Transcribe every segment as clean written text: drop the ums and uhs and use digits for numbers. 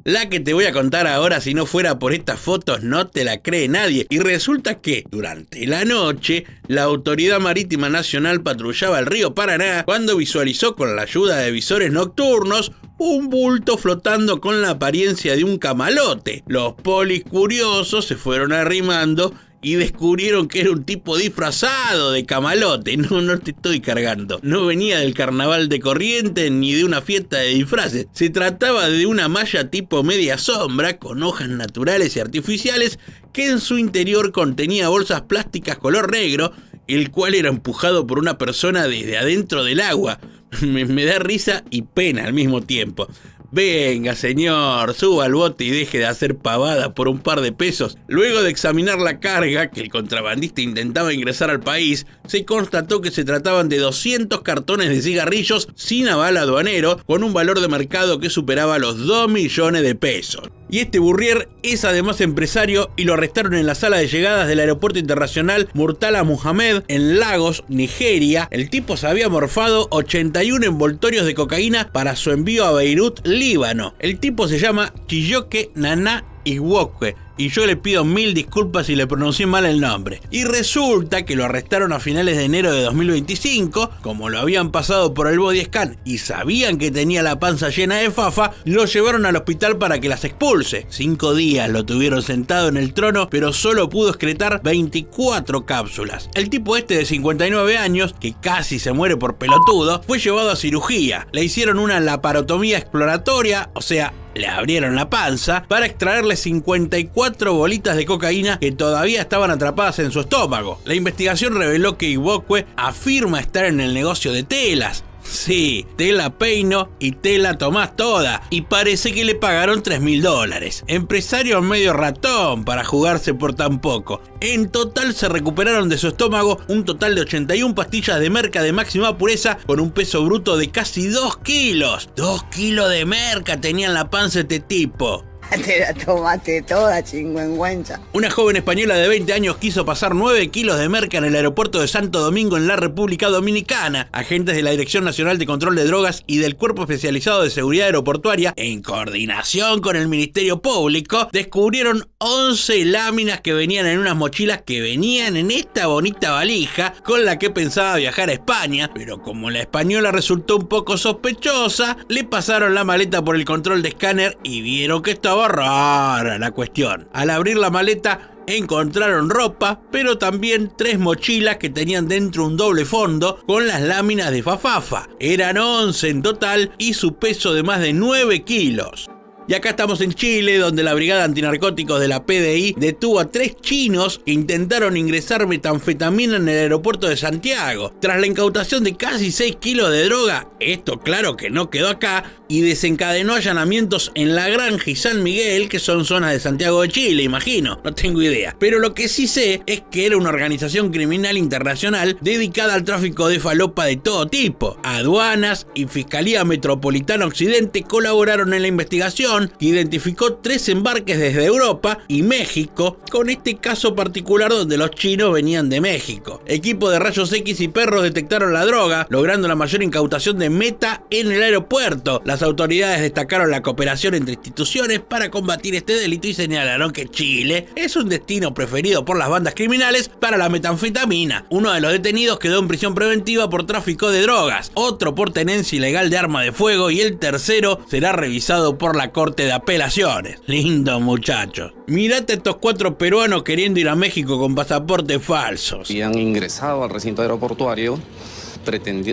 La que te voy a contar ahora, si no fuera por estas fotos, no te la cree nadie. Y resulta que, durante la noche, la Autoridad Marítima Nacional patrullaba el río Paraná cuando visualizó con la ayuda de visores nocturnos un bulto flotando con la apariencia de un camalote. Los polis curiosos se fueron arrimando y descubrieron que era un tipo disfrazado de camalote. No te estoy cargando. No venía del carnaval de Corrientes ni de una fiesta de disfraces. Se trataba de una malla tipo media sombra con hojas naturales y artificiales que en su interior contenía bolsas plásticas color negro, el cual era empujado por una persona desde adentro del agua. Me da risa y pena al mismo tiempo. Venga, señor, suba al bote y deje de hacer pavada por un par de pesos. Luego de examinar la carga que el contrabandista intentaba ingresar al país, se constató que se trataban de 200 cartones de cigarrillos sin aval aduanero, con un valor de mercado que superaba los 2 millones de pesos. Y este Burrier es además empresario y lo arrestaron en la sala de llegadas del aeropuerto internacional Murtala Muhammed en Lagos, Nigeria. El tipo se había morfado 81 envoltorios de cocaína para su envío a Beirut, Líbano. El tipo se llama Chiyoke Nana Igwokwe, y yo le pido 1000 disculpas si le pronuncié mal el nombre. Y resulta que lo arrestaron a finales de enero de 2025, como lo habían pasado por el body scan y sabían que tenía la panza llena de fafa, lo llevaron al hospital para que las expulse. 5 días lo tuvieron sentado en el trono, pero solo pudo excretar 24 cápsulas. El tipo este de 59 años, que casi se muere por pelotudo, fue llevado a cirugía. Le hicieron una laparotomía exploratoria, o sea, le abrieron la panza para extraerle 54 bolitas de cocaína que todavía estaban atrapadas en su estómago. La investigación reveló que Igwokwe afirma estar en el negocio de telas. Sí, tela peino y tela tomás toda. Y parece que le pagaron $3.000. Empresario medio ratón para jugarse por tan poco. En total se recuperaron de su estómago un total de 81 pastillas de merca de máxima pureza con un peso bruto de casi 2 kilos. 2 kilos de merca tenía en la panza este tipo. Te la tomaste toda, chingüengüenza. Una joven española de 20 años quiso pasar 9 kilos de merca en el aeropuerto de Santo Domingo en la República Dominicana. Agentes de la Dirección Nacional de Control de Drogas y del Cuerpo Especializado de Seguridad Aeroportuaria, en coordinación con el Ministerio Público, descubrieron 11 láminas que venían en unas mochilas que venían en esta bonita valija con la que pensaba viajar a España, pero como la española resultó un poco sospechosa, le pasaron la maleta por el control de escáner y vieron que estaba rara la cuestión. Al abrir la maleta encontraron ropa, pero también 3 mochilas que tenían dentro un doble fondo con las láminas de fafafa. Eran 11 en total y su peso de más de 9 kilos. Y acá estamos en Chile, donde la Brigada Antinarcóticos de la PDI detuvo a 3 chinos que intentaron ingresar metanfetamina en el aeropuerto de Santiago. Tras la incautación de casi 6 kilos de droga, esto claro que no quedó acá, y desencadenó allanamientos en La Granja y San Miguel, que son zonas de Santiago de Chile, imagino, no tengo idea. Pero lo que sí sé es que era una organización criminal internacional dedicada al tráfico de falopa de todo tipo. Aduanas y Fiscalía Metropolitana Occidente colaboraron en la investigación, que identificó 3 embarques desde Europa y México, con este caso particular donde los chinos venían de México. Equipo de rayos X y perros detectaron la droga, logrando la mayor incautación de meta en el aeropuerto. Las autoridades destacaron la cooperación entre instituciones para combatir este delito y señalaron que Chile es un destino preferido por las bandas criminales para la metanfetamina. Uno de los detenidos quedó en prisión preventiva por tráfico de drogas, otro por tenencia ilegal de arma de fuego y el tercero será revisado por la Corte de Apelaciones. Lindo muchachos. Mirate a estos 4 peruanos queriendo ir a México con pasaportes falsos. Y han ingresado al recinto aeroportuario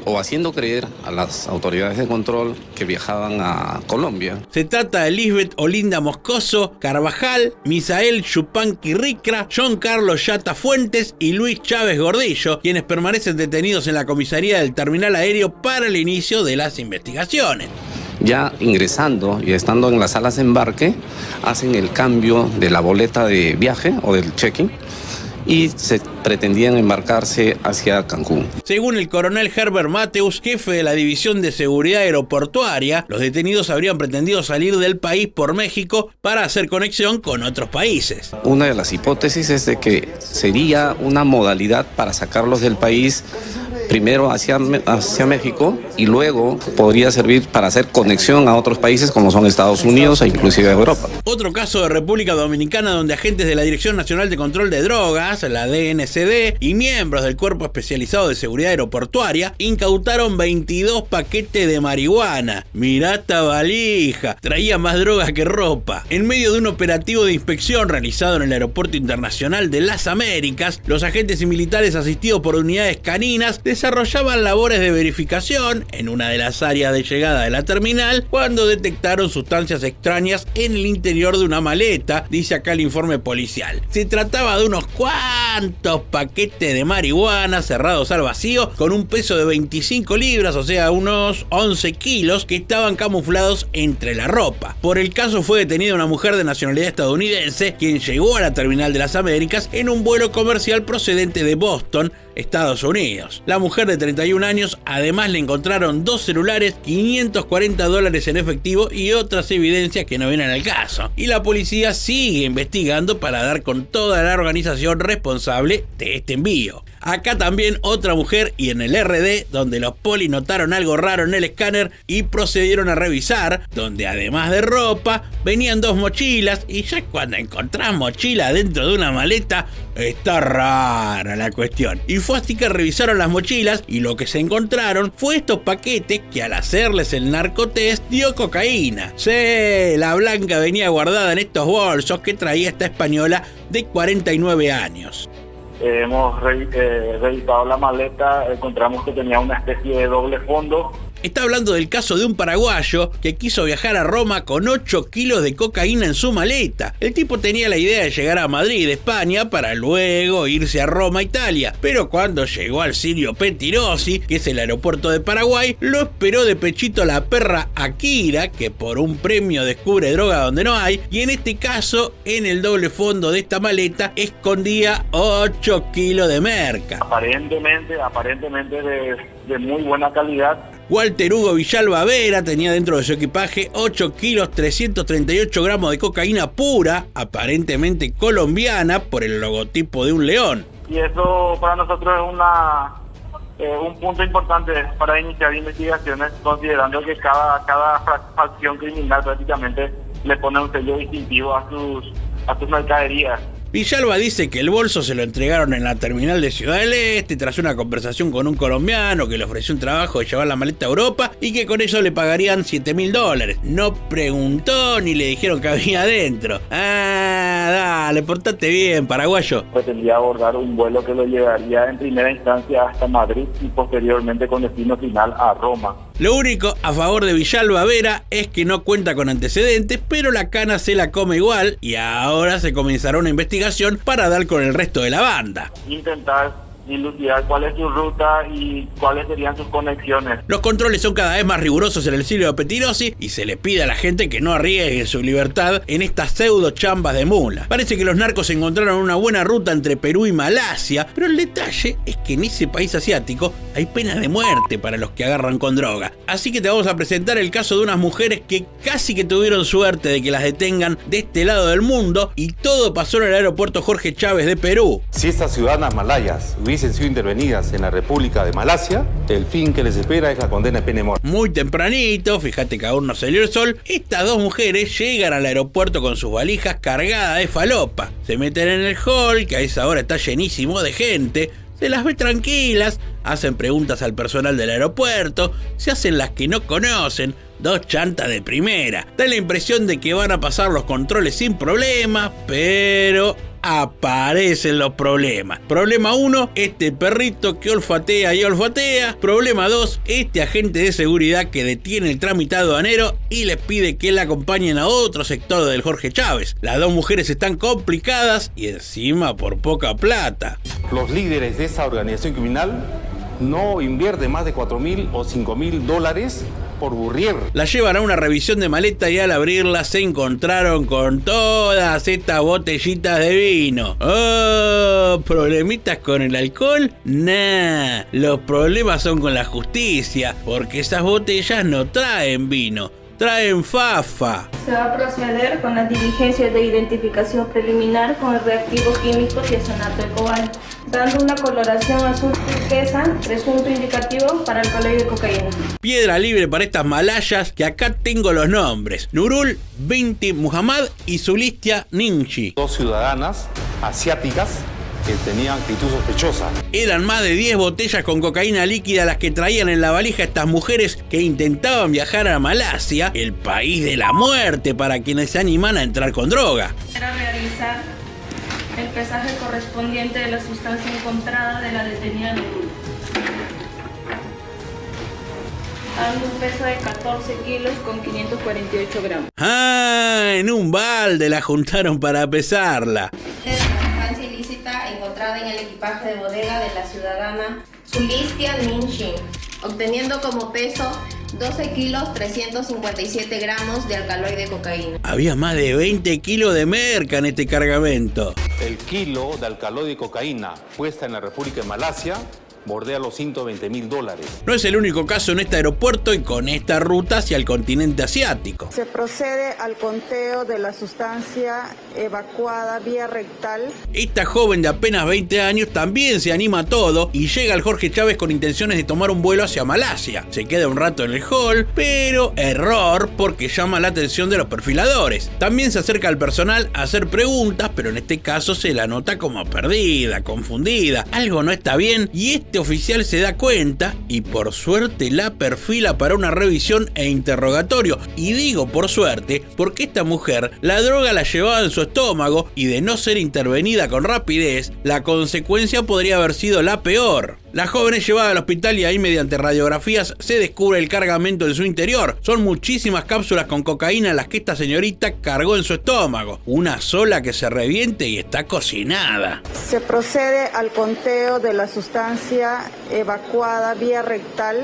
o haciendo creer a las autoridades de control que viajaban a Colombia. Se trata de Lisbeth Olinda Moscoso Carvajal, Misael Chupanqui Ricra, John Carlos Yata Fuentes y Luis Chávez Gordillo, quienes permanecen detenidos en la comisaría del terminal aéreo para el inicio de las investigaciones. Ya ingresando y estando en las salas de embarque, hacen el cambio de la boleta de viaje o del check-in y se pretendían embarcarse hacia Cancún. Según el coronel Herbert Mateus, jefe de la División de Seguridad Aeroportuaria, los detenidos habrían pretendido salir del país por México para hacer conexión con otros países. Una de las hipótesis es de que sería una modalidad para sacarlos del país primero hacia México y luego podría servir para hacer conexión a otros países como son Estados Unidos e inclusive Europa. Otro caso de República Dominicana donde agentes de la Dirección Nacional de Control de Drogas, la DNCD, y miembros del Cuerpo Especializado de Seguridad Aeroportuaria incautaron 22 paquetes de marihuana. Mirá esta valija, traía más drogas que ropa. En medio de un operativo de inspección realizado en el Aeropuerto Internacional de las Américas, los agentes y militares asistidos por unidades caninas desarrollaban labores de verificación en una de las áreas de llegada de la terminal cuando detectaron sustancias extrañas en el interior de una maleta, dice acá el informe policial. Se trataba de unos cuantos paquetes de marihuana cerrados al vacío con un peso de 25 libras, o sea, unos 11 kilos, que estaban camuflados entre la ropa. Por el caso fue detenida una mujer de nacionalidad estadounidense quien llegó a la terminal de las Américas en un vuelo comercial procedente de Boston, Estados Unidos. La mujer de 31 años además le encontraron 2 celulares, $540 en efectivo y otras evidencias que no vienen al caso. Y la policía sigue investigando para dar con toda la organización responsable de este envío. Acá también otra mujer y en el RD, donde los polis notaron algo raro en el escáner y procedieron a revisar, donde además de ropa venían 2 mochilas, y ya cuando encontrás mochila dentro de una maleta está rara la cuestión. Y fue así que revisaron las mochilas y lo que se encontraron fue estos paquetes que al hacerles el narcotest dio cocaína. Sí, la blanca venía guardada en estos bolsos que traía esta española de 49 años. Hemos revisado la maleta, encontramos que tenía una especie de doble fondo. Está hablando del caso de un paraguayo que quiso viajar a Roma con 8 kilos de cocaína en su maleta. El tipo tenía la idea de llegar a Madrid, España, para luego irse a Roma, Italia. Pero cuando llegó al Silvio Pettirossi, que es el aeropuerto de Paraguay, lo esperó de pechito la perra Akira, que por un premio descubre droga donde no hay, y en este caso, en el doble fondo de esta maleta, escondía 8 kilos de merca. Aparentemente de muy buena calidad. Walter Hugo Villalba Vera tenía dentro de su equipaje 8 kilos 338 gramos de cocaína pura, aparentemente colombiana, por el logotipo de un león. Y eso para nosotros es un punto importante para iniciar investigaciones, considerando que cada facción criminal prácticamente le pone un sello distintivo a sus mercaderías. Villalba dice que el bolso se lo entregaron en la terminal de Ciudad del Este tras una conversación con un colombiano que le ofreció un trabajo de llevar la maleta a Europa y que con eso le pagarían $7.000. No preguntó ni le dijeron que había adentro. Dale, portate bien, paraguayo. Pretendía abordar un vuelo que lo llevaría en primera instancia hasta Madrid y posteriormente con destino final a Roma. Lo único a favor de Villalba Vera es que no cuenta con antecedentes, pero la cana se la come igual y ahora se comenzará una investigación para dar con el resto de la banda. Intentar dilucidar cuál es su ruta y cuáles serían sus conexiones. Los controles son cada vez más rigurosos en el Silvio Pettirossi y se le pide a la gente que no arriesgue su libertad en estas pseudo chambas de mula. Parece que los narcos encontraron una buena ruta entre Perú y Malasia, pero el detalle es que en ese país asiático hay pena de muerte para los que agarran con droga. Así que te vamos a presentar el caso de unas mujeres que casi que tuvieron suerte de que las detengan de este lado del mundo, y todo pasó en el aeropuerto Jorge Chávez de Perú. Si estas ciudadanas malayas hubiesen sido intervenidas en la República de Malasia, el fin que les espera es la condena de pena de muerte. Muy tempranito, fíjate que aún no salió el sol, estas 2 mujeres llegan al aeropuerto con sus valijas cargadas de falopa. Se meten en el hall, que a esa hora está llenísimo de gente, se las ve tranquilas, hacen preguntas al personal del aeropuerto, se hacen las que no conocen, 2 chantas de primera. Da la impresión de que van a pasar los controles sin problemas, pero aparecen los problemas. Problema 1, este perrito que olfatea y olfatea. Problema 2, este agente de seguridad que detiene el trámite aduanero y les pide que la acompañen a otro sector del Jorge Chávez. Las 2 mujeres están complicadas y encima por poca plata. Los líderes de esa organización criminal no invierten más de $4.000 o $5.000 por burrier. La llevan a una revisión de maleta y al abrirla se encontraron con todas estas botellitas de vino. Oh, ¿problemitas con el alcohol? Nah, los problemas son con la justicia, porque esas botellas no traen vino, traen fafa. Se va a proceder con las diligencias de identificación preliminar con el reactivo químico tiesanato de cobalto, dando una coloración azul turquesa, presunto indicativo para alcaloide de cocaína. Piedra libre para estas malayas, que acá tengo los nombres: Nurul Binti Muhammad y Zulistia Ninchi. 2 ciudadanas asiáticas que tenían actitud sospechosa. Eran más de 10 botellas con cocaína líquida las que traían en la valija estas mujeres que intentaban viajar a Malasia, el país de la muerte para quienes se animan a entrar con droga. Era realizar el pesaje correspondiente de la sustancia encontrada de la detenida Nurul, dando un peso de 14 kilos con 548 gramos. Ah, en un balde la juntaron para pesarla. Sustancia ilícita encontrada en el equipaje de bodega de la ciudadana Zulistia Ninchi, obteniendo como peso 12 kilos 357 gramos de alcaloide de cocaína. Había más de 20 kilos de merca en este cargamento. El kilo de alcaloide de cocaína puesta en la República de Malasia bordea los $120.000. No es el único caso en este aeropuerto y con esta ruta hacia el continente asiático. Se procede al conteo de la sustancia evacuada vía rectal. Esta joven de apenas 20 años también se anima a todo y llega al Jorge Chávez con intenciones de tomar un vuelo hacia Malasia. Se queda un rato en el hall, pero error, porque llama la atención de los perfiladores. También se acerca al personal a hacer preguntas, pero en este caso se la nota como perdida, confundida. Algo no está bien y este oficial se da cuenta y por suerte la perfila para una revisión e interrogatorio. Y digo por suerte porque esta mujer la droga la llevaba en su estómago y de no ser intervenida con rapidez, la consecuencia podría haber sido la peor. La joven es llevada al hospital y ahí mediante radiografías se descubre el cargamento en su interior. Son muchísimas cápsulas con cocaína las que esta señorita cargó en su estómago. Una sola que se reviente y está cocinada. Se procede al conteo de la sustancia evacuada vía rectal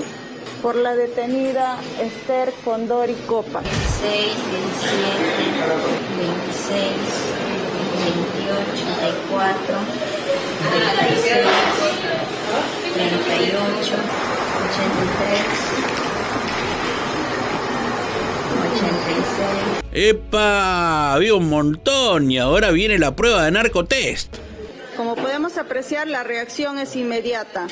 por la detenida Esther Condori Copa. 26, 27, 26, 28, 34, 36, 38, 83, 86. ¡Epa! Había un montón y ahora viene la prueba de narcotest. Como podemos apreciar, la reacción es inmediata.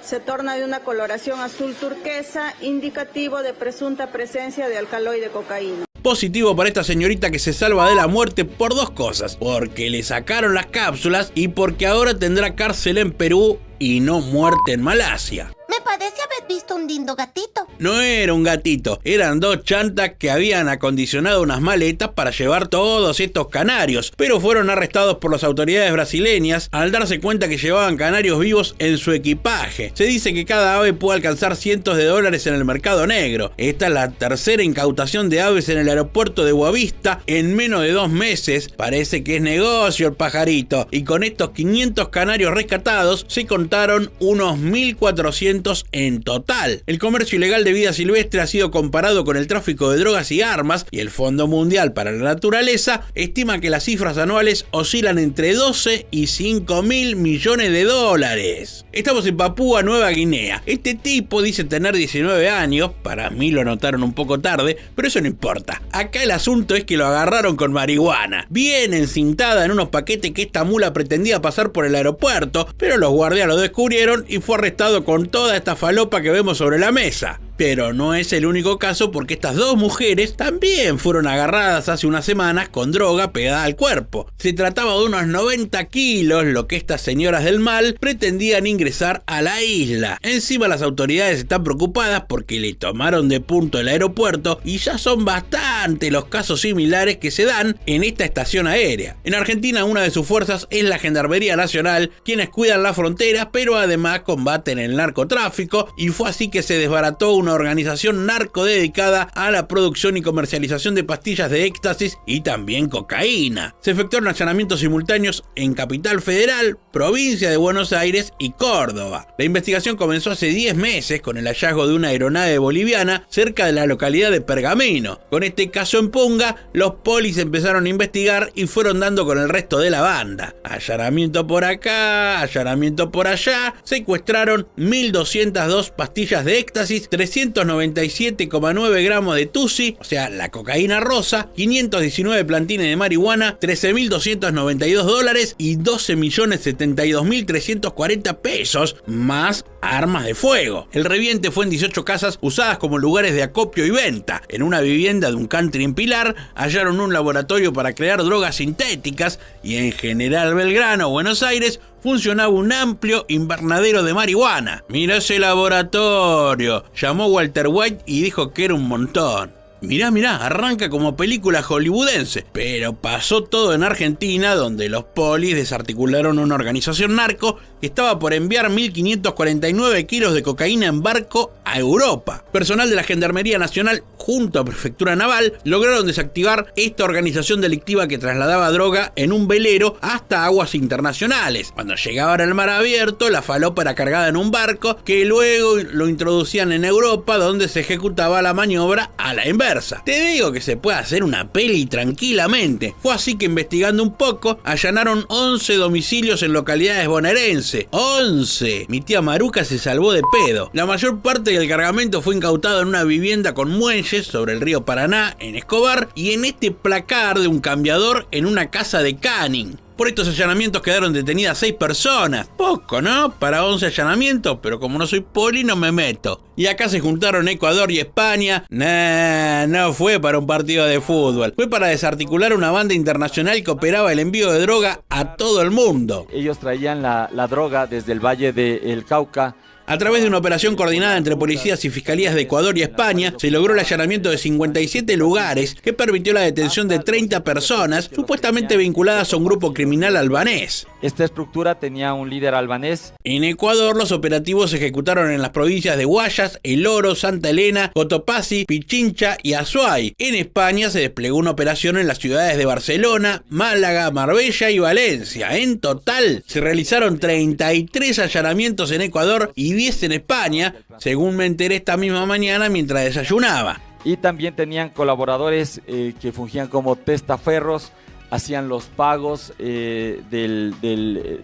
Se torna de una coloración azul turquesa, indicativo de presunta presencia de alcaloide de cocaína. Positivo para esta señorita que se salva de la muerte por dos cosas: porque le sacaron las cápsulas y porque ahora tendrá cárcel en Perú y no muerte en Malasia. Me parece haber visto un lindo gatito. No era un gatito, eran dos chantas que habían acondicionado unas maletas para llevar todos estos canarios, pero fueron arrestados por las autoridades brasileñas al darse cuenta que llevaban canarios vivos en su equipaje. Se dice que cada ave puede alcanzar cientos de dólares en el mercado negro. Esta es la tercera incautación de aves en el aeropuerto de Boavista en menos de 2 meses. Parece que es negocio el pajarito. Y con estos 500 canarios rescatados se contaron unos 1.400 en total. El comercio ilegal de vida silvestre ha sido comparado con el tráfico de drogas y armas, y el Fondo Mundial para la Naturaleza estima que las cifras anuales oscilan entre 12 y 5.000 millones de dólares. Estamos en Papúa Nueva Guinea. Este tipo dice tener 19 años, para mí lo notaron un poco tarde, pero eso no importa. Acá el asunto es que lo agarraron con marihuana, bien encintada en unos paquetes que esta mula pretendía pasar por el aeropuerto, pero los guardias lo descubrieron y fue arrestado con toda esta falopa que vemos sobre la mesa. Pero no es el único caso, porque estas dos mujeres también fueron agarradas hace unas semanas con droga pegada al cuerpo. Se trataba de unos 90 kilos, lo que estas señoras del mal pretendían ingresar a la isla. Encima las autoridades están preocupadas porque le tomaron de punto el aeropuerto y ya son bastante los casos similares que se dan en esta estación aérea. En Argentina una de sus fuerzas es la Gendarmería Nacional, quienes cuidan la frontera pero además combaten el narcotráfico, y fue así que se desbarató una organización narco dedicada a la producción y comercialización de pastillas de éxtasis y también cocaína. Se efectuaron allanamientos simultáneos en Capital Federal, provincia de Buenos Aires y Córdoba. La investigación comenzó hace 10 meses con el hallazgo de una aeronave boliviana cerca de la localidad de Pergamino. Con este caso en punga, los polis empezaron a investigar y fueron dando con el resto de la banda. Allanamiento por acá, allanamiento por allá, secuestraron 1.202 pastillas de éxtasis, 300 397,9 gramos de tusi, o sea, la cocaína rosa, 519 plantines de marihuana, 13.292 dólares y 12.072.340 pesos, más armas de fuego. El reviente fue en 18 casas usadas como lugares de acopio y venta. En una vivienda de un country en Pilar hallaron un laboratorio para crear drogas sintéticas y en General Belgrano, Buenos Aires, funcionaba un amplio invernadero de marihuana. Mirá ese laboratorio. Llamó Walter White y dijo que era un montón. Mirá, arranca como película hollywoodense. Pero pasó todo en Argentina, donde los polis desarticularon una organización narco que estaba por enviar 1.549 kilos de cocaína en barco a Europa. Personal de la Gendarmería Nacional, junto a Prefectura Naval, lograron desactivar esta organización delictiva que trasladaba droga en un velero hasta aguas internacionales. Cuando llegaban al mar abierto, la falopa era cargada en un barco que luego lo introducían en Europa, donde se ejecutaba la maniobra a la inversa. Te digo que se puede hacer una peli tranquilamente. Fue así que, investigando un poco, allanaron 11 domicilios en localidades bonaerenses. 11. Mi tía Maruca se salvó de pedo. La mayor parte del cargamento fue incautado en una vivienda con muelles sobre el río Paraná, en Escobar, y en este placar de un cambiador en una casa de Canning. Por estos allanamientos quedaron detenidas 6 personas. Poco, ¿no? Para 11 allanamientos, pero como no soy poli no me meto. Y acá se juntaron Ecuador y España. No fue para un partido de fútbol. Fue para desarticular una banda internacional que operaba el envío de droga a todo el mundo. Ellos traían la droga desde el Valle del Cauca. A través de una operación coordinada entre policías y fiscalías de Ecuador y España, se logró el allanamiento de 57 lugares que permitió la detención de 30 personas supuestamente vinculadas a un grupo criminal albanés. Esta estructura tenía un líder albanés. En Ecuador, los operativos se ejecutaron en las provincias de Guayas, El Oro, Santa Elena, Cotopaxi, Pichincha y Azuay. En España se desplegó una operación en las ciudades de Barcelona, Málaga, Marbella y Valencia. En total, se realizaron 33 allanamientos en Ecuador y 10 en España, según me enteré esta misma mañana mientras desayunaba. Y también tenían colaboradores que fungían como testaferros, hacían los pagos de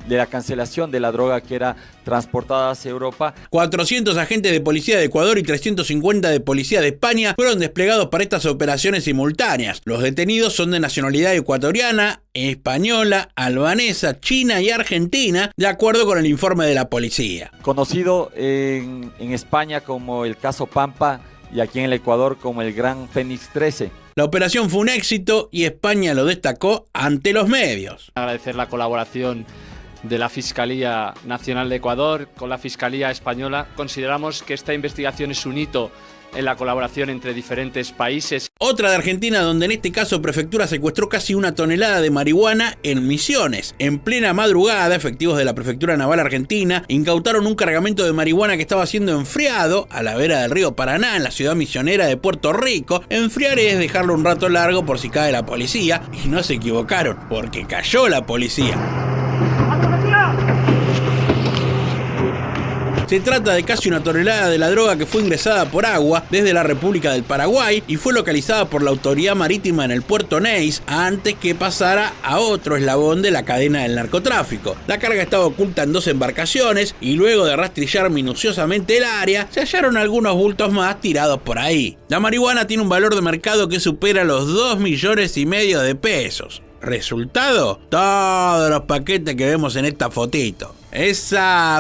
la cancelación de la droga que era transportada hacia Europa. 400 agentes de policía de Ecuador y 350 de policía de España fueron desplegados para estas operaciones simultáneas. Los detenidos son de nacionalidad ecuatoriana, española, albanesa, china y argentina, de acuerdo con el informe de la policía. Conocido en España como el caso Pampa y aquí en el Ecuador como el Gran Fénix 13. La operación fue un éxito y España lo destacó ante los medios. Agradecer la colaboración de la Fiscalía Nacional de Ecuador con la Fiscalía Española. Consideramos que esta investigación es un hito en la colaboración entre diferentes países. Otra de Argentina, donde en este caso Prefectura secuestró casi 1 tonelada de marihuana en Misiones. En plena madrugada, efectivos de la Prefectura Naval Argentina incautaron un cargamento de marihuana que estaba siendo enfriado a la vera del río Paraná, en la ciudad misionera de Puerto Rico. Enfriar es dejarlo un rato largo por si cae la policía, y no se equivocaron, porque cayó la policía. Se trata de casi 1 tonelada de la droga que fue ingresada por agua desde la República del Paraguay y fue localizada por la autoridad marítima en el puerto Neis antes que pasara a otro eslabón de la cadena del narcotráfico. La carga estaba oculta en 2 embarcaciones y luego de rastrillar minuciosamente el área, se hallaron algunos bultos más tirados por ahí. La marihuana tiene un valor de mercado que supera los 2,5 millones de pesos. ¿Resultado? Todos los paquetes que vemos en esta fotito. Es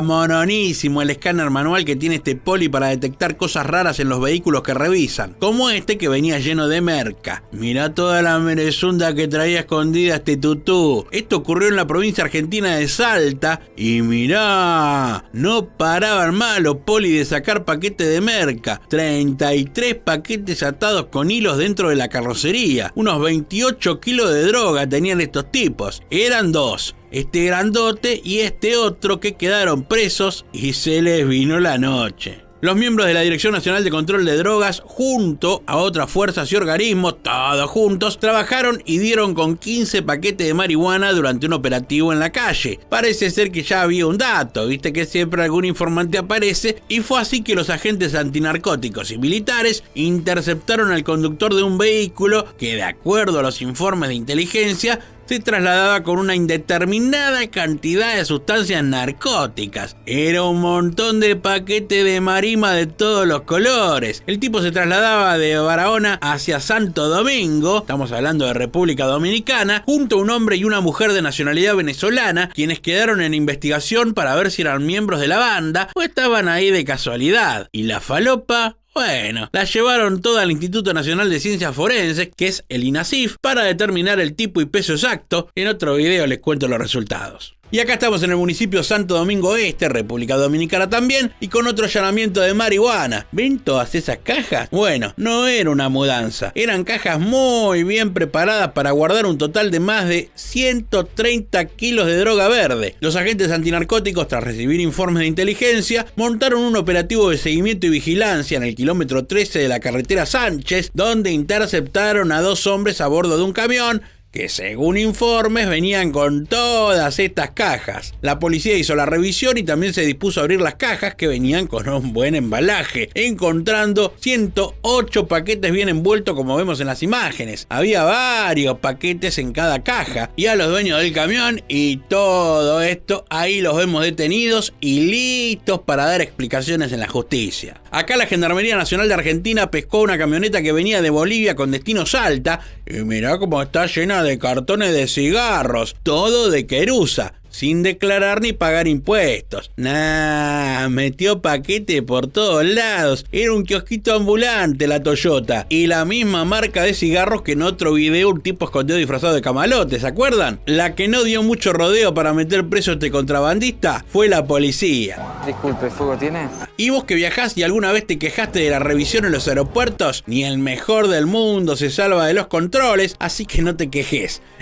mononísimo el escáner manual que tiene este poli para detectar cosas raras en los vehículos que revisan, como este que venía lleno de merca. Mirá toda la merezunda que traía escondida este tutú. Esto ocurrió en la provincia argentina de Salta y mirá, no paraban más los poli de sacar paquetes de merca. 33 paquetes atados con hilos dentro de la carrocería. Unos 28 kilos de droga tenían estos tipos. Eran 2. Este grandote y este otro que quedaron presos y se les vino la noche. Los miembros de la Dirección Nacional de Control de Drogas, junto a otras fuerzas y organismos, todos juntos, trabajaron y dieron con 15 paquetes de marihuana durante un operativo en la calle. Parece ser que ya había un dato, viste que siempre algún informante aparece, y fue así que los agentes antinarcóticos y militares interceptaron al conductor de un vehículo que, de acuerdo a los informes de inteligencia, se trasladaba con una indeterminada cantidad de sustancias narcóticas. Era un montón de paquetes de marima de todos los colores. El tipo se trasladaba de Barahona hacia Santo Domingo, estamos hablando de República Dominicana, junto a un hombre y una mujer de nacionalidad venezolana, quienes quedaron en investigación para ver si eran miembros de la banda o estaban ahí de casualidad. Y la falopa, bueno, la llevaron toda al Instituto Nacional de Ciencias Forenses, que es el INACIF, para determinar el tipo y peso exacto. En otro video les cuento los resultados. Y acá estamos en el municipio Santo Domingo Este, República Dominicana también, y con otro allanamiento de marihuana. ¿Ven todas esas cajas? Bueno, no era una mudanza, eran cajas muy bien preparadas para guardar un total de más de 130 kilos de droga verde. Los agentes antinarcóticos, tras recibir informes de inteligencia, montaron un operativo de seguimiento y vigilancia en el kilómetro 13 de la carretera Sánchez, donde interceptaron a 2 hombres a bordo de un camión que, según informes, venían con todas estas cajas. La policía hizo la revisión y también se dispuso a abrir las cajas, que venían con un buen embalaje, encontrando 108 paquetes bien envueltos, como vemos en las imágenes. Había varios paquetes en cada caja, y a los dueños del camión y todo esto ahí los vemos detenidos y listos para dar explicaciones en la justicia. Acá la Gendarmería Nacional de Argentina pescó una camioneta que venía de Bolivia con destino Salta, y mirá cómo está llena de cartones de cigarros, todo de querusa, sin declarar ni pagar impuestos. Metió paquete por todos lados. Era un kiosquito ambulante la Toyota, y la misma marca de cigarros que en otro video un tipo escondió disfrazado de camalote, ¿se acuerdan? La que no dio mucho rodeo para meter preso a este contrabandista fue la policía. Disculpe, ¿fuego tiene? Y vos que viajás y alguna vez te quejaste de la revisión en los aeropuertos, ni el mejor del mundo se salva de los controles, así que no te quejes.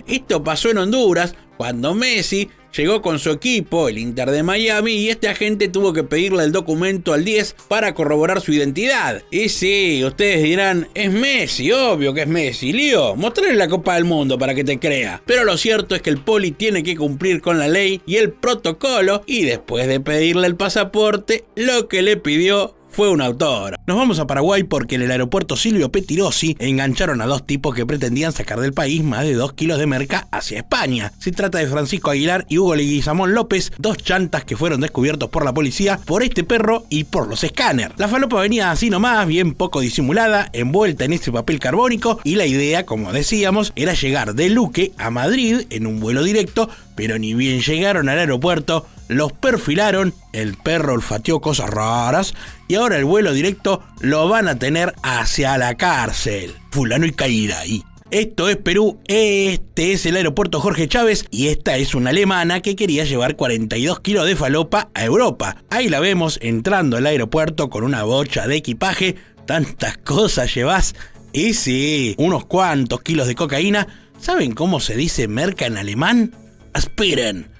Esto pasó en Honduras, cuando Messi llegó con su equipo, el Inter de Miami, y este agente tuvo que pedirle el documento al 10 para corroborar su identidad. Y sí, ustedes dirán, es Messi, obvio que es Messi. Lío, mostrarle la Copa del Mundo para que te crea. Pero lo cierto es que el poli tiene que cumplir con la ley y el protocolo, y después de pedirle el pasaporte, lo que le pidió fue un autógrafo. Nos vamos a Paraguay porque en el aeropuerto Silvio Pettirossi engancharon a 2 tipos que pretendían sacar del país más de 2 kilos de merca hacia España. Se trata de Francisco Aguilar y Hugo Leguizamón López, 2 chantas que fueron descubiertos por la policía, por este perro y por los escáneres. La falopa venía así nomás, bien poco disimulada, envuelta en ese papel carbónico, y la idea, como decíamos, era llegar de Luque a Madrid en un vuelo directo, pero ni bien llegaron al aeropuerto, los perfilaron, el perro olfateó cosas raras y ahora el vuelo directo lo van a tener hacia la cárcel. Fulano y caída ahí. Esto es Perú, este es el aeropuerto Jorge Chávez y esta es una alemana que quería llevar 42 kilos de falopa a Europa. Ahí la vemos entrando al aeropuerto con una bocha de equipaje. Tantas cosas llevas. Y sí, unos cuantos kilos de cocaína. ¿Saben cómo se dice merca en alemán? Aspiren.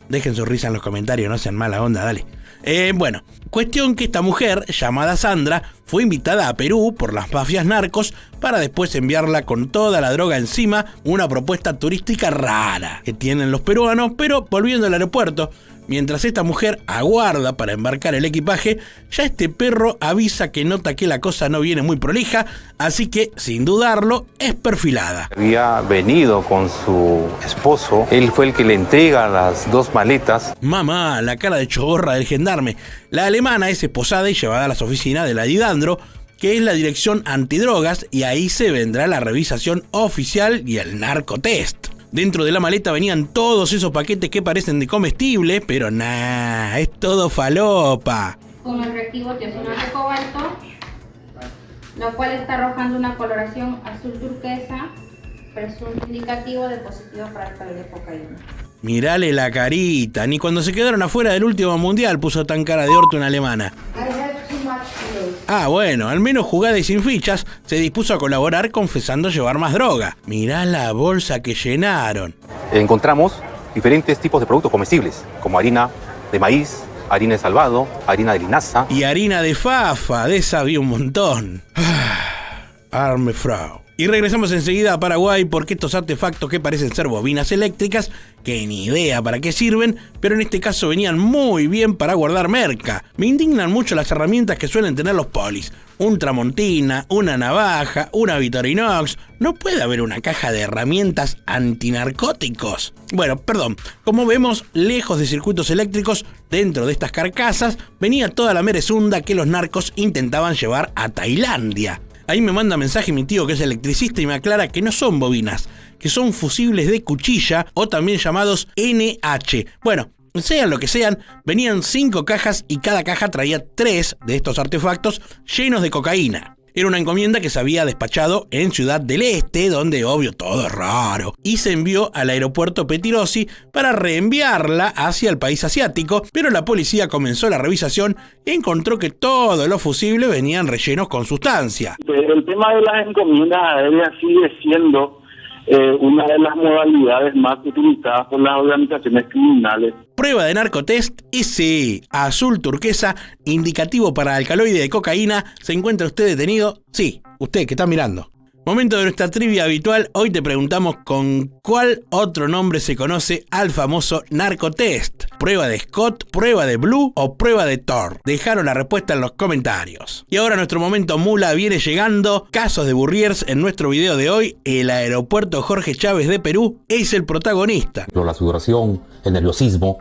Dejen su risa en los comentarios, no sean mala onda, dale. Bueno, cuestión que esta mujer, llamada Sandra, fue invitada a Perú por las mafias narcos para después enviarla con toda la droga encima, una propuesta turística rara que tienen los peruanos. Pero volviendo al aeropuerto, mientras esta mujer aguarda para embarcar el equipaje, ya este perro avisa que nota que la cosa no viene muy prolija, así que, sin dudarlo, es perfilada. Había venido con su esposo, él fue el que le entrega las 2 maletas. Mamá, la cara de chogorra del gendarme. La alemana es esposada y llevada a las oficinas de la Didandro, que es la dirección antidrogas, y ahí se vendrá la revisación oficial y el narcotest. Dentro de la maleta venían todos esos paquetes que parecen de comestible, pero es todo falopa. Con el reactivo tiosinato de cobalto, lo cual está arrojando una coloración azul turquesa, presunto indicativo de positivo para alcohol de cocaína. Mirale la carita, ni cuando se quedaron afuera del último mundial puso tan cara de orto una alemana. Bueno, al menos jugada y sin fichas, se dispuso a colaborar confesando llevar más droga. Mirá la bolsa que llenaron. Encontramos diferentes tipos de productos comestibles, como harina de maíz, harina de salvado, harina de linaza. Y harina de fafa, de esa había un montón. Arme Frau. Y regresamos enseguida a Paraguay porque estos artefactos que parecen ser bobinas eléctricas, que ni idea para qué sirven, pero en este caso venían muy bien para guardar merca. Me indignan mucho las herramientas que suelen tener los polis. Un tramontina, una navaja, una Victorinox. No puede haber una caja de herramientas antinarcóticos. Bueno, perdón. Como vemos, lejos de circuitos eléctricos, dentro de estas carcasas, venía toda la merezunda que los narcos intentaban llevar a Tailandia. Ahí me manda mensaje mi tío que es electricista y me aclara que no son bobinas, que son fusibles de cuchilla o también llamados NH. Bueno, sean lo que sean, venían 5 cajas y cada caja traía 3 de estos artefactos llenos de cocaína. Era una encomienda que se había despachado en Ciudad del Este, donde obvio todo es raro, y se envió al aeropuerto Petirosi para reenviarla hacia el país asiático, pero la policía comenzó la revisación y encontró que todos los fusibles venían rellenos con sustancia. El tema de las encomiendas aéreas sigue siendo una de las modalidades más utilizadas por las organizaciones criminales. Prueba de narcotest y sí, azul turquesa, indicativo para alcaloide de cocaína. ¿Se encuentra usted detenido? Sí, usted que está mirando. Momento de nuestra trivia habitual. Hoy te preguntamos con cuál otro nombre se conoce al famoso narcotest. ¿Prueba de Scott, prueba de Blue o prueba de Thor? Dejaron la respuesta en los comentarios. Y ahora nuestro momento mula viene llegando. Casos de Burriers en nuestro video de hoy. El aeropuerto Jorge Chávez de Perú es el protagonista. La sudoración, el nerviosismo,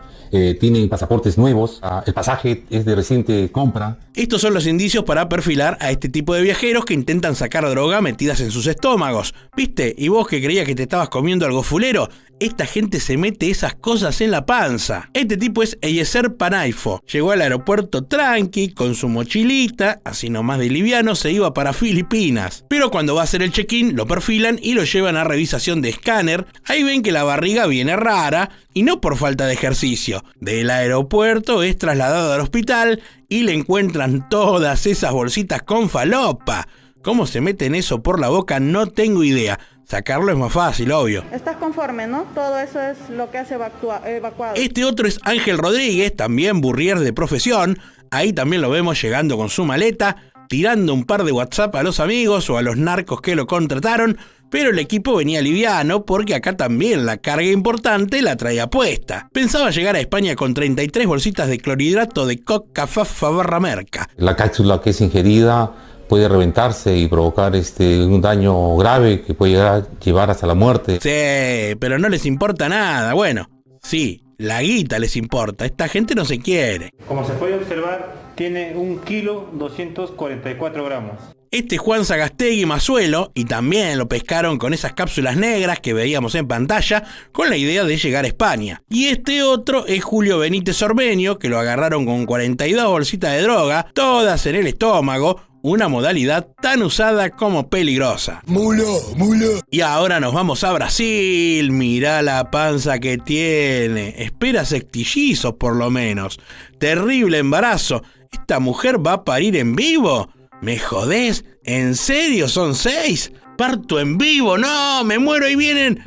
tienen pasaportes nuevos, el pasaje es de reciente compra. Estos son los indicios para perfilar a este tipo de viajeros que intentan sacar droga metidas en sus estómagos. ¿Viste? ¿Y vos que creías que te estabas comiendo algo fulero? Esta gente se mete esas cosas en la panza. Este tipo es Eliezer Panaifo. Llegó al aeropuerto tranqui, con su mochilita, así nomás de liviano, se iba para Filipinas. Pero cuando va a hacer el check-in, lo perfilan y lo llevan a revisación de escáner. Ahí ven que la barriga viene rara, y no por falta de ejercicio. Del aeropuerto es trasladado al hospital y le encuentran todas esas bolsitas con falopa. ¿Cómo se meten eso por la boca? No tengo idea. Sacarlo es más fácil, obvio. ¿Estás conforme, no? Todo eso es lo que has evacuado. Este otro es Ángel Rodríguez, también burrier de profesión. Ahí también lo vemos llegando con su maleta, tirando un par de WhatsApp a los amigos o a los narcos que lo contrataron, pero el equipo venía liviano porque acá también la carga importante la traía puesta. Pensaba llegar a España con 33 bolsitas de clorhidrato de coca, fafa, barra merca. La cápsula que es ingerida puede reventarse y provocar un daño grave que puede llevar hasta la muerte. Sí, pero no les importa nada. Bueno, sí, la guita les importa. Esta gente no se quiere. Como se puede observar, tiene 1 kilo 244 gramos. Este es Juan Sagastegui Mazuelo, y también lo pescaron con esas cápsulas negras que veíamos en pantalla, con la idea de llegar a España. Y este otro es Julio Benítez Ormeño, que lo agarraron con 42 bolsitas de droga, todas en el estómago, una modalidad tan usada como peligrosa. ¡Mulo! Y ahora nos vamos a Brasil. Mirá la panza que tiene. Espera sextillizos por lo menos. Terrible embarazo. ¿Esta mujer va a parir en vivo? ¿Me jodés? ¿En serio son 6? ¿Parto en vivo? ¡No! ¡Me muero! ¡Ahí vienen!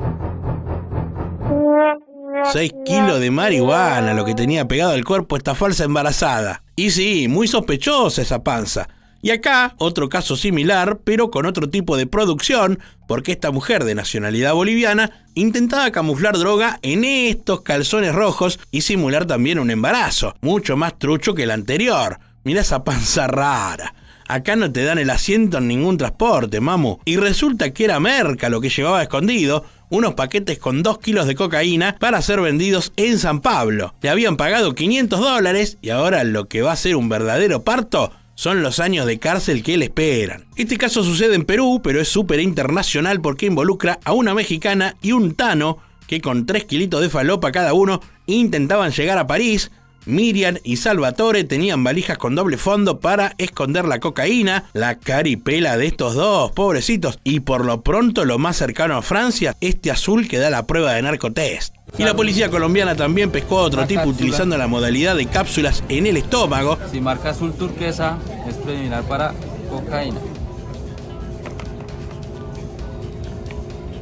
6 kilos de marihuana, lo que tenía pegado al cuerpo esta falsa embarazada. Y sí, muy sospechosa esa panza. Y acá, otro caso similar, pero con otro tipo de producción, porque esta mujer de nacionalidad boliviana intentaba camuflar droga en estos calzones rojos y simular también un embarazo, mucho más trucho que el anterior. Mirá esa panza rara. Acá no te dan el asiento en ningún transporte, mamu. Y resulta que era merca lo que llevaba escondido, unos paquetes con 2 kilos de cocaína para ser vendidos en San Pablo. Le habían pagado $500 y ahora lo que va a ser un verdadero parto son los años de cárcel que le esperan. Este caso sucede en Perú, pero es súper internacional porque involucra a una mexicana y un tano que con 3 kilitos de falopa cada uno intentaban llegar a París. Miriam y Salvatore tenían valijas con doble fondo para esconder la cocaína. La caripela de estos dos, pobrecitos. Y por lo pronto, lo más cercano a Francia, este azul que da la prueba de narcotest. Y la policía colombiana también pescó a otro tipo utilizando la modalidad de cápsulas en el estómago. Si marca azul turquesa, es preliminar para cocaína.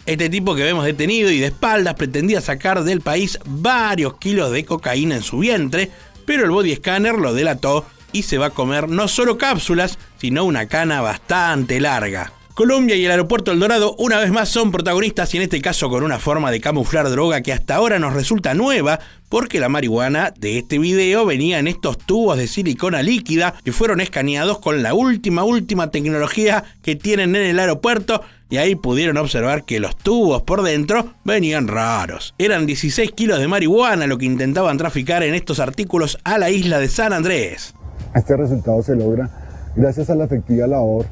Este tipo que vemos detenido y de espaldas pretendía sacar del país varios kilos de cocaína en su vientre, pero el body scanner lo delató y se va a comer no solo cápsulas, sino una cana bastante larga. Colombia y el aeropuerto El Dorado una vez más son protagonistas y en este caso con una forma de camuflar droga que hasta ahora nos resulta nueva porque la marihuana de este video venía en estos tubos de silicona líquida que fueron escaneados con la última tecnología que tienen en el aeropuerto y ahí pudieron observar que los tubos por dentro venían raros. Eran 16 kilos de marihuana lo que intentaban traficar en estos artículos a la isla de San Andrés. Este resultado se logra gracias a la efectiva labor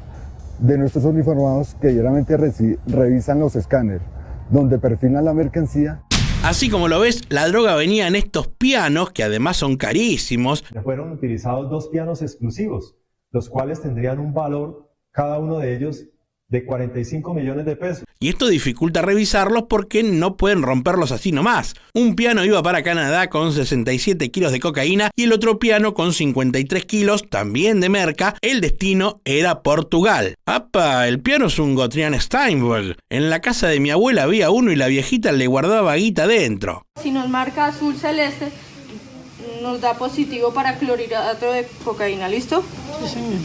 de nuestros uniformados que diariamente revisan los escáneres, donde perfilan la mercancía. Así como lo ves, la droga venía en estos pianos, que además son carísimos. Fueron utilizados 2 pianos exclusivos, los cuales tendrían un valor, cada uno de ellos, de 45 millones de pesos. Y esto dificulta revisarlos porque no pueden romperlos así nomás. Un piano iba para Canadá con 67 kilos de cocaína y el otro piano con 53 kilos, también de merca. El destino era Portugal. ¡Apa! El piano es un Gotrian Steinberg. En la casa de mi abuela había uno y la viejita le guardaba guita dentro. Si nos marca azul celeste, nos da positivo para clorhidrato de cocaína, ¿listo? Sí, señor.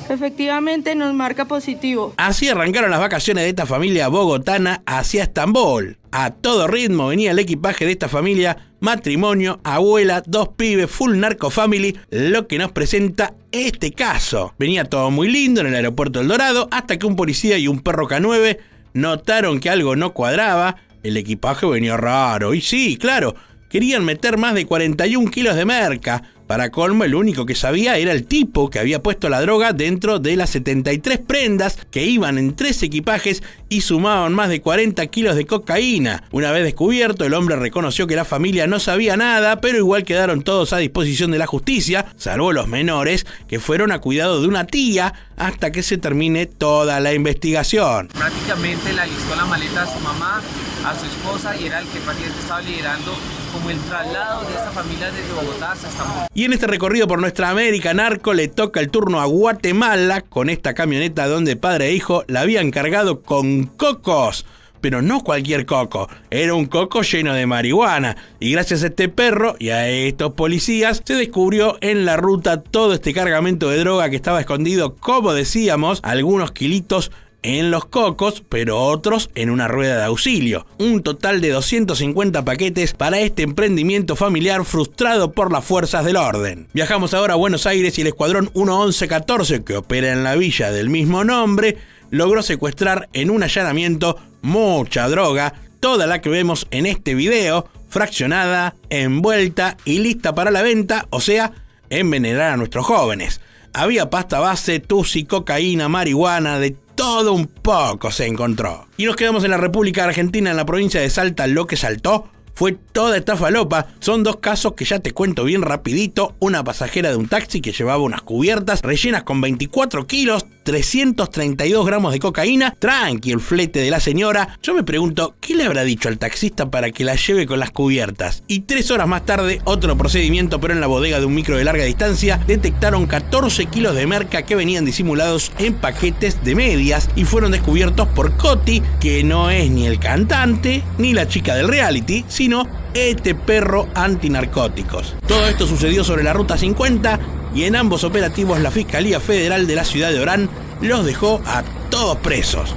Efectivamente nos marca positivo. Así arrancaron las vacaciones de esta familia bogotana hacia Estambul. A todo ritmo venía el equipaje de esta familia, matrimonio, abuela, 2 pibes, full narco family, lo que nos presenta este caso. Venía todo muy lindo en el aeropuerto El Dorado hasta que un policía y un perro K9 notaron que algo no cuadraba. El equipaje venía raro y sí, claro, querían meter más de 41 kilos de merca. Para colmo, el único que sabía era el tipo que había puesto la droga dentro de las 73 prendas que iban en 3 equipajes y sumaban más de 40 kilos de cocaína. Una vez descubierto, el hombre reconoció que la familia no sabía nada, pero igual quedaron todos a disposición de la justicia, salvo los menores, que fueron a cuidado de una tía hasta que se termine toda la investigación. Prácticamente le alistó la maleta a su mamá, a su esposa, y era el que prácticamente estaba liderando como el traslado de esta familia desde Bogotá hasta Estambul. Y en este recorrido por nuestra América narco le toca el turno a Guatemala con esta camioneta donde padre e hijo la habían cargado con cocos. Pero no cualquier coco, era un coco lleno de marihuana. Y gracias a este perro y a estos policías se descubrió en la ruta todo este cargamento de droga que estaba escondido, como decíamos, algunos kilitos en los cocos, pero otros en una rueda de auxilio. Un total de 250 paquetes para este emprendimiento familiar frustrado por las fuerzas del orden. Viajamos ahora a Buenos Aires y el escuadrón 1114, que opera en la villa del mismo nombre, logró secuestrar en un allanamiento mucha droga, toda la que vemos en este video, fraccionada, envuelta y lista para la venta, o sea, envenenar a nuestros jóvenes. Había pasta base, tusi, cocaína, marihuana, de todo un poco se encontró. Y nos quedamos en la República Argentina, en la provincia de Salta. Lo que saltó fue toda esta falopa. Son 2 casos que ya te cuento bien rapidito. Una pasajera de un taxi que llevaba unas cubiertas rellenas con 24 kilos, 332 gramos de cocaína. Tranqui el flete de la señora. Yo me pregunto, ¿qué le habrá dicho al taxista para que la lleve con las cubiertas? Y 3 horas más tarde, otro procedimiento, pero en la bodega de un micro de larga distancia, detectaron 14 kilos de merca que venían disimulados en paquetes de medias y fueron descubiertos por Coti, que no es ni el cantante ni la chica del reality, sino este perro antinarcóticos. Todo esto sucedió sobre la Ruta 50 y en ambos operativos la Fiscalía Federal de la ciudad de Orán los dejó a todos presos.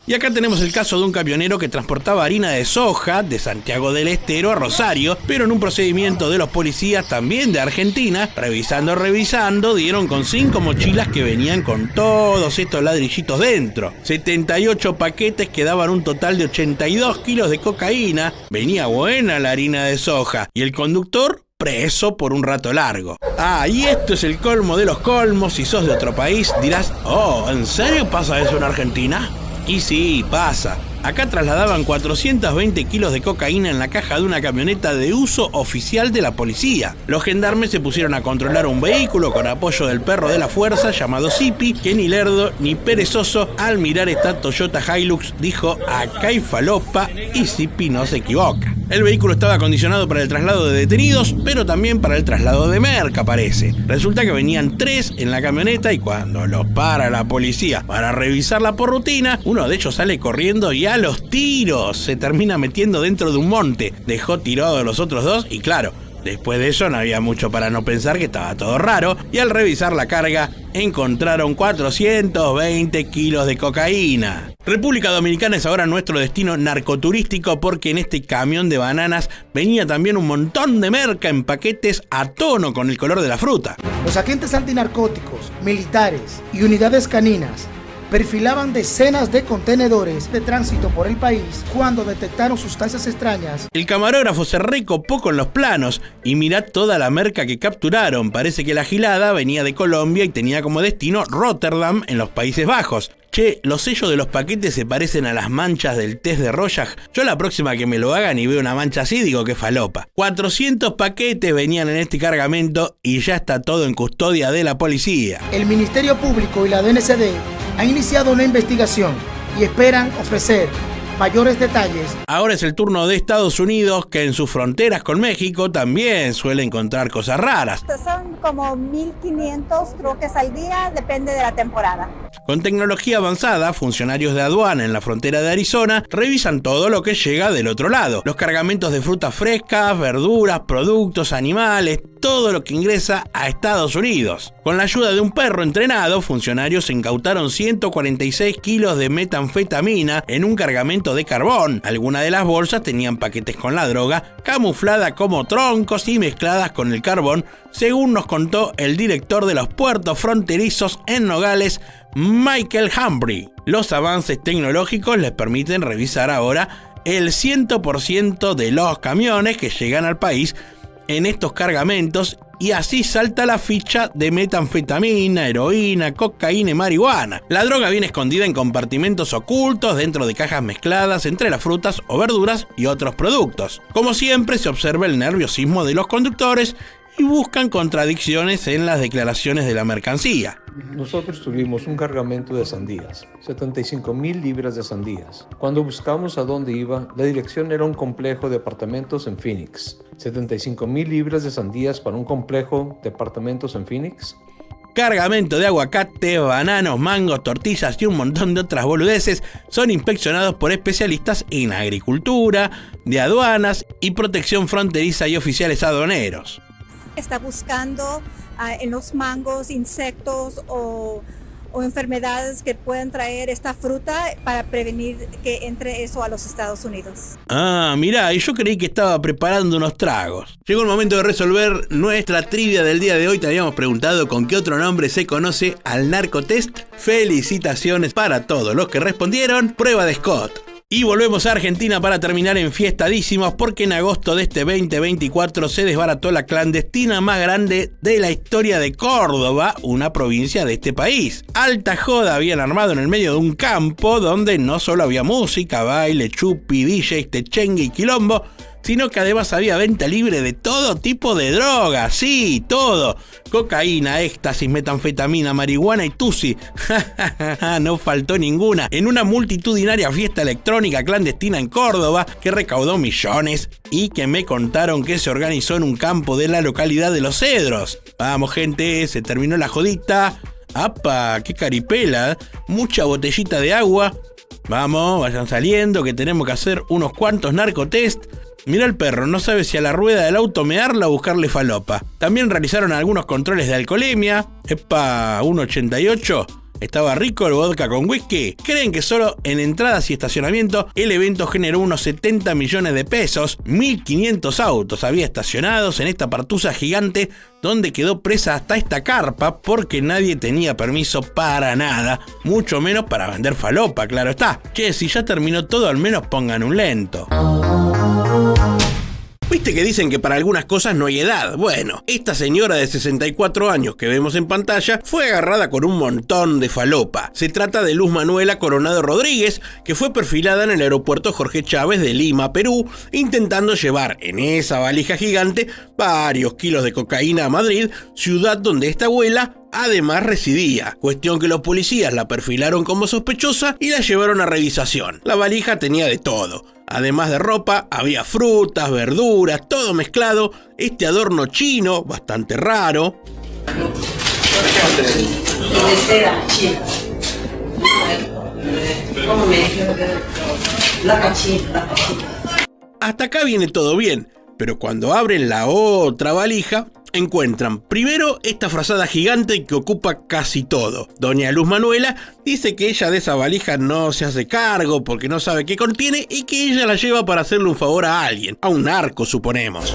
Y acá tenemos el caso de un camionero que transportaba harina de soja de Santiago del Estero a Rosario, pero en un procedimiento de los policías también de Argentina, revisando, dieron con 5 mochilas que venían con todos estos ladrillitos dentro. 78 paquetes que daban un total de 82 kilos de cocaína. Venía buena la harina de soja y el conductor preso por un rato largo. Y esto es el colmo de los colmos. Si sos de otro país dirás, ¿en serio pasa eso en Argentina? Y sí, pasa. Acá trasladaban 420 kilos de cocaína en la caja de una camioneta de uso oficial de la policía. Los gendarmes se pusieron a controlar un vehículo con apoyo del perro de la fuerza llamado Zipi, que ni lerdo ni perezoso al mirar esta Toyota Hilux dijo, acá hay falopa, y Zipi no se equivoca. El vehículo estaba acondicionado para el traslado de detenidos, pero también para el traslado de merca, parece. Resulta que venían 3 en la camioneta y cuando los para la policía para revisarla por rutina, uno de ellos sale corriendo y a los tiros se termina metiendo dentro de un monte. Dejó tirados a los otros 2 y claro, Después de eso no había mucho para no pensar que estaba todo raro, y al revisar la carga encontraron 420 kilos de cocaína. República Dominicana es ahora nuestro destino narcoturístico porque en este camión de bananas venía también un montón de merca en paquetes a tono con el color de la fruta. Los agentes antinarcóticos, militares y unidades caninas perfilaban decenas de contenedores de tránsito por el país cuando detectaron sustancias extrañas. El camarógrafo se recopó con los planos y mirá toda la merca que capturaron. Parece que la gilada venía de Colombia y tenía como destino Rotterdam en los Países Bajos. Che, los sellos de los paquetes se parecen a las manchas del test de Rorschach. Yo la próxima que me lo hagan y veo una mancha así digo que falopa. 400 paquetes venían en este cargamento y ya está todo en custodia de la policía. El Ministerio Público y la DNCD han iniciado una investigación y esperan ofrecer mayores detalles. Ahora es el turno de Estados Unidos, que en sus fronteras con México también suele encontrar cosas raras. Son como 1.500 troques al día, depende de la temporada. Con tecnología avanzada, funcionarios de aduana en la frontera de Arizona revisan todo lo que llega del otro lado. Los cargamentos de frutas frescas, verduras, productos, animales, todo lo que ingresa a Estados Unidos. Con la ayuda de un perro entrenado, funcionarios incautaron 146 kilos de metanfetamina en un cargamento de carbón. Algunas de las bolsas tenían paquetes con la droga, camuflada como troncos y mezcladas con el carbón, según nos contó el director de los puertos fronterizos en Nogales, Michael Humphrey. Los avances tecnológicos les permiten revisar ahora el 100% de los camiones que llegan al país en estos cargamentos, y así salta la ficha de metanfetamina, heroína, cocaína y marihuana. La droga viene escondida en compartimentos ocultos dentro de cajas mezcladas entre las frutas o verduras y otros productos. Como siempre, se observa el nerviosismo de los conductores y buscan contradicciones en las declaraciones de la mercancía. Nosotros tuvimos un cargamento de sandías, 75,000 libras de sandías. Cuando buscamos a dónde iba, la dirección era un complejo de apartamentos en Phoenix. 75,000 libras de sandías para un complejo de apartamentos en Phoenix. Cargamento de aguacate, bananos, mangos, tortillas y un montón de otras boludeces son inspeccionados por especialistas en agricultura, de aduanas y protección fronteriza y oficiales aduaneros. Está buscando en los mangos insectos o enfermedades que pueden traer esta fruta para prevenir que entre eso a los Estados Unidos. Ah, mirá, y yo creí que estaba preparando unos tragos. Llegó el momento de resolver nuestra trivia del día de hoy. Te habíamos preguntado con qué otro nombre se conoce al narcotest. Felicitaciones para todos los que respondieron. Prueba de Scott. Y volvemos a Argentina para terminar enfiestadísimos, porque en agosto de este 2024 se desbarató la clandestina más grande de la historia de Córdoba, una provincia de este país. Alta joda habían armado en el medio de un campo donde no solo había música, baile, chupi, DJs, techengue y quilombo, sino que además había venta libre de todo tipo de drogas, sí, todo. Cocaína, éxtasis, metanfetamina, marihuana y tusi. No faltó ninguna. En una multitudinaria fiesta electrónica clandestina en Córdoba que recaudó millones y que me contaron que se organizó en un campo de la localidad de Los Cedros. Vamos, gente, se terminó la jodita. ¡Apa! ¡Qué caripela! Mucha botellita de agua. Vamos, vayan saliendo que tenemos que hacer unos cuantos narcotest. Mira el perro, no sabe si a la rueda del auto mearla o buscarle falopa. También realizaron algunos controles de alcoholemia. Epa, 1.88. Estaba rico el vodka con whisky. Creen que solo en entradas y estacionamiento el evento generó unos 70 millones de pesos. 1.500 autos había estacionados en esta partusa gigante donde quedó presa hasta esta carpa porque nadie tenía permiso para nada. Mucho menos para vender falopa, claro está. Che, si ya terminó todo, al menos pongan un lento. ¿Viste que dicen que para algunas cosas no hay edad? Bueno, esta señora de 64 años que vemos en pantalla fue agarrada con un montón de falopa. Se trata de Luz Manuela Coronado Rodríguez, que fue perfilada en el aeropuerto Jorge Chávez de Lima, Perú, intentando llevar en esa valija gigante varios kilos de cocaína a Madrid, ciudad donde esta abuela además residía. Cuestión que los policías la perfilaron como sospechosa y la llevaron a revisación. La valija tenía de todo. Además de ropa, había frutas, verduras, todo mezclado. Este adorno chino, bastante raro. De seda, china. ¿Cómo me dijeron que la cachita? Hasta acá viene todo bien. Pero cuando abren la otra valija, encuentran primero esta frazada gigante que ocupa casi todo. Doña Luz Manuela dice que ella de esa valija no se hace cargo porque no sabe qué contiene y que ella la lleva para hacerle un favor a alguien, a un narco suponemos.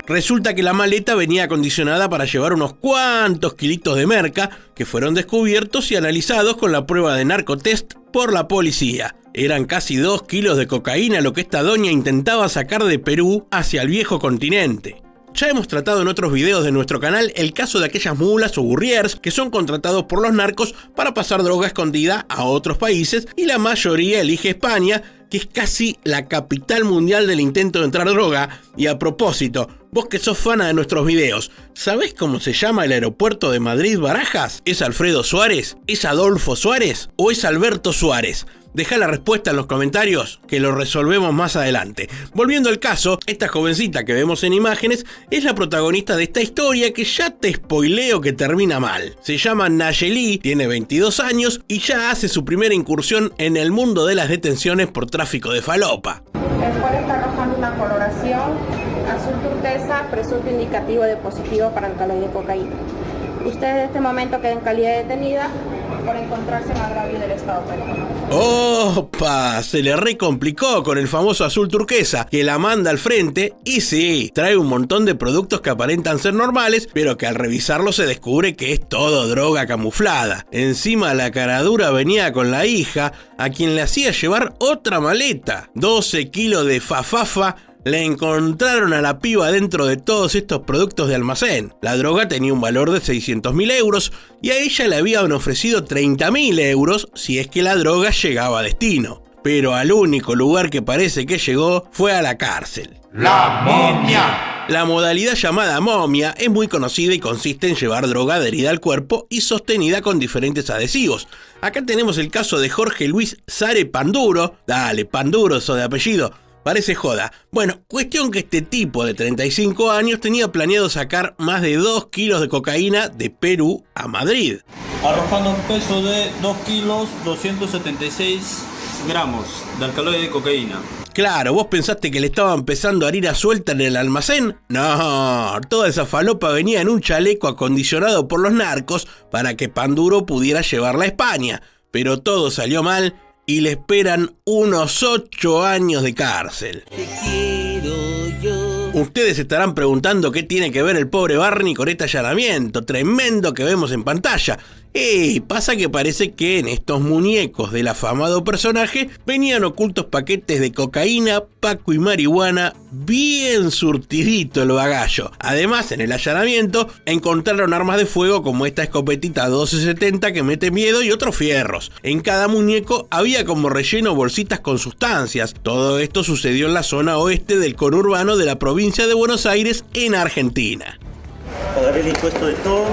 Resulta que la maleta venía acondicionada para llevar unos cuantos kilitos de merca que fueron descubiertos y analizados con la prueba de narcotest por la policía. Eran casi 2 kilos de cocaína lo que esta doña intentaba sacar de Perú hacia el viejo continente. Ya hemos tratado en otros videos de nuestro canal el caso de aquellas mulas o burriers que son contratados por los narcos para pasar droga escondida a otros países y la mayoría elige España, que es casi la capital mundial del intento de entrar droga. Y a propósito, vos que sos fana de nuestros videos, ¿sabés cómo se llama el aeropuerto de Madrid-Barajas? ¿Es Alfredo Suárez? ¿Es Adolfo Suárez? ¿O es Alberto Suárez? Dejá la respuesta en los comentarios que lo resolvemos más adelante. Volviendo al caso, esta jovencita que vemos en imágenes es la protagonista de esta historia que ya te spoileo que termina mal. Se llama Nayeli, tiene 22 años y ya hace su primera incursión en el mundo de las detenciones por tráfico de falopa. El cual está arrojando una coloración azul turquesa, presunto indicativo de positivo para alcaloide de cocaína. Usted en este momento queda en calidad de detenida por encontrarse en agravio del Estado peruano. ¡Opa! Se le recomplicó con el famoso azul turquesa, que la manda al frente y sí, trae un montón de productos que aparentan ser normales, pero que al revisarlo se descubre que es todo droga camuflada. Encima la caradura venía con la hija, a quien le hacía llevar otra maleta. 12 kilos de fafafa. Le encontraron a la piba dentro de todos estos productos de almacén. La droga tenía un valor de 600.000 euros y a ella le habían ofrecido 30.000 euros si es que la droga llegaba a destino. Pero al único lugar que parece que llegó fue a la cárcel. ¡La momia! La modalidad llamada momia es muy conocida y consiste en llevar droga adherida al cuerpo y sostenida con diferentes adhesivos. Acá tenemos el caso de Jorge Luis Sare Panduro. Dale, Panduro, eso de apellido. Parece joda. Bueno, cuestión que este tipo de 35 años tenía planeado sacar más de 2 kilos de cocaína de Perú a Madrid. Arrojando un peso de 2 kilos 276 gramos de alcaloide de cocaína. Claro, ¿vos pensaste que le estaban empezando a harina suelta en el almacén? No, toda esa falopa venía en un chaleco acondicionado por los narcos para que Panduro pudiera llevarla a España. Pero todo salió mal y le esperan unos 8 años de cárcel. Te quiero yo. Ustedes estarán preguntando qué tiene que ver el pobre Barney con este allanamiento tremendo que vemos en pantalla. Pasa que parece que en estos muñecos del afamado personaje venían ocultos paquetes de cocaína, paco y marihuana, bien surtidito el bagallo. Además, en el allanamiento encontraron armas de fuego como esta escopetita 1270 que mete miedo y otros fierros. En cada muñeco había como relleno bolsitas con sustancias. Todo esto sucedió en la zona oeste del conurbano de la provincia de Buenos Aires, en Argentina. Pagaré el impuesto de todo.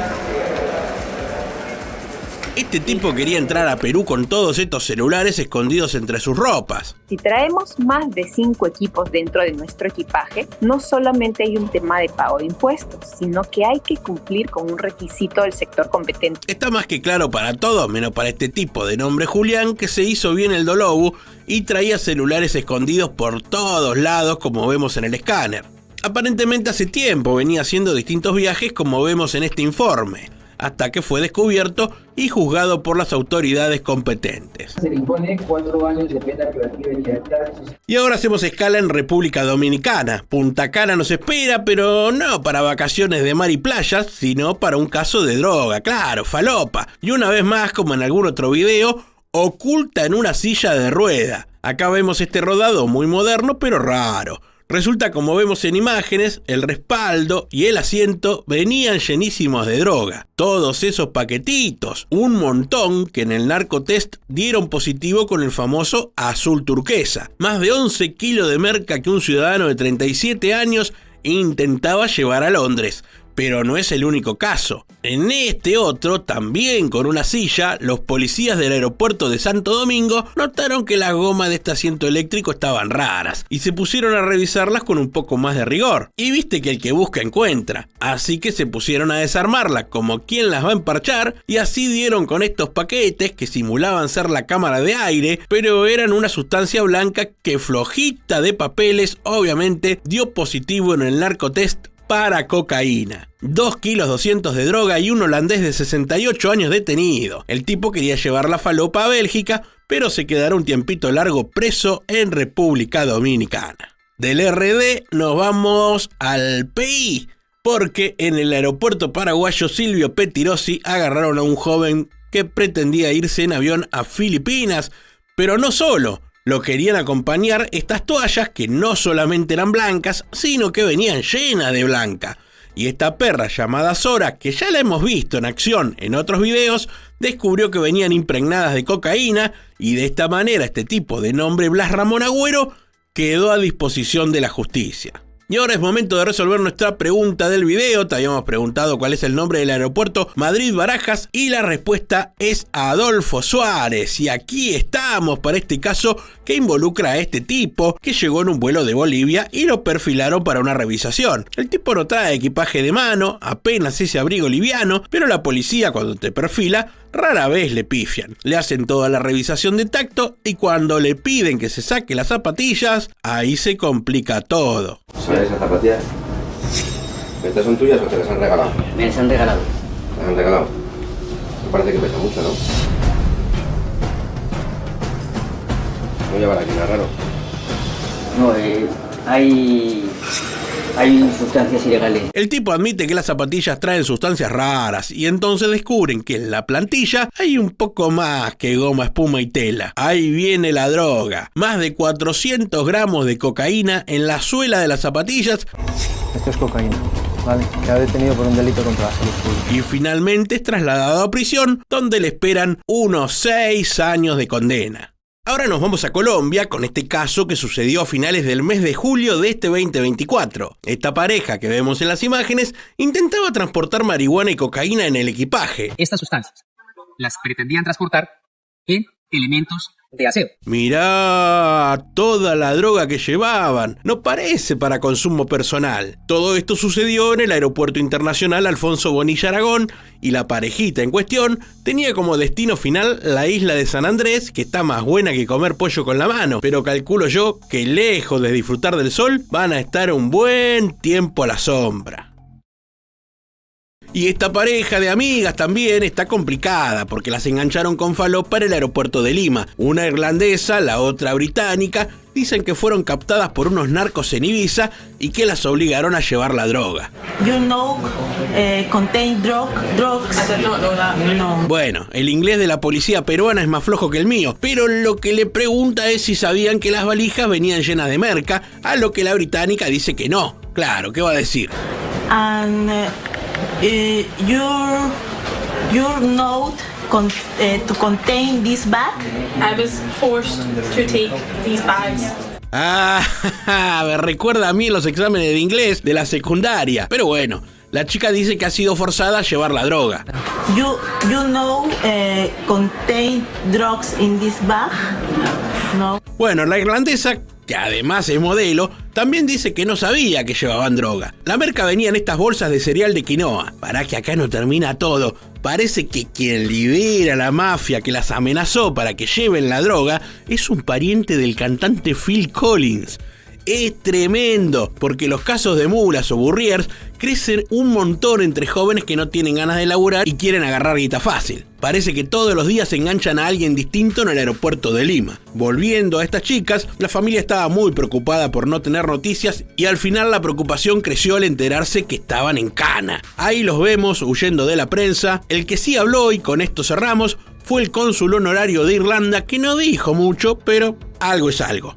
Este tipo quería entrar a Perú con todos estos celulares escondidos entre sus ropas. Si traemos más de 5 equipos dentro de nuestro equipaje, no solamente hay un tema de pago de impuestos, sino que hay que cumplir con un requisito del sector competente. Está más que claro para todos, menos para este tipo de nombre Julián, que se hizo bien el dolobu y traía celulares escondidos por todos lados, como vemos en el escáner. Aparentemente hace tiempo venía haciendo distintos viajes, como vemos en este informe, hasta que fue descubierto y juzgado por las autoridades competentes. Se le impone 4 años de pena privativa de libertad. Y ahora hacemos escala en República Dominicana. Punta Cana nos espera, pero no para vacaciones de mar y playas, sino para un caso de droga, claro, falopa. Y una vez más, como en algún otro video, oculta en una silla de rueda. Acá vemos este rodado muy moderno, pero raro. Resulta, como vemos en imágenes, el respaldo y el asiento venían llenísimos de droga. Todos esos paquetitos, un montón que en el narcotest dieron positivo con el famoso azul turquesa. Más de 11 kilos de merca que un ciudadano de 37 años intentaba llevar a Londres. Pero no es el único caso. En este otro, también con una silla, los policías del aeropuerto de Santo Domingo notaron que las gomas de este asiento eléctrico estaban raras y se pusieron a revisarlas con un poco más de rigor. Y viste que el que busca encuentra. Así que se pusieron a desarmarlas como quien las va a emparchar y así dieron con estos paquetes que simulaban ser la cámara de aire, pero eran una sustancia blanca que, flojita de papeles, obviamente dio positivo en el narcotest para cocaína. 2 kilos 200 de droga y un holandés de 68 años detenido. El tipo quería llevar la falopa a Bélgica, pero se quedará un tiempito largo preso en República Dominicana. Del RD nos vamos al PI, porque en el aeropuerto paraguayo Silvio Pettirossi agarraron a un joven que pretendía irse en avión a Filipinas, pero no solo. Lo querían acompañar estas toallas que no solamente eran blancas, sino que venían llenas de blanca. Y esta perra llamada Sora, que ya la hemos visto en acción en otros videos, descubrió que venían impregnadas de cocaína y de esta manera este tipo de nombre Blas Ramón Agüero quedó a disposición de la justicia. Y ahora es momento de resolver nuestra pregunta del video. Te habíamos preguntado cuál es el nombre del aeropuerto Madrid-Barajas y la respuesta es Adolfo Suárez. Y aquí estamos para este caso que involucra a este tipo que llegó en un vuelo de Bolivia y lo perfilaron para una revisación. El tipo no trae equipaje de mano, apenas ese abrigo liviano, pero la policía cuando te perfila rara vez le pifian. Le hacen toda la revisación de tacto y cuando le piden que se saque las zapatillas, ahí se complica todo. ¿Sabes esas zapatillas? ¿Estas son tuyas o te las han regalado? Me las han regalado. ¿Te las han regalado? Me parece que pesa mucho, ¿no? No llevará aquí nada raro. No, hay sustancias ilegales. El tipo admite que las zapatillas traen sustancias raras y entonces descubren que en la plantilla hay un poco más que goma, espuma y tela. Ahí viene la droga. Más de 400 gramos de cocaína en la suela de las zapatillas. Esto es cocaína, ¿vale? Queda detenido por un delito contra la salud pública. Y finalmente es trasladado a prisión, donde le esperan unos 6 años de condena. Ahora nos vamos a Colombia con este caso que sucedió a finales del mes de julio de este 2024. Esta pareja que vemos en las imágenes intentaba transportar marihuana y cocaína en el equipaje. Estas sustancias las pretendían transportar en elementos de aseo. Mirá toda la droga que llevaban. No parece para consumo personal. Todo esto sucedió en el Aeropuerto Internacional Alfonso Bonilla Aragón y la parejita en cuestión tenía como destino final la isla de San Andrés, que está más buena que comer pollo con la mano, pero calculo yo que lejos de disfrutar del sol van a estar un buen tiempo a la sombra. Y esta pareja de amigas también está complicada porque las engancharon con falopa en el aeropuerto de Lima. Una irlandesa, la otra británica, dicen que fueron captadas por unos narcos en Ibiza y que las obligaron a llevar la droga. Contain drugs. No. Bueno, el inglés de la policía peruana es más flojo que el mío, pero lo que le pregunta es si sabían que las valijas venían llenas de merca, a lo que la británica dice que no. Claro, ¿qué va a decir? Your note to contain this bag? I was forced to take these bags. Me recuerda a mí en los exámenes de inglés de la secundaria. Pero bueno, la chica dice que ha sido forzada a llevar la droga. You contain drugs in this bag? No. Bueno, la irlandesa, que además es modelo, también dice que no sabía que llevaban droga. La merca venía en estas bolsas de cereal de quinoa. Para que acá no termina todo. Parece que quien lidera la mafia que las amenazó para que lleven la droga es un pariente del cantante Phil Collins. Es tremendo, porque los casos de mulas o burriers crecen un montón entre jóvenes que no tienen ganas de laburar y quieren agarrar guita fácil. Parece que todos los días enganchan a alguien distinto en el aeropuerto de Lima. Volviendo a estas chicas, la familia estaba muy preocupada por no tener noticias y al final la preocupación creció al enterarse que estaban en cana. Ahí los vemos huyendo de la prensa. El que sí habló, y con esto cerramos, fue el cónsul honorario de Irlanda, que no dijo mucho, pero algo es algo.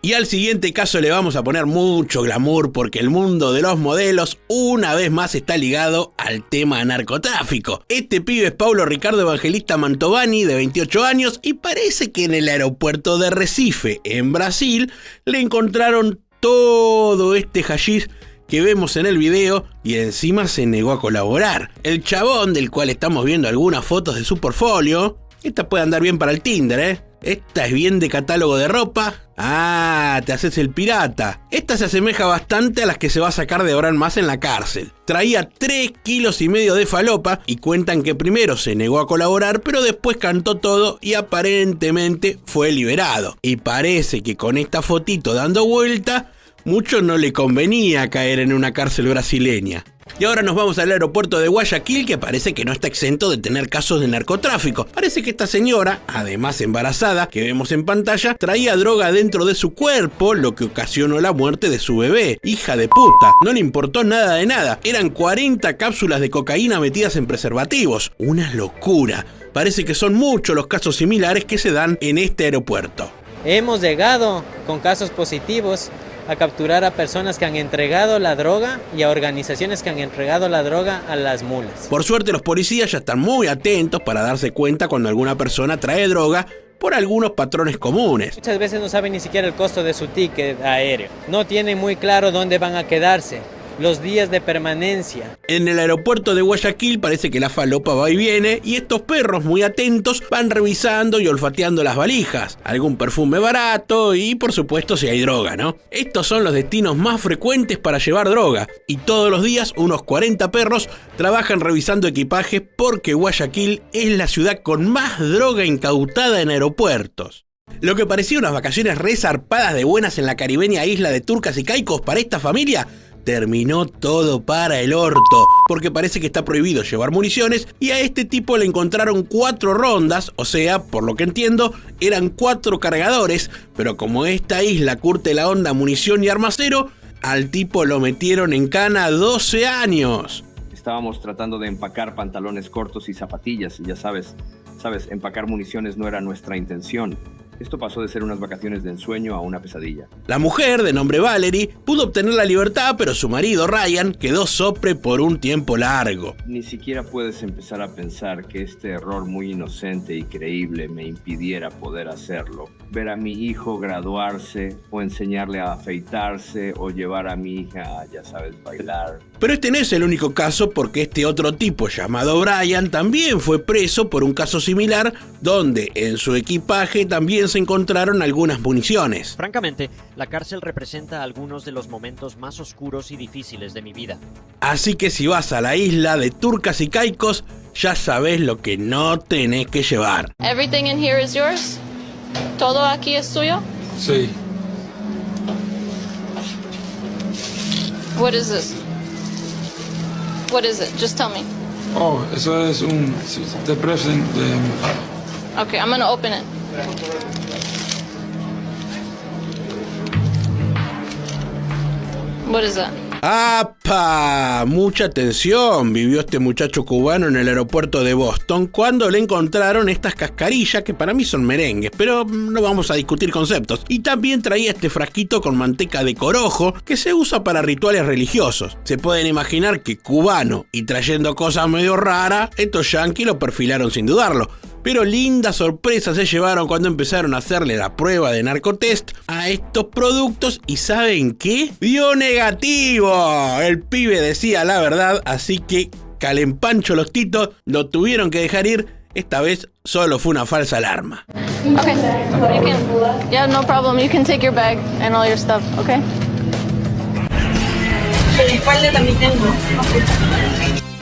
Y al siguiente caso le vamos a poner mucho glamour porque el mundo de los modelos una vez más está ligado al tema narcotráfico. Este pibe es Paulo Ricardo Evangelista Mantovani, de 28 años, y parece que en el aeropuerto de Recife, en Brasil, le encontraron todo este hashish que vemos en el video y encima se negó a colaborar. El chabón del cual estamos viendo algunas fotos de su portfolio, esta puede andar bien para el Tinder, Esta es bien de catálogo de ropa. Ah, te haces el pirata. Esta se asemeja bastante a las que se va a sacar de ahora en más en la cárcel. Traía 3,5 kilos de falopa y cuentan que primero se negó a colaborar, pero después cantó todo y aparentemente fue liberado. Y parece que con esta fotito dando vuelta, mucho no le convenía caer en una cárcel brasileña. Y ahora nos vamos al aeropuerto de Guayaquil, que parece que no está exento de tener casos de narcotráfico. Parece que esta señora, además embarazada, que vemos en pantalla, traía droga dentro de su cuerpo, lo que ocasionó la muerte de su bebé. Hija de puta, no le importó nada de nada. Eran 40 cápsulas de cocaína metidas en preservativos. Una locura. Parece que son muchos los casos similares que se dan en este aeropuerto. Hemos llegado con casos positivos a capturar a personas que han entregado la droga y a organizaciones que han entregado la droga a las mulas. Por suerte los policías ya están muy atentos para darse cuenta cuando alguna persona trae droga por algunos patrones comunes. Muchas veces no saben ni siquiera el costo de su ticket aéreo. No tienen muy claro dónde van a quedarse, los días de permanencia. En el aeropuerto de Guayaquil parece que la falopa va y viene y estos perros muy atentos van revisando y olfateando las valijas, algún perfume barato y por supuesto si hay droga, ¿no? Estos son los destinos más frecuentes para llevar droga y todos los días unos 40 perros trabajan revisando equipaje porque Guayaquil es la ciudad con más droga incautada en aeropuertos. Lo que parecía unas vacaciones re zarpadas de buenas en la caribeña isla de Turcas y Caicos para esta familia, terminó todo para el orto, porque parece que está prohibido llevar municiones y a este tipo le encontraron 4 rondas, o sea, por lo que entiendo, eran 4 cargadores, pero como esta isla curte la onda munición y armacero, al tipo lo metieron en cana 12 años. Estábamos tratando de empacar pantalones cortos y zapatillas, y ya sabes, empacar municiones no era nuestra intención. Esto pasó de ser unas vacaciones de ensueño a una pesadilla. La mujer, de nombre Valerie, pudo obtener la libertad, pero su marido, Ryan, quedó sopre por un tiempo largo. Ni siquiera puedes empezar a pensar que este error muy inocente y creíble me impidiera poder hacerlo. Ver a mi hijo graduarse, o enseñarle a afeitarse, o llevar a mi hija a, ya sabes, bailar. Pero este no es el único caso, porque este otro tipo llamado Brian también fue preso por un caso similar, donde en su equipaje también se encontraron algunas municiones. Francamente, la cárcel representa algunos de los momentos más oscuros y difíciles de mi vida. Así que si vas a la isla de Turcas y Caicos, ya sabes lo que no tenés que llevar. Everything in here is yours? ¿Todo aquí es tuyo? Sí. What is this? What is it? Just tell me. Oh, eso es un depressing de... Okay, I'm gonna open it. What is that? ¡Apa! Mucha tensión vivió este muchacho cubano en el aeropuerto de Boston cuando le encontraron estas cascarillas que para mí son merengues, pero no vamos a discutir conceptos. Y también traía este frasquito con manteca de corojo que se usa para rituales religiosos. Se pueden imaginar que cubano y trayendo cosas medio raras, estos yanquis lo perfilaron sin dudarlo. Pero linda sorpresa se llevaron cuando empezaron a hacerle la prueba de narcotest a estos productos y ¿saben qué? ¡Dio negativo! El pibe decía la verdad, así que calempancho los titos, lo tuvieron que dejar ir. Esta vez solo fue una falsa alarma. Okay, you can. Yeah, no problem. You can take your bag and all your stuff, okay? El espalda también tengo.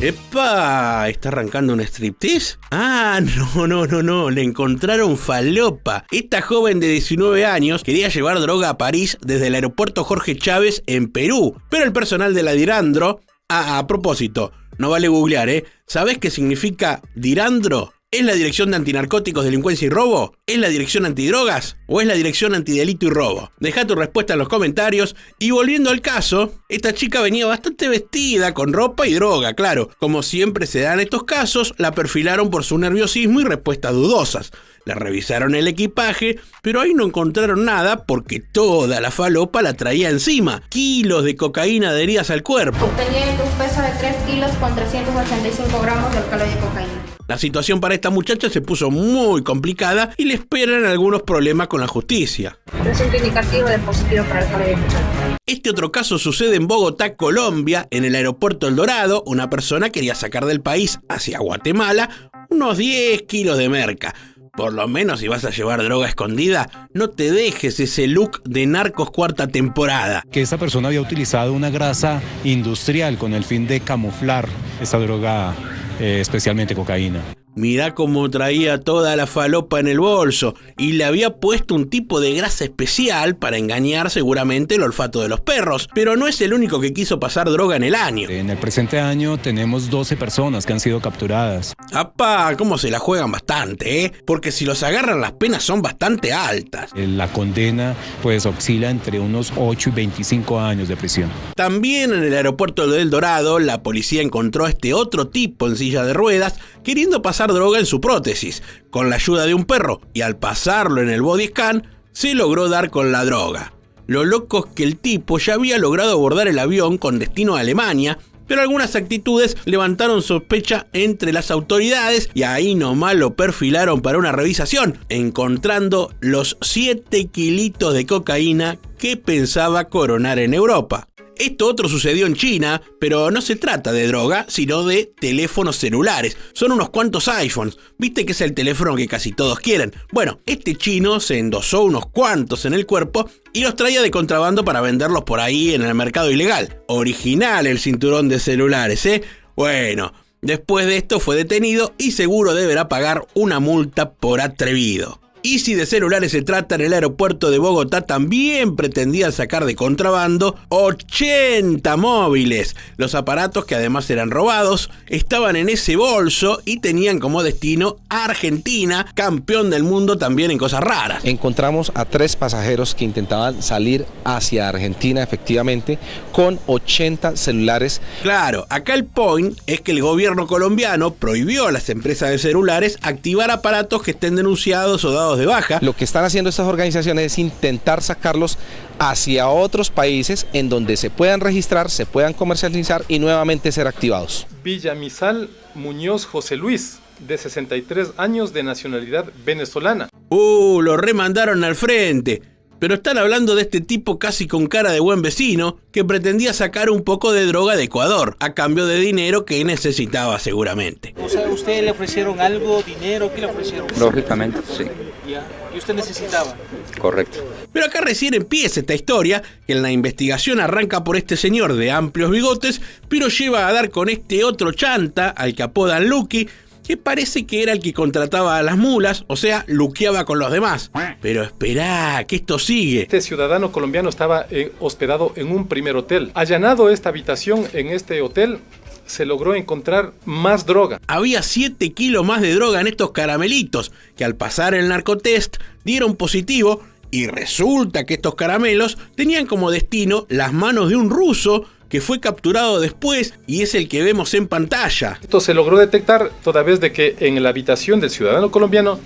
¡Epa! ¿Está arrancando un striptease? Ah, no, le encontraron falopa. Esta joven de 19 años quería llevar droga a París desde el aeropuerto Jorge Chávez en Perú, pero el personal de la Dirandro... a propósito, no vale googlear, ¿Sabés qué significa Dirandro? ¿Es la Dirección de Antinarcóticos, Delincuencia y Robo? ¿Es la Dirección Antidrogas? ¿O es la Dirección Antidelito y Robo? Deja tu respuesta en los comentarios. Y volviendo al caso, esta chica venía bastante vestida, con ropa y droga, claro. Como siempre se dan estos casos, la perfilaron por su nerviosismo y respuestas dudosas. Le revisaron el equipaje, pero ahí no encontraron nada porque toda la falopa la traía encima. Kilos de cocaína adheridas al cuerpo. Teniendo un peso de 3 kilos con 385 gramos de alcaloide de cocaína. La situación para esta muchacha se puso muy complicada y le esperan algunos problemas con la justicia. Resulta indicativo de positivo para alcaloide de cocaína. Este otro caso sucede en Bogotá, Colombia, en el aeropuerto El Dorado. Una persona quería sacar del país hacia Guatemala unos 10 kilos de merca. Por lo menos si vas a llevar droga escondida, no te dejes ese look de Narcos cuarta temporada. Que esta persona había utilizado una grasa industrial con el fin de camuflar esta droga, especialmente cocaína. Mirá cómo traía toda la falopa en el bolso y le había puesto un tipo de grasa especial para engañar seguramente el olfato de los perros, pero no es el único que quiso pasar droga en el año. En el presente año tenemos 12 personas que han sido capturadas. ¡Apá! ¿Cómo se la juegan bastante, eh? Porque si los agarran las penas son bastante altas. La condena pues oscila entre unos 8 y 25 años de prisión. También en el aeropuerto de El Dorado, la policía encontró a este otro tipo en silla de ruedas queriendo pasar droga en su prótesis. Con la ayuda de un perro y al pasarlo en el body scan, se logró dar con la droga. Lo loco es que el tipo ya había logrado abordar el avión con destino a Alemania, pero algunas actitudes levantaron sospecha entre las autoridades y ahí nomás lo perfilaron para una revisación, encontrando los 7 kilitos de cocaína que pensaba coronar en Europa. Esto otro sucedió en China, pero no se trata de droga, sino de teléfonos celulares. Son unos cuantos iPhones. ¿Viste que es el teléfono que casi todos quieren? Bueno, este chino se endosó unos cuantos en el cuerpo y los traía de contrabando para venderlos por ahí en el mercado ilegal. Original el cinturón de celulares, ¿eh? Bueno, después de esto fue detenido y seguro deberá pagar una multa por atrevido. Y si de celulares se trata, en el aeropuerto de Bogotá también pretendían sacar de contrabando 80 móviles. Los aparatos, que además eran robados, estaban en ese bolso y tenían como destino a Argentina, campeón del mundo también en cosas raras. Encontramos a 3 pasajeros que intentaban salir hacia Argentina, efectivamente, con 80 celulares. Claro, acá el point es que el gobierno colombiano prohibió a las empresas de celulares activar aparatos que estén denunciados o dados de baja. Lo que están haciendo estas organizaciones es intentar sacarlos hacia otros países en donde se puedan registrar, se puedan comercializar y nuevamente ser activados. Villamizal Muñoz José Luis, de 63 años, de nacionalidad venezolana. Lo remandaron al frente. Pero están hablando de este tipo casi con cara de buen vecino que pretendía sacar un poco de droga de Ecuador a cambio de dinero que necesitaba seguramente. O sea, ¿usted le ofrecieron algo, dinero? ¿Qué le ofrecieron? Lógicamente, sí. ¿Ya? ¿Y usted necesitaba? Correcto. Pero acá recién empieza esta historia, que en la investigación arranca por este señor de amplios bigotes, pero lleva a dar con este otro chanta, al que apodan Lucky, que parece que era el que contrataba a las mulas, o sea, luqueaba con los demás. Pero esperá, que esto sigue. Este ciudadano colombiano estaba hospedado en un primer hotel. Allanado esta habitación en este hotel, se logró encontrar más droga. Había 7 kilos más de droga en estos caramelitos, que al pasar el narcotest dieron positivo, y resulta que estos caramelos tenían como destino las manos de un ruso que fue capturado después y es el que vemos en pantalla. Esto se logró detectar toda vez de que en la habitación del ciudadano colombiano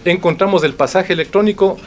encontramos el pasaje electrónico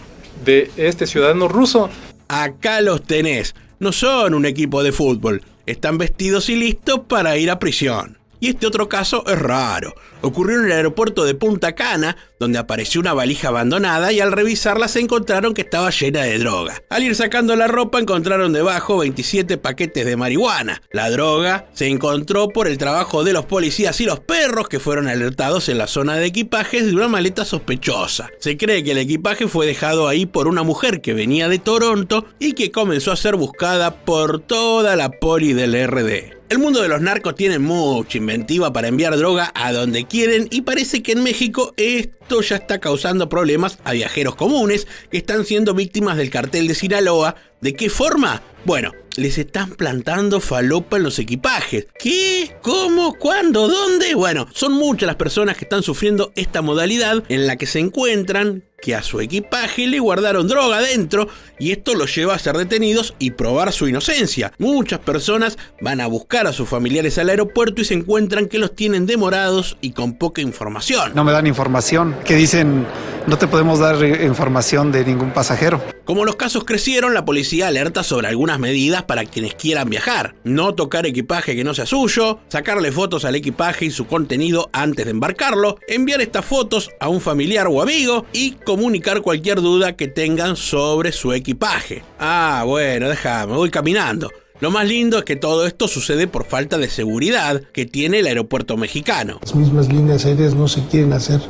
de este ciudadano ruso. Acá los tenés. No son un equipo de fútbol. Están vestidos y listos para ir a prisión. Y este otro caso es raro. Ocurrió en el aeropuerto de Punta Cana, donde apareció una valija abandonada y al revisarla se encontraron que estaba llena de droga. Al ir sacando la ropa encontraron debajo 27 paquetes de marihuana. La droga se encontró por el trabajo de los policías y los perros que fueron alertados en la zona de equipajes de una maleta sospechosa. Se cree que el equipaje fue dejado ahí por una mujer que venía de Toronto y que comenzó a ser buscada por toda la poli del RD. El mundo de los narcos tiene mucha inventiva para enviar droga a donde quieren y parece que en México esto ya está causando problemas a viajeros comunes que están siendo víctimas del cartel de Sinaloa. ¿De qué forma? Bueno, les están plantando falopa en los equipajes. ¿Qué? ¿Cómo? ¿Cuándo? ¿Dónde? Bueno, son muchas las personas que están sufriendo esta modalidad en la que se encuentran que a su equipaje le guardaron droga dentro y esto los lleva a ser detenidos y probar su inocencia. Muchas personas van a buscar a sus familiares al aeropuerto y se encuentran que los tienen demorados y con poca información. No me dan información, que dicen no te podemos dar información de ningún pasajero. Como los casos crecieron, la policía alerta sobre algunas medidas para quienes quieran viajar. No tocar equipaje que no sea suyo, sacarle fotos al equipaje y su contenido antes de embarcarlo, enviar estas fotos a un familiar o amigo y comunicar cualquier duda que tengan sobre su equipaje. Bueno, déjame, voy caminando. Lo más lindo es que todo esto sucede por falta de seguridad que tiene el aeropuerto mexicano. Las mismas líneas aéreas no se quieren hacer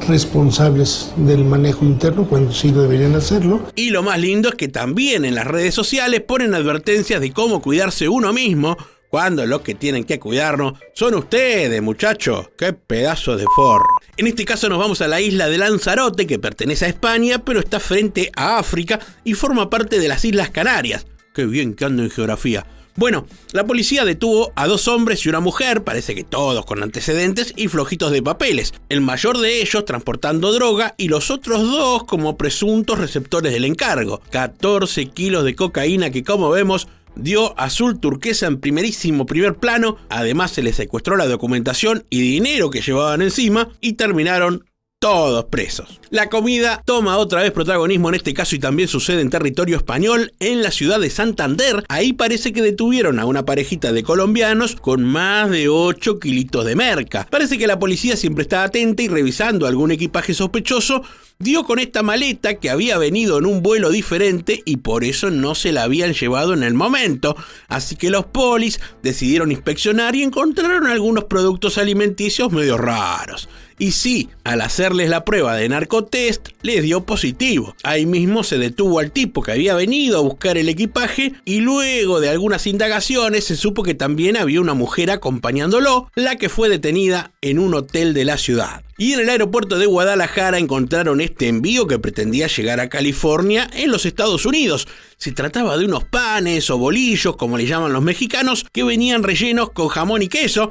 responsables del manejo interno cuando sí deberían hacerlo. Y lo más lindo es que también en las redes sociales ponen advertencias de cómo cuidarse uno mismo, cuando los que tienen que cuidarnos son ustedes, muchachos. ¡Qué pedazo de forro! En este caso nos vamos a la isla de Lanzarote, que pertenece a España, pero está frente a África y forma parte de las Islas Canarias. ¡Qué bien que ando en geografía! Bueno, la policía detuvo a 2 hombres y una mujer, parece que todos con antecedentes y flojitos de papeles. El mayor de ellos transportando droga y los otros 2 como presuntos receptores del encargo. 14 kilos de cocaína que, como vemos, dio azul turquesa en primerísimo primer plano. Además se les secuestró la documentación y dinero que llevaban encima y terminaron todos presos. La comida toma otra vez protagonismo en este caso y también sucede en territorio español, en la ciudad de Santander. Ahí parece que detuvieron a una parejita de colombianos con más de 8 kilitos de merca. Parece que la policía siempre está atenta y revisando algún equipaje sospechoso, dio con esta maleta que había venido en un vuelo diferente y por eso no se la habían llevado en el momento. Así que los polis decidieron inspeccionar y encontraron algunos productos alimenticios medio raros. Y sí, al hacerles la prueba de narcotest, les dio positivo. Ahí mismo se detuvo al tipo que había venido a buscar el equipaje y luego de algunas indagaciones se supo que también había una mujer acompañándolo, la que fue detenida en un hotel de la ciudad. Y en el aeropuerto de Guadalajara encontraron este envío que pretendía llegar a California en los Estados Unidos. Se trataba de unos panes o bolillos, como le llaman los mexicanos, que venían rellenos con jamón y queso.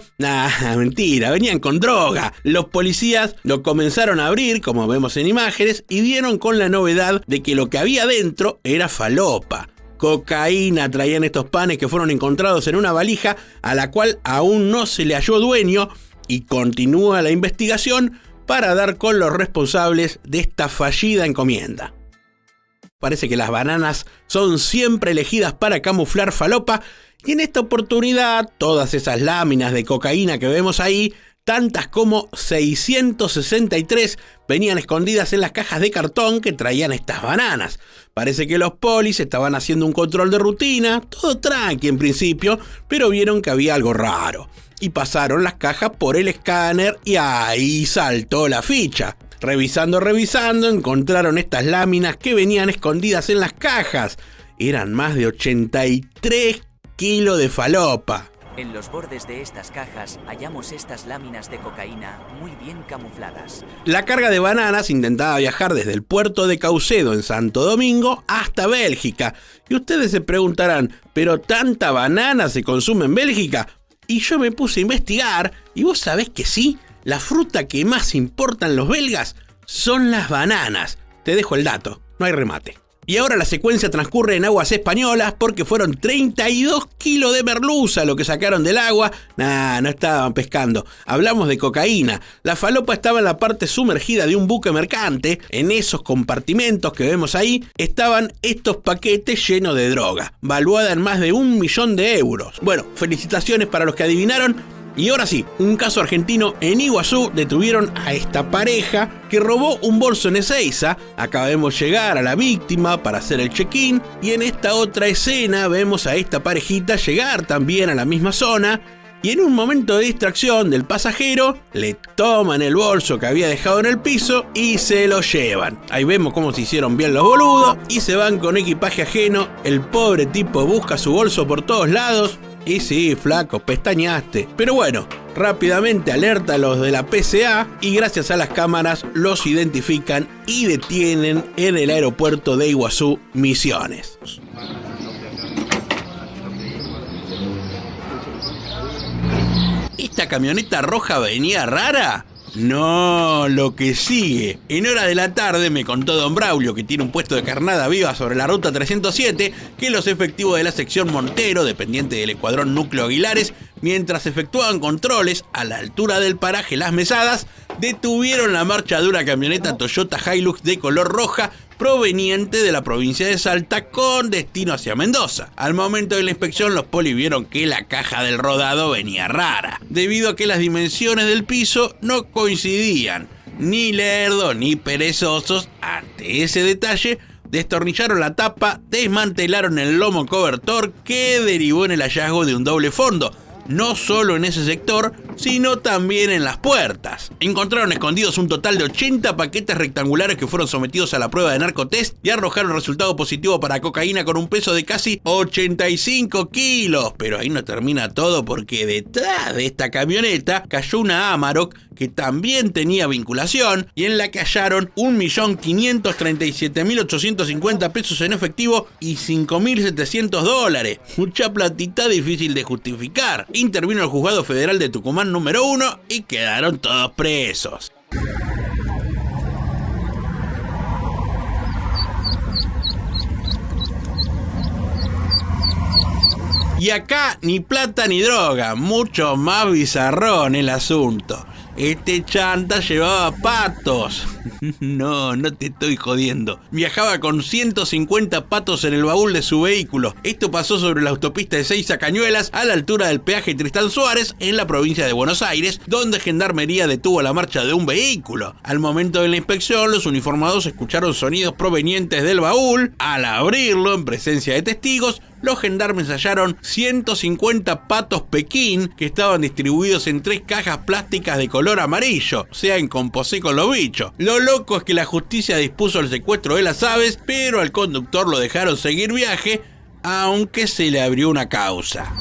Mentira, venían con droga. Los policías lo comenzaron a abrir, como vemos en imágenes, y dieron con la novedad de que lo que había dentro era falopa. Cocaína traían estos panes que fueron encontrados en una valija a la cual aún no se le halló dueño. Y continúa la investigación para dar con los responsables de esta fallida encomienda. Parece que las bananas son siempre elegidas para camuflar falopa y en esta oportunidad todas esas láminas de cocaína que vemos ahí, tantas como 663, venían escondidas en las cajas de cartón que traían estas bananas. Parece que los polis estaban haciendo un control de rutina, todo tranqui en principio, pero vieron que había algo raro. Y pasaron las cajas por el escáner y ahí saltó la ficha. Revisando, encontraron estas láminas que venían escondidas en las cajas. Eran más de 83 kilos de falopa. En los bordes de estas cajas hallamos estas láminas de cocaína muy bien camufladas. La carga de bananas intentaba viajar desde el puerto de Caucedo en Santo Domingo hasta Bélgica. Y ustedes se preguntarán, ¿pero tanta banana se consume en Bélgica? Y yo me puse a investigar, y vos sabés que sí, la fruta que más importan los belgas son las bananas. Te dejo el dato, no hay remate. Y ahora la secuencia transcurre en aguas españolas porque fueron 32 kilos de merluza lo que sacaron del agua. No estaban pescando. Hablamos de cocaína. La falopa estaba en la parte sumergida de un buque mercante. En esos compartimentos que vemos ahí estaban estos paquetes llenos de droga, valuada en más de 1 millón de euros. Bueno, felicitaciones para los que adivinaron. Y ahora sí, un caso argentino en Iguazú, detuvieron a esta pareja que robó un bolso en Ezeiza. Acá vemos llegar a la víctima para hacer el check-in y en esta otra escena vemos a esta parejita llegar también a la misma zona y en un momento de distracción del pasajero le toman el bolso que había dejado en el piso y se lo llevan. Ahí vemos cómo se hicieron bien los boludos y se van con equipaje ajeno. El pobre tipo busca su bolso por todos lados. Y sí, flaco, pestañaste. Pero bueno, rápidamente alerta a los de la PCA y gracias a las cámaras los identifican y detienen en el aeropuerto de Iguazú, Misiones. ¿Esta camioneta roja venía rara? No, lo que sigue. En hora de la tarde me contó don Braulio, que tiene un puesto de carnada viva sobre la ruta 307, que los efectivos de la sección Montero, dependiente del escuadrón Núcleo Aguilares, mientras efectuaban controles a la altura del paraje Las Mesadas, detuvieron la marcha de una camioneta Toyota Hilux de color roja proveniente de la provincia de Salta con destino hacia Mendoza. Al momento de la inspección, los polis vieron que la caja del rodado venía rara, debido a que las dimensiones del piso no coincidían. Ni lerdos ni perezosos, ante ese detalle, destornillaron la tapa, desmantelaron el lomo cobertor que derivó en el hallazgo de un doble fondo, no solo en ese sector, sino también en las puertas. Encontraron escondidos un total de 80 paquetes rectangulares que fueron sometidos a la prueba de narcotest y arrojaron resultado positivo para cocaína con un peso de casi 85 kilos. Pero ahí no termina todo, porque detrás de esta camioneta cayó una Amarok que también tenía vinculación y en la que hallaron 1.537.850 pesos en efectivo y $5.700. Mucha platita difícil de justificar. Intervino el Juzgado Federal de Tucumán número 1 y quedaron todos presos. Y acá ni plata ni droga, mucho más bizarrón el asunto. Este chanta llevaba patos. No te estoy jodiendo. Viajaba con 150 patos en el baúl de su vehículo. Esto pasó sobre la autopista de Seiza Cañuelas, a la altura del peaje Tristán Suárez, en la provincia de Buenos Aires, donde Gendarmería detuvo la marcha de un vehículo. Al momento de la inspección, los uniformados escucharon sonidos provenientes del baúl. Al abrirlo, en presencia de testigos, los gendarmes hallaron 150 patos Pekín que estaban distribuidos en 3 cajas plásticas de color amarillo, o sea, en composé con los bichos. Lo loco es que la justicia dispuso el secuestro de las aves, pero al conductor lo dejaron seguir viaje, aunque se le abrió una causa.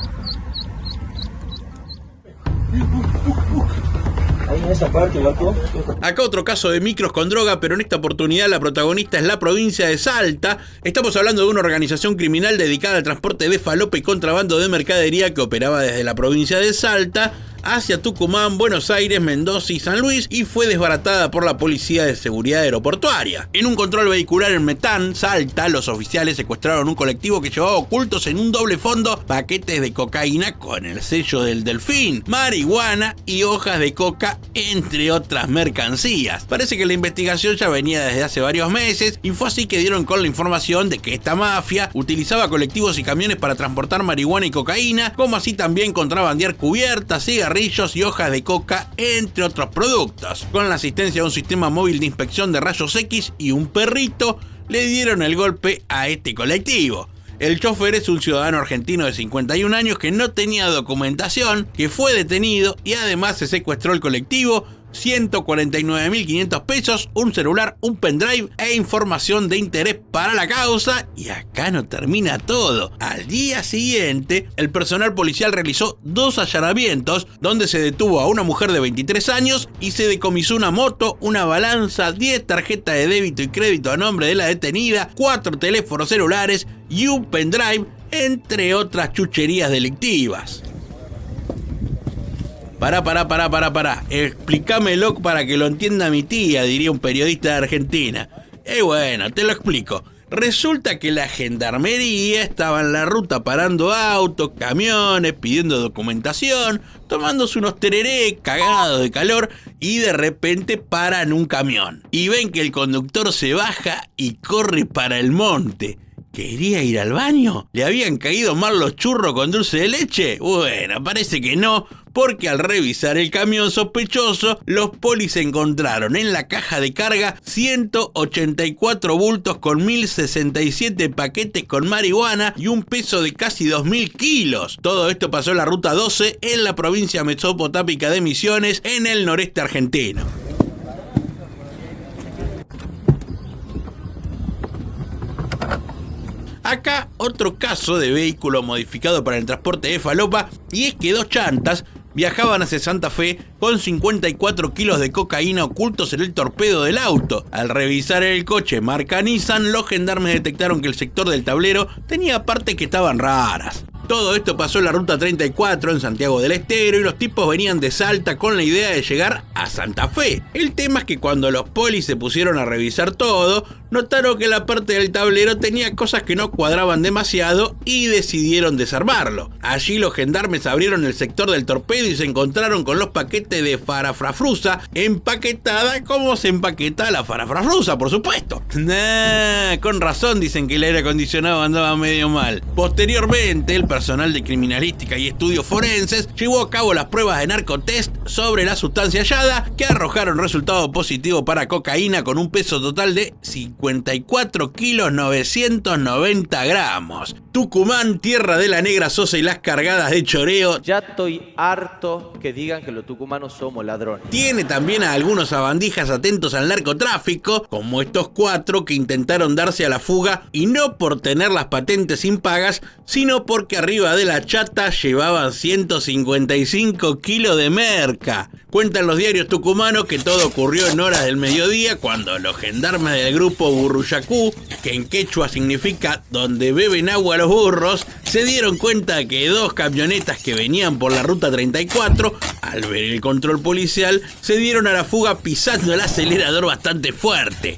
Acá otro caso de micros con droga, pero en esta oportunidad la protagonista es la provincia de Salta. Estamos hablando de una organización criminal dedicada al transporte de falopa y contrabando de mercadería que operaba desde la provincia de Salta hacia Tucumán, Buenos Aires, Mendoza y San Luis, y fue desbaratada por la Policía de Seguridad Aeroportuaria. En un control vehicular en Metán, Salta, los oficiales secuestraron un colectivo que llevaba ocultos en un doble fondo paquetes de cocaína con el sello del delfín, marihuana y hojas de coca, entre otras mercancías. Parece que la investigación ya venía desde hace varios meses y fue así que dieron con la información de que esta mafia utilizaba colectivos y camiones para transportar marihuana y cocaína, como así también contrabandear cubiertas, cigarrillos y hojas de coca, entre otros productos. Con la asistencia de un sistema móvil de inspección de rayos X y un perrito, le dieron el golpe a este colectivo. El chofer es un ciudadano argentino de 51 años que no tenía documentación, que fue detenido y además se secuestró el colectivo, 149.500 pesos, un celular, un pendrive e información de interés para la causa. Y acá no termina todo. Al día siguiente, el personal policial realizó 2 allanamientos donde se detuvo a una mujer de 23 años y se decomisó una moto, una balanza, 10 tarjetas de débito y crédito a nombre de la detenida, 4 teléfonos celulares y un pendrive, entre otras chucherías delictivas. Pará. Explícamelo para que lo entienda mi tía, diría un periodista de Argentina. Bueno, te lo explico. Resulta que la gendarmería estaba en la ruta parando autos, camiones, pidiendo documentación, tomándose unos tereré cagados de calor y de repente paran un camión. Y ven que el conductor se baja y corre para el monte. ¿Quería ir al baño? ¿Le habían caído mal los churros con dulce de leche? Bueno, parece que no, porque al revisar el camión sospechoso, los polis encontraron en la caja de carga 184 bultos con 1.067 paquetes con marihuana y un peso de casi 2.000 kilos. Todo esto pasó en la ruta 12 en la provincia mesopotámica de Misiones, en el noreste argentino. Acá otro caso de vehículo modificado para el transporte de falopa, y es que 2 chantas viajaban hacia Santa Fe con 54 kilos de cocaína ocultos en el torpedo del auto. Al revisar el coche marca Nissan, los gendarmes detectaron que el sector del tablero tenía partes que estaban raras. Todo esto pasó en la ruta 34 en Santiago del Estero y los tipos venían de Salta con la idea de llegar a Santa Fe. El tema es que cuando los polis se pusieron a revisar todo, notaron que la parte del tablero tenía cosas que no cuadraban demasiado y decidieron desarmarlo. Allí los gendarmes abrieron el sector del torpedo y se encontraron con los paquetes de farafrafrusa empaquetada como se empaqueta la farafrafrusa, por supuesto. Con razón dicen que el aire acondicionado andaba medio mal. Posteriormente, el personal de criminalística y estudios forenses llevó a cabo las pruebas de narcotest sobre la sustancia hallada, que arrojaron resultado positivo para cocaína con un peso total de 54 kilos 990 gramos. Tucumán, tierra de la negra sosa y las cargadas de choreo. Ya estoy harto que digan que los tucumanos somos ladrones. Tiene también a algunos sabandijas atentos al narcotráfico, como estos 4 que intentaron darse a la fuga y no por tener las patentes impagas, sino porque arriba de la chata llevaban 155 kilos de merca. Cuentan los diarios tucumanos que todo ocurrió en horas del mediodía cuando los gendarmes del grupo Burruyacú, que en quechua significa donde beben agua los burros, se dieron cuenta que 2 camionetas que venían por la ruta 34, al ver el control policial, se dieron a la fuga pisando el acelerador bastante fuerte.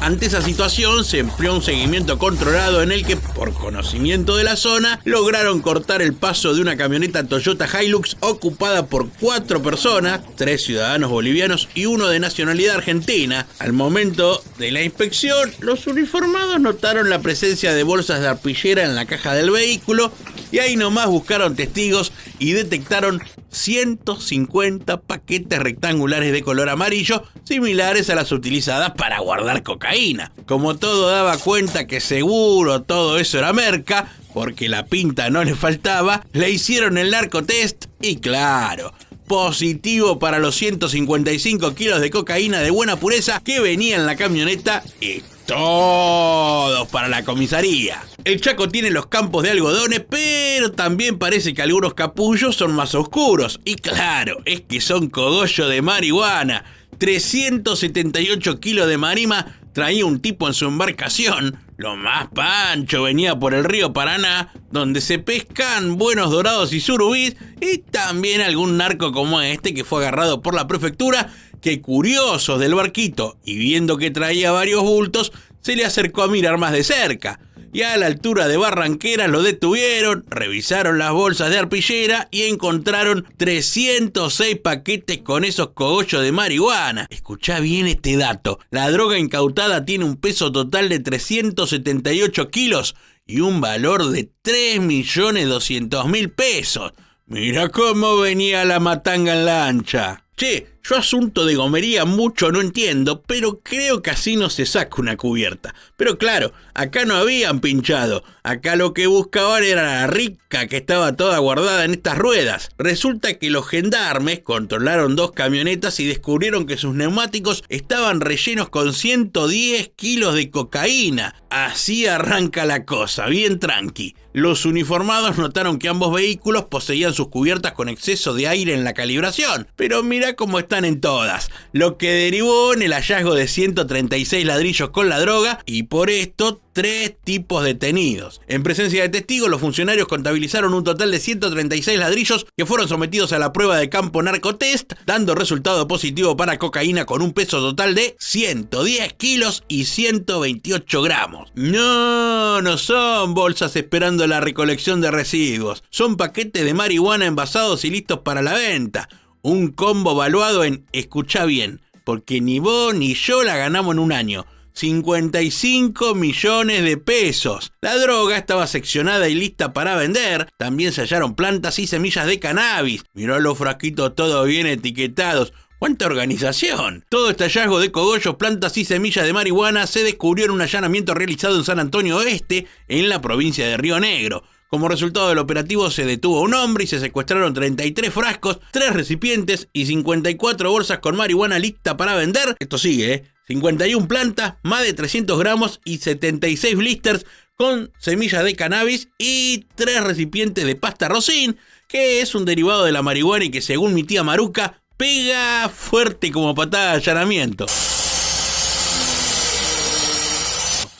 Ante esa situación se empleó un seguimiento controlado en el que, por conocimiento de la zona, lograron cortar el paso de una camioneta Toyota Hilux ocupada por 4 personas, 3 ciudadanos bolivianos y 1 de nacionalidad argentina. Al momento de la inspección, los uniformados notaron la presencia de bolsas de arpillera en la caja del vehículo y ahí nomás buscaron testigos y detectaron 150 paquetes rectangulares de color amarillo similares a las utilizadas para guardar cocaína. Como todo daba cuenta que seguro todo eso era merca, porque la pinta no le faltaba, le hicieron el narcotest y claro, positivo para los 155 kilos de cocaína de buena pureza que venía en la camioneta y todos para la comisaría. El Chaco tiene los campos de algodones, pero también parece que algunos capullos son más oscuros. Y claro, es que son cogollo de marihuana. 378 kilos de marima traía un tipo en su embarcación. Lo más pancho venía por el río Paraná, donde se pescan buenos dorados y surubís, y también algún narco como este que fue agarrado por la prefectura, que curiosos del barquito y viendo que traía varios bultos, se le acercó a mirar más de cerca. Y a la altura de Barranqueras lo detuvieron, revisaron las bolsas de arpillera y encontraron 306 paquetes con esos cogollos de marihuana. Escuchá bien este dato. La droga incautada tiene un peso total de 378 kilos y un valor de 3.200.000 pesos. Mirá cómo venía la matanga en la ancha. Che, yo asunto de gomería mucho no entiendo, pero creo que así no se saca una cubierta. Pero claro, acá no habían pinchado. Acá lo que buscaban era la rica que estaba toda guardada en estas ruedas. Resulta que los gendarmes controlaron 2 camionetas y descubrieron que sus neumáticos estaban rellenos con 110 kilos de cocaína. Así arranca la cosa, bien tranqui. Los uniformados notaron que ambos vehículos poseían sus cubiertas con exceso de aire en la calibración. Pero mirá cómo están en todas, lo que derivó en el hallazgo de 136 ladrillos con la droga y por esto 3 tipos detenidos. En presencia de testigos, los funcionarios contabilizaron un total de 136 ladrillos que fueron sometidos a la prueba de campo narcotest, dando resultado positivo para cocaína con un peso total de 110 kilos y 128 gramos. No son bolsas esperando la recolección de residuos, son paquetes de marihuana envasados y listos para la venta. Un combo valuado en, escuchá bien, porque ni vos ni yo la ganamos en un año, 55 millones de pesos. La droga estaba seccionada y lista para vender. También se hallaron plantas y semillas de cannabis. Mirá los frasquitos todos bien etiquetados. ¡Cuánta organización! Todo este hallazgo de cogollos, plantas y semillas de marihuana se descubrió en un allanamiento realizado en San Antonio Oeste, en la provincia de Río Negro. Como resultado del operativo se detuvo a un hombre y se secuestraron 33 frascos, 3 recipientes y 54 bolsas con marihuana lista para vender. Esto sigue, 51 plantas, más de 300 gramos y 76 blisters con semillas de cannabis y 3 recipientes de pasta rosín, que es un derivado de la marihuana y que según mi tía Maruca, pega fuerte como patada de allanamiento.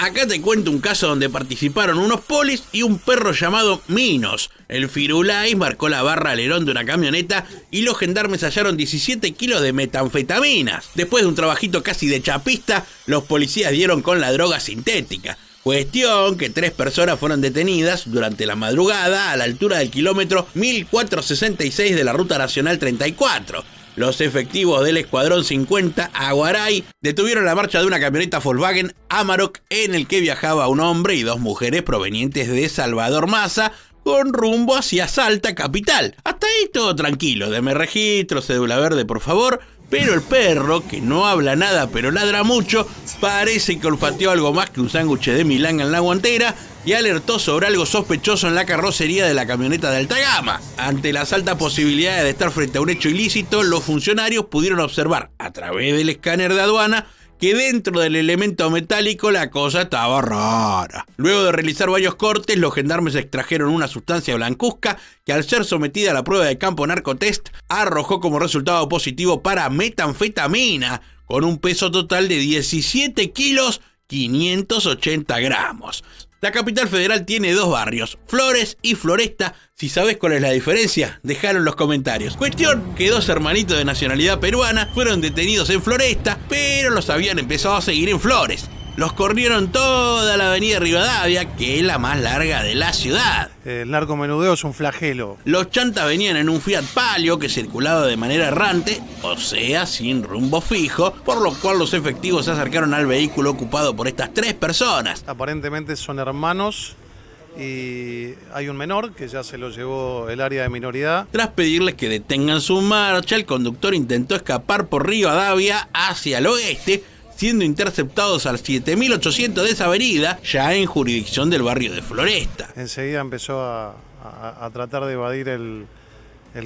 Acá te cuento un caso donde participaron unos polis y un perro llamado Minos. El Firulais marcó la barra alerón de una camioneta y los gendarmes hallaron 17 kilos de metanfetaminas. Después de un trabajito casi de chapista, los policías dieron con la droga sintética. Cuestión que 3 personas fueron detenidas durante la madrugada a la altura del kilómetro 1466 de la Ruta Nacional 34. Los efectivos del Escuadrón 50 Aguaray detuvieron la marcha de una camioneta Volkswagen Amarok en el que viajaba un hombre y 2 mujeres provenientes de Salvador Massa con rumbo hacia Salta capital. Hasta ahí todo tranquilo, deme registro, cédula verde por favor. Pero el perro, que no habla nada pero ladra mucho, parece que olfateó algo más que un sándwich de milanga en la guantera y alertó sobre algo sospechoso en la carrocería de la camioneta de alta gama. Ante las altas posibilidades de estar frente a un hecho ilícito, los funcionarios pudieron observar a través del escáner de aduana que dentro del elemento metálico la cosa estaba rara. Luego de realizar varios cortes, los gendarmes extrajeron una sustancia blancuzca que al ser sometida a la prueba de campo narcotest arrojó como resultado positivo para metanfetamina, con un peso total de 17 kilos 580 gramos. La capital federal tiene 2 barrios, Flores y Floresta. Si sabes cuál es la diferencia, dejalo en los comentarios. Cuestión que 2 hermanitos de nacionalidad peruana fueron detenidos en Floresta, pero los habían empezado a seguir en Flores. Los corrieron toda la avenida Rivadavia, que es la más larga de la ciudad. El narcomenudeo es un flagelo. Los chantas venían en un Fiat Palio que circulaba de manera errante, o sea, sin rumbo fijo, por lo cual los efectivos se acercaron al vehículo ocupado por estas 3 personas. Aparentemente son hermanos y hay un menor que ya se lo llevó el área de minoridad. Tras pedirles que detengan su marcha, el conductor intentó escapar por Rivadavia hacia el oeste, siendo interceptados al 7800 de esa avenida, ya en jurisdicción del barrio de Floresta. Enseguida empezó a tratar de evadir el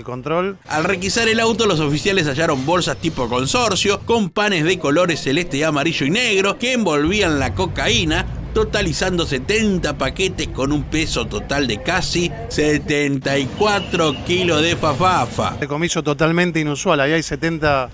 control. Al requisar el auto, los oficiales hallaron bolsas tipo consorcio, con panes de colores celeste, amarillo y negro, que envolvían la cocaína, totalizando 70 paquetes con un peso total de casi 74 kilos de fafafa. Decomiso totalmente inusual, ahí hay 70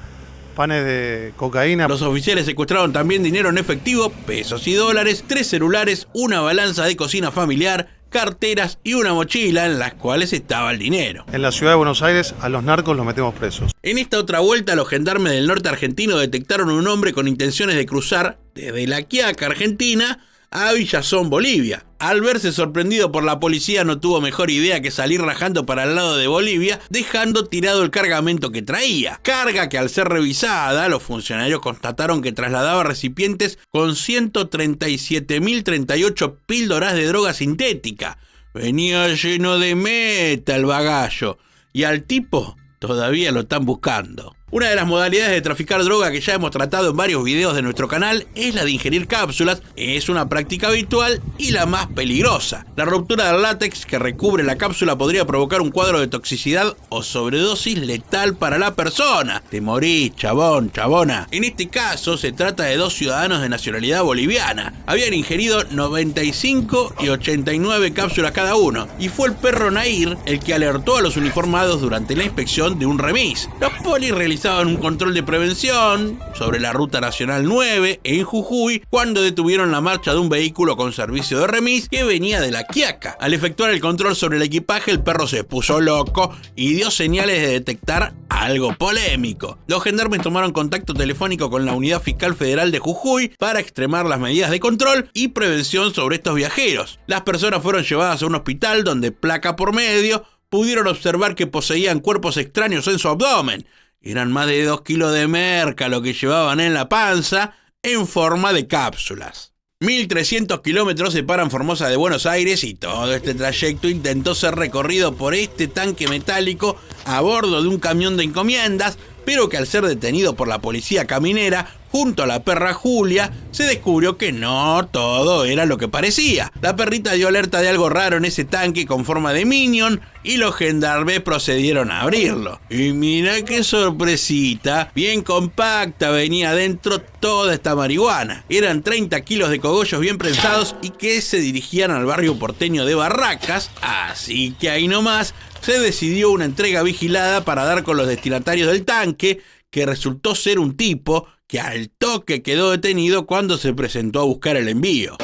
panes de cocaína. Los oficiales secuestraron también dinero en efectivo, pesos y dólares, 3 celulares, una balanza de cocina familiar, carteras y una mochila en las cuales estaba el dinero. En la ciudad de Buenos Aires a los narcos los metemos presos. En esta otra vuelta, los gendarmes del norte argentino detectaron un hombre con intenciones de cruzar desde La Quiaca, Argentina, a Villazón, Bolivia. Al verse sorprendido por la policía, no tuvo mejor idea que salir rajando para el lado de Bolivia, dejando tirado el cargamento que traía. Carga que al ser revisada, los funcionarios constataron que trasladaba recipientes con 137.038 píldoras de droga sintética. Venía lleno de meta el bagallo, y al tipo todavía lo están buscando. Una de las modalidades de traficar droga que ya hemos tratado en varios videos de nuestro canal es la de ingerir cápsulas. Es una práctica habitual y la más peligrosa. La ruptura del látex que recubre la cápsula podría provocar un cuadro de toxicidad o sobredosis letal para la persona. Te morís, chabón, chabona. En este caso se trata de 2 ciudadanos de nacionalidad boliviana. Habían ingerido 95 y 89 cápsulas cada uno. Y fue el perro Nair el que alertó a los uniformados durante la inspección de un remis. Los polis realizaron un control de prevención sobre la Ruta Nacional 9 en Jujuy cuando detuvieron la marcha de un vehículo con servicio de remis que venía de La Quiaca. Al efectuar el control sobre el equipaje, el perro se puso loco y dio señales de detectar algo polémico. Los gendarmes tomaron contacto telefónico con la Unidad Fiscal Federal de Jujuy para extremar las medidas de control y prevención sobre estos viajeros. Las personas fueron llevadas a un hospital donde, placa por medio, pudieron observar que poseían cuerpos extraños en su abdomen. Eran más de 2 kilos de merca lo que llevaban en la panza en forma de cápsulas. 1.300 kilómetros separan Formosa de Buenos Aires y todo este trayecto intentó ser recorrido por este tanque metálico a bordo de un camión de encomiendas, pero que al ser detenido por la policía caminera junto a la perra Julia, se descubrió que no todo era lo que parecía. La perrita dio alerta de algo raro en ese tanque con forma de Minion y los gendarmes procedieron a abrirlo. Y mira qué sorpresita, bien compacta venía adentro toda esta marihuana. Eran 30 kilos de cogollos bien prensados y que se dirigían al barrio porteño de Barracas, así que ahí nomás se decidió una entrega vigilada para dar con los destinatarios del tanque, que resultó ser un tipo que al toque quedó detenido cuando se presentó a buscar el envío.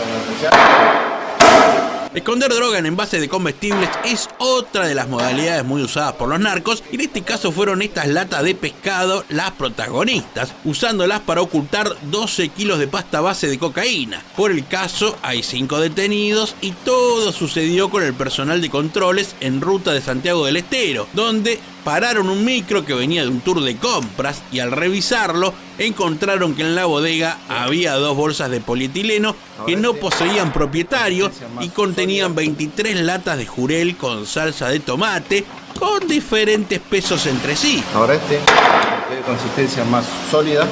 Esconder droga en envases de comestibles es otra de las modalidades muy usadas por los narcos, y en este caso fueron estas latas de pescado las protagonistas, usándolas para ocultar 12 kilos de pasta base de cocaína. Por el caso hay 5 detenidos y todo sucedió con el personal de controles en ruta de Santiago del Estero, donde pararon un micro que venía de un tour de compras y al revisarlo encontraron que en la bodega había 2 bolsas de polietileno que no poseían propietario y contenían 23 latas de jurel con salsa de tomate con diferentes pesos entre sí. Ahora de consistencia más sólida.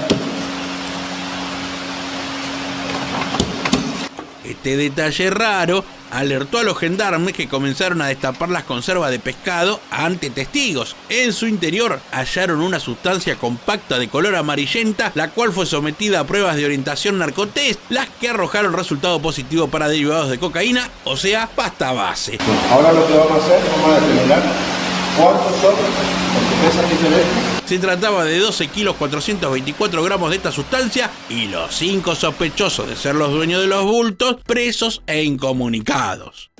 Este detalle raro alertó a los gendarmes, que comenzaron a destapar las conservas de pescado ante testigos. En su interior hallaron una sustancia compacta de color amarillenta, la cual fue sometida a pruebas de orientación narcotest, las que arrojaron resultado positivo para derivados de cocaína, o sea, pasta base. Ahora lo que vamos a hacer, vamos a determinar cuántos son, porque pesan diferentes. Se trataba de 12 kilos 424 gramos de esta sustancia y los 5 sospechosos de ser los dueños de los bultos, presos e incomunicados.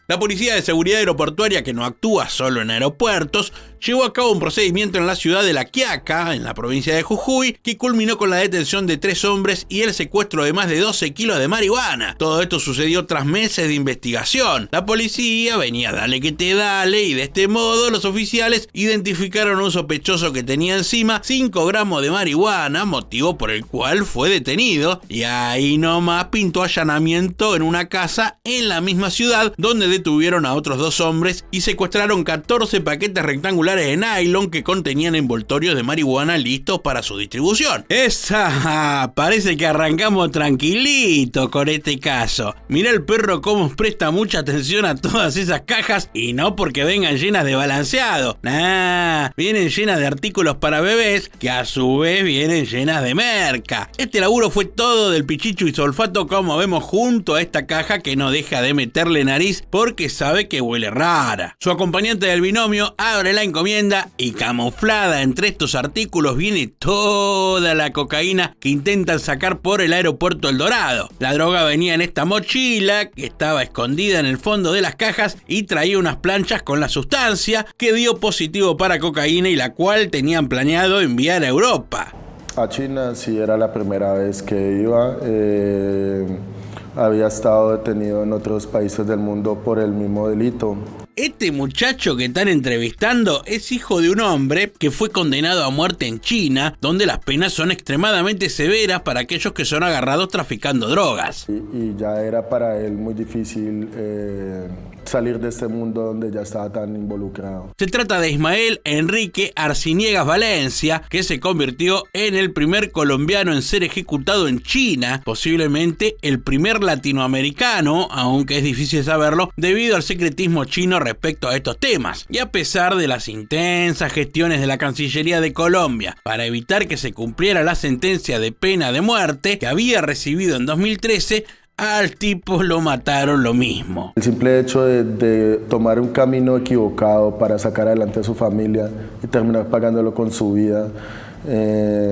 La Policía de Seguridad Aeroportuaria, que no actúa solo en aeropuertos, llevó a cabo un procedimiento en la ciudad de La Quiaca, en la provincia de Jujuy, que culminó con la detención de 3 hombres y el secuestro de más de 12 kilos de marihuana. Todo esto sucedió tras meses de investigación. La policía venía dale que te dale, y de este modo los oficiales identificaron a un sospechoso que tenía encima 5 gramos de marihuana, motivo por el cual fue detenido, y ahí nomás pintó allanamiento en una casa en la misma ciudad, donde detuvieron a otros 2 hombres y secuestraron 14 paquetes rectangulares de nylon que contenían envoltorios de marihuana listos para su distribución. Parece que arrancamos tranquilito con este caso. Mirá el perro cómo presta mucha atención a todas esas cajas, y no porque vengan llenas de balanceado. Vienen llenas de artículos para bebés, que a su vez vienen llenas de merca. Este laburo fue todo del Pichichu y Solfato, como vemos junto a esta caja que no deja de meterle nariz porque sabe que huele rara. Su acompañante del binomio abre la encomienda y camuflada entre estos artículos viene toda la cocaína que intentan sacar por el aeropuerto El Dorado. La droga venía en esta mochila que estaba escondida en el fondo de las cajas y traía unas planchas con la sustancia que dio positivo para cocaína y la cual tenían planeado enviar a Europa. A China sí era la primera vez que iba. Había estado detenido en otros países del mundo por el mismo delito. Este muchacho que están entrevistando es hijo de un hombre que fue condenado a muerte en China, donde las penas son extremadamente severas para aquellos que son agarrados traficando drogas. Y ya era para él muy difícil salir de este mundo donde ya estaba tan involucrado. Se trata de Ismael Enrique Arciniegas Valencia, que se convirtió en el primer colombiano en ser ejecutado en China, posiblemente el primer latinoamericano, aunque es difícil saberlo, debido al secretismo chino respecto a estos temas. Y a pesar de las intensas gestiones de la Cancillería de Colombia para evitar que se cumpliera la sentencia de pena de muerte que había recibido en 2013, al tipo lo mataron lo mismo. El simple hecho de tomar un camino equivocado para sacar adelante a su familia y terminar pagándolo con su vida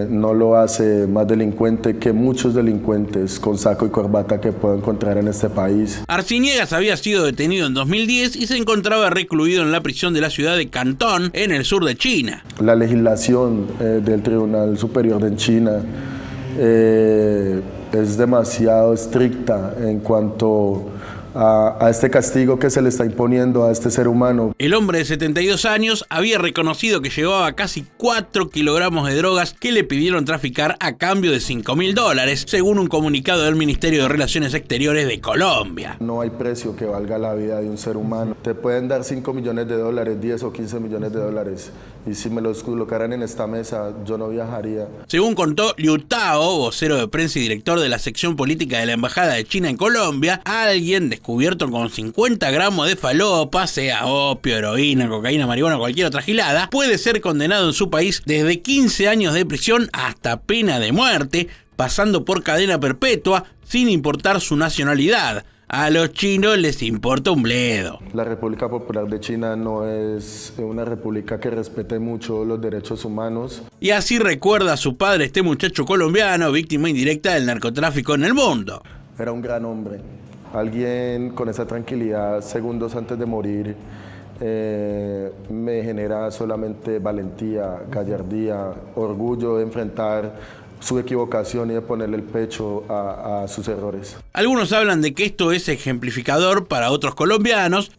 no lo hace más delincuente que muchos delincuentes con saco y corbata que puedo encontrar en este país. Arciniegas había sido detenido en 2010 y se encontraba recluido en la prisión de la ciudad de Cantón, en el sur de China. La legislación del Tribunal Superior de China es demasiado estricta en cuanto a este castigo que se le está imponiendo a este ser humano. El hombre de 72 años había reconocido que llevaba casi 4 kilogramos de drogas que le pidieron traficar a cambio de $5.000, según un comunicado del Ministerio de Relaciones Exteriores de Colombia. No hay precio que valga la vida de un ser humano. Te pueden dar $5 millones, 10 o 15 millones de dólares, y si me los colocaran en esta mesa, yo no viajaría. Según contó Liu Tao, vocero de prensa y director de la sección política de la Embajada de China en Colombia, alguien descubierto con 50 gramos de falopa, sea opio, heroína, cocaína, marihuana o cualquier otra gilada, puede ser condenado en su país desde 15 años de prisión hasta pena de muerte, pasando por cadena perpetua sin importar su nacionalidad. a los chinos les importa un bledo. La República Popular de China no es una república que respete mucho los derechos humanos. Y así recuerda a su padre este muchacho colombiano, víctima indirecta del narcotráfico en el mundo. Era un gran hombre, alguien con esa tranquilidad segundos antes de morir. Me genera solamente valentía, gallardía, orgullo de enfrentar su equivocación y de ponerle el pecho a sus errores. Algunos hablan de que esto es ejemplificador para otros colombianos.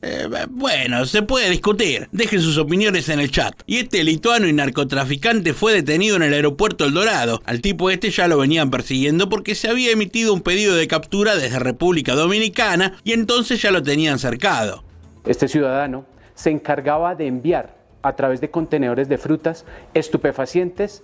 Bueno, se puede discutir. Dejen sus opiniones en el chat. Y este lituano y narcotraficante fue detenido en el aeropuerto El Dorado. Al tipo este ya lo venían persiguiendo porque se había emitido un pedido de captura desde República Dominicana y entonces ya lo tenían cercado. Este ciudadano se encargaba de enviar a través de contenedores de frutas estupefacientes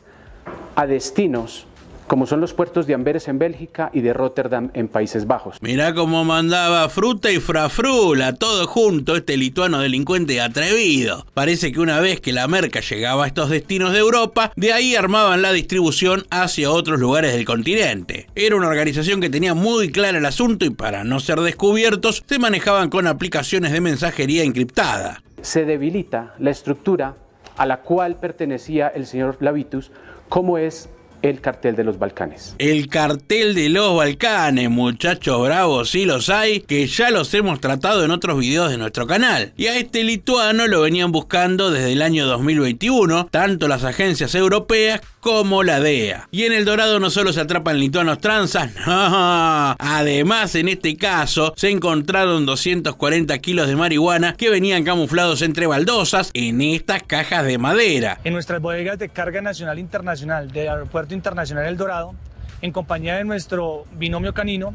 a destinos como son los puertos de Amberes en Bélgica y de Rotterdam en Países Bajos. Mirá cómo mandaba fruta y frafrula, todo junto, este lituano delincuente atrevido. Parece que una vez que la merca llegaba a estos destinos de Europa, de ahí armaban la distribución hacia otros lugares del continente. Era una organización que tenía muy claro el asunto y para no ser descubiertos, se manejaban con aplicaciones de mensajería encriptada. Se debilita la estructura a la cual pertenecía el señor Lavitus, como es el cartel de los Balcanes. El cartel de los Balcanes, muchachos bravos, sí los hay, que ya los hemos tratado en otros videos de nuestro canal. Y a este lituano lo venían buscando desde el año 2021, tanto las agencias europeas como la DEA. Y en El Dorado no solo se atrapan lituanos tranzas, no. Además, en este caso, se encontraron 240 kilos de marihuana que venían camuflados entre baldosas en estas cajas de madera. En nuestras bodegas de carga nacional e internacional del Aeropuerto Internacional El Dorado, en compañía de nuestro binomio canino,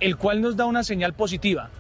el cual nos da una señal positiva.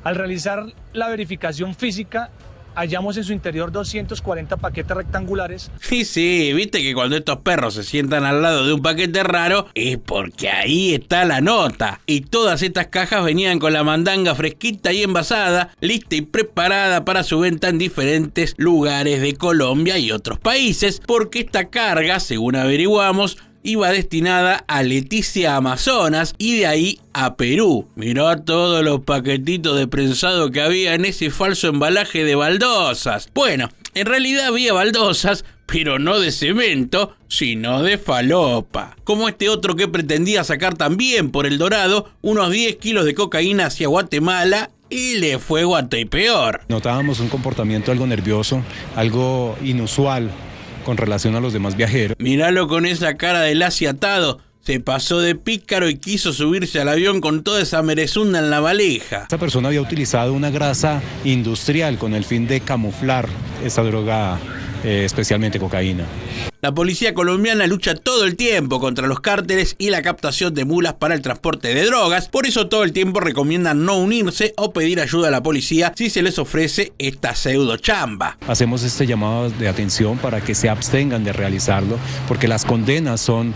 Al realizar la verificación física, hallamos en su interior 240 paquetes rectangulares. Sí, viste que cuando estos perros se sientan al lado de un paquete raro es porque ahí está la nota. Y todas estas cajas venían con la mandanga fresquita y envasada, lista y preparada para su venta en diferentes lugares de Colombia y otros países, porque esta carga, según averiguamos, iba destinada a Leticia, Amazonas, y de ahí a Perú. Mirá todos los paquetitos de prensado que había en ese falso embalaje de baldosas. Bueno, en realidad había baldosas, pero no de cemento, sino de falopa. Como este otro que pretendía sacar también por El Dorado unos 10 kilos de cocaína hacia Guatemala, y le fue guatepeor. Notábamos un comportamiento algo nervioso, algo inusual con relación a los demás viajeros. Míralo con esa cara de lazi atado. Se pasó de pícaro y quiso subirse al avión con toda esa merezunda en la valija. Esta persona había utilizado una grasa industrial con el fin de camuflar esa droga, especialmente cocaína. La policía colombiana lucha todo el tiempo contra los cárteles y la captación de mulas para el transporte de drogas. Por eso todo el tiempo recomiendan no unirse o pedir ayuda a la policía si se les ofrece esta pseudo chamba. Hacemos este llamado de atención para que se abstengan de realizarlo, porque las condenas son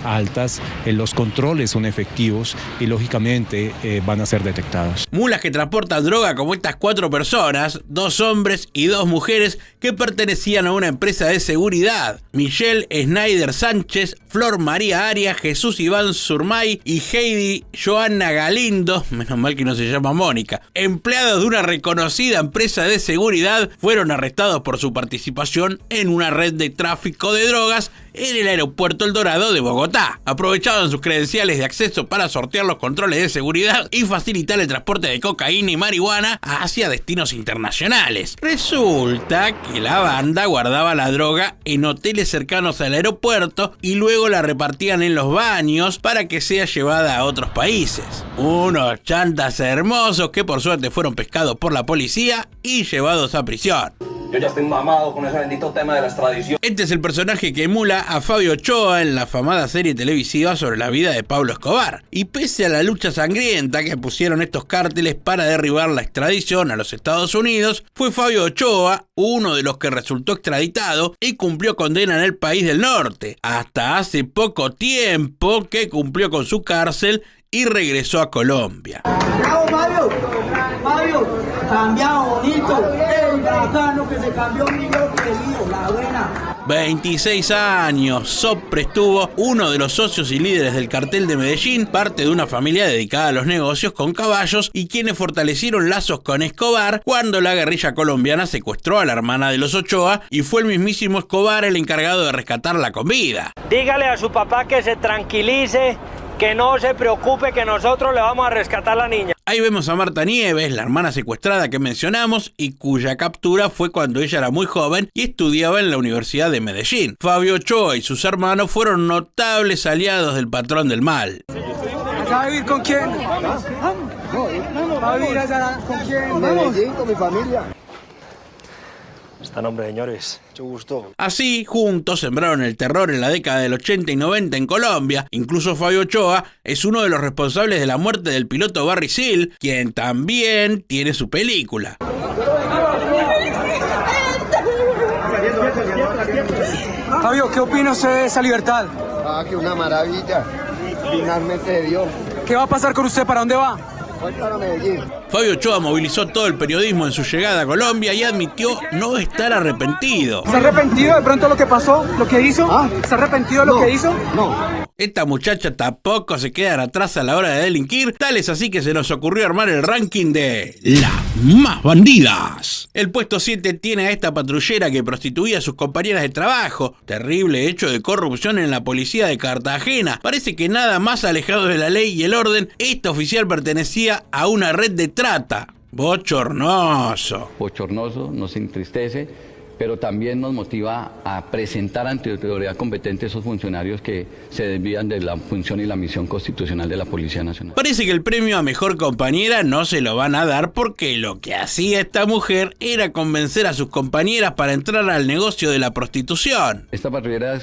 altas, los controles son efectivos y lógicamente van a ser detectados. Mulas que transportan droga como estas 4 personas, 2 hombres y 2 mujeres que pertenecían a una empresa de seguridad. Michelle Snyder Sánchez, Flor María Arias, Jesús Iván Surmay y Heidi Johanna Galindo, menos mal que no se llama Mónica, empleados de una reconocida empresa de seguridad, fueron arrestados por su participación en una red de tráfico de drogas en el aeropuerto El Dorado de Bogotá. Aprovechaban sus credenciales de acceso para sortear los controles de seguridad y facilitar el transporte de cocaína y marihuana hacia destinos internacionales. Resulta que la banda guardaba la droga en hoteles cercanos al aeropuerto y luego la repartían en los baños para que sea llevada a otros países. Unos chantas hermosos que por suerte fueron pescados por la policía y llevados a prisión. Yo ya estoy mamado con ese bendito tema de la extradición. Este es el personaje que emula a Fabio Ochoa en la afamada serie televisiva sobre la vida de Pablo Escobar. Y pese a la lucha sangrienta que pusieron estos cárteles para derribar la extradición a los Estados Unidos, fue Fabio Ochoa uno de los que resultó extraditado y cumplió condena en el país del norte. Hasta hace poco tiempo que cumplió con su cárcel y regresó a Colombia. ¡Bravo, Fabio! ¡Fabio! cambiado bonito, el bacano que se cambió mi querido, la buena. 26 años, Sopre estuvo uno de los socios y líderes del cartel de Medellín, parte de una familia dedicada a los negocios con caballos y quienes fortalecieron lazos con Escobar cuando la guerrilla colombiana secuestró a la hermana de los Ochoa y fue el mismísimo Escobar el encargado de rescatarla con vida. Dígale a su papá que se tranquilice, que no se preocupe, que nosotros le vamos a rescatar a la niña. Ahí vemos a Marta Nieves, la hermana secuestrada que mencionamos y cuya captura fue cuando ella era muy joven y estudiaba en la Universidad de Medellín. Fabio Ochoa y sus hermanos fueron notables aliados del patrón del mal. ¿Va a vivir con quién? ¿Va a vivir allá con quién? En Medellín, con mi familia. Está nombre, señores. Mucho gusto. Así, juntos sembraron el terror en la década del 80 y 90 en Colombia. Incluso Fabio Ochoa es uno de los responsables de la muerte del piloto Barry Seal, quien también tiene su película. Fabio, ¿qué opina usted de esa libertad? Ah, que una maravilla. Finalmente de Dios. ¿Qué va a pasar con usted? ¿Para dónde va? Voy para Medellín. Fabio Ochoa movilizó todo el periodismo en su llegada a Colombia y admitió no estar arrepentido. ¿Se ha arrepentido de pronto lo que pasó, lo que hizo? ¿Se ha arrepentido de lo que hizo? No. Esta muchacha tampoco se quedan atrás a la hora de delinquir, tal es así que se nos ocurrió armar el ranking de las más bandidas. El puesto 7 tiene a esta patrullera que prostituía a sus compañeras de trabajo. Terrible hecho de corrupción en la policía de Cartagena. Parece que nada más alejado de la ley y el orden, esta oficial pertenecía a una red de trata. Bochornoso. Bochornoso, nos entristece, pero también nos motiva a presentar ante la autoridad competente esos funcionarios que se desvían de la función y la misión constitucional de la Policía Nacional. Parece que el premio a mejor compañera no se lo van a dar porque lo que hacía esta mujer era convencer a sus compañeras para entrar al negocio de la prostitución. Esta patrullera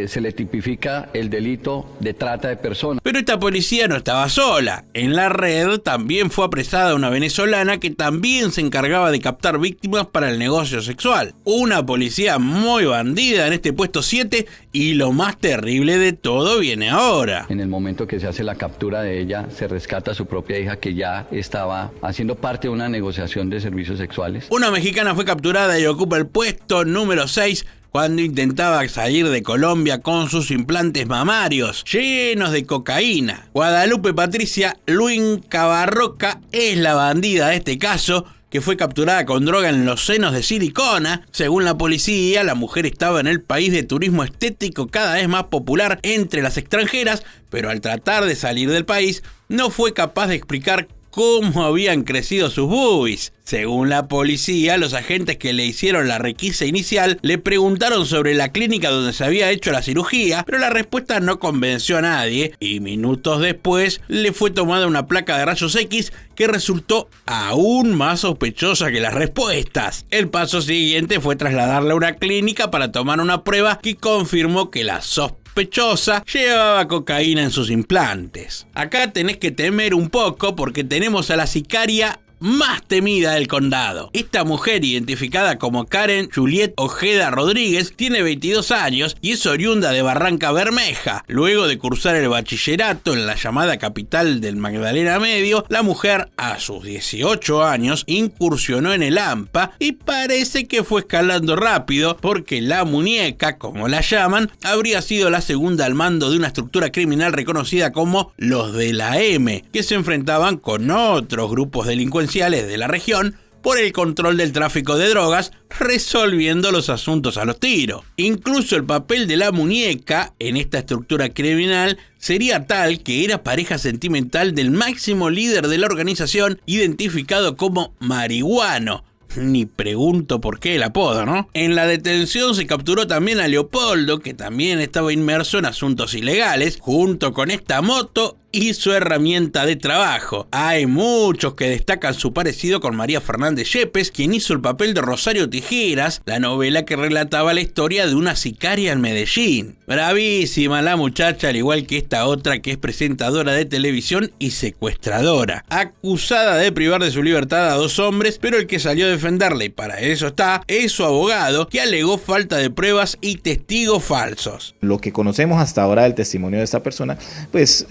se le tipifica el delito de trata de personas. Pero esta policía no estaba sola. En la red también fue apresada una venezolana que también se encargaba de captar víctimas para el negocio sexual. Una policía muy bandida en este puesto 7 y lo más terrible de todo viene ahora. En el momento que se hace la captura de ella, se rescata a su propia hija que ya estaba haciendo parte de una negociación de servicios sexuales. Una mexicana fue capturada y ocupa el puesto número 6 cuando intentaba salir de Colombia con sus implantes mamarios llenos de cocaína. Guadalupe Patricia Luin Cabarroca es la bandida de este caso, que fue capturada con droga en los senos de silicona. Según la policía, la mujer estaba en el país de turismo estético cada vez más popular entre las extranjeras, pero al tratar de salir del país, no fue capaz de explicar cómo habían crecido sus boobies. Según la policía, los agentes que le hicieron la requisa inicial le preguntaron sobre la clínica donde se había hecho la cirugía, pero la respuesta no convenció a nadie y minutos después le fue tomada una placa de rayos X que resultó aún más sospechosa que las respuestas. El paso siguiente fue trasladarla a una clínica para tomar una prueba que confirmó que la sospechosa llevaba cocaína en sus implantes. Acá tenés que temer un poco porque tenemos a la sicaria más temida del condado. Esta mujer, identificada como Karen Juliet Ojeda Rodríguez, tiene 22 años y es oriunda de Barranca Bermeja. Luego de cursar el bachillerato en la llamada capital del Magdalena Medio, la mujer a sus 18 años incursionó en el AMPA y parece que fue escalando rápido porque la muñeca, como la llaman, habría sido la segunda al mando de una estructura criminal reconocida como los de la M, que se enfrentaban con otros grupos delincuenciales de la región por el control del tráfico de drogas, resolviendo los asuntos a los tiros. Incluso el papel de la muñeca en esta estructura criminal sería tal que era pareja sentimental del máximo líder de la organización, identificado como Marihuano. Ni pregunto por qué el apodo, ¿no? En la detención se capturó también a Leopoldo, que también estaba inmerso en asuntos ilegales, junto con esta moto y su herramienta de trabajo. Hay muchos que destacan su parecido con María Fernández Yepes, quien hizo el papel de Rosario Tijeras, la novela que relataba la historia de una sicaria en Medellín. Bravísima la muchacha, al igual que esta otra que es presentadora de televisión y secuestradora. Acusada de privar de su libertad a 2 hombres, pero el que salió a defenderla, y para eso está, es su abogado, que alegó falta de pruebas y testigos falsos. Lo que conocemos hasta ahora del testimonio de esta persona, pues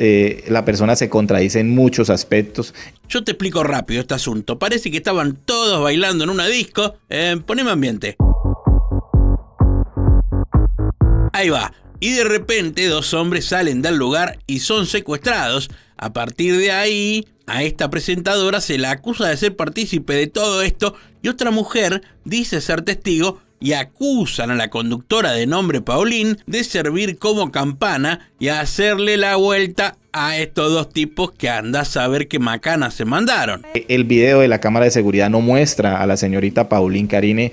la la persona se contradice en muchos aspectos. Yo te explico rápido este asunto. Parece que estaban todos bailando en una disco. Poneme ambiente. Ahí va. Y de repente 2 hombres salen del lugar y son secuestrados. A partir de ahí, a esta presentadora se la acusa de ser partícipe de todo esto y otra mujer dice ser testigo y acusan a la conductora de nombre Pauline de servir como campana y hacerle la vuelta a estos 2 tipos que anda a saber qué macana se mandaron. El video de la cámara de seguridad no muestra a la señorita Pauline Carine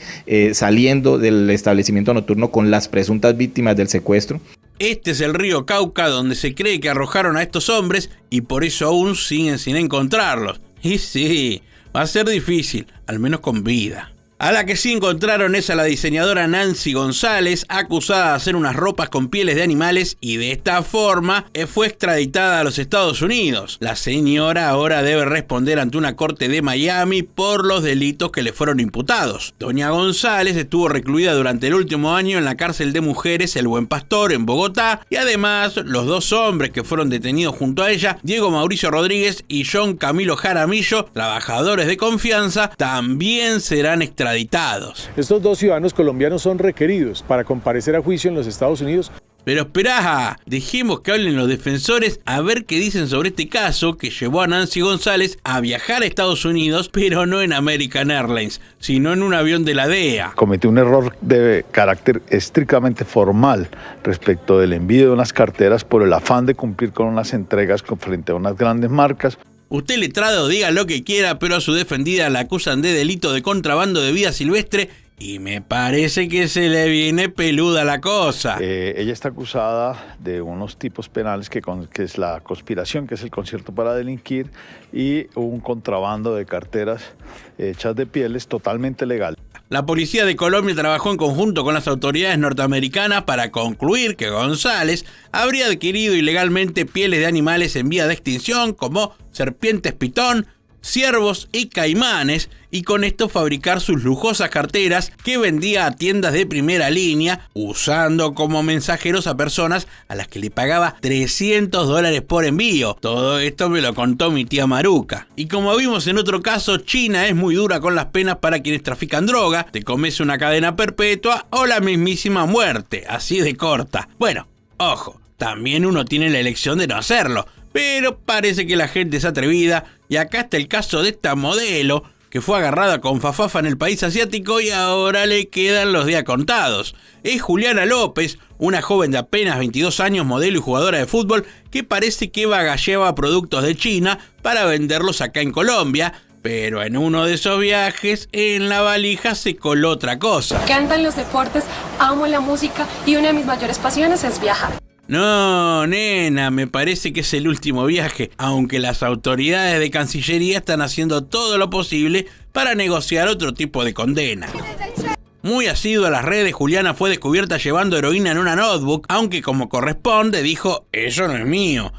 saliendo del establecimiento nocturno con las presuntas víctimas del secuestro. Este es el río Cauca donde se cree que arrojaron a estos hombres y por eso aún siguen sin encontrarlos. Y sí, va a ser difícil, al menos con vida. A la que sí encontraron es a la diseñadora Nancy González, acusada de hacer unas ropas con pieles de animales y de esta forma fue extraditada a los Estados Unidos. La señora ahora debe responder ante una corte de Miami por los delitos que le fueron imputados. Doña González estuvo recluida durante el último año en la cárcel de mujeres El Buen Pastor en Bogotá y además los 2 hombres que fueron detenidos junto a ella, Diego Mauricio Rodríguez y John Camilo Jaramillo, trabajadores de confianza, también serán extraditados. Estos 2 ciudadanos colombianos son requeridos para comparecer a juicio en los Estados Unidos. Pero esperá, dejemos que hablen los defensores a ver qué dicen sobre este caso que llevó a Nancy González a viajar a Estados Unidos, pero no en American Airlines, sino en un avión de la DEA. Cometió un error de carácter estrictamente formal respecto del envío de unas carteras por el afán de cumplir con unas entregas frente a unas grandes marcas. Usted, letrado, diga lo que quiera, pero a su defendida la acusan de delito de contrabando de vida silvestre y me parece que se le viene peluda la cosa. Ella está acusada de unos tipos penales que es la conspiración, que es el concierto para delinquir, y un contrabando de carteras hechas de pieles totalmente legal. La policía de Colombia trabajó en conjunto con las autoridades norteamericanas para concluir que González habría adquirido ilegalmente pieles de animales en vía de extinción como serpientes pitón, ciervos y caimanes y con esto fabricar sus lujosas carteras que vendía a tiendas de primera línea usando como mensajeros a personas a las que le pagaba $300 por envío. Todo esto me lo contó mi tía Maruca. Y como vimos en otro caso, China es muy dura con las penas para quienes trafican droga, te comes una cadena perpetua o la mismísima muerte, así de corta. Bueno, ojo, también uno tiene la elección de no hacerlo, pero parece que la gente es atrevida y acá está el caso de esta modelo que fue agarrada con fafafa en el país asiático y ahora le quedan los días contados. Es Juliana López, una joven de apenas 22 años, modelo y jugadora de fútbol que parece que bagallaba productos de China para venderlos acá en Colombia, pero en uno de esos viajes en la valija se coló otra cosa. Me encantan los deportes, amo la música y una de mis mayores pasiones es viajar. No, nena, me parece que es el último viaje, aunque las autoridades de Cancillería están haciendo todo lo posible para negociar otro tipo de condena. Muy asidua a las redes, Juliana fue descubierta llevando heroína en una notebook, aunque como corresponde dijo, eso no es mío.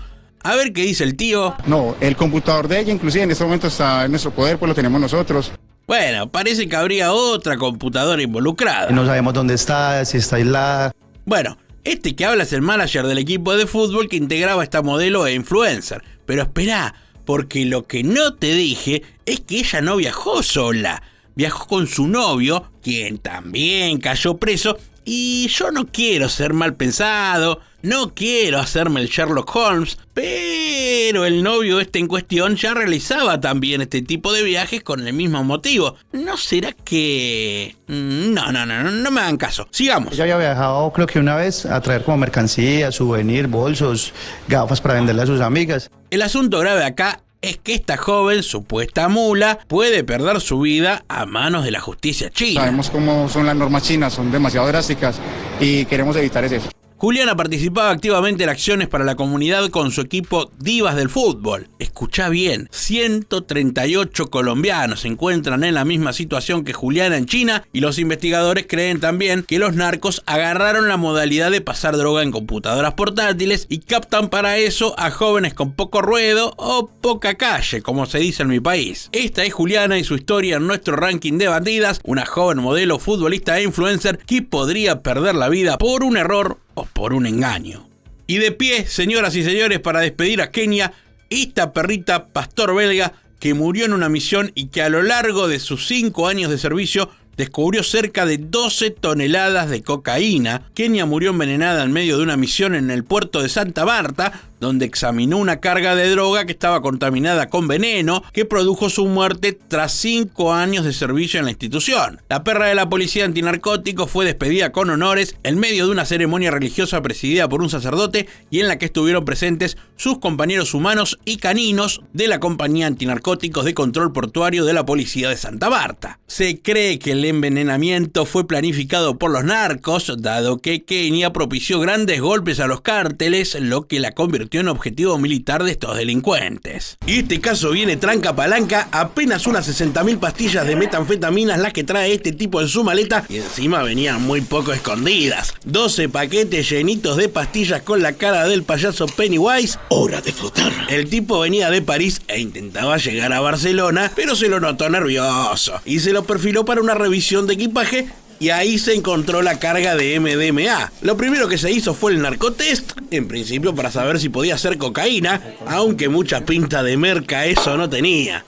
A ver qué dice el tío. No, el computador de ella inclusive en este momento está en nuestro poder, pues lo tenemos nosotros. Bueno, parece que habría otra computadora involucrada. No sabemos dónde está, si está aislada. Bueno, este que habla es el manager del equipo de fútbol que integraba a esta modelo e influencer. Pero esperá, porque lo que no te dije es que ella no viajó sola. Viajó con su novio, quien también cayó preso. Y yo no quiero ser mal pensado, no quiero hacerme el Sherlock Holmes, pero el novio en cuestión ya realizaba también este tipo de viajes con el mismo motivo. ¿No será que...? No me hagan caso. Sigamos. Ella había viajado creo que una vez a traer como mercancía, souvenir, bolsos, gafas para venderle a sus amigas. El asunto grave acá es que esta joven, supuesta mula, puede perder su vida a manos de la justicia china. Sabemos cómo son las normas chinas, son demasiado drásticas y queremos evitar eso. Juliana participaba activamente en acciones para la comunidad con su equipo Divas del Fútbol. Escuchá bien, 138 colombianos se encuentran en la misma situación que Juliana en China y los investigadores creen también que los narcos agarraron la modalidad de pasar droga en computadoras portátiles y captan para eso a jóvenes con poco ruedo o poca calle, como se dice en mi país. Esta es Juliana y su historia en nuestro ranking de bandidas, una joven modelo, futbolista e influencer que podría perder la vida por un error o por un engaño. Y de pie, señoras y señores, para despedir a Kenia, esta perrita pastor belga que murió en una misión y que a lo largo de sus 5 años de servicio descubrió cerca de 12 toneladas de cocaína. Kenia murió envenenada en medio de una misión en el puerto de Santa Marta, donde examinó una carga de droga que estaba contaminada con veneno, que produjo su muerte tras 5 años de servicio en la institución. La perra de la policía antinarcóticos fue despedida con honores en medio de una ceremonia religiosa presidida por un sacerdote y en la que estuvieron presentes sus compañeros humanos y caninos de la compañía antinarcóticos de control portuario de la policía de Santa Marta. Se cree que el envenenamiento fue planificado por los narcos, dado que Kenia propició grandes golpes a los cárteles, lo que la convirtió en objetivo militar de estos delincuentes. Y este caso viene tranca palanca, apenas unas 60.000 pastillas de metanfetaminas las que trae este tipo en su maleta, y encima venían muy poco escondidas. 12 paquetes llenitos de pastillas con la cara del payaso Pennywise. ¡Hora de flotar! El tipo venía de París e intentaba llegar a Barcelona, pero se lo notó nervioso y se lo perfiló para una revisión de equipaje. Y ahí se encontró la carga de MDMA. Lo primero que se hizo fue el narcotest, en principio para saber si podía ser cocaína, aunque mucha pinta de merca eso no tenía.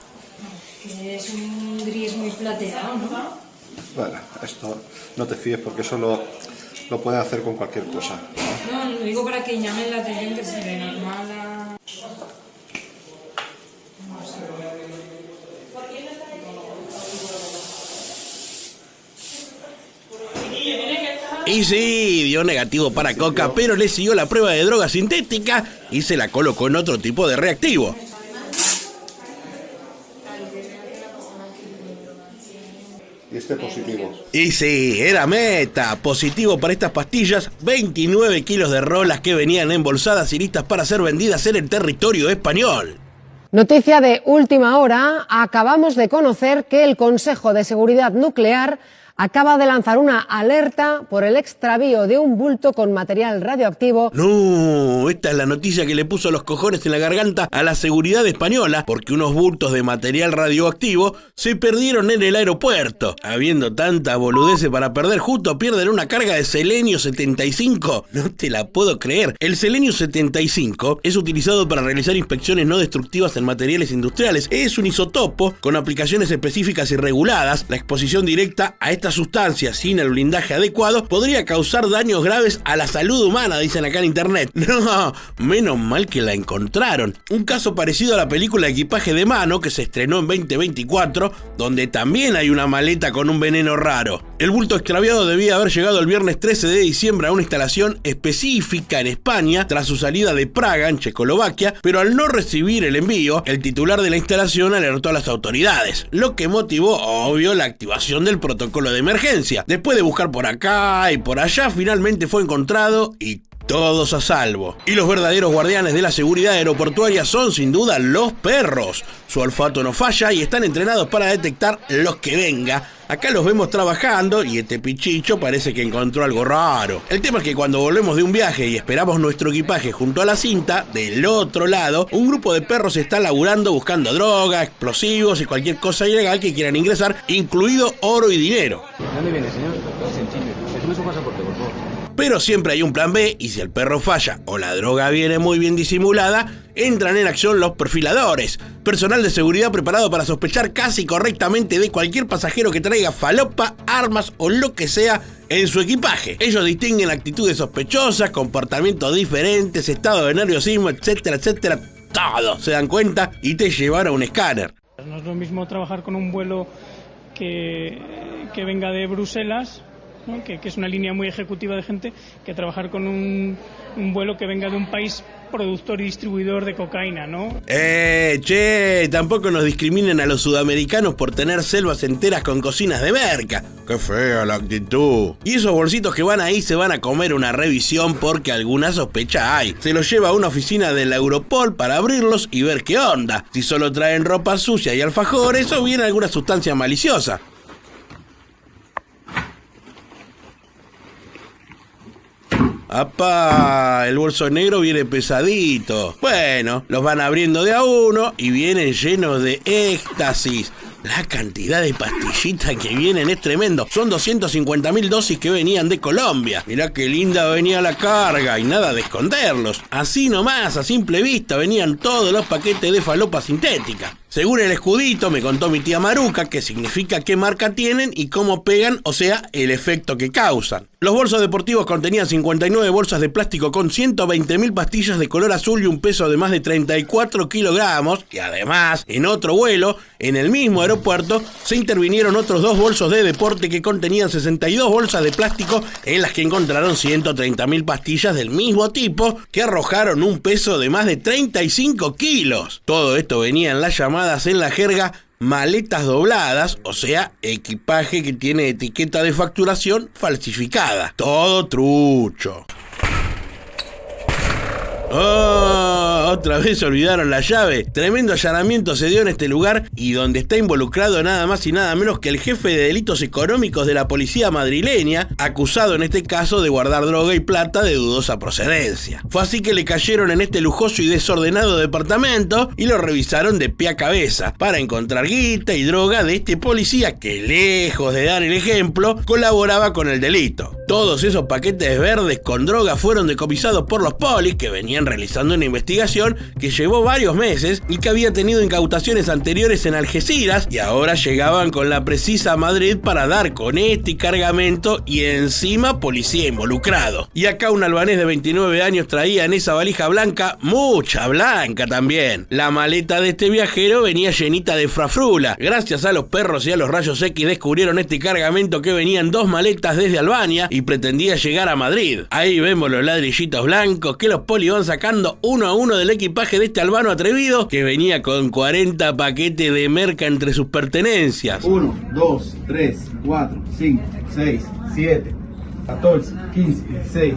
Es un gris muy plateado, ¿no? Bueno, esto no te fíes porque eso lo pueden hacer con cualquier cosa. No, lo digo para que llamen la atención que se ve normal a... Y sí, dio negativo para coca, pero le siguió la prueba de droga sintética y se la colocó en otro tipo de reactivo. Y este positivo. Y sí, era meta. Positivo para estas pastillas, 29 kilos de rolas que venían embolsadas y listas para ser vendidas en el territorio español. Noticia de última hora, acabamos de conocer que el Consejo de Seguridad Nuclear acaba de lanzar una alerta por el extravío de un bulto con material radioactivo. No, esta es la noticia que le puso los cojones en la garganta a la seguridad española, porque unos bultos de material radioactivo se perdieron en el aeropuerto. Habiendo tanta boludeces para perder, justo pierden una carga de selenio 75. No te la puedo creer. El selenio 75 es utilizado para realizar inspecciones no destructivas en materiales industriales. Es un isótopo con aplicaciones específicas y reguladas. La exposición directa a esta sustancia sin el blindaje adecuado podría causar daños graves a la salud humana, dicen acá en internet. No, menos mal que la encontraron. Un caso parecido a la película Equipaje de Mano, que se estrenó en 2024, donde también hay una maleta con un veneno raro. El bulto extraviado debía haber llegado el viernes 13 de diciembre a una instalación específica en España tras su salida de Praga, en Checoslovaquia, pero al no recibir el envío, el titular de la instalación alertó a las autoridades, lo que motivó, obvio, la activación del protocolo de emergencia. Después de buscar por acá y por allá, finalmente fue encontrado y todos a salvo. Y los verdaderos guardianes de la seguridad aeroportuaria son sin duda los perros. Su olfato no falla y están entrenados para detectar los que venga. Acá los vemos trabajando y este pichicho parece que encontró algo raro. El tema es que cuando volvemos de un viaje y esperamos nuestro equipaje junto a la cinta, del otro lado, un grupo de perros está laburando buscando droga, explosivos y cualquier cosa ilegal que quieran ingresar, incluido oro y dinero. ¿Dónde viene, señor? Sencillo. Déjeme su pasaporte, por favor. Pero siempre hay un plan B y si el perro falla o la droga viene muy bien disimulada, entran en acción los perfiladores, personal de seguridad preparado para sospechar casi correctamente de cualquier pasajero que traiga falopa, armas o lo que sea en su equipaje. Ellos distinguen actitudes sospechosas, comportamientos diferentes, estado de nerviosismo, etcétera, etcétera. Todo se dan cuenta y te llevan a un escáner. No es lo mismo trabajar con un vuelo que venga de Bruselas, ¿no? que es una línea muy ejecutiva de gente, que trabajar con un vuelo que venga de un país productor y distribuidor de cocaína, ¿no? Tampoco nos discriminen a los sudamericanos por tener selvas enteras con cocinas de merca. ¡Qué fea la actitud! Y esos bolsitos que van ahí se van a comer una revisión porque alguna sospecha hay. Se los lleva a una oficina de la Europol para abrirlos y ver qué onda. Si solo traen ropa sucia y alfajores o bien alguna sustancia maliciosa. ¡Apá! El bolso negro viene pesadito. Bueno, los van abriendo de a uno y vienen llenos de éxtasis. La cantidad de pastillitas que vienen es tremendo. Son 250.000 dosis que venían de Colombia. Mirá qué linda venía la carga y nada de esconderlos. Así nomás, a simple vista, venían todos los paquetes de falopa sintética. Según el escudito, me contó mi tía Maruca, que significa qué marca tienen y cómo pegan, o sea, el efecto que causan. Los bolsos deportivos contenían 59 bolsas de plástico con 120.000 pastillas de color azul y un peso de más de 34 kilogramos. Y además, en otro vuelo, en el mismo aeropuerto, se intervinieron otros 2 bolsos de deporte que contenían 62 bolsas de plástico en las que encontraron 130.000 pastillas del mismo tipo que arrojaron un peso de más de 35 kilos. Todo esto venía en las llamadas en la jerga maletas dobladas, o sea, equipaje que tiene etiqueta de facturación falsificada. Todo trucho. ¡Oh! Otra vez olvidaron la llave. Tremendo allanamiento se dio en este lugar y donde está involucrado nada más y nada menos que el jefe de delitos económicos de la policía madrileña, acusado en este caso de guardar droga y plata de dudosa procedencia. Fue así que le cayeron en este lujoso y desordenado departamento y lo revisaron de pie a cabeza para encontrar guita y droga de este policía que, lejos de dar el ejemplo, colaboraba con el delito. Todos esos paquetes verdes con droga fueron decomisados por los polis que venían realizando una investigación que llevó varios meses y que había tenido incautaciones anteriores en Algeciras y ahora llegaban con la precisa a Madrid para dar con este cargamento y encima policía involucrado. Y acá un albanés de 29 años traía en esa valija blanca, mucha blanca también. La maleta de este viajero venía llenita de frafrula. Gracias a los perros y a los rayos X descubrieron este cargamento que venía en 2 maletas desde Albania y pretendía llegar a Madrid. Ahí vemos los ladrillitos blancos que los polis van sacando uno a uno del equipaje de este albano atrevido que venía con 40 paquetes de merca entre sus pertenencias. 1, 2, 3, 4, 5, 6, 7, 14, 15, 16,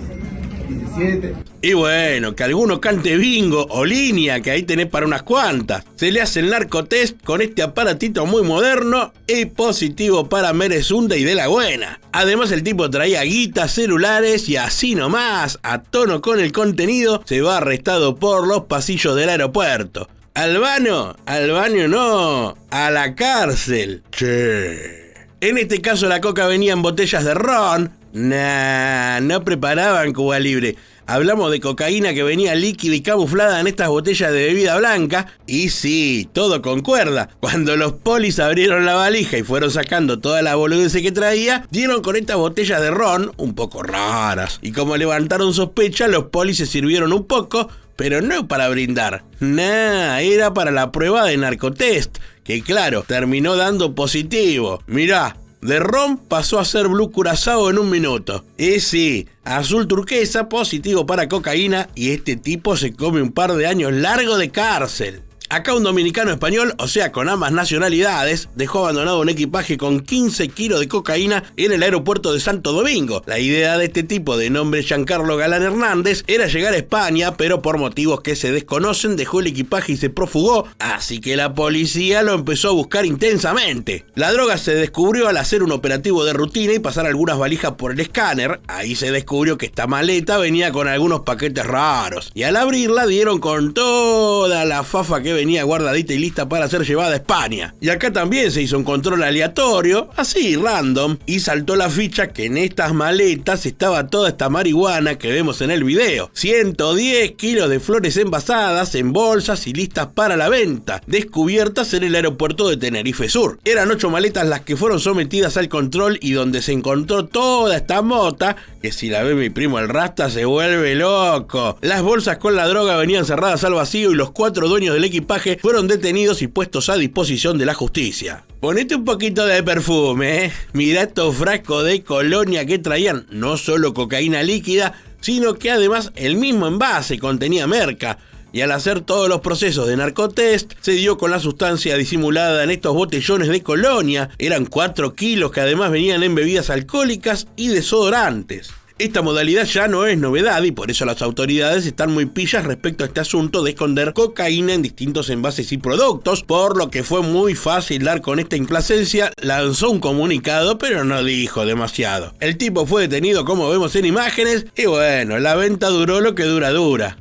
17. Y bueno, que alguno cante bingo o línea, que ahí tenés para unas cuantas. Se le hace el narcotest con este aparatito muy moderno y positivo para Merezunda y de la buena. Además el tipo traía guitas, celulares y así nomás, a tono con el contenido, se va arrestado por los pasillos del aeropuerto. ¿Albano? Albano no, a la cárcel. Che. En este caso la coca venía en botellas de ron. Nah, no preparaban Cuba Libre. Hablamos de cocaína que venía líquida y camuflada en estas botellas de bebida blanca. Y sí, todo concuerda. Cuando los polis abrieron la valija y fueron sacando toda la boludez que traía, dieron con estas botellas de ron un poco raras. Y como levantaron sospecha, los polis se sirvieron un poco, pero no para brindar. Nah, era para la prueba de narcotest, que claro, terminó dando positivo. Mirá. De ron pasó a ser blue curazao en 1 minuto. Y sí, azul turquesa, positivo para cocaína y este tipo se come un par de años largo de cárcel. Acá un dominicano español, o sea con ambas nacionalidades, dejó abandonado un equipaje con 15 kilos de cocaína en el aeropuerto de Santo Domingo. La idea de este tipo, de nombre Giancarlo Galán Hernández, era llegar a España, pero por motivos que se desconocen dejó el equipaje y se profugó, así que la policía lo empezó a buscar intensamente. La droga se descubrió al hacer un operativo de rutina y pasar algunas valijas por el escáner. Ahí se descubrió que esta maleta venía con algunos paquetes raros, y al abrirla dieron con toda la fafa que venía guardadita y lista para ser llevada a España. Y acá también se hizo un control aleatorio, así random, y saltó la ficha que en estas maletas estaba toda esta marihuana que vemos en el video. 110 kilos de flores envasadas en bolsas y listas para la venta, descubiertas en el aeropuerto de Tenerife Sur. Eran 8 maletas las que fueron sometidas al control y donde se encontró toda esta mota, que si la ve mi primo el Rasta se vuelve loco. Las bolsas con la droga venían cerradas al vacío y los 4 dueños del equipaje fueron detenidos y puestos a disposición de la justicia. Ponete un poquito de perfume, ¿eh? Mirá estos frascos de colonia que traían no solo cocaína líquida, sino que además el mismo envase contenía merca. Y al hacer todos los procesos de narcotest, se dio con la sustancia disimulada en estos botellones de colonia. Eran 4 kilos que además venían en bebidas alcohólicas y desodorantes. Esta modalidad ya no es novedad y por eso las autoridades están muy pillas respecto a este asunto de esconder cocaína en distintos envases y productos, por lo que fue muy fácil dar con esta Implacencia. Lanzó un comunicado pero no dijo demasiado. El tipo fue detenido como vemos en imágenes y bueno, la venta duró lo que dura.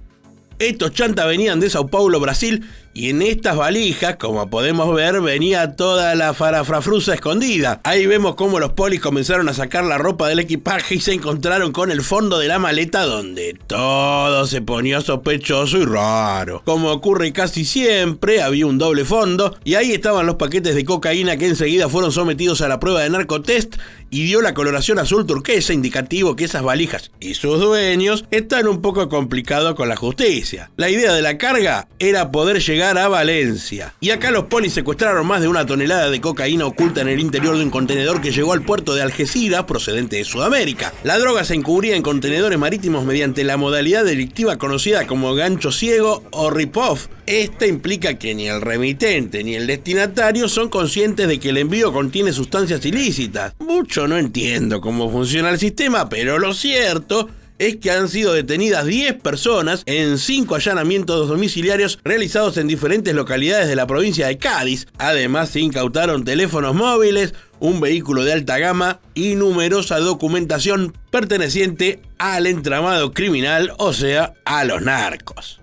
Estos chantas venían de Sao Paulo, Brasil Y en estas valijas, como podemos ver, venía toda la farafrafrusa escondida. Ahí vemos cómo los polis comenzaron a sacar la ropa del equipaje y se encontraron con el fondo de la maleta donde todo se ponía sospechoso y raro. Como ocurre casi siempre, había un doble fondo y ahí estaban los paquetes de cocaína que enseguida fueron sometidos a la prueba de narcotest y dio la coloración azul turquesa, indicativo que esas valijas y sus dueños están un poco complicados con la justicia. La idea de la carga era poder llegar a Valencia. Y acá los polis secuestraron más de 1 tonelada de cocaína oculta en el interior de un contenedor que llegó al puerto de Algeciras, procedente de Sudamérica. La droga se encubría en contenedores marítimos mediante la modalidad delictiva conocida como gancho ciego o rip-off. Esta implica que ni el remitente ni el destinatario son conscientes de que el envío contiene sustancias ilícitas. Mucho no entiendo cómo funciona el sistema, pero lo cierto es que han sido detenidas 10 personas en 5 allanamientos domiciliarios realizados en diferentes localidades de la provincia de Cádiz. Además, se incautaron teléfonos móviles, un vehículo de alta gama y numerosa documentación perteneciente al entramado criminal, o sea, a los narcos.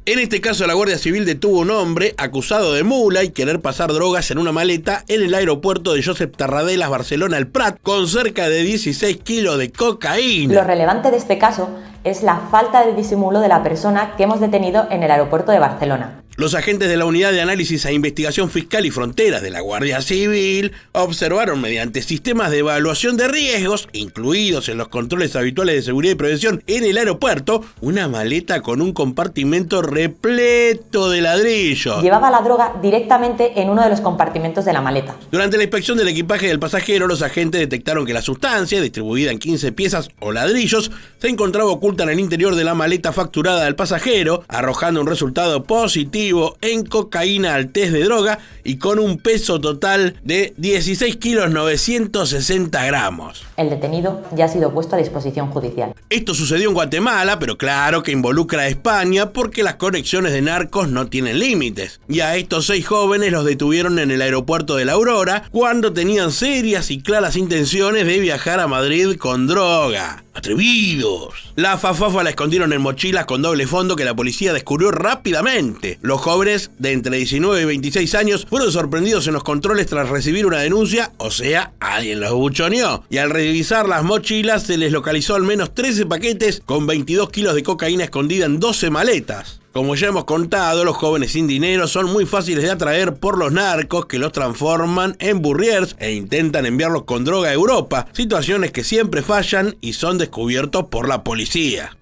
En este caso, la Guardia Civil detuvo a un hombre acusado de mula y querer pasar drogas en una maleta en el aeropuerto de Josep Tarradellas, Barcelona El Prat, con cerca de 16 kilos de cocaína. Lo relevante de este caso es la falta de disimulo de la persona que hemos detenido en el aeropuerto de Barcelona. Los agentes de la Unidad de Análisis e Investigación Fiscal y Fronteras de la Guardia Civil observaron mediante sistemas de evaluación de riesgos, incluidos en los controles habituales de seguridad y prevención en el aeropuerto, una maleta con un compartimento repleto de ladrillos. Llevaba la droga directamente en uno de los compartimentos de la maleta. Durante la inspección del equipaje del pasajero, los agentes detectaron que la sustancia, distribuida en 15 piezas o ladrillos, se encontraba oculta en el interior de la maleta facturada del pasajero, arrojando un resultado positivo en cocaína al test de droga y con un peso total de 16 kilos 960 gramos. El detenido ya ha sido puesto a disposición judicial. Esto sucedió en Guatemala, pero claro que involucra a España porque las conexiones de narcos no tienen límites. Y a estos 6 jóvenes los detuvieron en el aeropuerto de La Aurora cuando tenían serias y claras intenciones de viajar a Madrid con droga. ¡Atrevidos! La fafafa la escondieron en mochilas con doble fondo que la policía descubrió rápidamente. Los jóvenes de entre 19 y 26 años fueron sorprendidos en los controles tras recibir una denuncia, o sea, alguien los buchoneó. Y al revisar las mochilas se les localizó al menos 13 paquetes con 22 kilos de cocaína escondida en 12 maletas. Como ya hemos contado, los jóvenes sin dinero son muy fáciles de atraer por los narcos que los transforman en burriers e intentan enviarlos con droga a Europa, situaciones que siempre fallan y son descubiertos por la policía.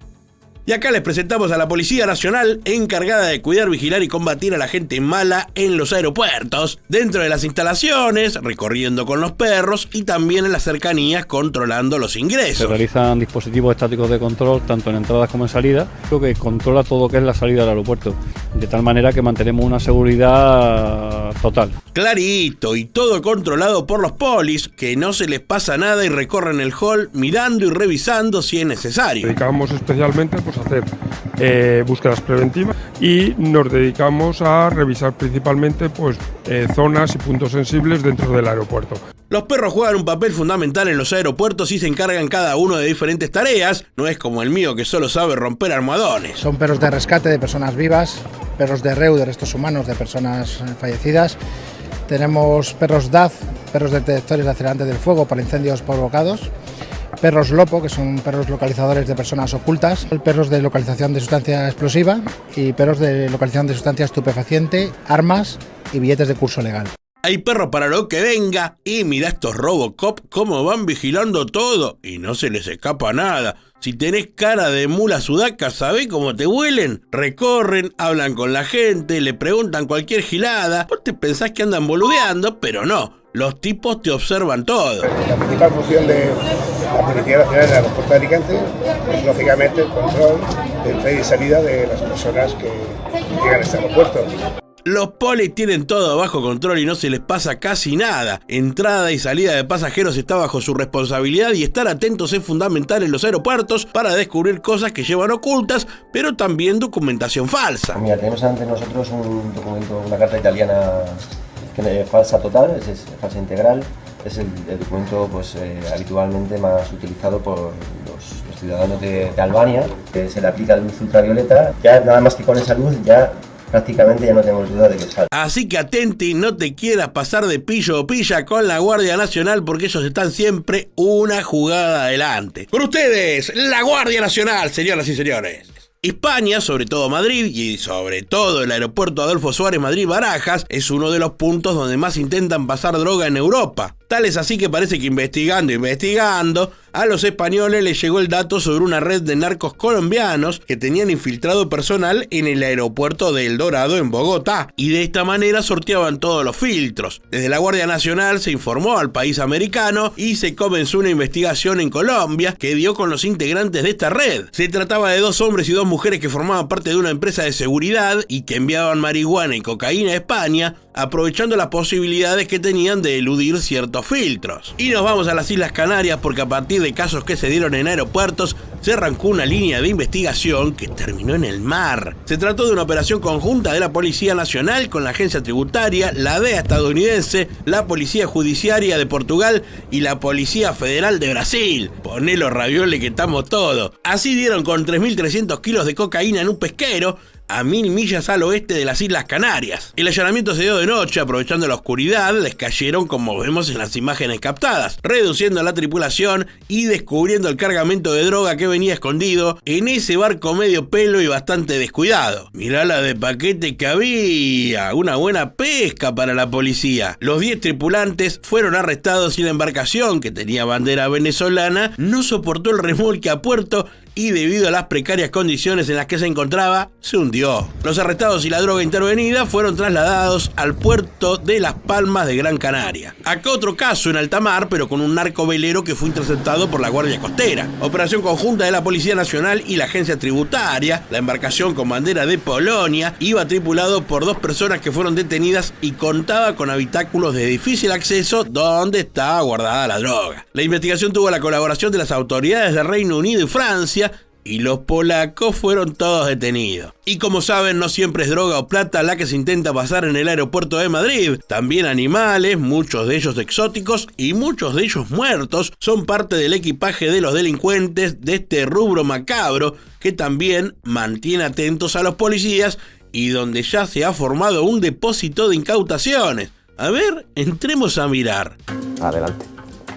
Y acá les presentamos a la Policía Nacional, encargada de cuidar, vigilar y combatir a la gente mala en los aeropuertos, dentro de las instalaciones, recorriendo con los perros y también en las cercanías controlando los ingresos. Se realizan dispositivos estáticos de control tanto en entradas como en salidas, lo que controla todo lo que es la salida del aeropuerto, de tal manera que mantenemos una seguridad total. Clarito, y todo controlado por los polis, que no se les pasa nada y recorren el hall mirando y revisando si es necesario. Dedicamos especialmente a hacer búsquedas preventivas y nos dedicamos a revisar principalmente zonas y puntos sensibles dentro del aeropuerto. Los perros juegan un papel fundamental en los aeropuertos y se encargan cada uno de diferentes tareas. No es como el mío que solo sabe romper almohadones. Son perros de rescate de personas vivas, perros de REU de restos humanos de personas fallecidas. Tenemos perros DAZ, perros detectores de acelerantes del fuego para incendios provocados. Perros Lopo, que son perros localizadores de personas ocultas, perros de localización de sustancia explosiva y perros de localización de sustancia estupefaciente, armas y billetes de curso legal. Hay perros para lo que venga y mira estos Robocop cómo van vigilando todo y no se les escapa nada. Si tenés cara de mula sudaca, ¿sabés cómo te huelen? Recorren, hablan con la gente, le preguntan cualquier gilada. Vos te pensás que andan boludeando, pero no. Los tipos te observan todo. La principal función de la Policía Nacional del Aeropuerto de Alicante es, lógicamente, el control de entrada y salida de las personas que llegan a este aeropuerto. Los polis tienen todo bajo control y no se les pasa casi nada. Entrada y salida de pasajeros está bajo su responsabilidad y estar atentos es fundamental en los aeropuertos para descubrir cosas que llevan ocultas, pero también documentación falsa. Mira, tenemos ante nosotros un documento, una carta italiana que es falsa total, es falsa integral. Es el documento habitualmente más utilizado por los ciudadanos de Albania, que se le aplica la luz ultravioleta. Ya nada más que con esa luz ya prácticamente ya no tenemos duda de que sale. Así que atenti, no te quieras pasar de pillo o pilla con la Guardia Nacional, porque ellos están siempre una jugada adelante. Con ustedes, la Guardia Nacional, señoras y señores. España, sobre todo Madrid y sobre todo el aeropuerto Adolfo Suárez Madrid-Barajas, es uno de los puntos donde más intentan pasar droga en Europa. Tal es así que parece que investigando, a los españoles les llegó el dato sobre una red de narcos colombianos que tenían infiltrado personal en el aeropuerto de El Dorado en Bogotá, y de esta manera sorteaban todos los filtros. Desde la Guardia Nacional se informó al país americano y se comenzó una investigación en Colombia que dio con los integrantes de esta red. Se trataba de 2 hombres y 2 mujeres que formaban parte de una empresa de seguridad y que enviaban marihuana y cocaína a España, aprovechando las posibilidades que tenían de eludir ciertos filtros. Y nos vamos a las Islas Canarias, porque a partir de casos que se dieron en aeropuertos se arrancó una línea de investigación que terminó en el mar. Se trató de una operación conjunta de la Policía Nacional con la Agencia Tributaria, la DEA estadounidense, la Policía Judiciaria de Portugal y la Policía Federal de Brasil. Poné los ravioles que estamos todos. Así dieron con 3.300 kilos de cocaína en un pesquero a 1000 millas al oeste de las Islas Canarias. El allanamiento se dio de noche, aprovechando la oscuridad, les cayeron como vemos en las imágenes captadas, reduciendo a la tripulación y descubriendo el cargamento de droga que venía escondido en ese barco medio pelo y bastante descuidado. Mirá la de paquete que había, una buena pesca para la policía. Los 10 tripulantes fueron arrestados y la embarcación, que tenía bandera venezolana, no soportó el remolque a puerto y debido a las precarias condiciones en las que se encontraba, se hundió. Los arrestados y la droga intervenida fueron trasladados al puerto de Las Palmas de Gran Canaria. Acá otro caso en alta mar, pero con un narco velero que fue interceptado por la Guardia Costera. Operación conjunta de la Policía Nacional y la Agencia Tributaria. La embarcación con bandera de Polonia iba tripulado por 2 personas que fueron detenidas y contaba con habitáculos de difícil acceso donde estaba guardada la droga. La investigación tuvo la colaboración de las autoridades de Reino Unido y Francia, y los polacos fueron todos detenidos. Y como saben, no siempre es droga o plata la que se intenta pasar en el aeropuerto de Madrid. También animales, muchos de ellos exóticos y muchos de ellos muertos, son parte del equipaje de los delincuentes de este rubro macabro que también mantiene atentos a los policías y donde ya se ha formado un depósito de incautaciones. A ver, entremos a mirar. Adelante.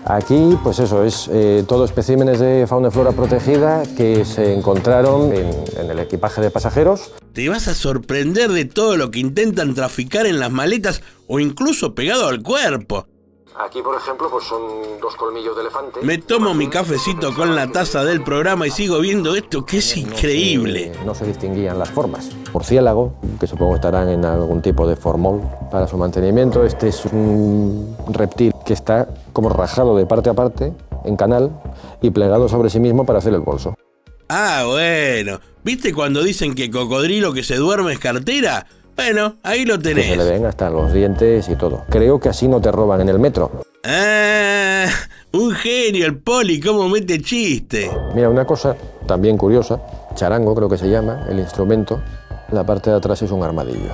Aquí, pues eso, es todo especímenes de fauna y flora protegida que se encontraron en el equipaje de pasajeros. Te vas a sorprender de todo lo que intentan traficar en las maletas o incluso pegado al cuerpo. Aquí, por ejemplo, pues son 2 colmillos de elefante. Me tomo mi cafecito con la taza del programa y sigo viendo esto que es increíble. No se distinguían las formas. Murciélago, que supongo estarán en algún tipo de formol para su mantenimiento. Este es un reptil que está como rajado de parte a parte, en canal, y plegado sobre sí mismo para hacer el bolso. Ah, bueno. ¿Viste cuando dicen que cocodrilo que se duerme es cartera? Bueno, ahí lo tenés. Que se le ven hasta los dientes y todo. Creo que así no te roban en el metro. Ah, un genio el Poli, cómo mete chiste. Mira, una cosa también curiosa, charango creo que se llama, el instrumento, la parte de atrás es un armadillo.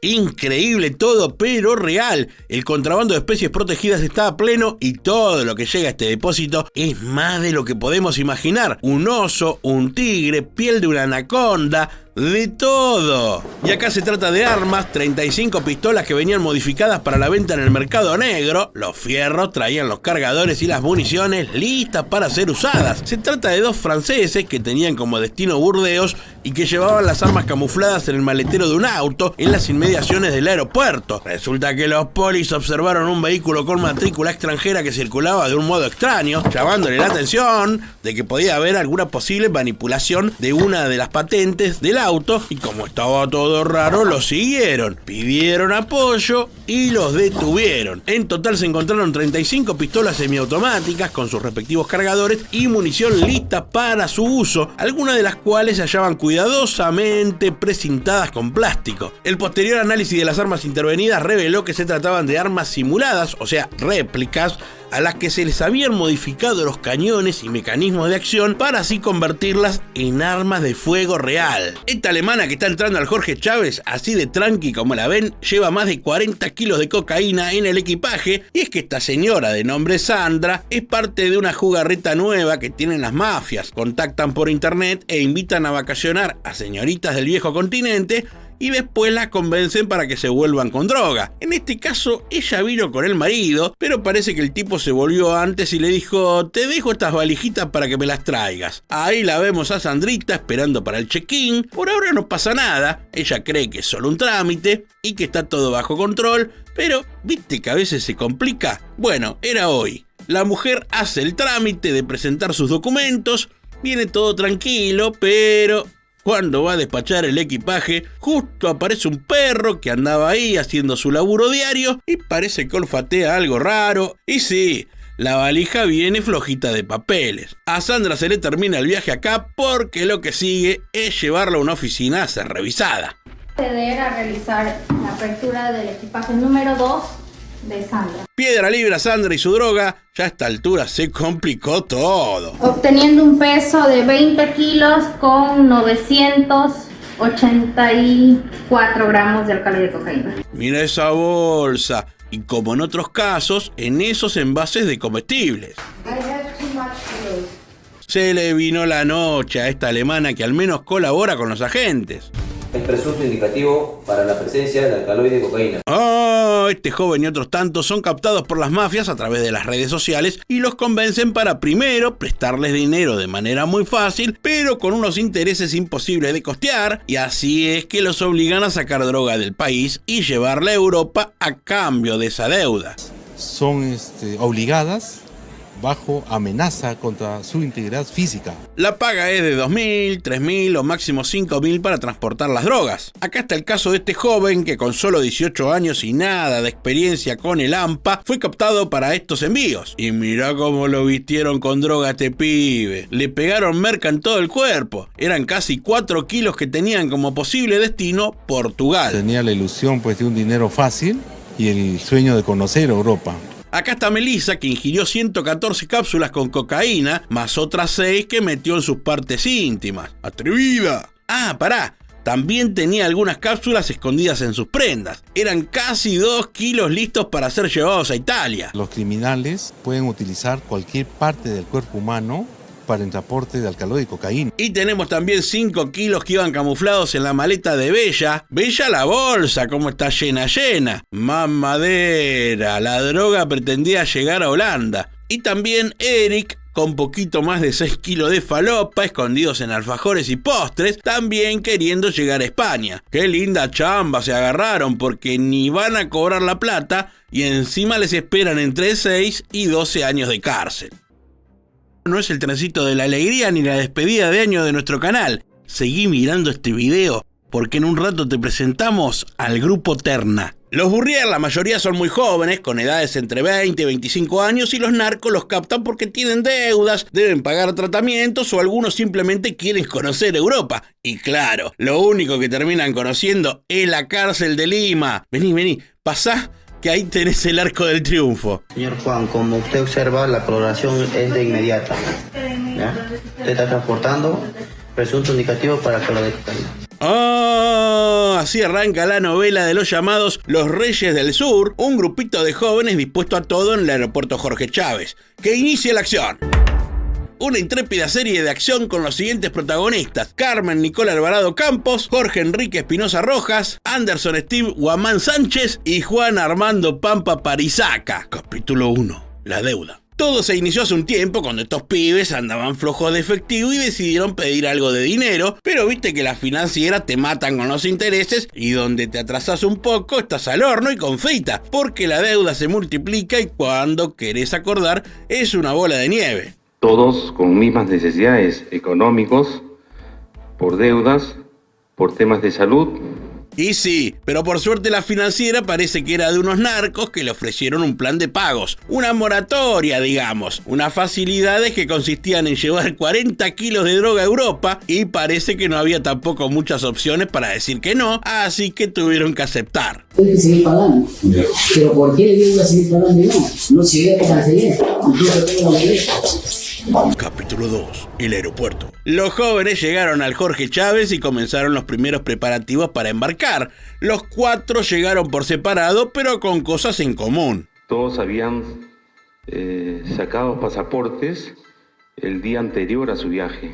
Increíble todo, pero real. El contrabando de especies protegidas está a pleno y todo lo que llega a este depósito es más de lo que podemos imaginar. Un oso, un tigre, piel de una anaconda, de todo. Y acá se trata de armas, 35 pistolas que venían modificadas para la venta en el mercado negro. Los fierros traían los cargadores y las municiones listas para ser usadas. Se trata de 2 franceses que tenían como destino Burdeos y que llevaban las armas camufladas en el maletero de un auto en las inmediaciones del aeropuerto. Resulta que los polis observaron un vehículo con matrícula extranjera que circulaba de un modo extraño, llamándole la atención de que podía haber alguna posible manipulación de una de las patentes del auto, y como estaba todo raro, lo siguieron, pidieron apoyo y los detuvieron. En total se encontraron 35 pistolas semiautomáticas con sus respectivos cargadores y munición lista para su uso, algunas de las cuales se hallaban cuidadosamente precintadas con plástico. El posterior análisis de las armas intervenidas reveló que se trataban de armas simuladas, o sea, réplicas, a las que se les habían modificado los cañones y mecanismos de acción para así convertirlas en armas de fuego real. Esta alemana que está entrando al Jorge Chávez, así de tranqui como la ven, lleva más de 40 kilos de cocaína en el equipaje, y es que esta señora de nombre Sandra es parte de una jugarreta nueva que tienen las mafias. Contactan por internet e invitan a vacacionar a señoritas del viejo continente y después las convencen para que se vuelvan con droga. En este caso, ella vino con el marido, pero parece que el tipo se volvió antes y le dijo: te dejo estas valijitas para que me las traigas. Ahí la vemos a Sandrita esperando para el check-in. Por ahora no pasa nada, ella cree que es solo un trámite y que está todo bajo control, pero ¿viste que a veces se complica? Bueno, era hoy. La mujer hace el trámite de presentar sus documentos, viene todo tranquilo, pero cuando va a despachar el equipaje, justo aparece un perro que andaba ahí haciendo su laburo diario y parece que olfatea algo raro. Y sí, la valija viene flojita de papeles. A Sandra se le termina el viaje acá porque lo que sigue es llevarla a una oficina a ser revisada. Proceder a realizar la apertura del equipaje número 2 de Sandra. Piedra libre a Sandra y su droga. Ya a esta altura se complicó todo. Obteniendo un peso de 20 kilos con 984 gramos de alcaloide de cocaína. Mira esa bolsa. Y como en otros casos, en esos envases de comestibles. Se le vino la noche a esta alemana que al menos colabora con los agentes. Es presunto indicativo para la presencia de alcaloide de cocaína. Este joven y otros tantos son captados por las mafias a través de las redes sociales y los convencen para primero prestarles dinero de manera muy fácil, pero con unos intereses imposibles de costear, y así es que los obligan a sacar droga del país y llevarla a Europa a cambio de esa deuda. Son obligadas bajo amenaza contra su integridad física. La paga es de 2.000, 3.000 o máximo 5.000 para transportar las drogas. Acá está el caso de este joven que con solo 18 años y nada de experiencia con el AMPA fue captado para estos envíos. Y mirá cómo lo vistieron con droga a este pibe. Le pegaron merca en todo el cuerpo. Eran casi 4 kilos que tenían como posible destino Portugal. Tenía la ilusión de un dinero fácil y el sueño de conocer Europa. Acá está Melissa, que ingirió 114 cápsulas con cocaína, más otras 6 que metió en sus partes íntimas. ¡Atrevida! Ah, pará. También tenía algunas cápsulas escondidas en sus prendas. Eran casi 2 kilos listos para ser llevados a Italia. Los criminales pueden utilizar cualquier parte del cuerpo humano para el transporte de alcaloide y cocaína. Y tenemos también 5 kilos que iban camuflados en la maleta de Bella. Bella la bolsa, como está llena. Mamadera, la droga pretendía llegar a Holanda. Y también Eric, con poquito más de 6 kilos de falopa escondidos en alfajores y postres, también queriendo llegar a España. Qué linda chamba se agarraron, porque ni van a cobrar la plata y encima les esperan entre 6 y 12 años de cárcel. No es el trencito de la alegría ni la despedida de año de nuestro canal. Seguí mirando este video, porque en un rato te presentamos al grupo Terna. Los Burrier, la mayoría son muy jóvenes, con edades entre 20 y 25 años, y los narcos los captan porque tienen deudas, deben pagar tratamientos o algunos simplemente quieren conocer Europa. Y claro, lo único que terminan conociendo es la cárcel de Lima. Vení, pasá, que ahí tenés el Arco del Triunfo. Señor Juan, como usted observa, la coloración es de inmediata. ¿Ya? Usted está transportando presunto indicativo para alcaloide de cocaína. Así arranca la novela de los llamados Los Reyes del Sur, un grupito de jóvenes dispuesto a todo en el aeropuerto Jorge Chávez. ¡Que inicie la acción! Una intrépida serie de acción con los siguientes protagonistas: Carmen Nicole Alvarado Campos, Jorge Enrique Espinosa Rojas, Anderson Steve Guamán Sánchez y Juan Armando Pampa Parizaca. Capítulo 1. La deuda. Todo se inició hace un tiempo cuando estos pibes andaban flojos de efectivo y decidieron pedir algo de dinero, pero viste que las financieras te matan con los intereses y donde te atrasas un poco estás al horno y con frita, porque la deuda se multiplica y cuando querés acordar es una bola de nieve. Todos con mismas necesidades económicos, por deudas, por temas de salud. Y sí, pero por suerte la financiera parece que era de unos narcos que le ofrecieron un plan de pagos, una moratoria, digamos, unas facilidades que consistían en llevar 40 kilos de droga a Europa, y parece que no había tampoco muchas opciones para decir que no, así que tuvieron que aceptar. Hay que seguir pagando, pero ¿por qué le digo a seguir pagando? No sirve para cancelar, incluso tengo la maleta. Capítulo 2. El aeropuerto. Los jóvenes llegaron al Jorge Chávez y comenzaron los primeros preparativos para embarcar. Los 4 llegaron por separado, pero con cosas en común. Todos habían sacado pasaportes el día anterior a su viaje.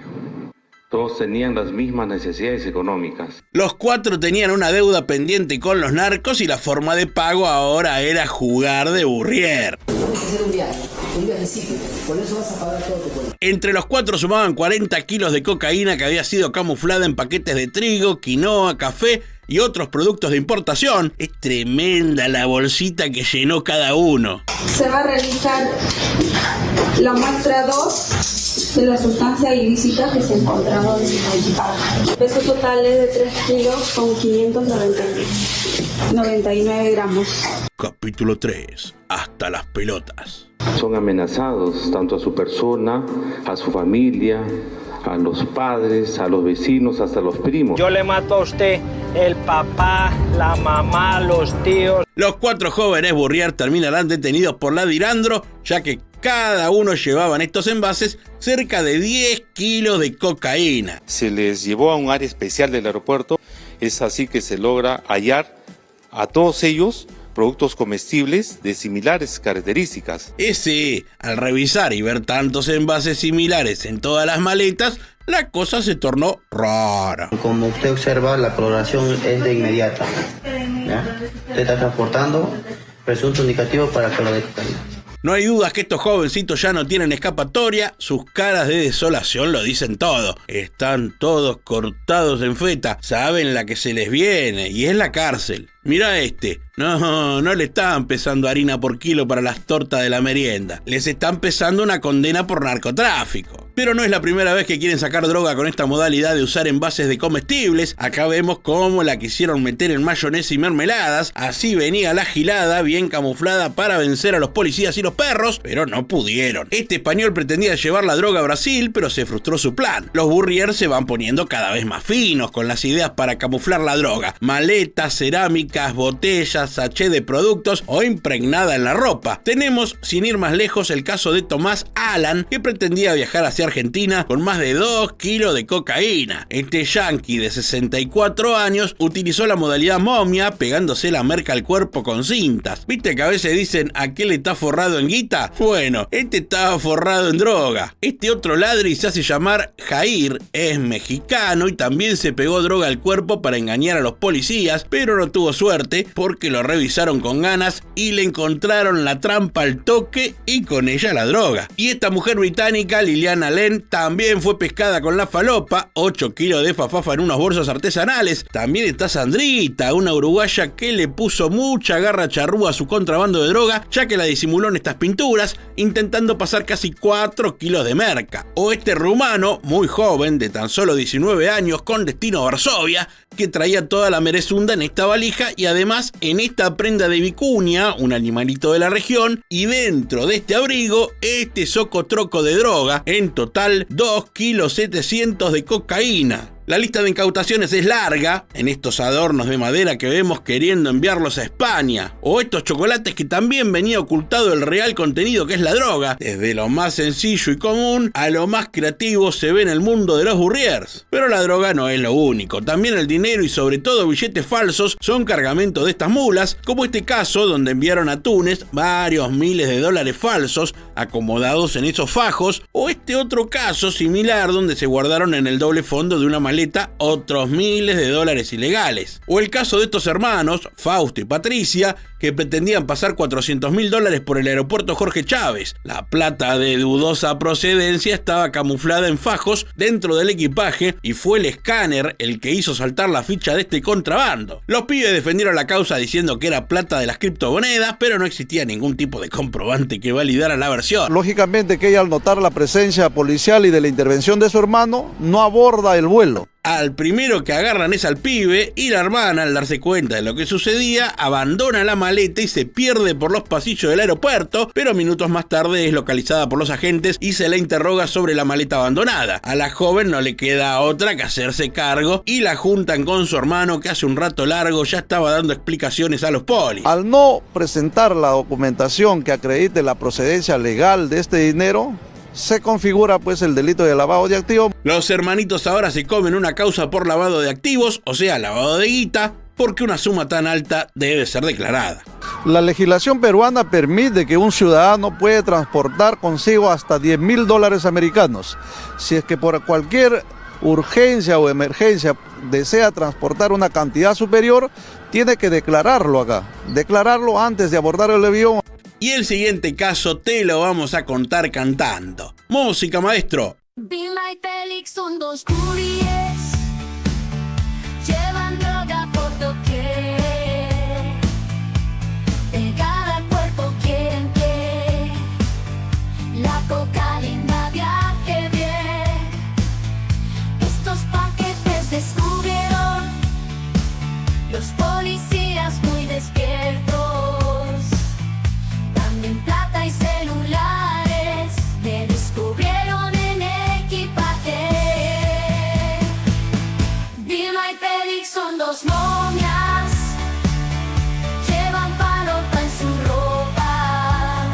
Todos tenían las mismas necesidades económicas. Los 4 tenían una deuda pendiente con los narcos y la forma de pago ahora era jugar de burrier. Entre los 4 sumaban 40 kilos de cocaína que había sido camuflada en paquetes de trigo, quinoa, café y otros productos de importación. Es tremenda la bolsita que llenó cada uno. Se va a realizar la muestra 2 de la sustancia ilícita que se encontraba en el equipaje. El peso total es de 3 kilos con 599 gramos. Capítulo 3. Hasta las pelotas. Son amenazados tanto a su persona, a su familia, a los padres, a los vecinos, hasta los primos. Yo le mato a usted el papá, la mamá, los tíos. Los 4 jóvenes burrier terminarán detenidos por la Dirandro, ya que cada uno llevaba en estos envases cerca de 10 kilos de cocaína. Se les llevó a un área especial del aeropuerto, es así que se logra hallar a todos ellos productos comestibles de similares características. Sí, al revisar y ver tantos envases similares en todas las maletas, la cosa se tornó rara. Como usted observa, la coloración es de inmediata. ¿Ya? Usted está transportando presunto indicativo para clorotecnia. No hay dudas que estos jovencitos ya no tienen escapatoria, sus caras de desolación lo dicen todo. Están todos cortados en feta, saben la que se les viene y es la cárcel. Mira no le estaban pesando harina por kilo para las tortas de la merienda, les están pesando una condena por narcotráfico. Pero no es la primera vez que quieren sacar droga con esta modalidad de usar envases de comestibles. Acá vemos cómo la quisieron meter en mayonesa y mermeladas. Así venía la gilada bien camuflada para vencer a los policías y los perros, pero no pudieron. Este español pretendía llevar la droga a Brasil, pero se frustró su plan. Los burrier se van poniendo cada vez más finos con las ideas para camuflar la droga. Maletas, cerámicas, botellas, sachet de productos o impregnada en la ropa. Tenemos, sin ir más lejos, el caso de Tomás Alan, que pretendía viajar hacia Argentina con más de 2 kilos de cocaína. Este yanqui de 64 años utilizó la modalidad momia, pegándose la merca al cuerpo con cintas. ¿Viste que a veces dicen aquel está forrado en guita? Bueno, este estaba forrado en droga. Este otro ladri se hace llamar Jair, es mexicano y también se pegó droga al cuerpo para engañar a los policías, pero no tuvo suerte porque lo revisaron con ganas y le encontraron la trampa al toque y con ella la droga. Y esta mujer británica, Liliana Len, también fue pescada con la falopa, 8 kilos de fafafa en unos bolsos artesanales. También está Sandrita, una uruguaya que le puso mucha garra charrúa a su contrabando de droga, ya que la disimuló en estas pinturas, intentando pasar casi 4 kilos de merca. O este rumano, muy joven, de tan solo 19 años, con destino a Varsovia, que traía toda la merezunda en esta valija y además en esta prenda de vicuña, un animalito de la región, y dentro de este abrigo, este socotroco de droga, en total 2,7 kilos de cocaína. La lista de incautaciones es larga, en estos adornos de madera que vemos queriendo enviarlos a España, o estos chocolates que también venía ocultado el real contenido que es la droga. Desde lo más sencillo y común a lo más creativo se ve en el mundo de los burriers. Pero la droga no es lo único, también el dinero y sobre todo billetes falsos son cargamento de estas mulas, como este caso donde enviaron a Túnez varios miles de dólares falsos acomodados en esos fajos, o este otro caso similar donde se guardaron en el doble fondo de una maleta otros miles de dólares ilegales. O el caso de estos hermanos, Fausto y Patricia, que pretendían pasar $400.000 por el aeropuerto Jorge Chávez. La plata de dudosa procedencia estaba camuflada en fajos dentro del equipaje y fue el escáner el que hizo saltar la ficha de este contrabando. Los pibes defendieron la causa diciendo que era plata de las criptomonedas, pero no existía ningún tipo de comprobante que validara la versión. Lógicamente que ella, al notar la presencia policial y de la intervención de su hermano, no aborda el vuelo. Al primero que agarran es al pibe y la hermana, al darse cuenta de lo que sucedía, abandona la maleta y se pierde por los pasillos del aeropuerto, pero minutos más tarde es localizada por los agentes y se la interroga sobre la maleta abandonada. A la joven no le queda otra que hacerse cargo y la juntan con su hermano, que hace un rato largo ya estaba dando explicaciones a los polis. Al no presentar la documentación que acredite la procedencia legal de este dinero, se configura pues el delito de lavado de activos. Los hermanitos ahora se comen una causa por lavado de activos, o sea, lavado de guita, porque una suma tan alta debe ser declarada. La legislación peruana permite que un ciudadano puede transportar consigo hasta $10.000 americanos. Si es que por cualquier urgencia o emergencia desea transportar una cantidad superior, tiene que declararlo acá, declararlo antes de abordar el avión. Y el siguiente caso te lo vamos a contar cantando. Música, maestro. Vilma y Félix son dos curies, llevan droga por doquier, pegada al cuerpo quieren que la cocaína viaje bien. Estos paquetes descubrieron los policías muy despiertos, también plata y celulares me descubrieron en equipaje. Vilma y Félix son dos momias, llevan falopa en su ropa.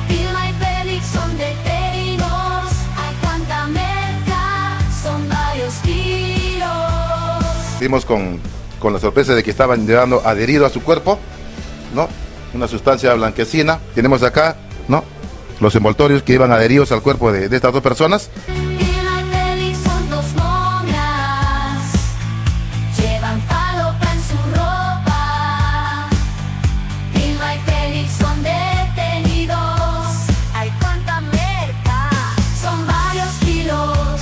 Vilma y Félix son detenidos, hay cuanta merca, son varios kilos. Dimos con la sorpresa de que estaban llevando adherido a su cuerpo, ¿no?, una sustancia blanquecina. Tenemos acá, ¿no?, los envoltorios que iban adheridos al cuerpo de estas dos personas. Vilma y Félix son dos momias, llevan falopa en su ropa. Vilma y Félix son detenidos, hay cuanta merca, son varios kilos.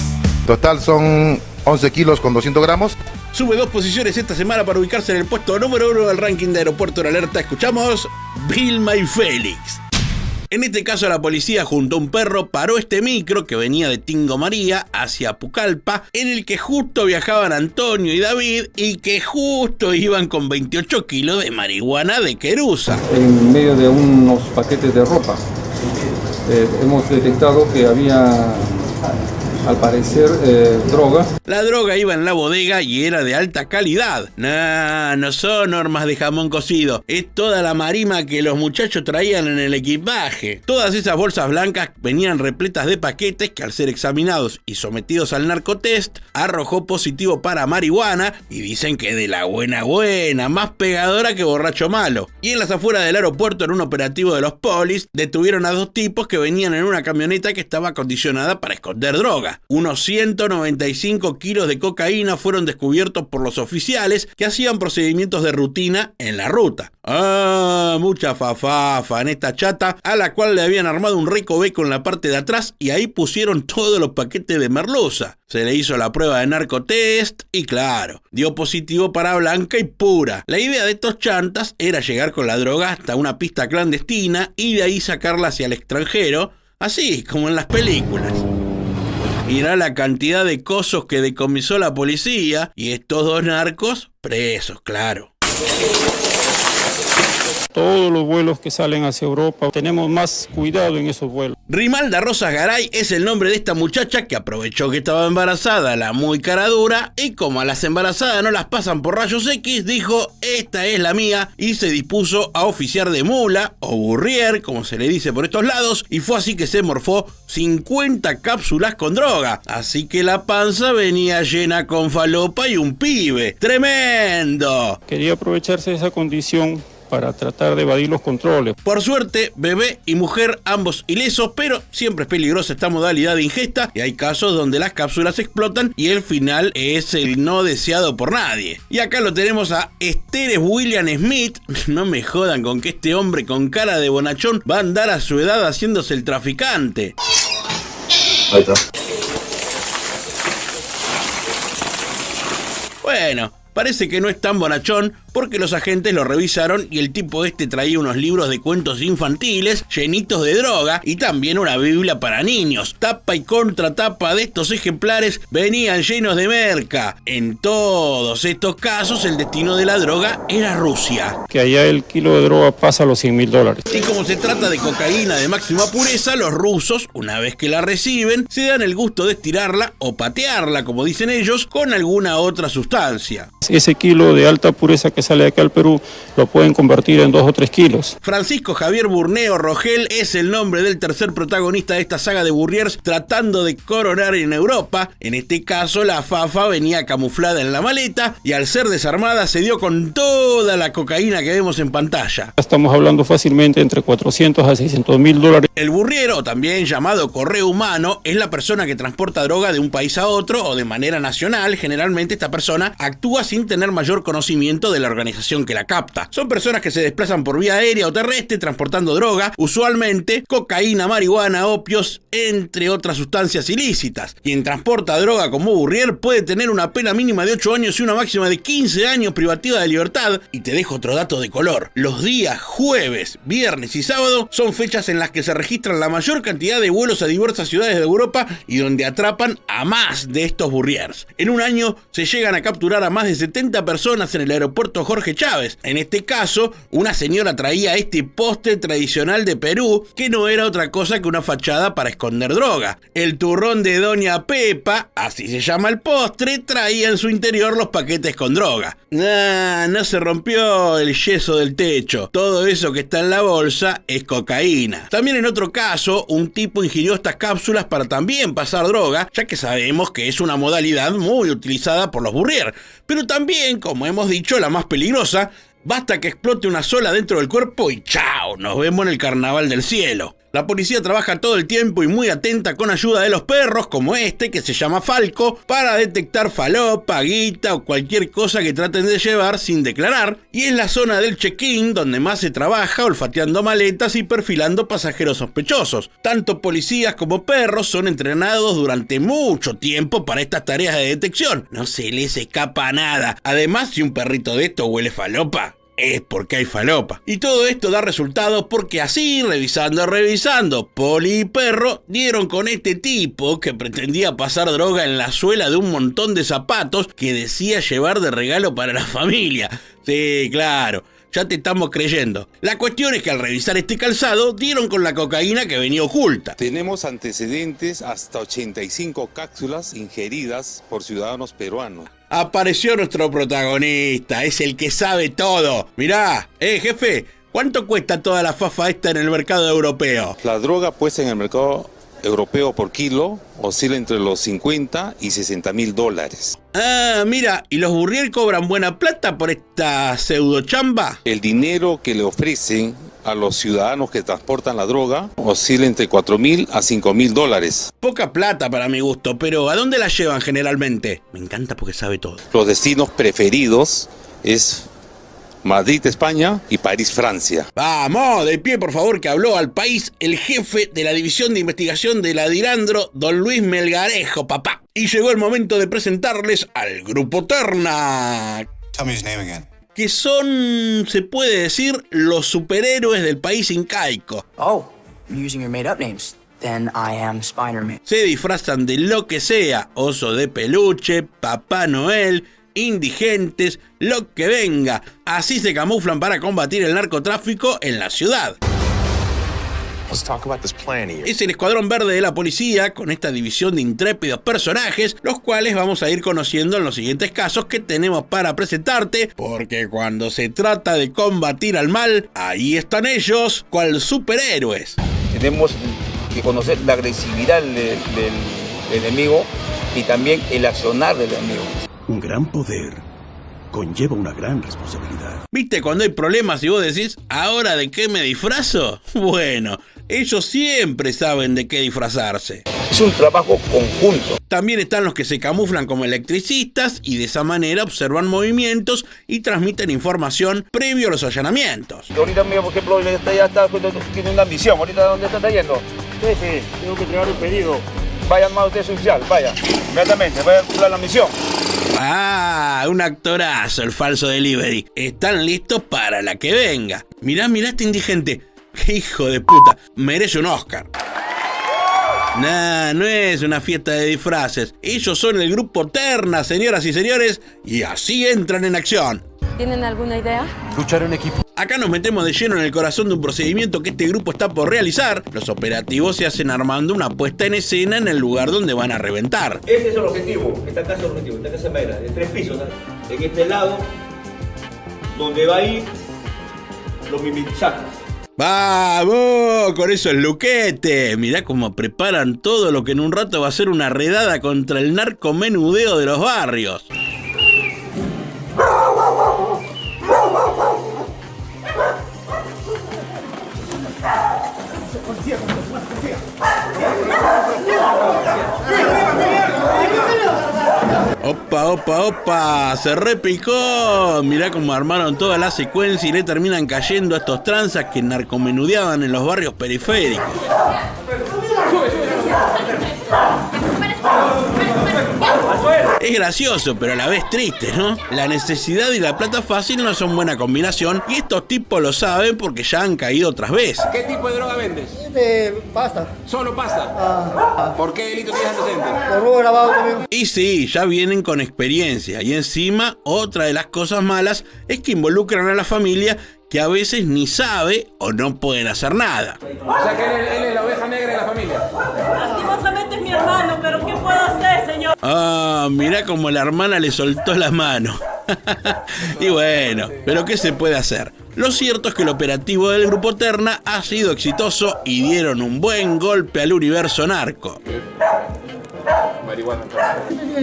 Total son 11 kilos con 200 gramos. Sube 2 posiciones esta semana para ubicarse en el puesto número 1 del ranking de Aeropuerto en Alerta. Escuchamos Vilma y Félix. En este caso, la policía junto a un perro paró este micro que venía de Tingo María hacia Pucallpa, en el que justo viajaban Antonio y David y que justo iban con 28 kilos de marihuana de querusa. En medio de unos paquetes de ropa hemos detectado que había, al parecer, droga. La droga iba en la bodega y era de alta calidad. No son normas de jamón cocido. Es toda la marima que los muchachos traían en el equipaje. Todas esas bolsas blancas venían repletas de paquetes que, al ser examinados y sometidos al narcotest, arrojó positivo para marihuana, y dicen que de la buena, más pegadora que borracho malo. Y en las afueras del aeropuerto, en un operativo de los polis, detuvieron a 2 tipos que venían en una camioneta que estaba acondicionada para esconder droga. Unos 195 kilos de cocaína fueron descubiertos por los oficiales que hacían procedimientos de rutina en la ruta. Mucha fafafa en esta chata, a la cual le habían armado un recoveco en la parte de atrás y ahí pusieron todos los paquetes de merluza. Se le hizo la prueba de narcotest y claro, dio positivo para blanca y pura. La idea de estos chantas era llegar con la droga hasta una pista clandestina y de ahí sacarla hacia el extranjero, así como en las películas. Mirá la cantidad de cosos que decomisó la policía y estos 2 narcos presos, claro. Todos los vuelos que salen hacia Europa, tenemos más cuidado en esos vuelos. Rimalda Rosas Garay es el nombre de esta muchacha que aprovechó que estaba embarazada la muy cara dura y como a las embarazadas no las pasan por rayos X, dijo, esta es la mía, y se dispuso a oficiar de mula o burrier, como se le dice por estos lados, y fue así que se morfó 50 cápsulas con droga, así que la panza venía llena con falopa y un pibe. ¡Tremendo! Quería aprovecharse de esa condición para tratar de evadir los controles. Por suerte, bebé y mujer ambos ilesos, pero siempre es peligrosa esta modalidad de ingesta y hay casos donde las cápsulas explotan y el final es el no deseado por nadie. Y acá lo tenemos a Esteres William Smith. No me jodan con que este hombre con cara de bonachón va a andar a su edad haciéndose el traficante. Ahí está. Bueno, parece que no es tan bonachón porque los agentes lo revisaron y el tipo este traía unos libros de cuentos infantiles llenitos de droga y también una Biblia para niños. Tapa y contratapa de estos ejemplares venían llenos de merca. En todos estos casos el destino de la droga era Rusia. Que allá el kilo de droga pasa los $100.000. Y como se trata de cocaína de máxima pureza, los rusos, una vez que la reciben, se dan el gusto de estirarla o patearla, como dicen ellos, con alguna otra sustancia. Ese kilo de alta pureza que sale de aquí al Perú lo pueden convertir en 2 o 3 kilos. Francisco Javier Burneo Rogel es el nombre del tercer protagonista de esta saga de Burriers tratando de coronar en Europa. En este caso, la fafa venía camuflada en la maleta y al ser desarmada se dio con toda la cocaína que vemos en pantalla. Estamos hablando fácilmente entre 400 a 600 mil dólares. El burriero, también llamado correo humano, es la persona que transporta droga de un país a otro o de manera nacional. Generalmente esta persona actúa sin tener mayor conocimiento de la organización que la capta. Son personas que se desplazan por vía aérea o terrestre transportando droga, usualmente cocaína, marihuana, opios, entre otras sustancias ilícitas. Quien transporta droga como burrier puede tener una pena mínima de 8 años y una máxima de 15 años privativa de libertad. Y te dejo otro dato de color. Los días jueves, viernes y sábado son fechas en las que se registran la mayor cantidad de vuelos a diversas ciudades de Europa y donde atrapan a más de estos burriers. En un año se llegan a capturar a más de 70 personas en el aeropuerto Jorge Chávez. En este caso, una señora traía este postre tradicional de Perú, que no era otra cosa que una fachada para esconder droga. El turrón de Doña Pepa, así se llama el postre, traía en su interior los paquetes con droga. No se rompió el yeso del techo. Todo eso que está en la bolsa es cocaína. También en otro caso, un tipo ingirió estas cápsulas para también pasar droga, ya que sabemos que es una modalidad muy utilizada por los burrier. Pero también, como hemos dicho, la más peligrosa. Basta que explote una sola dentro del cuerpo y ¡chao! Nos vemos en el carnaval del cielo. La policía trabaja todo el tiempo y muy atenta con ayuda de los perros, como este que se llama Falco, para detectar falopa, guita o cualquier cosa que traten de llevar sin declarar. Y es la zona del check-in donde más se trabaja, olfateando maletas y perfilando pasajeros sospechosos. Tanto policías como perros son entrenados durante mucho tiempo para estas tareas de detección. No se les escapa nada. Además, si un perrito de esto huele falopa, es porque hay falopa. Y todo esto da resultado porque así, revisando, Poli y Perro dieron con este tipo que pretendía pasar droga en la suela de un montón de zapatos que decía llevar de regalo para la familia. Sí, claro. Ya te estamos creyendo. La cuestión es que al revisar este calzado dieron con la cocaína que venía oculta. Tenemos antecedentes hasta 85 cápsulas ingeridas por ciudadanos peruanos. Apareció nuestro protagonista, es el que sabe todo. Mirá, jefe, ¿cuánto cuesta toda la fafa esta en el mercado europeo? La droga puesta en el mercado europeo por kilo oscila entre los 50 y 60 mil dólares. Ah, mira, ¿y los burrier cobran buena plata por esta pseudochamba? El dinero que le ofrecen a los ciudadanos que transportan la droga oscila entre 4 mil a 5 mil dólares. Poca plata para mi gusto, pero ¿a dónde la llevan generalmente? Me encanta porque sabe todo. Los destinos preferidos es Madrid, España y París, Francia. Vamos, de pie por favor, que habló al país el jefe de la división de investigación de la Dirandro, don Luis Melgarejo, papá. Y llegó el momento de presentarles al Grupo Terna. Tell me his name again. Que son, se puede decir, los superhéroes del país incaico. Oh, you're using your made-up names. Then I am Spider-Man. Se disfrazan de lo que sea, oso de peluche, Papá Noel, indigentes, lo que venga. Así se camuflan para combatir el narcotráfico en la ciudad. Es el escuadrón verde de la policía con esta división de intrépidos personajes, los cuales vamos a ir conociendo en los siguientes casos que tenemos para presentarte, porque cuando se trata de combatir al mal, ahí están ellos, cual superhéroes. Tenemos que conocer la agresividad del enemigo y también el accionar del enemigo. Un gran poder conlleva una gran responsabilidad. ¿Viste cuando hay problemas y vos decís, ¿ahora de qué me disfrazo? Bueno, ellos siempre saben de qué disfrazarse. Es un trabajo conjunto. También están los que se camuflan como electricistas y de esa manera observan movimientos y transmiten información previo a los allanamientos. Ahorita mismo, por ejemplo, ya está, tiene una misión. ¿Ahorita dónde está yendo? Jefe, tengo que entregar un pedido. Vaya más usted su oficial, vaya. Inmediatamente, vaya a cumplir la misión. Ah, un actorazo el falso delivery. Están listos para la que venga. Mirá este indigente. ¡Qué hijo de puta! Merece un Oscar. Nah, no es una fiesta de disfraces. Ellos son el Grupo Terna, señoras y señores, y así entran en acción. ¿Tienen alguna idea? Luchar en equipo. Acá nos metemos de lleno en el corazón de un procedimiento que este grupo está por realizar. Los operativos se hacen armando una puesta en escena en el lugar donde van a reventar. Este es el objetivo, esta casa es el objetivo, esta casa es madera, de 3 pisos, ¿sabes? En este lado donde va a ir los mimichacos. ¡Vamos! Con esos luquetes. Mirá cómo preparan todo lo que en un rato va a ser una redada contra el narcomenudeo de los barrios. ¡Opa, opa, opa! ¡Se repicó! Mirá cómo armaron toda la secuencia y le terminan cayendo a estos tranzas que narcomenudeaban en los barrios periféricos. Es gracioso, pero a la vez triste, ¿no? La necesidad y la plata fácil no son buena combinación y estos tipos lo saben porque ya han caído otras veces. ¿Qué tipo de droga vendes? Pasta. ¿Solo pasta? ¿Por qué delito tienes antecedentes? Por robo grabado también. Y sí, ya vienen con experiencia. Y encima, otra de las cosas malas es que involucran a la familia que a veces ni sabe o no pueden hacer nada. O sea que él es la oveja negra de la familia. Lastimosamente es mi hermano, pero ¿qué puedo hacer, señor? Ah, mirá como la hermana le soltó la mano. Y bueno, pero ¿qué se puede hacer? Lo cierto es que el operativo del Grupo Terna ha sido exitoso y dieron un buen golpe al universo narco.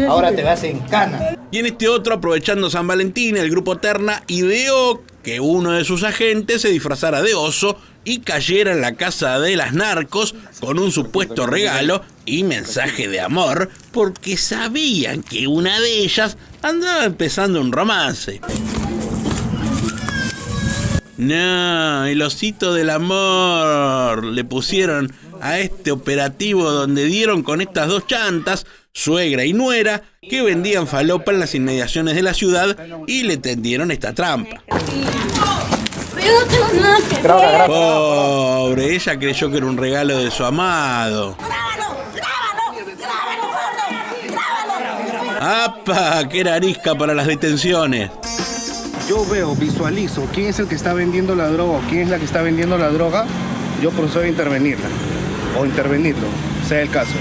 Ahora te vas en cana. Y en este otro, aprovechando San Valentín, el Grupo Terna ideó que uno de sus agentes se disfrazara de oso y cayera en la casa de las narcos con un supuesto regalo y mensaje de amor, porque sabían que una de ellas andaba empezando un romance. No, el osito del amor le pusieron a este operativo donde dieron con estas dos chantas, suegra y nuera, que vendían falopa en las inmediaciones de la ciudad y le tendieron esta trampa. Pobre, ella creyó que era un regalo de su amado. ¡Apa! ¡Qué era arisca para las detenciones! Yo veo, visualizo quién es el que está vendiendo la droga o quién es la que está vendiendo la droga, yo procedo a intervenirla o intervenirlo, sea el caso.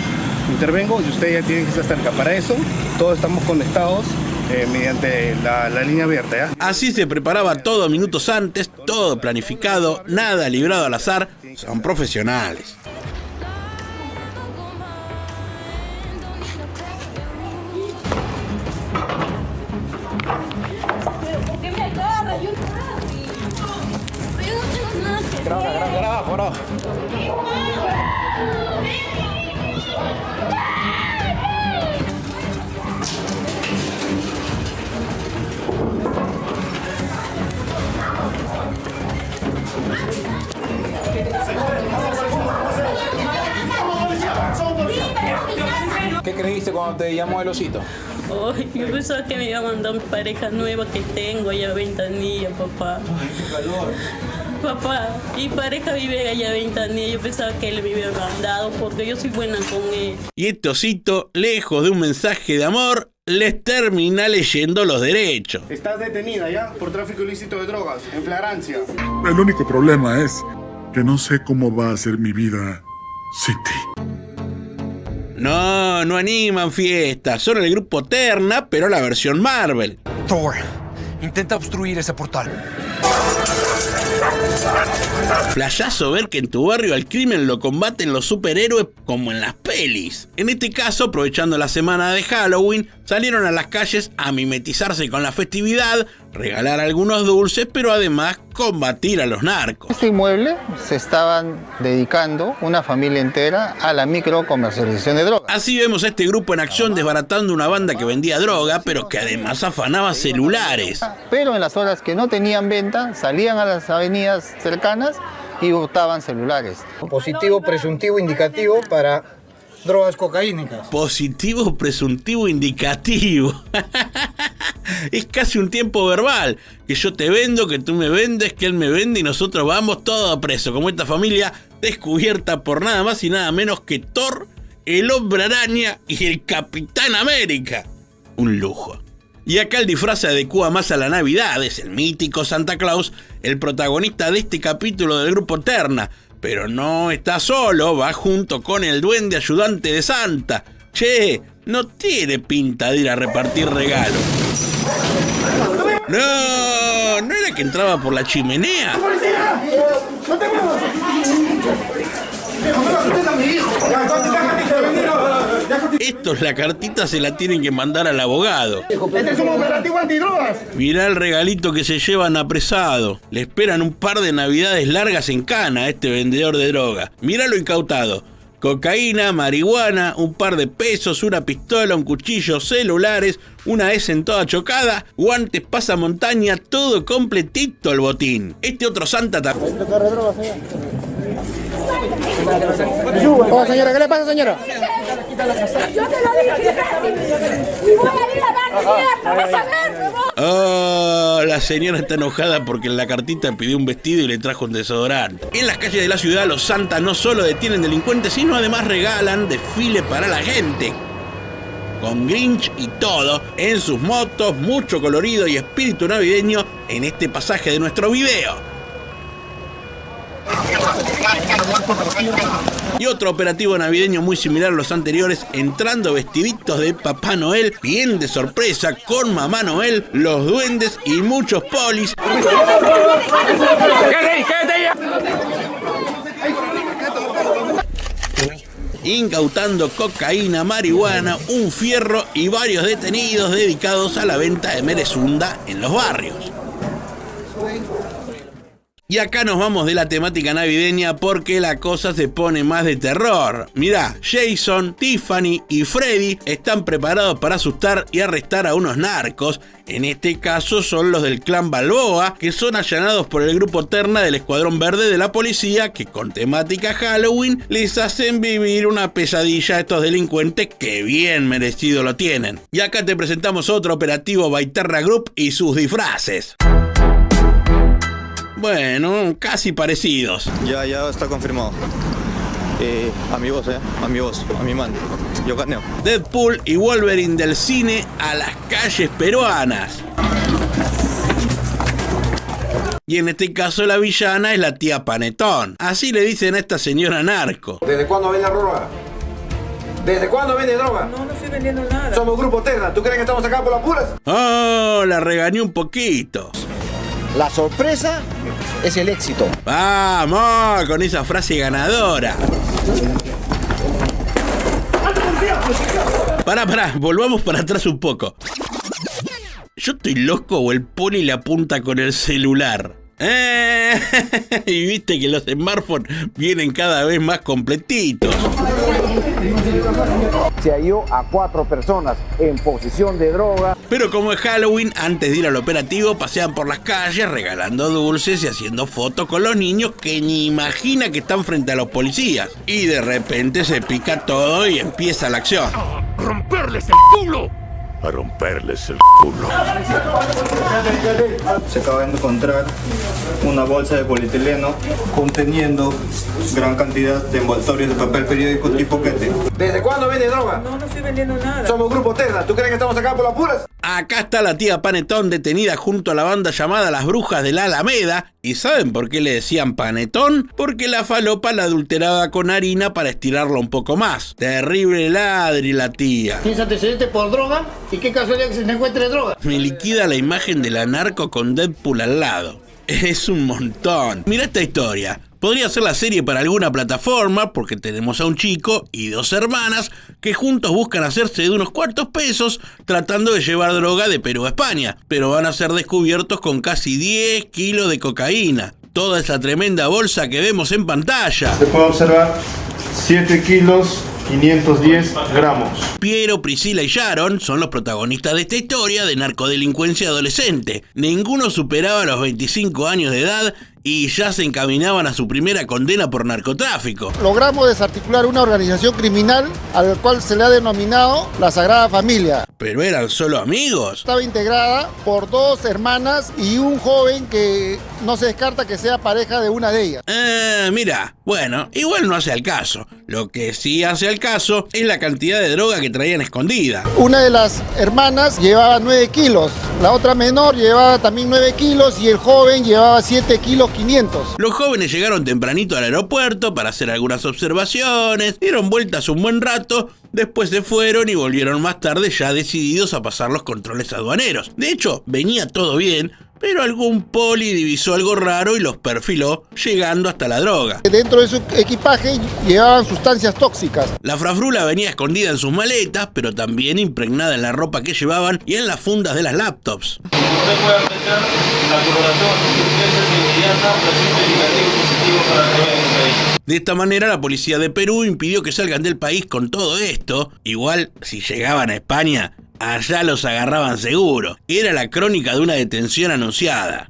Intervengo y usted ya tiene que estar cerca. Para eso, todos estamos conectados mediante la línea abierta, ¿ya? Así se preparaba todo minutos antes, todo planificado, nada librado al azar. Son profesionales. ¿Qué creíste cuando te llamó el osito? Ay, yo pensaba que me iba a mandar mi pareja nueva que tengo allá en Ventanilla, papá. Papá, mi pareja vive allá en Ventanilla. Yo pensaba que él me había mandado porque yo soy buena con él. Y este osito, lejos de un mensaje de amor, les termina leyendo los derechos. Estás detenida ya por tráfico ilícito de drogas, en flagrancia. El único problema es que no sé cómo va a ser mi vida sin ti. No, no animan fiestas. Son el Grupo Terna, pero la versión Marvel. Thor, intenta obstruir ese portal. Flashazo ver que en tu barrio al crimen lo combaten los superhéroes como en las pelis. En este caso, aprovechando la semana de Halloween, salieron a las calles a mimetizarse con la festividad, regalar algunos dulces, pero además combatir a los narcos. Este inmueble se estaban dedicando una familia entera a la microcomercialización de drogas. Así vemos a este grupo en acción desbaratando una banda que vendía droga, pero que además afanaba celulares. Pero en las horas que no tenían venta, salían a las avenidas cercanas y hurtaban celulares. Positivo, presuntivo, indicativo para drogas cocaínicas. Positivo, presuntivo, indicativo. Es casi un tiempo verbal. Que yo te vendo, que tú me vendes, que él me vende y nosotros vamos todos presos. Como esta familia descubierta por nada más y nada menos que Thor, el Hombre Araña y el Capitán América. Un lujo. Y acá el disfraz se adecua más a la Navidad. Es el mítico Santa Claus, el protagonista de este capítulo del Grupo Terna. Pero no está solo, va junto con el duende ayudante de Santa. Che, no tiene pinta de ir a repartir regalos. No, ¿no era que entraba por la chimenea? ¡Policía! ¡No te muevas! Estos la cartita se la tienen que mandar al abogado. Este es un operativo antidrogas. Mirá el regalito que se llevan apresado. Le esperan un par de navidades largas en cana a este vendedor de droga. Mirá lo incautado. Cocaína, marihuana, un par de pesos, una pistola, un cuchillo, celulares, una S en toda chocada, guantes, pasamontaña, todo completito el botín. Este otro santa también. Oh, señora, ¿qué le pasa, señora? Yo te lo dije, y voy a ir a dar mierda, vas a ver, Oh, la señora está enojada porque en la cartita pidió un vestido y le trajo un desodorante. En las calles de la ciudad los santas no solo detienen delincuentes, sino además regalan desfile para la gente. Con Grinch y todo, en sus motos, mucho colorido y espíritu navideño en este pasaje de nuestro video. Y otro operativo navideño muy similar a los anteriores, entrando vestiditos de Papá Noel, bien de sorpresa, con Mamá Noel, los duendes y muchos polis. Incautando cocaína, marihuana, un fierro y varios detenidos dedicados a la venta de merezunda en los barrios. Y acá nos vamos de la temática navideña porque la cosa se pone más de terror. Mirá, Jason, Tiffany y Freddy están preparados para asustar y arrestar a unos narcos. En este caso son los del clan Balboa, que son allanados por el grupo Terna del Escuadrón Verde de la policía, que con temática Halloween les hacen vivir una pesadilla a estos delincuentes que bien merecido lo tienen. Y acá te presentamos otro operativo Baiterra Group y sus disfraces. Bueno, casi parecidos. Ya está confirmado. A mi voz, a mi mano. Yo ganeo. Deadpool y Wolverine del cine a las calles peruanas. Y en este caso la villana es la tía Panetón. Así le dicen a esta señora narco. ¿Desde cuándo vende droga? ¿Desde cuándo vende droga? No estoy vendiendo nada. Somos Grupo Terna. ¿Tú crees que estamos acá por las puras? Oh, la regañé un poquito. La sorpresa es el éxito. Vamos, con esa frase ganadora. Pará, volvamos para atrás un poco. ¿Yo estoy loco o el poli le apunta con el celular? Y viste que los smartphones vienen cada vez más completitos. Se halló a 4 personas en posesión de droga. Pero como es Halloween, antes de ir al operativo pasean por las calles regalando dulces y haciendo fotos con los niños que ni imagina que están frente a los policías. Y de repente se pica todo y empieza la acción. ¡Romperles el culo! A romperles el culo. Se acaba de encontrar una bolsa de polietileno conteniendo gran cantidad de envoltorios de papel periódico tipo quete. ¿Desde cuándo vende droga? No estoy vendiendo nada. Somos Grupo Terna. ¿Tú crees que estamos acá por las puras? Acá está la tía Panetón detenida junto a la banda llamada Las Brujas de la Alameda. ¿Y saben por qué le decían Panetón? Porque la falopa la adulteraba con harina para estirarla un poco más. Terrible ladri la tía. ¿Tienes antecedentes por droga? ¿Y qué casualidad que se te encuentre droga? Me liquida la imagen de la narco con Deadpool al lado. Es un montón. Mirá esta historia. Podría ser la serie para alguna plataforma porque tenemos a un chico y 2 hermanas que juntos buscan hacerse de unos cuantos pesos tratando de llevar droga de Perú a España, pero van a ser descubiertos con casi 10 kilos de cocaína. Toda esa tremenda bolsa que vemos en pantalla. Se puede observar 7 kilos 510 gramos. Piero, Priscila y Sharon son los protagonistas de esta historia de narcodelincuencia adolescente. Ninguno superaba los 25 años de edad y ya se encaminaban a su primera condena por narcotráfico. Logramos desarticular una organización criminal a la cual se le ha denominado la Sagrada Familia. Pero eran solo amigos. Estaba integrada por 2 hermanas y un joven que no se descarta que sea pareja de una de ellas. Mira, bueno, igual no hace al caso. Lo que sí hace al caso es la cantidad de droga que traían escondida. Una de las hermanas llevaba 9 kilos, la otra menor llevaba también 9 kilos y el joven llevaba 7 kilos 500. Los jóvenes llegaron tempranito al aeropuerto para hacer algunas observaciones, dieron vueltas un buen rato, después se fueron y volvieron más tarde ya decididos a pasar los controles aduaneros. De hecho, venía todo bien, pero algún poli divisó algo raro y los perfiló, llegando hasta la droga. Dentro de su equipaje llevaban sustancias tóxicas. La frafrula venía escondida en sus maletas, pero también impregnada en la ropa que llevaban y en las fundas de las laptops. Usted puede apreciar la coloración turquesa inmediata, resulta indicativo positivo para la droga en el país. De esta manera, la policía de Perú impidió que salgan del país con todo esto. Igual, si llegaban a España, allá los agarraban seguro. Era la crónica de una detención anunciada.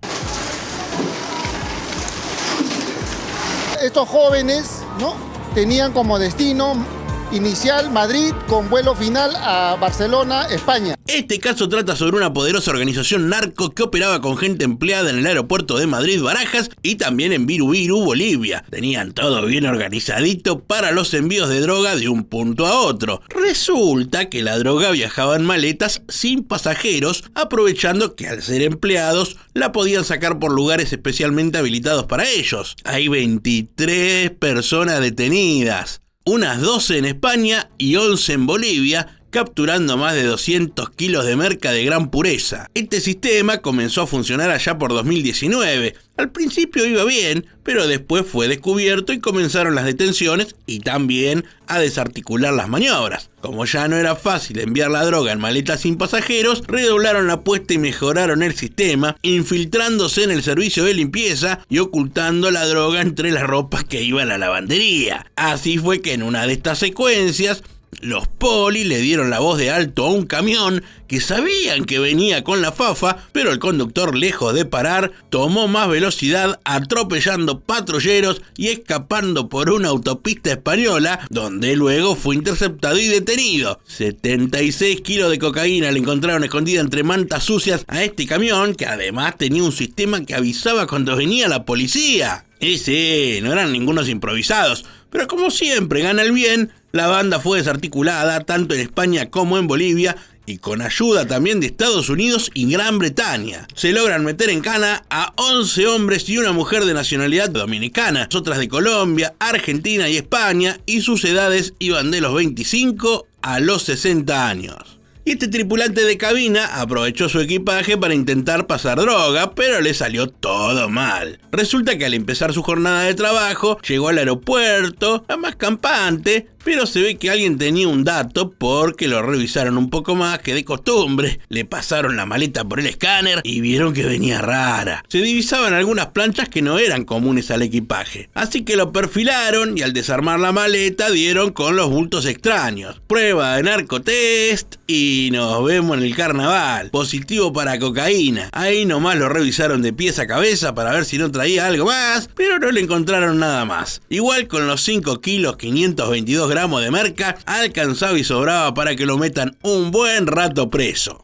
Estos jóvenes, ¿no?, tenían como destino inicial Madrid con vuelo final a Barcelona, España. Este caso trata sobre una poderosa organización narco que operaba con gente empleada en el aeropuerto de Madrid-Barajas y también en Viru Viru, Bolivia. Tenían todo bien organizadito para los envíos de droga de un punto a otro. Resulta que la droga viajaba en maletas sin pasajeros, aprovechando que al ser empleados la podían sacar por lugares especialmente habilitados para ellos. Hay 23 personas detenidas. Unas 12 en España y 11 en Bolivia, capturando más de 200 kilos de merca de gran pureza. Este sistema comenzó a funcionar allá por 2019. Al principio iba bien, pero después fue descubierto y comenzaron las detenciones y también a desarticular las maniobras. Como ya no era fácil enviar la droga en maletas sin pasajeros, redoblaron la apuesta y mejoraron el sistema, infiltrándose en el servicio de limpieza y ocultando la droga entre las ropas que iban a la lavandería. Así fue que en una de estas secuencias, los polis le dieron la voz de alto a un camión que sabían que venía con la fafa, pero el conductor, lejos de parar, tomó más velocidad, atropellando patrulleros y escapando por una autopista española, donde luego fue interceptado y detenido. 76 kilos de cocaína le encontraron escondida entre mantas sucias a este camión, que además tenía un sistema que avisaba cuando venía la policía. Sí, no eran ningunos improvisados, pero como siempre gana el bien, la banda fue desarticulada tanto en España como en Bolivia y con ayuda también de Estados Unidos y Gran Bretaña. Se logran meter en cana a 11 hombres y una mujer de nacionalidad dominicana, otras de Colombia, Argentina y España, y sus edades iban de los 25 a los 60 años. Y este tripulante de cabina aprovechó su equipaje para intentar pasar droga, pero le salió todo mal. Resulta que al empezar su jornada de trabajo, llegó al aeropuerto, la más campante, pero se ve que alguien tenía un dato porque lo revisaron un poco más que de costumbre. Le pasaron la maleta por el escáner y vieron que venía rara. Se divisaban algunas planchas que no eran comunes al equipaje. Así que lo perfilaron y al desarmar la maleta dieron con los bultos extraños. Prueba de narcotest y nos vemos en el carnaval. Positivo para cocaína. Ahí nomás lo revisaron de pies a cabeza para ver si no traía algo más, pero no le encontraron nada más. Igual con los 5 kilos 522 gramos de merca, alcanzaba y sobraba para que lo metan un buen rato preso.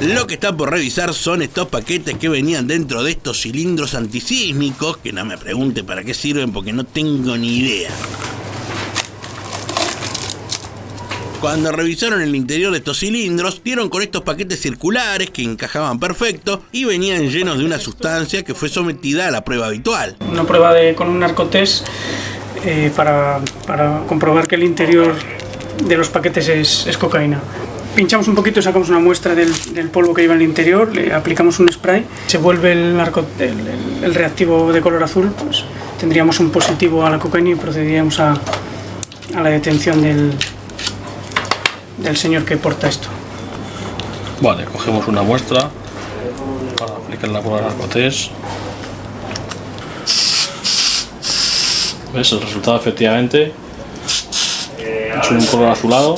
Lo que está por revisar son estos paquetes que venían dentro de estos cilindros antisísmicos, que no me pregunte para qué sirven porque no tengo ni idea. Cuando revisaron el interior de estos cilindros, dieron con estos paquetes circulares que encajaban perfecto y venían llenos de una sustancia que fue sometida a la prueba habitual. Una prueba con un narcotest para comprobar que el interior de los paquetes es cocaína. Pinchamos un poquito y sacamos una muestra del polvo que lleva en el interior, le aplicamos un spray, se vuelve el reactivo de color azul, pues tendríamos un positivo a la cocaína y procederíamos a la detención del señor que porta esto. Vale, cogemos una muestra para aplicar la prueba de narcotest. ¿Ves? El resultado efectivamente es un color azulado.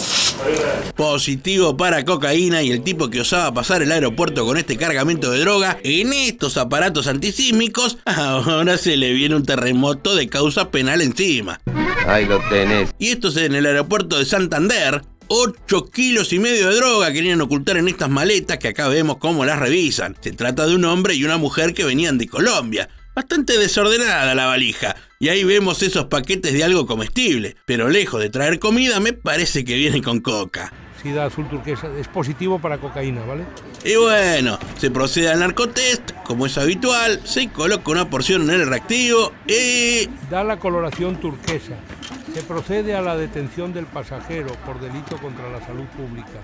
Positivo para cocaína, y el tipo que osaba pasar el aeropuerto con este cargamento de droga en estos aparatos antisísmicos, ahora se le viene un terremoto de causa penal encima. Ahí lo tenés. Y esto es en el aeropuerto de Santander. 8 kilos y medio de droga querían ocultar en estas maletas que acá vemos cómo las revisan. Se trata de un hombre y una mujer que venían de Colombia. Bastante desordenada la valija, y ahí vemos esos paquetes de algo comestible, pero lejos de traer comida me parece que viene con coca. Sida azul turquesa es positivo para cocaína, ¿vale? Y bueno, se procede al narcotest, como es habitual, se coloca una porción en el reactivo y... da la coloración turquesa. Se procede a la detención del pasajero por delito contra la salud pública.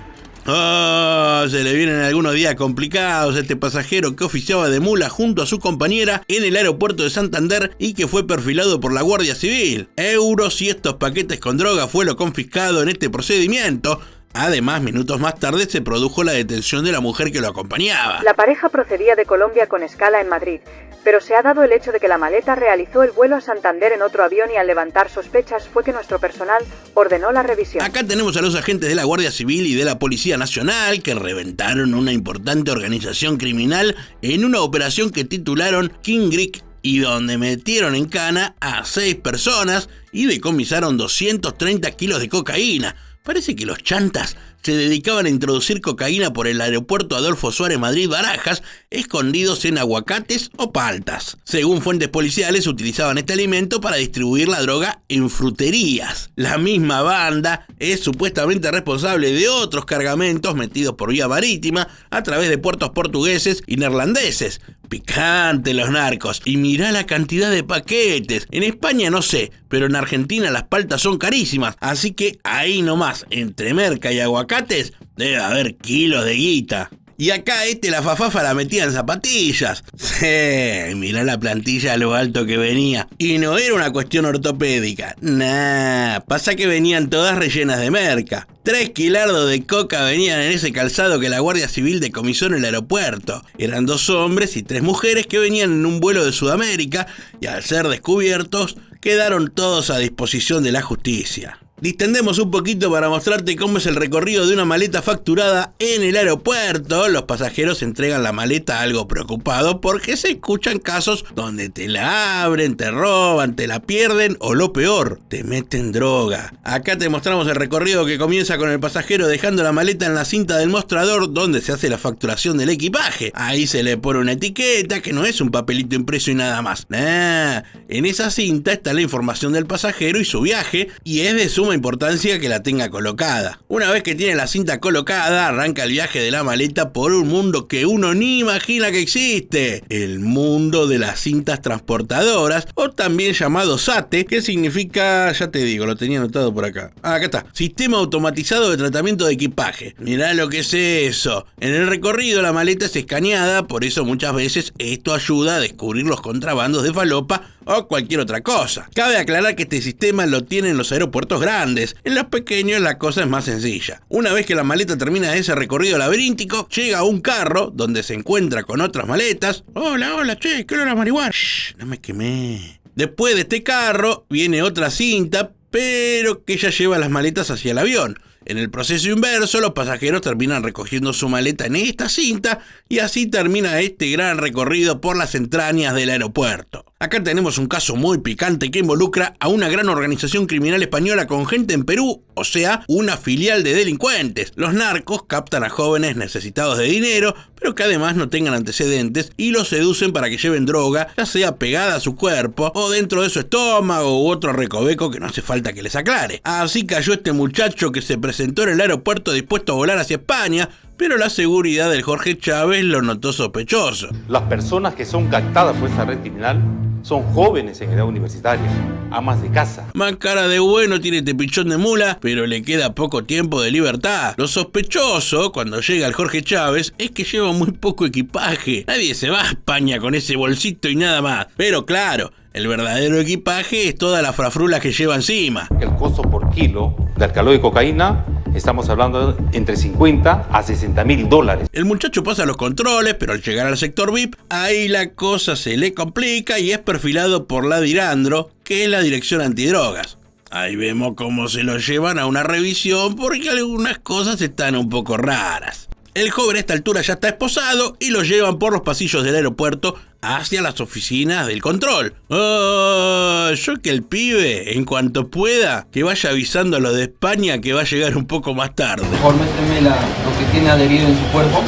Oh, se le vienen algunos días complicados a este pasajero que oficiaba de mula junto a su compañera en el aeropuerto de Santander y que fue perfilado por la Guardia Civil. Euros y estos paquetes con droga fue lo confiscado en este procedimiento. Además, minutos más tarde se produjo la detención de la mujer que lo acompañaba. La pareja procedía de Colombia con escala en Madrid, pero se ha dado el hecho de que la maleta realizó el vuelo a Santander en otro avión y al levantar sospechas fue que nuestro personal ordenó la revisión. Acá tenemos a los agentes de la Guardia Civil y de la Policía Nacional que reventaron una importante organización criminal en una operación que titularon King Greek y donde metieron en cana a 6 personas y decomisaron 230 kilos de cocaína. Parece que los chantas se dedicaban a introducir cocaína por el aeropuerto Adolfo Suárez Madrid-Barajas, escondidos en aguacates o paltas. Según fuentes policiales, utilizaban este alimento para distribuir la droga en fruterías. La misma banda es supuestamente responsable de otros cargamentos metidos por vía marítima a través de puertos portugueses y neerlandeses. Picante los narcos. Y mirá la cantidad de paquetes. En España no sé, pero en Argentina las paltas son carísimas. Así que ahí nomás, entre merca y aguacates, debe haber kilos de guita. Y acá la fafafa la metía en zapatillas. Sí, mirá la plantilla a lo alto que venía. Y no era una cuestión ortopédica. Nah, pasa que venían todas rellenas de merca. 3 kilardos de coca venían en ese calzado que la Guardia Civil decomisó en el aeropuerto. Eran 2 hombres y 3 mujeres que venían en un vuelo de Sudamérica y al ser descubiertos quedaron todos a disposición de la justicia. Distendemos un poquito para mostrarte cómo es el recorrido de una maleta facturada en el aeropuerto. Los pasajeros entregan la maleta algo preocupados porque se escuchan casos donde te la abren, te roban, te la pierden o lo peor, te meten droga. Acá te mostramos el recorrido que comienza con el pasajero dejando la maleta en la cinta del mostrador donde se hace la facturación del equipaje. Ahí se le pone una etiqueta que no es un papelito impreso y nada más. Nah, en esa cinta está la información del pasajero y su viaje y es de suma importancia que la tenga colocada. Una vez que tiene la cinta colocada, arranca el viaje de la maleta por un mundo que uno ni imagina que existe. El mundo de las cintas transportadoras, o también llamado SATE, que significa, ya te digo, lo tenía anotado por acá. Acá está. Sistema automatizado de tratamiento de equipaje. Mirá lo que es eso. En el recorrido la maleta es escaneada, por eso muchas veces esto ayuda a descubrir los contrabandos de falopa o cualquier otra cosa. Cabe aclarar que este sistema lo tienen los aeropuertos grandes. En los pequeños la cosa es más sencilla. Una vez que la maleta termina ese recorrido laberíntico, llega a un carro donde se encuentra con otras maletas. Hola, che, ¿qué olor a marihuana? Shh, no me quemé. Después de este carro viene otra cinta, pero que ya lleva las maletas hacia el avión. En el proceso inverso, los pasajeros terminan recogiendo su maleta en esta cinta y así termina este gran recorrido por las entrañas del aeropuerto. Acá tenemos un caso muy picante que involucra a una gran organización criminal española con gente en Perú, o sea, una filial de delincuentes. Los narcos captan a jóvenes necesitados de dinero, pero que además no tengan antecedentes y los seducen para que lleven droga, ya sea pegada a su cuerpo o dentro de su estómago u otro recoveco que no hace falta que les aclare. Así cayó este muchacho que se presentó en el aeropuerto dispuesto a volar hacia España, pero la seguridad del Jorge Chávez lo notó sospechoso. Las personas que son captadas por esta red criminal son jóvenes en edad universitaria, amas de casa. Más cara de bueno tiene este pichón de mula, pero le queda poco tiempo de libertad. Lo sospechoso, cuando llega el Jorge Chávez, es que lleva muy poco equipaje. Nadie se va a España con ese bolsito y nada más. Pero claro, el verdadero equipaje es toda la frafrula que lleva encima. El costo por kilo de alcaloide de cocaína, estamos hablando de entre 50 a 60.000 dólares. El muchacho pasa los controles, pero al llegar al sector VIP, ahí la cosa se le complica y es perfilado por la Dirandro, que es la dirección antidrogas. Ahí vemos cómo se lo llevan a una revisión porque algunas cosas están un poco raras. El joven a esta altura ya está esposado y lo llevan por los pasillos del aeropuerto hacia las oficinas del control. Yo que el pibe, en cuanto pueda, que vaya avisando a los de España que va a llegar un poco más tarde. Por méteme lo que tiene adherido en su cuerpo.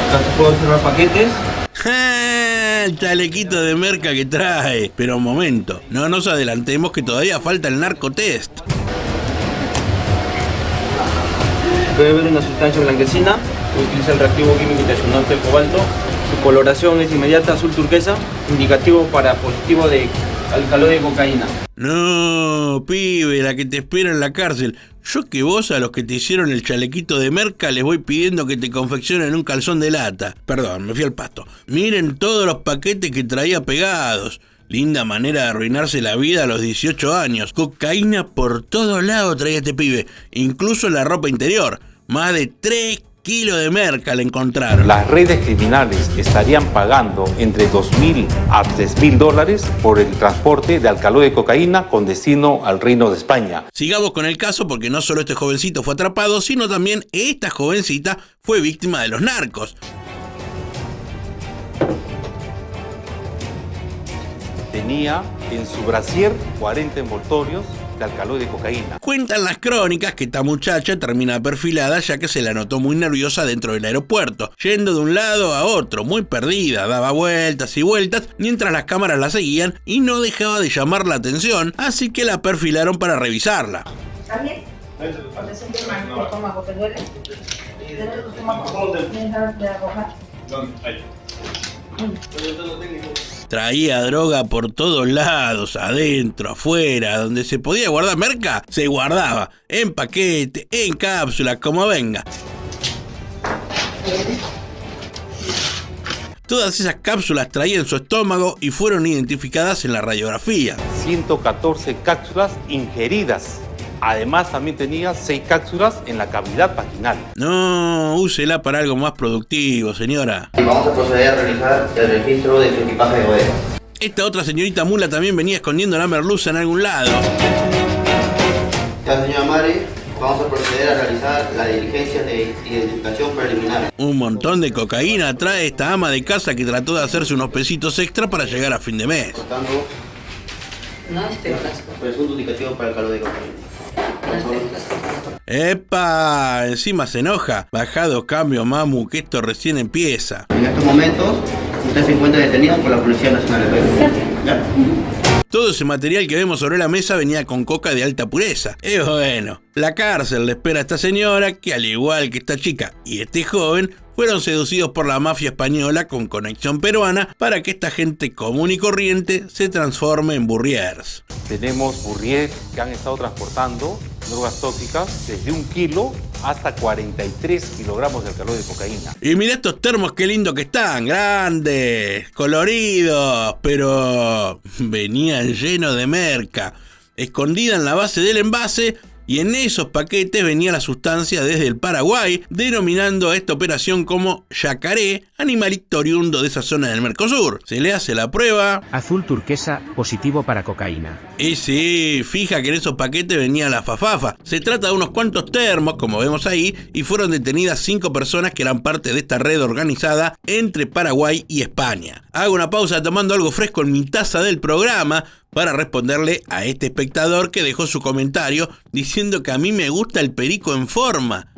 Acá se puede observar paquetes. El chalequito de merca que trae. Pero un momento, no nos adelantemos que todavía falta el narcotest. Puede ver una sustancia blanquecina, utiliza el reactivo químico intencionante del cobalto, su coloración es inmediata, azul turquesa. indicativo para positivo de alcaloide de cocaína. No, pibe, la que te espera en la cárcel. Yo que vos a los que te hicieron el chalequito de merca les voy pidiendo que te confeccionen un calzón de lata. Perdón, me fui al pasto. Miren todos los paquetes que traía pegados. Linda manera de arruinarse la vida a los 18 años. Cocaína por todos lados traía este pibe, incluso la ropa interior. Más de 3 kilos de merca le encontraron. Las redes criminales estarían pagando entre $2.000 a $3.000 por el transporte de alcaloide de cocaína con destino al Reino de España. Sigamos con el caso porque no solo este jovencito fue atrapado, sino también esta jovencita fue víctima de los narcos. Tenía en su brasier 40 envoltorios de alcaloide de cocaína. Cuentan las crónicas que esta muchacha termina perfilada ya que se la notó muy nerviosa dentro del aeropuerto, yendo de un lado a otro, muy perdida, daba vueltas y vueltas mientras las cámaras la seguían y no dejaba de llamar la atención, así que la perfilaron para revisarla. ¿Estás bien? ¿O te sientes mal? ¿Tu estómago te duele? ¿Te duele tu estómago? ¿Tienes ganas de arrojar? Traía droga por todos lados, adentro, afuera, donde se podía guardar merca, se guardaba, en paquete, en cápsulas, como venga. Todas esas cápsulas traían su estómago y fueron identificadas en la radiografía. 114 cápsulas ingeridas. Además también tenía 6 cápsulas en la cavidad vaginal. No, úsela para algo más productivo, señora. Vamos a proceder a realizar el registro de su equipaje de bodega. Esta otra señorita mula también venía escondiendo la merluza en algún lado. Ya, señora Mare, vamos a proceder a realizar la diligencia de identificación preliminar. Un montón de cocaína trae esta ama de casa que trató de hacerse unos pesitos extra para llegar a fin de mes. Cortando. No, este frasco. Presunto indicativo para el calor de cocaína. ¡Epa! Encima se enoja. Bajado cambio, mamu, que esto recién empieza. En estos momentos, usted se encuentra detenido por la Policía Nacional de Perú. ¿Ya? Todo ese material que vemos sobre la mesa venía con coca de alta pureza. Es bueno. La cárcel le espera a esta señora que, al igual que esta chica y este joven, fueron seducidos por la mafia española con conexión peruana para que esta gente común y corriente se transforme en burriers. Tenemos burriers que han estado transportando drogas tóxicas desde 1 kilo hasta 43 kilogramos de alcaloide de cocaína. Y mira estos termos, qué lindo que están, grandes, coloridos, pero venían llenos de merca, escondida en la base del envase. Y en esos paquetes venía la sustancia desde el Paraguay, denominando a esta operación como yacaré, animalito oriundo de esa zona del Mercosur. Se le hace la prueba. Azul turquesa, positivo para cocaína. Y sí, fija que en esos paquetes venía la fafafa. Se trata de unos cuantos termos, como vemos ahí, y fueron detenidas 5 personas que eran parte de esta red organizada entre Paraguay y España. Hago una pausa tomando algo fresco en mi taza del programa para responderle a este espectador que dejó su comentario diciendo que a mí me gusta el perico en forma.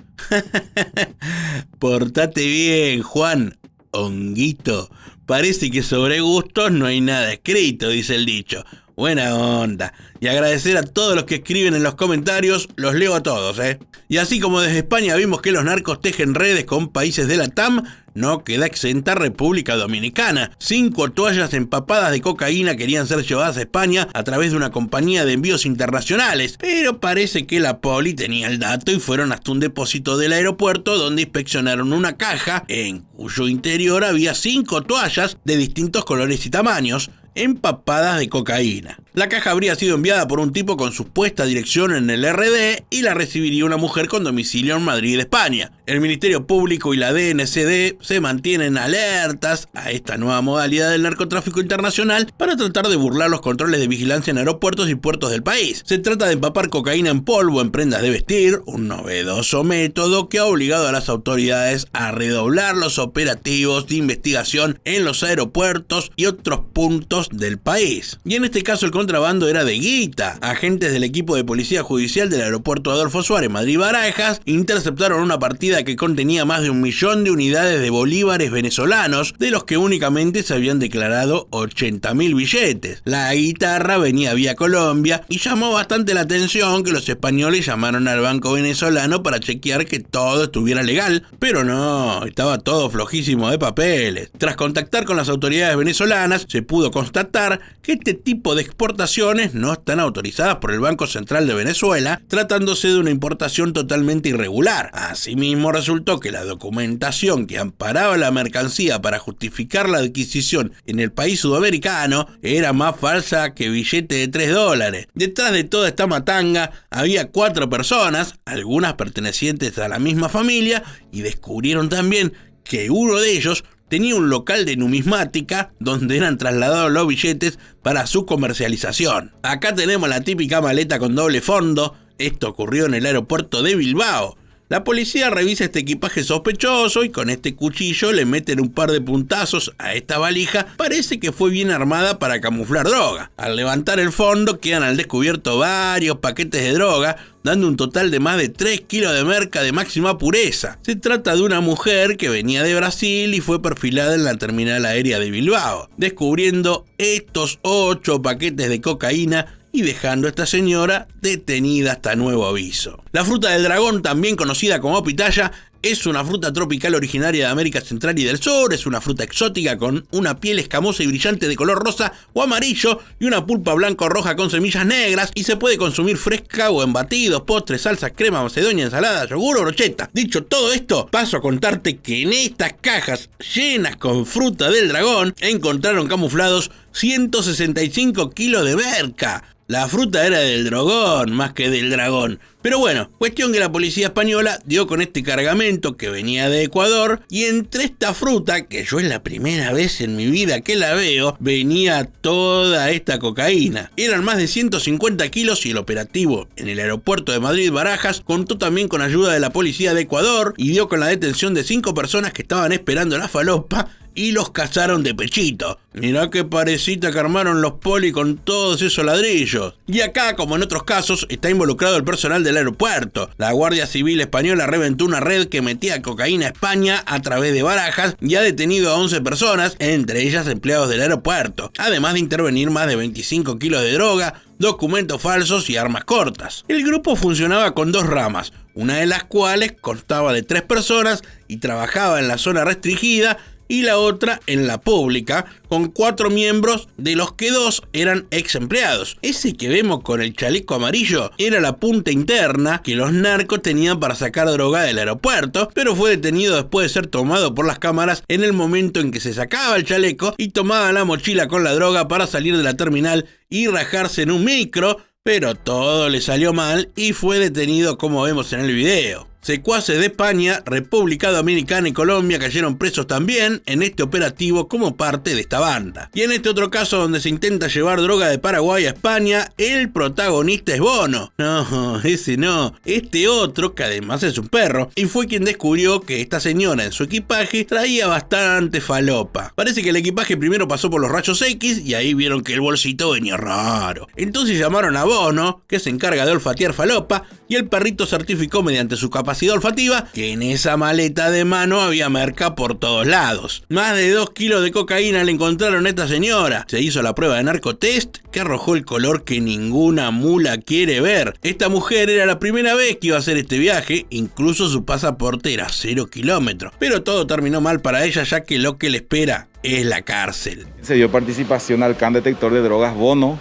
Portate bien, Juan, honguito. Parece que sobre gustos no hay nada escrito, dice el dicho. Buena onda. Y agradecer a todos los que escriben en los comentarios, los leo a todos, ¿eh? Y así como desde España vimos que los narcos tejen redes con países de la TAM, no queda exenta República Dominicana. 5 toallas empapadas de cocaína querían ser llevadas a España a través de una compañía de envíos internacionales, pero parece que la poli tenía el dato y fueron hasta un depósito del aeropuerto donde inspeccionaron una caja en cuyo interior había 5 toallas de distintos colores y tamaños, empapadas de cocaína. La caja habría sido enviada por un tipo con supuesta dirección en el RD y la recibiría una mujer con domicilio en Madrid, España. El Ministerio Público y la DNCD se mantienen alertas a esta nueva modalidad del narcotráfico internacional para tratar de burlar los controles de vigilancia en aeropuertos y puertos del país. Se trata de empapar cocaína en polvo en prendas de vestir, un novedoso método que ha obligado a las autoridades a redoblar los operativos de investigación en los aeropuertos y otros puntos del país. Y en este caso el contrabando era de guita. Agentes del equipo de policía judicial del aeropuerto Adolfo Suárez, Madrid-Barajas, interceptaron una partida que contenía más de 1 millón de unidades de bolívares venezolanos, de los que únicamente se habían declarado 80.000 billetes. La guitarra venía vía Colombia y llamó bastante la atención que los españoles llamaron al banco venezolano para chequear que todo estuviera legal, pero no, estaba todo flojísimo de papeles. Tras contactar con las autoridades venezolanas, se pudo constatar que este tipo de exportaciones no están autorizadas por el Banco Central de Venezuela, tratándose de una importación totalmente irregular. Asimismo, resultó que la documentación que amparaba la mercancía para justificar la adquisición en el país sudamericano era más falsa que billete de $3. Detrás de toda esta matanga había 4 personas, algunas pertenecientes a la misma familia, y descubrieron también que uno de ellos tenía un local de numismática donde eran trasladados los billetes para su comercialización. Acá tenemos la típica maleta con doble fondo. Esto ocurrió en el aeropuerto de Bilbao. La policía revisa este equipaje sospechoso y con este cuchillo le meten un par de puntazos a esta valija. Parece que fue bien armada para camuflar droga. Al levantar el fondo quedan al descubierto varios paquetes de droga, dando un total de más de 3 kilos de merca de máxima pureza. Se trata de una mujer que venía de Brasil y fue perfilada en la terminal aérea de Bilbao, descubriendo estos 8 paquetes de cocaína y dejando a esta señora detenida hasta nuevo aviso. La fruta del dragón, también conocida como pitaya, es una fruta tropical originaria de América Central y del Sur. Es una fruta exótica con una piel escamosa y brillante de color rosa o amarillo y una pulpa blanco o roja con semillas negras, y se puede consumir fresca o en batidos, postres, salsas, crema, macedonia, ensalada, yogur o brocheta. Dicho todo esto, paso a contarte que en estas cajas llenas con fruta del dragón encontraron camuflados 165 kilos de merca. La fruta era del dragón más que del dragón. Pero bueno, cuestión que la policía española dio con este cargamento que venía de Ecuador, y entre esta fruta, que yo es la primera vez en mi vida que la veo, venía toda esta cocaína. Eran más de 150 kilos y el operativo en el aeropuerto de Madrid-Barajas contó también con ayuda de la policía de Ecuador y dio con la detención de 5 personas que estaban esperando la falopa y los cazaron de pechito. Mirá qué parecita que armaron los poli con todos esos ladrillos. Y acá, como en otros casos, está involucrado el personal del aeropuerto. La Guardia Civil española reventó una red que metía cocaína a España a través de Barajas y ha detenido a 11 personas, entre ellas empleados del aeropuerto, además de intervenir más de 25 kilos de droga, documentos falsos y armas cortas. El grupo funcionaba con 2 ramas, una de las cuales constaba de 3 personas y trabajaba en la zona restringida, y la otra en la pública, con 4 miembros, de los que 2 eran ex empleados. Ese que vemos con el chaleco amarillo era la punta interna que los narcos tenían para sacar droga del aeropuerto, pero fue detenido después de ser tomado por las cámaras en el momento en que se sacaba el chaleco y tomaba la mochila con la droga para salir de la terminal y rajarse en un micro, pero todo le salió mal y fue detenido como vemos en el video. Secuaces de España, República Dominicana y Colombia cayeron presos también en este operativo como parte de esta banda. Y en este otro caso donde se intenta llevar droga de Paraguay a España, el protagonista es Bono. No, ese no, este otro, que además es un perro, y fue quien descubrió que esta señora en su equipaje traía bastante falopa. Parece que el equipaje primero pasó por los rayos X y ahí vieron que el bolsito venía raro. Entonces llamaron a Bono, que se encarga de olfatear falopa, y el perrito certificó mediante su capacidad olfativa que en esa maleta de mano había merca por todos lados. Más de 2 kilos de cocaína le encontraron a esta señora. Se hizo la prueba de narcotest que arrojó el color que ninguna mula quiere ver. Esta mujer era la primera vez que iba a hacer este viaje, incluso su pasaporte era 0 kilómetros. Pero todo terminó mal para ella, ya que lo que le espera es la cárcel. Se dio participación al CAN detector de drogas Bono,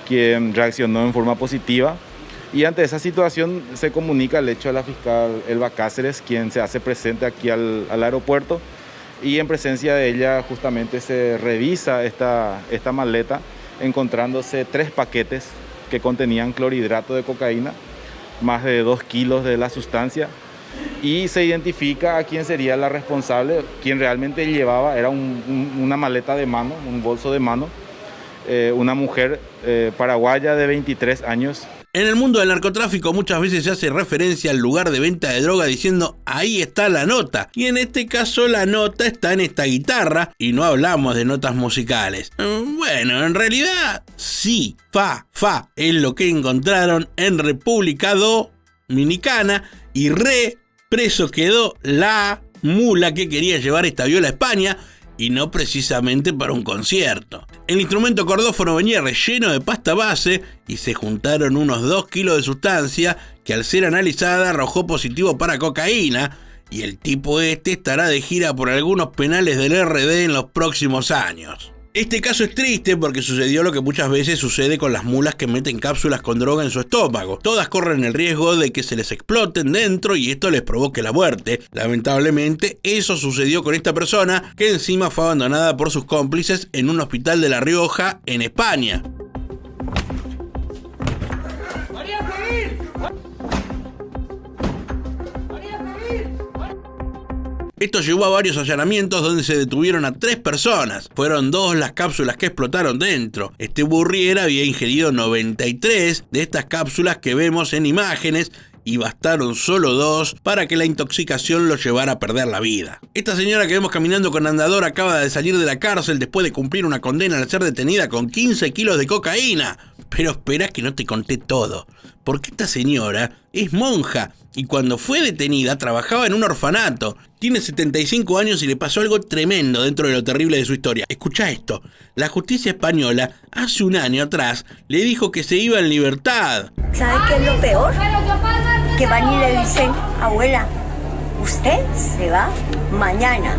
quien reaccionó en forma positiva. Y ante esa situación se comunica el hecho a la fiscal Elba Cáceres, quien se hace presente aquí al aeropuerto, y en presencia de ella justamente se revisa esta maleta, encontrándose 3 paquetes que contenían clorhidrato de cocaína, más de 2 kilos de la sustancia, y se identifica a quién sería la responsable. Quien realmente llevaba era una maleta de mano, un bolso de mano, una mujer paraguaya de 23 años. En el mundo del narcotráfico muchas veces se hace referencia al lugar de venta de droga diciendo ahí está la nota. Y en este caso la nota está en esta guitarra y no hablamos de notas musicales. Bueno, en realidad sí, fa es lo que encontraron en República Dominicana y preso quedó la mula que quería llevar esta viola a España y no precisamente para un concierto. El instrumento cordófono venía relleno de pasta base y se juntaron unos 2 kilos de sustancia que al ser analizada arrojó positivo para cocaína y el tipo estará de gira por algunos penales del RD en los próximos años. Este caso es triste porque sucedió lo que muchas veces sucede con las mulas que meten cápsulas con droga en su estómago. Todas corren el riesgo de que se les exploten dentro y esto les provoque la muerte. Lamentablemente, eso sucedió con esta persona que encima fue abandonada por sus cómplices en un hospital de La Rioja, en España. Esto llevó a varios allanamientos donde se detuvieron a 3 personas. Fueron 2 las cápsulas que explotaron dentro. Este Burriera había ingerido 93 de estas cápsulas que vemos en imágenes y bastaron solo 2 para que la intoxicación lo llevara a perder la vida. Esta señora que vemos caminando con andador acaba de salir de la cárcel después de cumplir una condena al ser detenida con 15 kilos de cocaína. Pero espera que no te conté todo, porque esta señora es monja y cuando fue detenida trabajaba en un orfanato. Tiene 75 años y le pasó algo tremendo dentro de lo terrible de su historia. Escuchá esto, la justicia española hace un año atrás le dijo que se iba en libertad. ¿Sabe qué es lo peor? Que van y le dicen, abuela, usted se va mañana.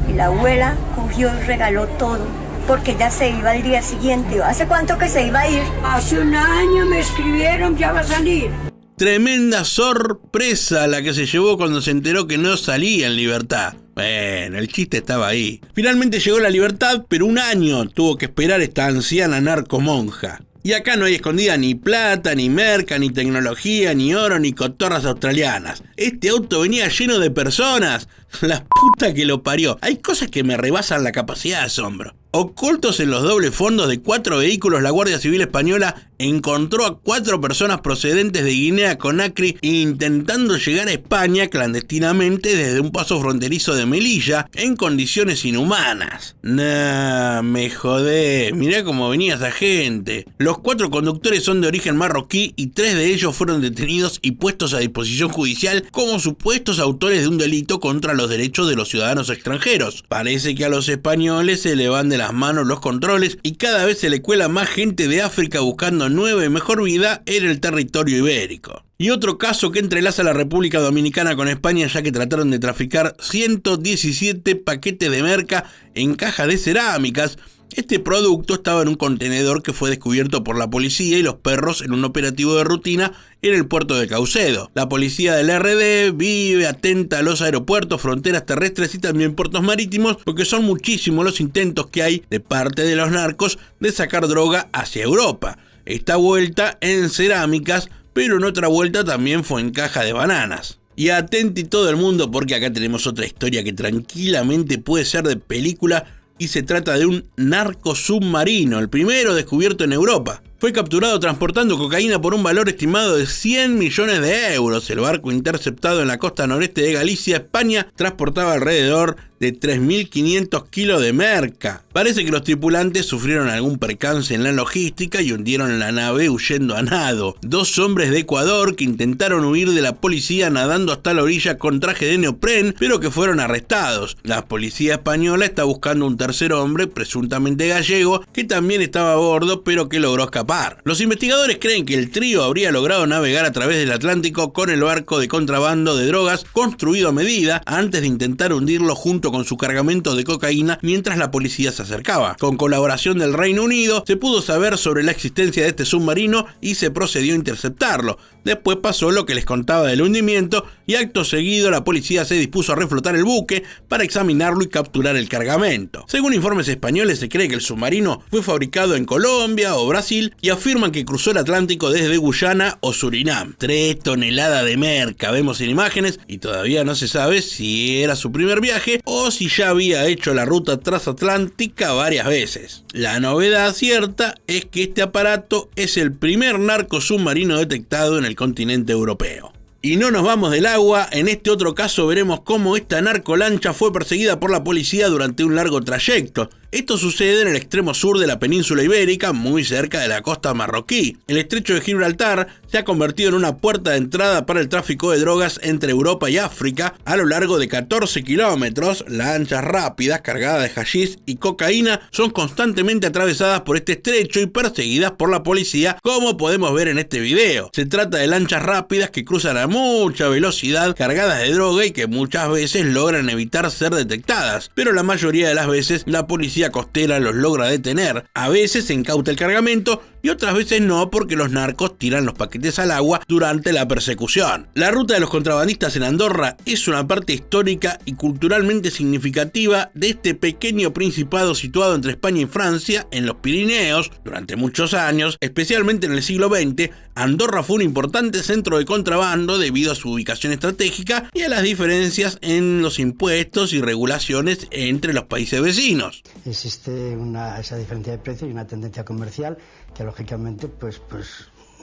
Y la abuela cogió y regaló todo, porque ya se iba al día siguiente. ¿Hace cuánto que se iba a ir? Hace un año me escribieron, ya va a salir. Tremenda sorpresa la que se llevó cuando se enteró que no salía en libertad. Bueno, el chiste estaba ahí. Finalmente llegó la libertad, pero un año tuvo que esperar esta anciana narcomonja. Y acá no hay escondida ni plata, ni merca, ni tecnología, ni oro, ni cotorras australianas. Este auto venía lleno de personas. La puta que lo parió. Hay cosas que me rebasan la capacidad de asombro. Ocultos en los dobles fondos de 4 vehículos, la Guardia Civil Española encontró a 4 personas procedentes de Guinea Conakry intentando llegar a España clandestinamente desde un paso fronterizo de Melilla en condiciones inhumanas. Nah, me jodé, mirá cómo venía esa gente. Los 4 conductores son de origen marroquí y 3 de ellos fueron detenidos y puestos a disposición judicial como supuestos autores de un delito contra los derechos de los ciudadanos extranjeros. Parece que a los españoles se le van de las manos los controles y cada vez se le cuela más gente de África buscando nueva y mejor vida en el territorio ibérico. Y otro caso que entrelaza a la República Dominicana con España, ya que trataron de traficar 117 paquetes de merca en cajas de cerámicas. Este producto estaba en un contenedor que fue descubierto por la policía y los perros en un operativo de rutina en el puerto de Caucedo. La policía del RD vive atenta a los aeropuertos, fronteras terrestres y también puertos marítimos, porque son muchísimos los intentos que hay de parte de los narcos de sacar droga hacia Europa. Esta vuelta en cerámicas, pero en otra vuelta también fue en caja de bananas. Y atenti todo el mundo porque acá tenemos otra historia que tranquilamente puede ser de película y se trata de un narco submarino, el primero descubierto en Europa. Fue capturado transportando cocaína por un valor estimado de 100 millones de euros. El barco interceptado en la costa noreste de Galicia, España, transportaba alrededor de 3.500 kilos de merca. Parece que los tripulantes sufrieron algún percance en la logística y hundieron la nave huyendo a nado. 2 hombres de Ecuador que intentaron huir de la policía nadando hasta la orilla con traje de neopren, pero que fueron arrestados. La policía española está buscando un tercer hombre, presuntamente gallego, que también estaba a bordo, pero que logró escapar. Los investigadores creen que el trío habría logrado navegar a través del Atlántico con el barco de contrabando de drogas construido a medida antes de intentar hundirlo junto con su cargamento de cocaína mientras la policía se acercaba. Con colaboración del Reino Unido se pudo saber sobre la existencia de este submarino y se procedió a interceptarlo. Después pasó lo que les contaba del hundimiento y acto seguido la policía se dispuso a reflotar el buque para examinarlo y capturar el cargamento. Según informes españoles se cree que el submarino fue fabricado en Colombia o Brasil Brasil y afirman que cruzó el Atlántico desde Guyana o Surinam. 3 toneladas de merca vemos en imágenes y todavía no se sabe si era su primer viaje o si ya había hecho la ruta transatlántica varias veces. La novedad cierta es que este aparato es el primer narco submarino detectado en el continente europeo. Y no nos vamos del agua, en este otro caso veremos cómo esta narcolancha fue perseguida por la policía durante un largo trayecto. Esto sucede en el extremo sur de la península ibérica, muy cerca de la costa marroquí. El estrecho de Gibraltar se ha convertido en una puerta de entrada para el tráfico de drogas entre Europa y África. A lo largo de 14 kilómetros, lanchas rápidas cargadas de hachís y cocaína son constantemente atravesadas por este estrecho y perseguidas por la policía, como podemos ver en este video. Se trata de lanchas rápidas que cruzan a mucha velocidad, cargadas de droga y que muchas veces logran evitar ser detectadas, pero la mayoría de las veces la policía costera los logra detener. A veces se incauta el cargamento y otras veces no, porque los narcos tiran los paquetes al agua durante la persecución. La ruta de los contrabandistas en Andorra es una parte histórica y culturalmente significativa de este pequeño principado situado entre España y Francia en los Pirineos. Durante muchos años, especialmente en el siglo XX, Andorra fue un importante centro de contrabando debido a su ubicación estratégica y a las diferencias en los impuestos y regulaciones entre los países vecinos. Existe esa diferencia de precios y una tendencia comercial que lógicamente pues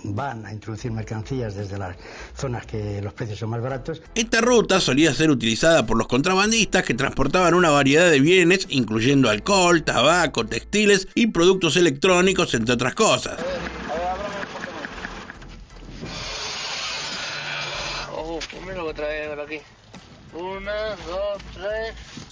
van a introducir mercancías desde las zonas que los precios son más baratos. Esta ruta solía ser utilizada por los contrabandistas que transportaban una variedad de bienes, incluyendo alcohol, tabaco, textiles y productos electrónicos, entre otras cosas. Mira otra vez por aquí. 1, 2, 3.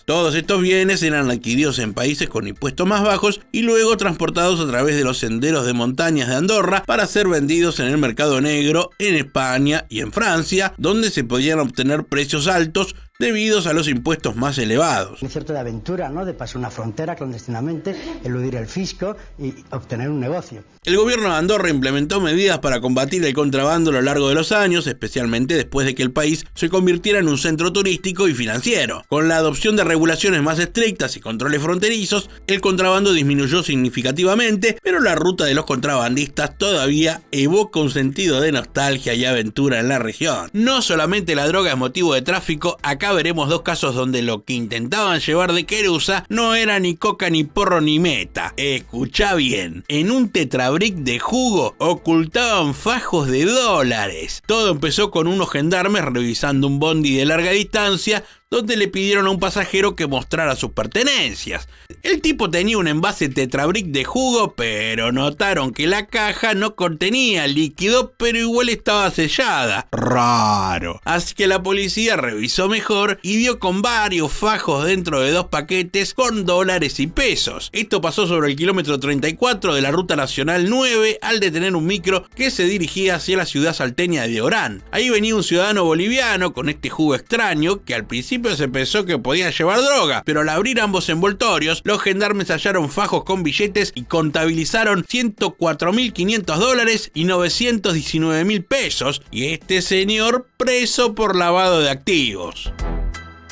Todos estos bienes eran adquiridos en países con impuestos más bajos y luego transportados a través de los senderos de montañas de Andorra para ser vendidos en el mercado negro en España y en Francia, donde se podían obtener precios altos debido a los impuestos más elevados. Un cierto de aventura, ¿no? De pasar una frontera clandestinamente, eludir el fisco y obtener un negocio. El gobierno de Andorra implementó medidas para combatir el contrabando a lo largo de los años, especialmente después de que el país se convirtiera en un centro turístico y financiero. Con la adopción de regulaciones más estrictas y controles fronterizos, el contrabando disminuyó significativamente, pero la ruta de los contrabandistas todavía evoca un sentido de nostalgia y aventura en la región. No solamente la droga es motivo de tráfico, acá veremos 2 casos donde lo que intentaban llevar de querusa no era ni coca, ni porro, ni meta. Escuchá bien, en un tetrabric de jugo ocultaban fajos de dólares. Todo empezó con unos gendarmes revisando un bondi de larga distancia, donde le pidieron a un pasajero que mostrara sus pertenencias. El tipo tenía un envase tetrabric de jugo, pero notaron que la caja no contenía líquido, pero igual estaba sellada. Raro. Así que la policía revisó mejor y dio con varios fajos dentro de 2 paquetes con dólares y pesos. Esto pasó sobre el kilómetro 34 de la ruta nacional 9 al detener un micro que se dirigía hacia la ciudad salteña de Orán. Ahí venía un ciudadano boliviano con este jugo extraño que al principio se pensó que podía llevar droga, pero al abrir ambos envoltorios, los gendarmes hallaron fajos con billetes y contabilizaron $104.500 y 919.000 pesos, y este señor preso por lavado de activos.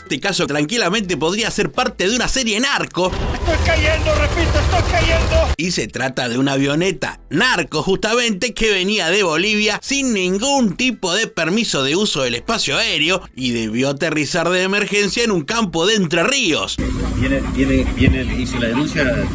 Este caso tranquilamente podría ser parte de una serie narco. Estoy cayendo, repito, estoy cayendo. Y se trata de una avioneta narco justamente que venía de Bolivia sin ningún tipo de permiso de uso del espacio aéreo y debió aterrizar de emergencia en un campo de Entre Ríos. Viene, hizo la denuncia.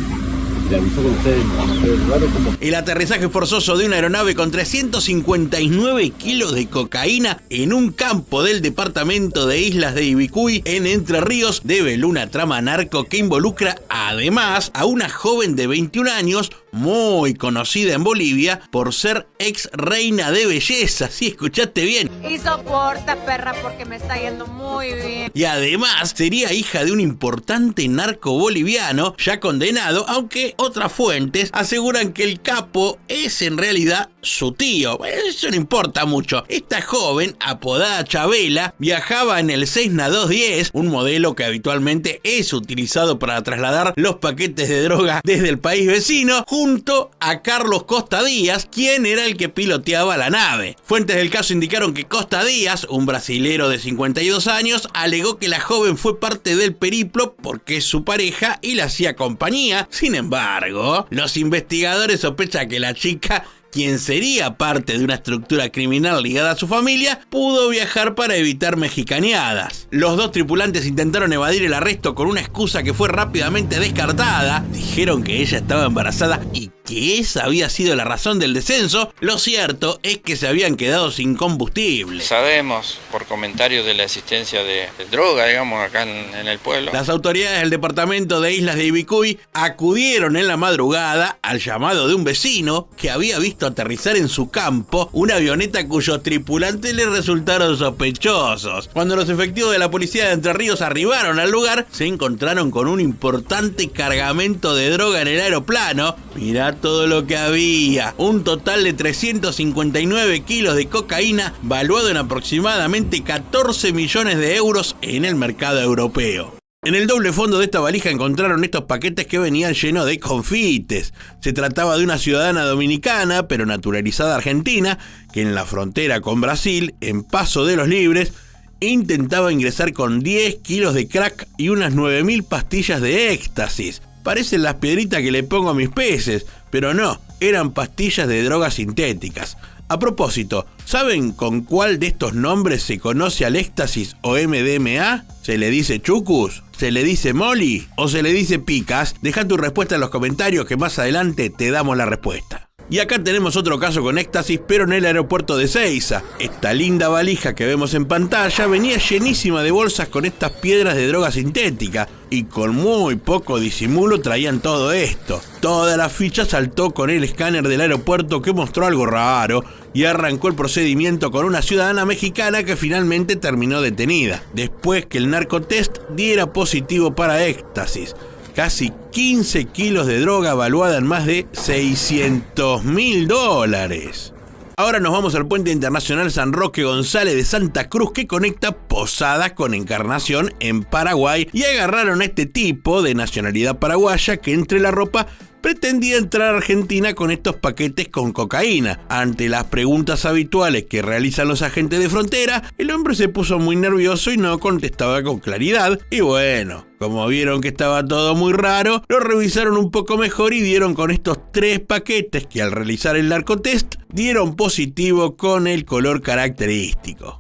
El aterrizaje forzoso de una aeronave con 359 kilos de cocaína en un campo del departamento de Islas de Ibicuy en Entre Ríos develó una trama narco que involucra además a una joven de 21 años muy conocida en Bolivia por ser ex reina de belleza. ¿Sí escuchaste bien? Y soporta, perra, porque me está yendo muy bien. Y además sería hija de un importante narco boliviano ya condenado, aunque otras fuentes aseguran que el capo es en realidad su tío. Eso no importa mucho. Esta joven, apodada Chabela, viajaba en el Cessna 210, un modelo que habitualmente es utilizado para trasladar los paquetes de droga desde el país vecino, junto a Carlos Costa Díaz, quien era el que piloteaba la nave. Fuentes del caso indicaron que Costa Díaz, un brasilero de 52 años, alegó que la joven fue parte del periplo porque es su pareja y le hacía compañía. Sin embargo, los investigadores sospechan que la chica, quien sería parte de una estructura criminal ligada a su familia, pudo viajar para evitar mexicaneadas. Los dos tripulantes intentaron evadir el arresto con una excusa que fue rápidamente descartada. Dijeron que ella estaba embarazada y que esa había sido la razón del descenso. Lo cierto es que se habían quedado sin combustible. Sabemos por comentarios de la existencia de droga, digamos, acá en el pueblo. Las autoridades del departamento de Islas de Ibicuy acudieron en la madrugada al llamado de un vecino que había visto aterrizar en su campo una avioneta cuyos tripulantes le resultaron sospechosos. Cuando los efectivos de la policía de Entre Ríos arribaron al lugar, se encontraron con un importante cargamento de droga en el aeroplano. Mirá todo lo que había. Un total de 359 kilos de cocaína, valuado en aproximadamente 14 millones de euros en el mercado europeo. En el doble fondo de esta valija encontraron estos paquetes que venían llenos de confites. Se trataba de una ciudadana dominicana, pero naturalizada argentina, que en la frontera con Brasil, en Paso de los Libres, intentaba ingresar con 10 kilos de crack y unas 9.000 pastillas de éxtasis. Parecen las piedritas que le pongo a mis peces, pero no, eran pastillas de drogas sintéticas. A propósito, ¿saben con cuál de estos nombres se conoce al éxtasis o MDMA? ¿Se le dice chucus? ¿Se le dice molly? ¿O se le dice picas? Deja tu respuesta en los comentarios que más adelante te damos la respuesta. Y acá tenemos otro caso con éxtasis, pero en el aeropuerto de Seiza. Esta linda valija que vemos en pantalla venía llenísima de bolsas con estas piedras de droga sintética, y con muy poco disimulo traían todo esto. Toda la ficha saltó con el escáner del aeropuerto, que mostró algo raro, y arrancó el procedimiento con una ciudadana mexicana que finalmente terminó detenida, después que el narcotest diera positivo para éxtasis. Casi 15 kilos de droga valuada en más de $600.000. Ahora nos vamos al puente internacional San Roque González de Santa Cruz, que conecta Posadas con Encarnación en Paraguay, y agarraron a este tipo de nacionalidad paraguaya que entre la ropa pretendía entrar a Argentina con estos paquetes con cocaína. Ante las preguntas habituales que realizan los agentes de frontera, el hombre se puso muy nervioso y no contestaba con claridad. Y bueno, como vieron que estaba todo muy raro, lo revisaron un poco mejor y dieron con estos 3 paquetes que al realizar el narcotest dieron positivo con el color característico.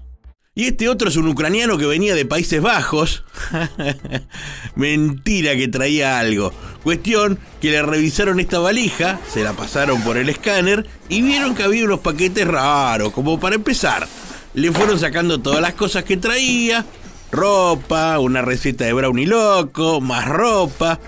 Y este otro es un ucraniano que venía de Países Bajos. Mentira que traía algo. Cuestión que le revisaron esta valija, se la pasaron por el escáner y vieron que había unos paquetes raros, como para empezar. Le fueron sacando todas las cosas que traía: ropa, una receta de brownie loco, más ropa,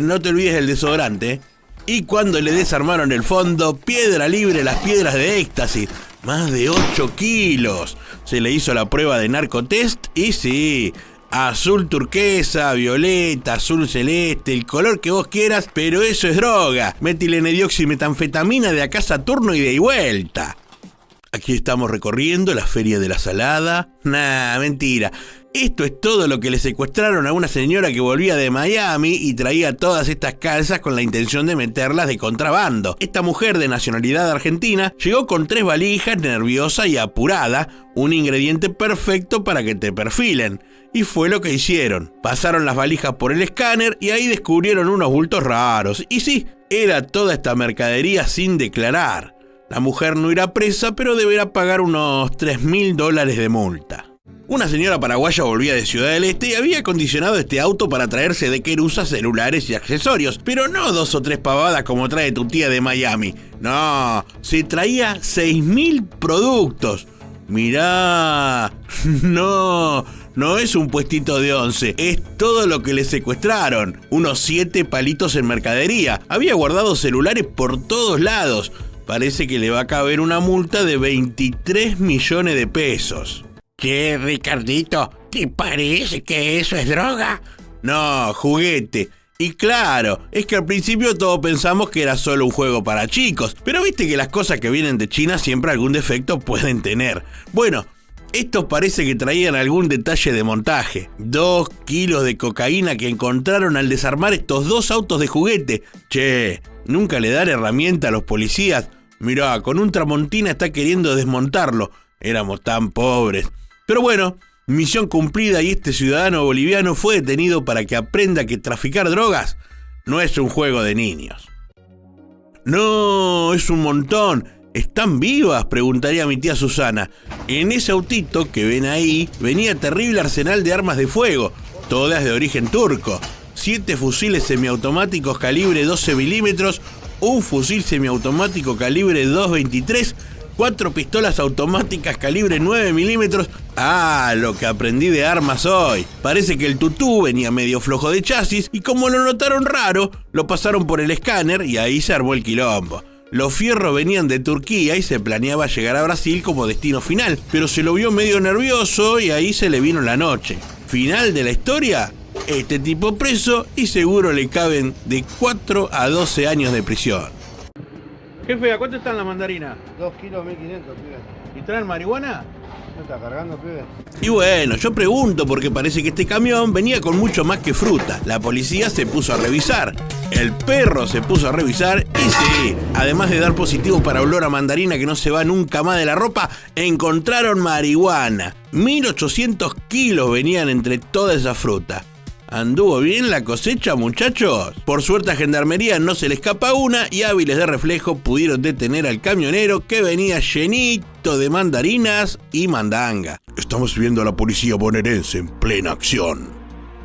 no te olvides del desodorante. Y cuando le desarmaron el fondo, piedra libre las piedras de éxtasis, más de 8 kilos. Se le hizo la prueba de narcotest y sí, azul turquesa, violeta, azul celeste, el color que vos quieras, pero eso es droga. Metilene-dioximetanfetamina de acá Saturno y de ahí vuelta. Aquí estamos recorriendo la Feria de la Salada. Nah, mentira. Esto es todo lo que le secuestraron a una señora que volvía de Miami y traía todas estas calzas con la intención de meterlas de contrabando. Esta mujer de nacionalidad argentina llegó con 3 valijas, nerviosa y apurada, un ingrediente perfecto para que te perfilen. Y fue lo que hicieron. Pasaron las valijas por el escáner y ahí descubrieron unos bultos raros. Y sí, era toda esta mercadería sin declarar. La mujer no irá presa, pero deberá pagar unos $3.000 de multa. Una señora paraguaya volvía de Ciudad del Este y había acondicionado este auto para traerse de Querusa celulares y accesorios, pero no 2 o 3 pavadas como trae tu tía de Miami. No, se traía 6.000 productos. Mirá, no es un puestito de 11, es todo lo que le secuestraron. Unos 7 palitos en mercadería. Había guardado celulares por todos lados. Parece que le va a caber una multa de 23 millones de pesos. ¿Qué, Ricardito? ¿Te parece que eso es droga? No, juguete. Y claro, es que al principio todos pensamos que era solo un juego para chicos, pero viste que las cosas que vienen de China siempre algún defecto pueden tener. Bueno, estos parece que traían algún detalle de montaje. 2 kilos de cocaína que encontraron al desarmar estos 2 autos de juguete. Che, Nunca le dan herramienta a los policías. Mirá, con un Tramontina está queriendo desmontarlo. Éramos tan pobres. Pero bueno, misión cumplida y este ciudadano boliviano fue detenido para que aprenda que traficar drogas no es un juego de niños. No, es un montón. ¿Están vivas?, preguntaría mi tía Susana. En ese autito que ven ahí venía terrible arsenal de armas de fuego, todas de origen turco. 7 fusiles semiautomáticos calibre 12 milímetros, un fusil semiautomático calibre 2.23, 4 pistolas automáticas calibre 9 milímetros. Ah, lo que aprendí de armas hoy. Parece que el tutú venía medio flojo de chasis y como lo notaron raro, lo pasaron por el escáner y ahí se armó el quilombo. Los fierros venían de Turquía y se planeaba llegar a Brasil como destino final, pero se lo vio medio nervioso y ahí se le vino la noche. Final de la historia, este tipo preso y seguro le caben de 4 a 12 años de prisión. Jefe, ¿a cuánto están las mandarinas? 2 kilos 1500, pibe. ¿Y traen marihuana? ¿No está cargando, pibe? Y bueno, yo pregunto porque parece que este camión venía con mucho más que fruta. La policía se puso a revisar. El perro se puso a revisar y sí, además de dar positivo para olor a mandarina que no se va nunca más de la ropa, encontraron marihuana. 1800 kilos venían entre toda esa fruta. ¿Anduvo bien la cosecha, muchachos? Por suerte a Gendarmería no se le escapa una y hábiles de reflejo pudieron detener al camionero que venía llenito de mandarinas y mandanga. Estamos viendo a la policía bonaerense en plena acción.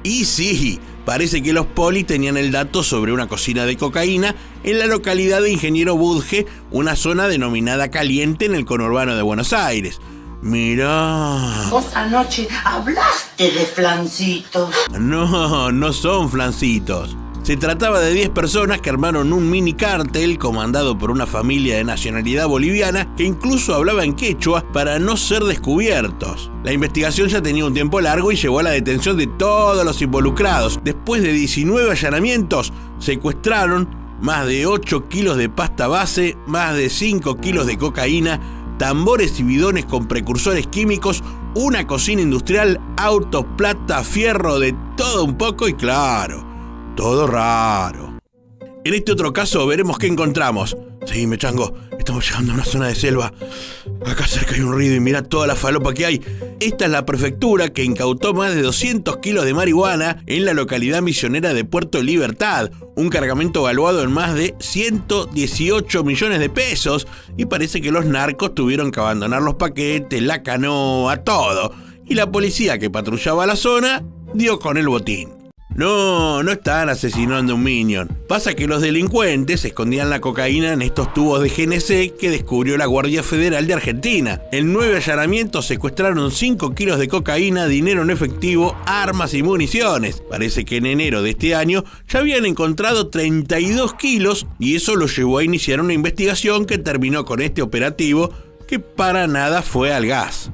Y sí, parece que los polis tenían el dato sobre una cocina de cocaína en la localidad de Ingeniero Budge, una zona denominada Caliente en el conurbano de Buenos Aires. Mirá. Vos anoche hablaste de flancitos. No, no son flancitos. Se trataba de 10 personas que armaron un mini cártel comandado por una familia de nacionalidad boliviana que incluso hablaba en quechua para no ser descubiertos. La investigación ya tenía un tiempo largo y llevó a la detención de todos los involucrados. Después de 19 allanamientos, secuestraron más de 8 kilos de pasta base, más de 5 kilos de cocaína, tambores y bidones con precursores químicos, una cocina industrial, autos, plata, fierro, de todo un poco y claro, todo raro. En este otro caso veremos qué encontramos. Seguime, chango, estamos llegando a una zona de selva. Acá cerca hay un río y mirá toda la falopa que hay. Esta es la prefectura que incautó más de 200 kilos de marihuana en la localidad misionera de Puerto Libertad. Un cargamento evaluado en más de 118 millones de pesos. Y parece que los narcos tuvieron que abandonar los paquetes, la canoa, todo. Y la policía que patrullaba la zona dio con el botín. No están asesinando a un minion. Pasa que los delincuentes escondían la cocaína en estos tubos de GNC que descubrió la Guardia Federal de Argentina. En 9 allanamientos secuestraron 5 kilos de cocaína, dinero en efectivo, armas y municiones. Parece que en enero de este año ya habían encontrado 32 kilos y eso los llevó a iniciar una investigación que terminó con este operativo que para nada fue al gas.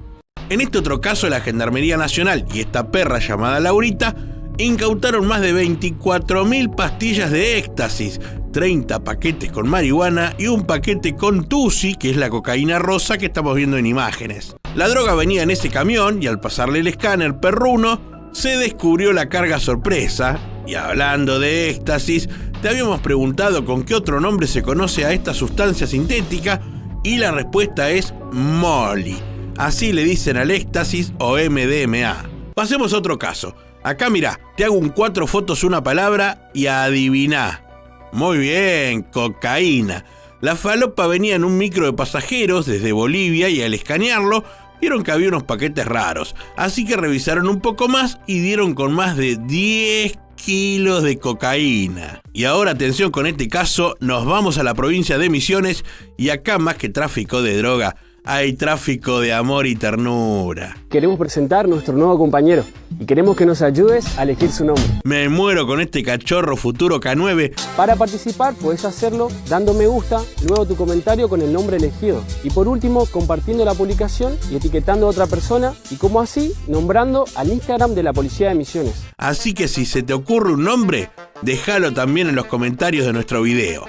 En este otro caso, la Gendarmería Nacional y esta perra llamada Laurita incautaron más de 24.000 pastillas de éxtasis, 30 paquetes con marihuana y un paquete con tusi, que es la cocaína rosa que estamos viendo en imágenes. La droga venía en ese camión y al pasarle el escáner perruno, se descubrió la carga sorpresa. Y hablando de éxtasis, te habíamos preguntado con qué otro nombre se conoce a esta sustancia sintética y la respuesta es Molly. Así le dicen al éxtasis o MDMA. Pasemos a otro caso. Acá mirá, te hago un 4 fotos una palabra y adiviná. Muy bien, cocaína. La falopa venía en un micro de pasajeros desde Bolivia y al escanearlo vieron que había unos paquetes raros. Así que revisaron un poco más y dieron con más de 10 kilos de cocaína. Y ahora atención con este caso, nos vamos a la provincia de Misiones y acá más que tráfico de droga, hay tráfico de amor y ternura. Queremos presentar nuestro nuevo compañero y queremos que nos ayudes a elegir su nombre. Me muero con este cachorro futuro K9. Para participar puedes hacerlo dando me gusta, luego tu comentario con el nombre elegido y por último compartiendo la publicación y etiquetando a otra persona y como así nombrando al Instagram de la Policía de Misiones. Así que si se te ocurre un nombre, déjalo también en los comentarios de nuestro video.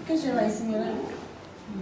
¿Qué lleva ahí, señora?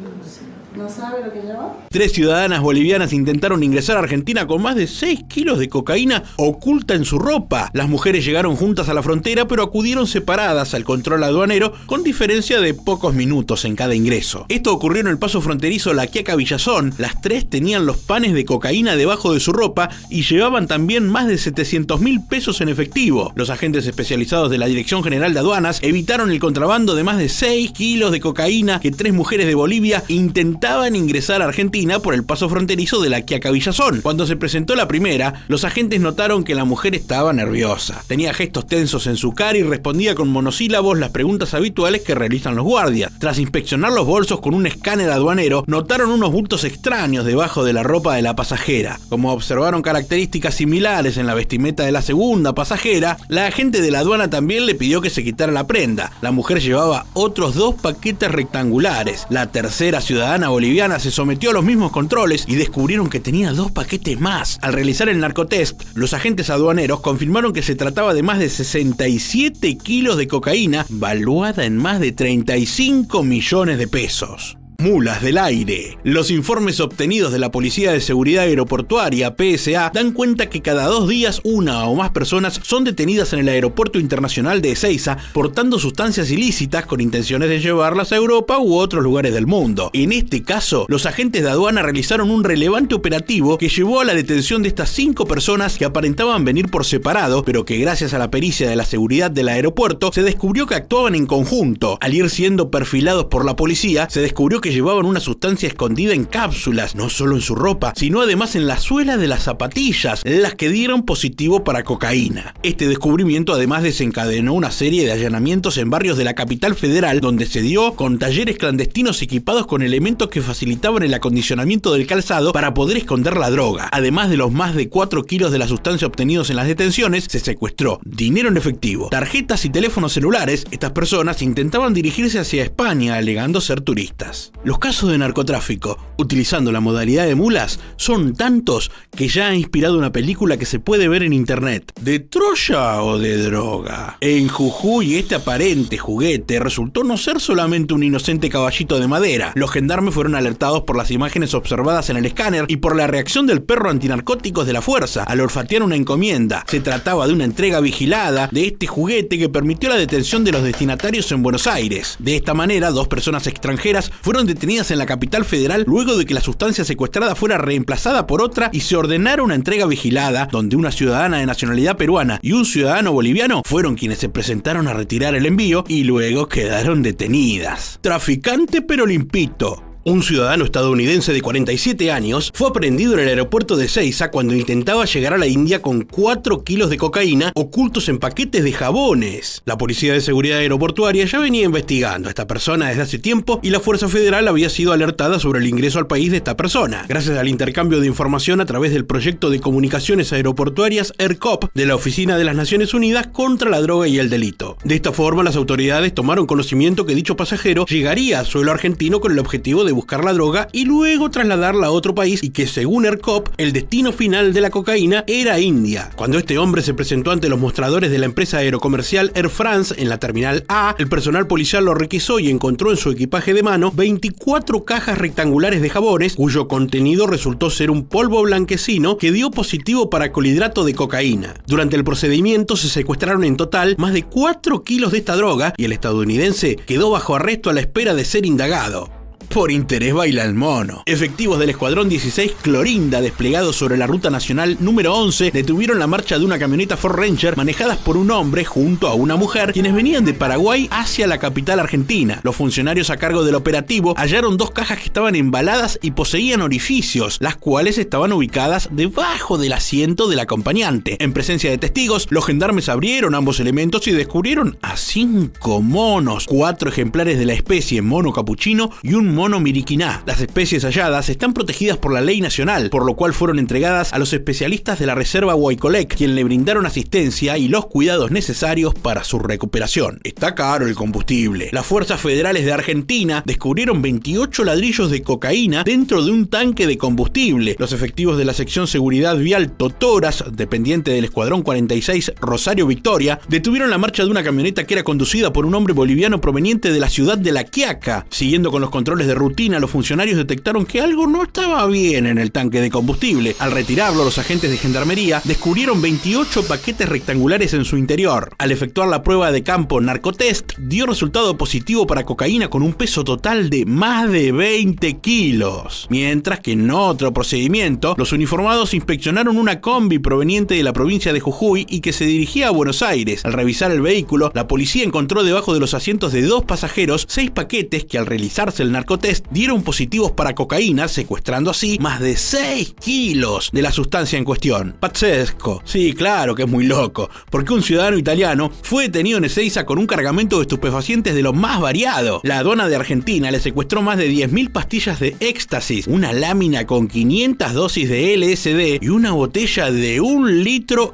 No sé. ¿No sabe lo que lleva? 3 ciudadanas bolivianas intentaron ingresar a Argentina con más de 6 kilos de cocaína oculta en su ropa. Las mujeres llegaron juntas a la frontera, pero acudieron separadas al control aduanero con diferencia de pocos minutos en cada ingreso. Esto ocurrió en el paso fronterizo La Quiaca Villazón. Las 3 tenían los panes de cocaína debajo de su ropa y llevaban también más de 700.000 pesos en efectivo. Los agentes especializados de la Dirección General de Aduanas evitaron el contrabando de más de 6 kilos de cocaína que 3 mujeres de Bolivia intentaban ingresar a Argentina por el paso fronterizo de La Quiaca Villazón. Cuando se presentó la primera, los agentes notaron que la mujer estaba nerviosa. Tenía gestos tensos en su cara y respondía con monosílabos las preguntas habituales que realizan los guardias. Tras inspeccionar los bolsos con un escáner aduanero, notaron unos bultos extraños debajo de la ropa de la pasajera. Como observaron características similares en la vestimenta de la segunda pasajera, la agente de la aduana también le pidió que se quitara la prenda. La mujer llevaba otros 2 paquetes rectangulares. La tercera ciudadana boliviana se sometió a los mismos controles y descubrieron que tenía 2 paquetes más. Al realizar el narcotest, los agentes aduaneros confirmaron que se trataba de más de 67 kilos de cocaína, valuada en más de 35 millones de pesos. Mulas del aire. Los informes obtenidos de la Policía de Seguridad Aeroportuaria, PSA, dan cuenta que cada 2 días una o más personas son detenidas en el Aeropuerto Internacional de Ezeiza portando sustancias ilícitas con intenciones de llevarlas a Europa u otros lugares del mundo. En este caso, los agentes de aduana realizaron un relevante operativo que llevó a la detención de estas 5 personas que aparentaban venir por separado, pero que gracias a la pericia de la seguridad del aeropuerto se descubrió que actuaban en conjunto. Al ir siendo perfilados por la policía, se descubrió que llevaban una sustancia escondida en cápsulas, no solo en su ropa, sino además en la suela de las zapatillas, las que dieron positivo para cocaína. Este descubrimiento además desencadenó una serie de allanamientos en barrios de la capital federal, donde se dio con talleres clandestinos equipados con elementos que facilitaban el acondicionamiento del calzado para poder esconder la droga. Además de los más de 4 kilos de la sustancia obtenidos en las detenciones, se secuestró dinero en efectivo, tarjetas y teléfonos celulares. Estas personas intentaban dirigirse hacia España, alegando ser turistas. Los casos de narcotráfico, utilizando la modalidad de mulas, son tantos que ya ha inspirado una película que se puede ver en internet. ¿De Troya o de droga? En Jujuy, este aparente juguete resultó no ser solamente un inocente caballito de madera. Los gendarmes fueron alertados por las imágenes observadas en el escáner y por la reacción del perro antinarcóticos de la fuerza al olfatear una encomienda. Se trataba de una entrega vigilada de este juguete que permitió la detención de los destinatarios en Buenos Aires. De esta manera, 2 personas extranjeras fueron detenidas en la capital federal luego de que la sustancia secuestrada fuera reemplazada por otra y se ordenara una entrega vigilada, donde una ciudadana de nacionalidad peruana y un ciudadano boliviano fueron quienes se presentaron a retirar el envío y luego quedaron detenidas. Traficante pero limpito. Un ciudadano estadounidense de 47 años fue aprehendido en el aeropuerto de Ezeiza cuando intentaba llegar a la India con 4 kilos de cocaína ocultos en paquetes de jabones. La Policía de Seguridad Aeroportuaria ya venía investigando a esta persona desde hace tiempo y la Fuerza Federal había sido alertada sobre el ingreso al país de esta persona, gracias al intercambio de información a través del proyecto de comunicaciones aeroportuarias ERCOP de la Oficina de las Naciones Unidas contra la Droga y el Delito. De esta forma, las autoridades tomaron conocimiento que dicho pasajero llegaría a suelo argentino con el objetivo de buscar la droga y luego trasladarla a otro país y que según ERCOP el destino final de la cocaína era India. Cuando este hombre se presentó ante los mostradores de la empresa aerocomercial Air France en la terminal A, el personal policial lo requisó y encontró en su equipaje de mano 24 cajas rectangulares de jabones cuyo contenido resultó ser un polvo blanquecino que dio positivo para clorhidrato de cocaína. Durante el procedimiento se secuestraron en total más de 4 kilos de esta droga y el estadounidense quedó bajo arresto a la espera de ser indagado. Por interés baila el mono. Efectivos del Escuadrón 16 Clorinda, desplegados sobre la ruta nacional número 11, detuvieron la marcha de una camioneta Ford Ranger manejadas por un hombre junto a una mujer, quienes venían de Paraguay hacia la capital argentina. Los funcionarios a cargo del operativo hallaron 2 cajas que estaban embaladas y poseían orificios, las cuales estaban ubicadas debajo del asiento del acompañante. En presencia de testigos, los gendarmes abrieron ambos elementos y descubrieron a 5 monos, 4 ejemplares de la especie mono capuchino y un mono miriquiná. Las especies halladas están protegidas por la ley nacional, por lo cual fueron entregadas a los especialistas de la Reserva Huaycolec, quien le brindaron asistencia y los cuidados necesarios para su recuperación. Está caro el combustible. Las fuerzas federales de Argentina descubrieron 28 ladrillos de cocaína dentro de un tanque de combustible. Los efectivos de la sección Seguridad Vial Totoras, dependiente del Escuadrón 46 Rosario Victoria, detuvieron la marcha de una camioneta que era conducida por un hombre boliviano proveniente de la ciudad de La Quiaca. Siguiendo con los controles de rutina, los funcionarios detectaron que algo no estaba bien en el tanque de combustible. Al retirarlo, los agentes de gendarmería descubrieron 28 paquetes rectangulares en su interior. Al efectuar la prueba de campo narcotest, dio resultado positivo para cocaína con un peso total de más de 20 kilos. Mientras que en otro procedimiento, los uniformados inspeccionaron una combi proveniente de la provincia de Jujuy y que se dirigía a Buenos Aires. Al revisar el vehículo, la policía encontró debajo de los asientos de 2 pasajeros 6 paquetes que al realizarse el narcotest dieron positivos para cocaína, secuestrando así más de 6 kilos de la sustancia en cuestión. Pazzesco. Sí, claro que es muy loco, porque un ciudadano italiano fue detenido en Ezeiza con un cargamento de estupefacientes de lo más variado. La aduana de Argentina le secuestró más de 10.000 pastillas de éxtasis, una lámina con 500 dosis de LSD y una botella de 1,5 litros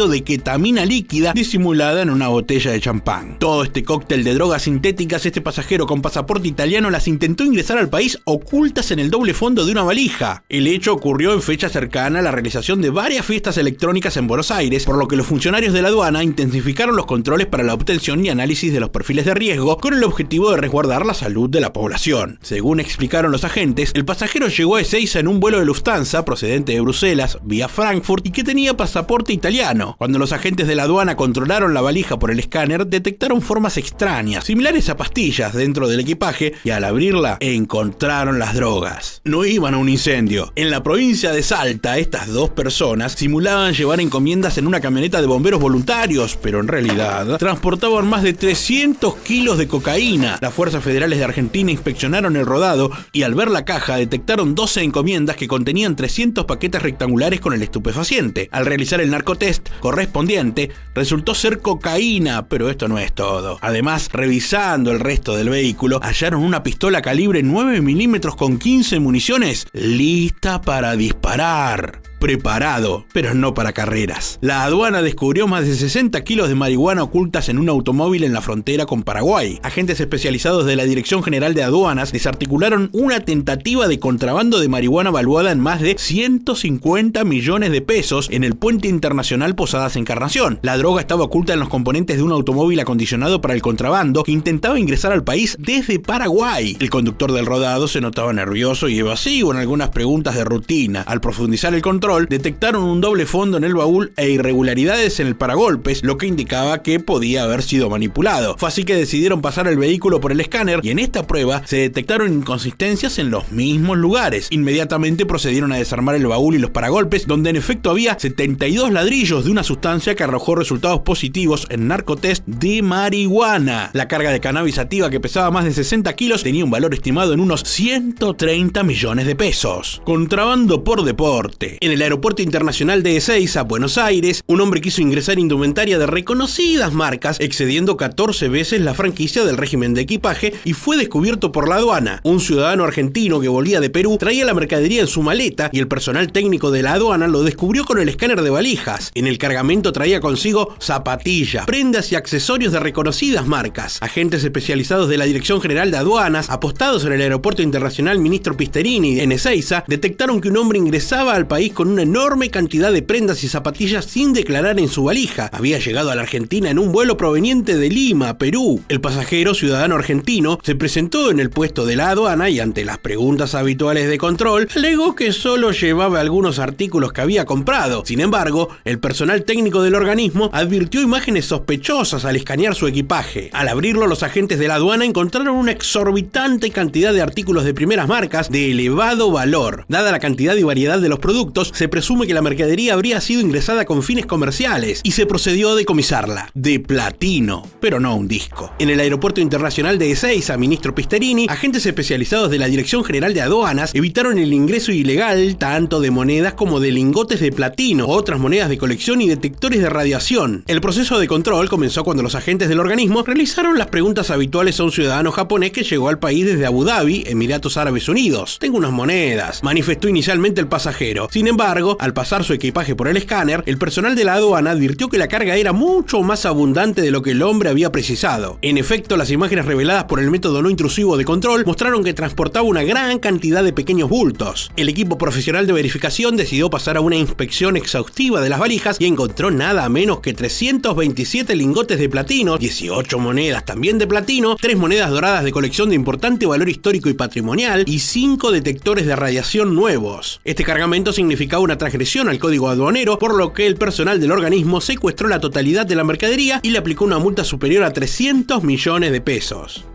de ketamina líquida disimulada en una botella de champán. Todo este cóctel de drogas sintéticas, este pasajero con pasaporte italiano las intentó ingresar al país ocultas en el doble fondo de una valija. El hecho ocurrió en fecha cercana a la realización de varias fiestas electrónicas en Buenos Aires, por lo que los funcionarios de la aduana intensificaron los controles para la obtención y análisis de los perfiles de riesgo con el objetivo de resguardar la salud de la población. Según explicaron los agentes, el pasajero llegó a Ezeiza en un vuelo de Lufthansa procedente de Bruselas vía Frankfurt y que tenía pasaporte italiano. Cuando los agentes de la aduana controlaron la valija por el escáner, detectaron formas extrañas, similares a pastillas dentro del equipaje, y al abrirla encontraron las drogas. No iban a un incendio. En la provincia de Salta, estas 2 personas simulaban llevar encomiendas en una camioneta de bomberos voluntarios, pero en realidad transportaban más de 300 kilos de cocaína. Las fuerzas federales de Argentina inspeccionaron el rodado y al ver la caja detectaron 12 encomiendas que contenían 300 paquetes rectangulares con el estupefaciente. Al realizar el narcotest correspondiente, resultó ser cocaína, pero esto no es todo. Además, revisando el resto del vehículo, hallaron una pistola calibre 9 milímetros con 15 municiones, lista para disparar. Preparado, pero no para carreras. La aduana descubrió más de 60 kilos de marihuana ocultas en un automóvil en la frontera con Paraguay. Agentes especializados de la Dirección General de Aduanas desarticularon una tentativa de contrabando de marihuana valuada en más de 150 millones de pesos en el puente internacional Posadas Encarnación. La droga estaba oculta en los componentes de un automóvil acondicionado para el contrabando que intentaba ingresar al país desde Paraguay. El conductor del rodado se notaba nervioso y evasivo en algunas preguntas de rutina. Al profundizar el control, detectaron un doble fondo en el baúl e irregularidades en el paragolpes, lo que indicaba que podía haber sido manipulado. Fue así que decidieron pasar el vehículo por el escáner y en esta prueba se detectaron inconsistencias en los mismos lugares. Inmediatamente procedieron a desarmar el baúl y los paragolpes, donde en efecto había 72 ladrillos de una sustancia que arrojó resultados positivos en narcotest de marihuana. La carga de cannabis sativa, que pesaba más de 60 kilos, tenía un valor estimado en unos 130 millones de pesos. Contrabando por deporte. En el aeropuerto internacional de Ezeiza, Buenos Aires, un hombre quiso ingresar indumentaria de reconocidas marcas, excediendo 14 veces la franquicia del régimen de equipaje, y fue descubierto por la aduana. Un ciudadano argentino que volvía de Perú traía la mercadería en su maleta y el personal técnico de la aduana lo descubrió con el escáner de valijas. En el cargamento traía consigo zapatillas, prendas y accesorios de reconocidas marcas. Agentes especializados de la Dirección General de Aduanas, apostados en el aeropuerto internacional Ministro Pisterini en Ezeiza, detectaron que un hombre ingresaba al país con una enorme cantidad de prendas y zapatillas sin declarar en su valija. Había llegado a la Argentina en un vuelo proveniente de Lima, Perú. El pasajero, ciudadano argentino, se presentó en el puesto de la aduana y ante las preguntas habituales de control, alegó que solo llevaba algunos artículos que había comprado. Sin embargo, el personal técnico del organismo advirtió imágenes sospechosas al escanear su equipaje. Al abrirlo, los agentes de la aduana encontraron una exorbitante cantidad de artículos de primeras marcas de elevado valor. Dada la cantidad y variedad de los productos, se presume que la mercadería habría sido ingresada con fines comerciales y se procedió a decomisarla. De platino, pero no un disco. En el aeropuerto internacional de Ezeiza, Ministro Pisterini, agentes especializados de la Dirección General de Aduanas evitaron el ingreso ilegal tanto de monedas como de lingotes de platino, otras monedas de colección y detectores de radiación. El proceso de control comenzó cuando los agentes del organismo realizaron las preguntas habituales a un ciudadano japonés que llegó al país desde Abu Dhabi, Emiratos Árabes Unidos. Tengo unas monedas, manifestó inicialmente el pasajero. Sin embargo, embargo, al pasar su equipaje por el escáner, el personal de la aduana advirtió que la carga era mucho más abundante de lo que el hombre había precisado. En efecto, las imágenes reveladas por el método no intrusivo de control mostraron que transportaba una gran cantidad de pequeños bultos. El equipo profesional de verificación decidió pasar a una inspección exhaustiva de las valijas y encontró nada menos que 327 lingotes de platino, 18 monedas también de platino, 3 monedas doradas de colección de importante valor histórico y patrimonial y 5 detectores de radiación nuevos. Este cargamento significaba una transgresión al código aduanero, por lo que el personal del organismo secuestró la totalidad de la mercadería y le aplicó una multa superior a 300 millones de pesos.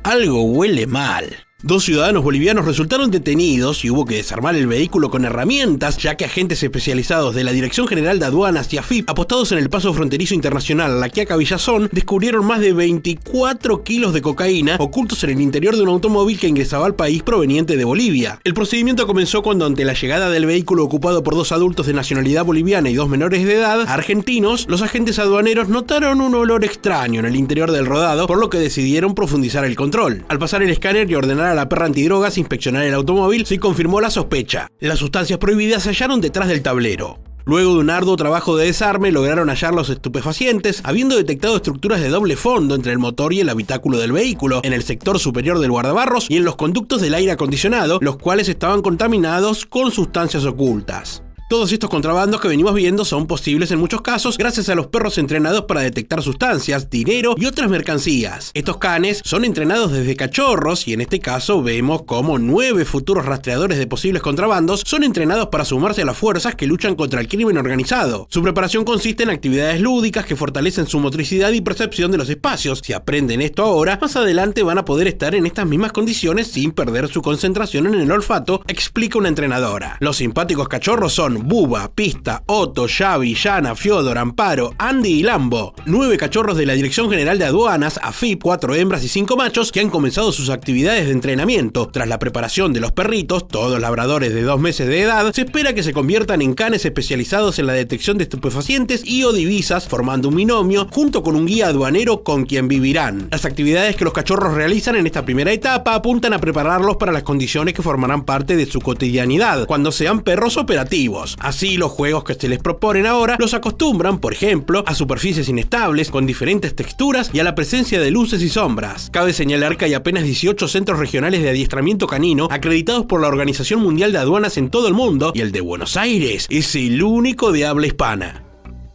Algo huele mal. 2 ciudadanos bolivianos resultaron detenidos y hubo que desarmar el vehículo con herramientas, ya que agentes especializados de la Dirección General de Aduanas y AFIP, apostados en el paso fronterizo internacional La Quiaca Villazón, descubrieron más de 24 kilos de cocaína ocultos en el interior de un automóvil que ingresaba al país proveniente de Bolivia. El procedimiento comenzó cuando, ante la llegada del vehículo ocupado por 2 adultos de nacionalidad boliviana y 2 menores de edad, argentinos, los agentes aduaneros notaron un olor extraño en el interior del rodado, por lo que decidieron profundizar el control. Al pasar el escáner y ordenar a la perra antidrogas inspeccionar el automóvil, se confirmó la sospecha. Las sustancias prohibidas se hallaron detrás del tablero. Luego de un arduo trabajo de desarme, lograron hallar los estupefacientes, habiendo detectado estructuras de doble fondo entre el motor y el habitáculo del vehículo, en el sector superior del guardabarros y en los conductos del aire acondicionado, los cuales estaban contaminados con sustancias ocultas. Todos estos contrabandos que venimos viendo son posibles en muchos casos gracias a los perros entrenados para detectar sustancias, dinero y otras mercancías. Estos canes son entrenados desde cachorros y en este caso vemos como 9 futuros rastreadores de posibles contrabandos son entrenados para sumarse a las fuerzas que luchan contra el crimen organizado. Su preparación consiste en actividades lúdicas que fortalecen su motricidad y percepción de los espacios. Si aprenden esto ahora, más adelante van a poder estar en estas mismas condiciones sin perder su concentración en el olfato, explica una entrenadora. Los simpáticos cachorros son Buba, Pista, Otto, Xavi, Yana, Fiodor, Amparo, Andy y Lambo. 9 cachorros de la Dirección General de Aduanas, AFIP, 4 hembras y 5 machos que han comenzado sus actividades de entrenamiento. Tras la preparación de los perritos, todos labradores de 2 meses de edad, se espera que se conviertan en canes especializados en la detección de estupefacientes y o divisas, formando un binomio junto con un guía aduanero con quien vivirán. Las actividades que los cachorros realizan en esta primera etapa apuntan a prepararlos para las condiciones que formarán parte de su cotidianidad, cuando sean perros operativos. Así, los juegos que se les proponen ahora los acostumbran, por ejemplo, a superficies inestables, con diferentes texturas y a la presencia de luces y sombras. Cabe señalar que hay apenas 18 centros regionales de adiestramiento canino acreditados por la Organización Mundial de Aduanas en todo el mundo, y el de Buenos Aires es el único de habla hispana.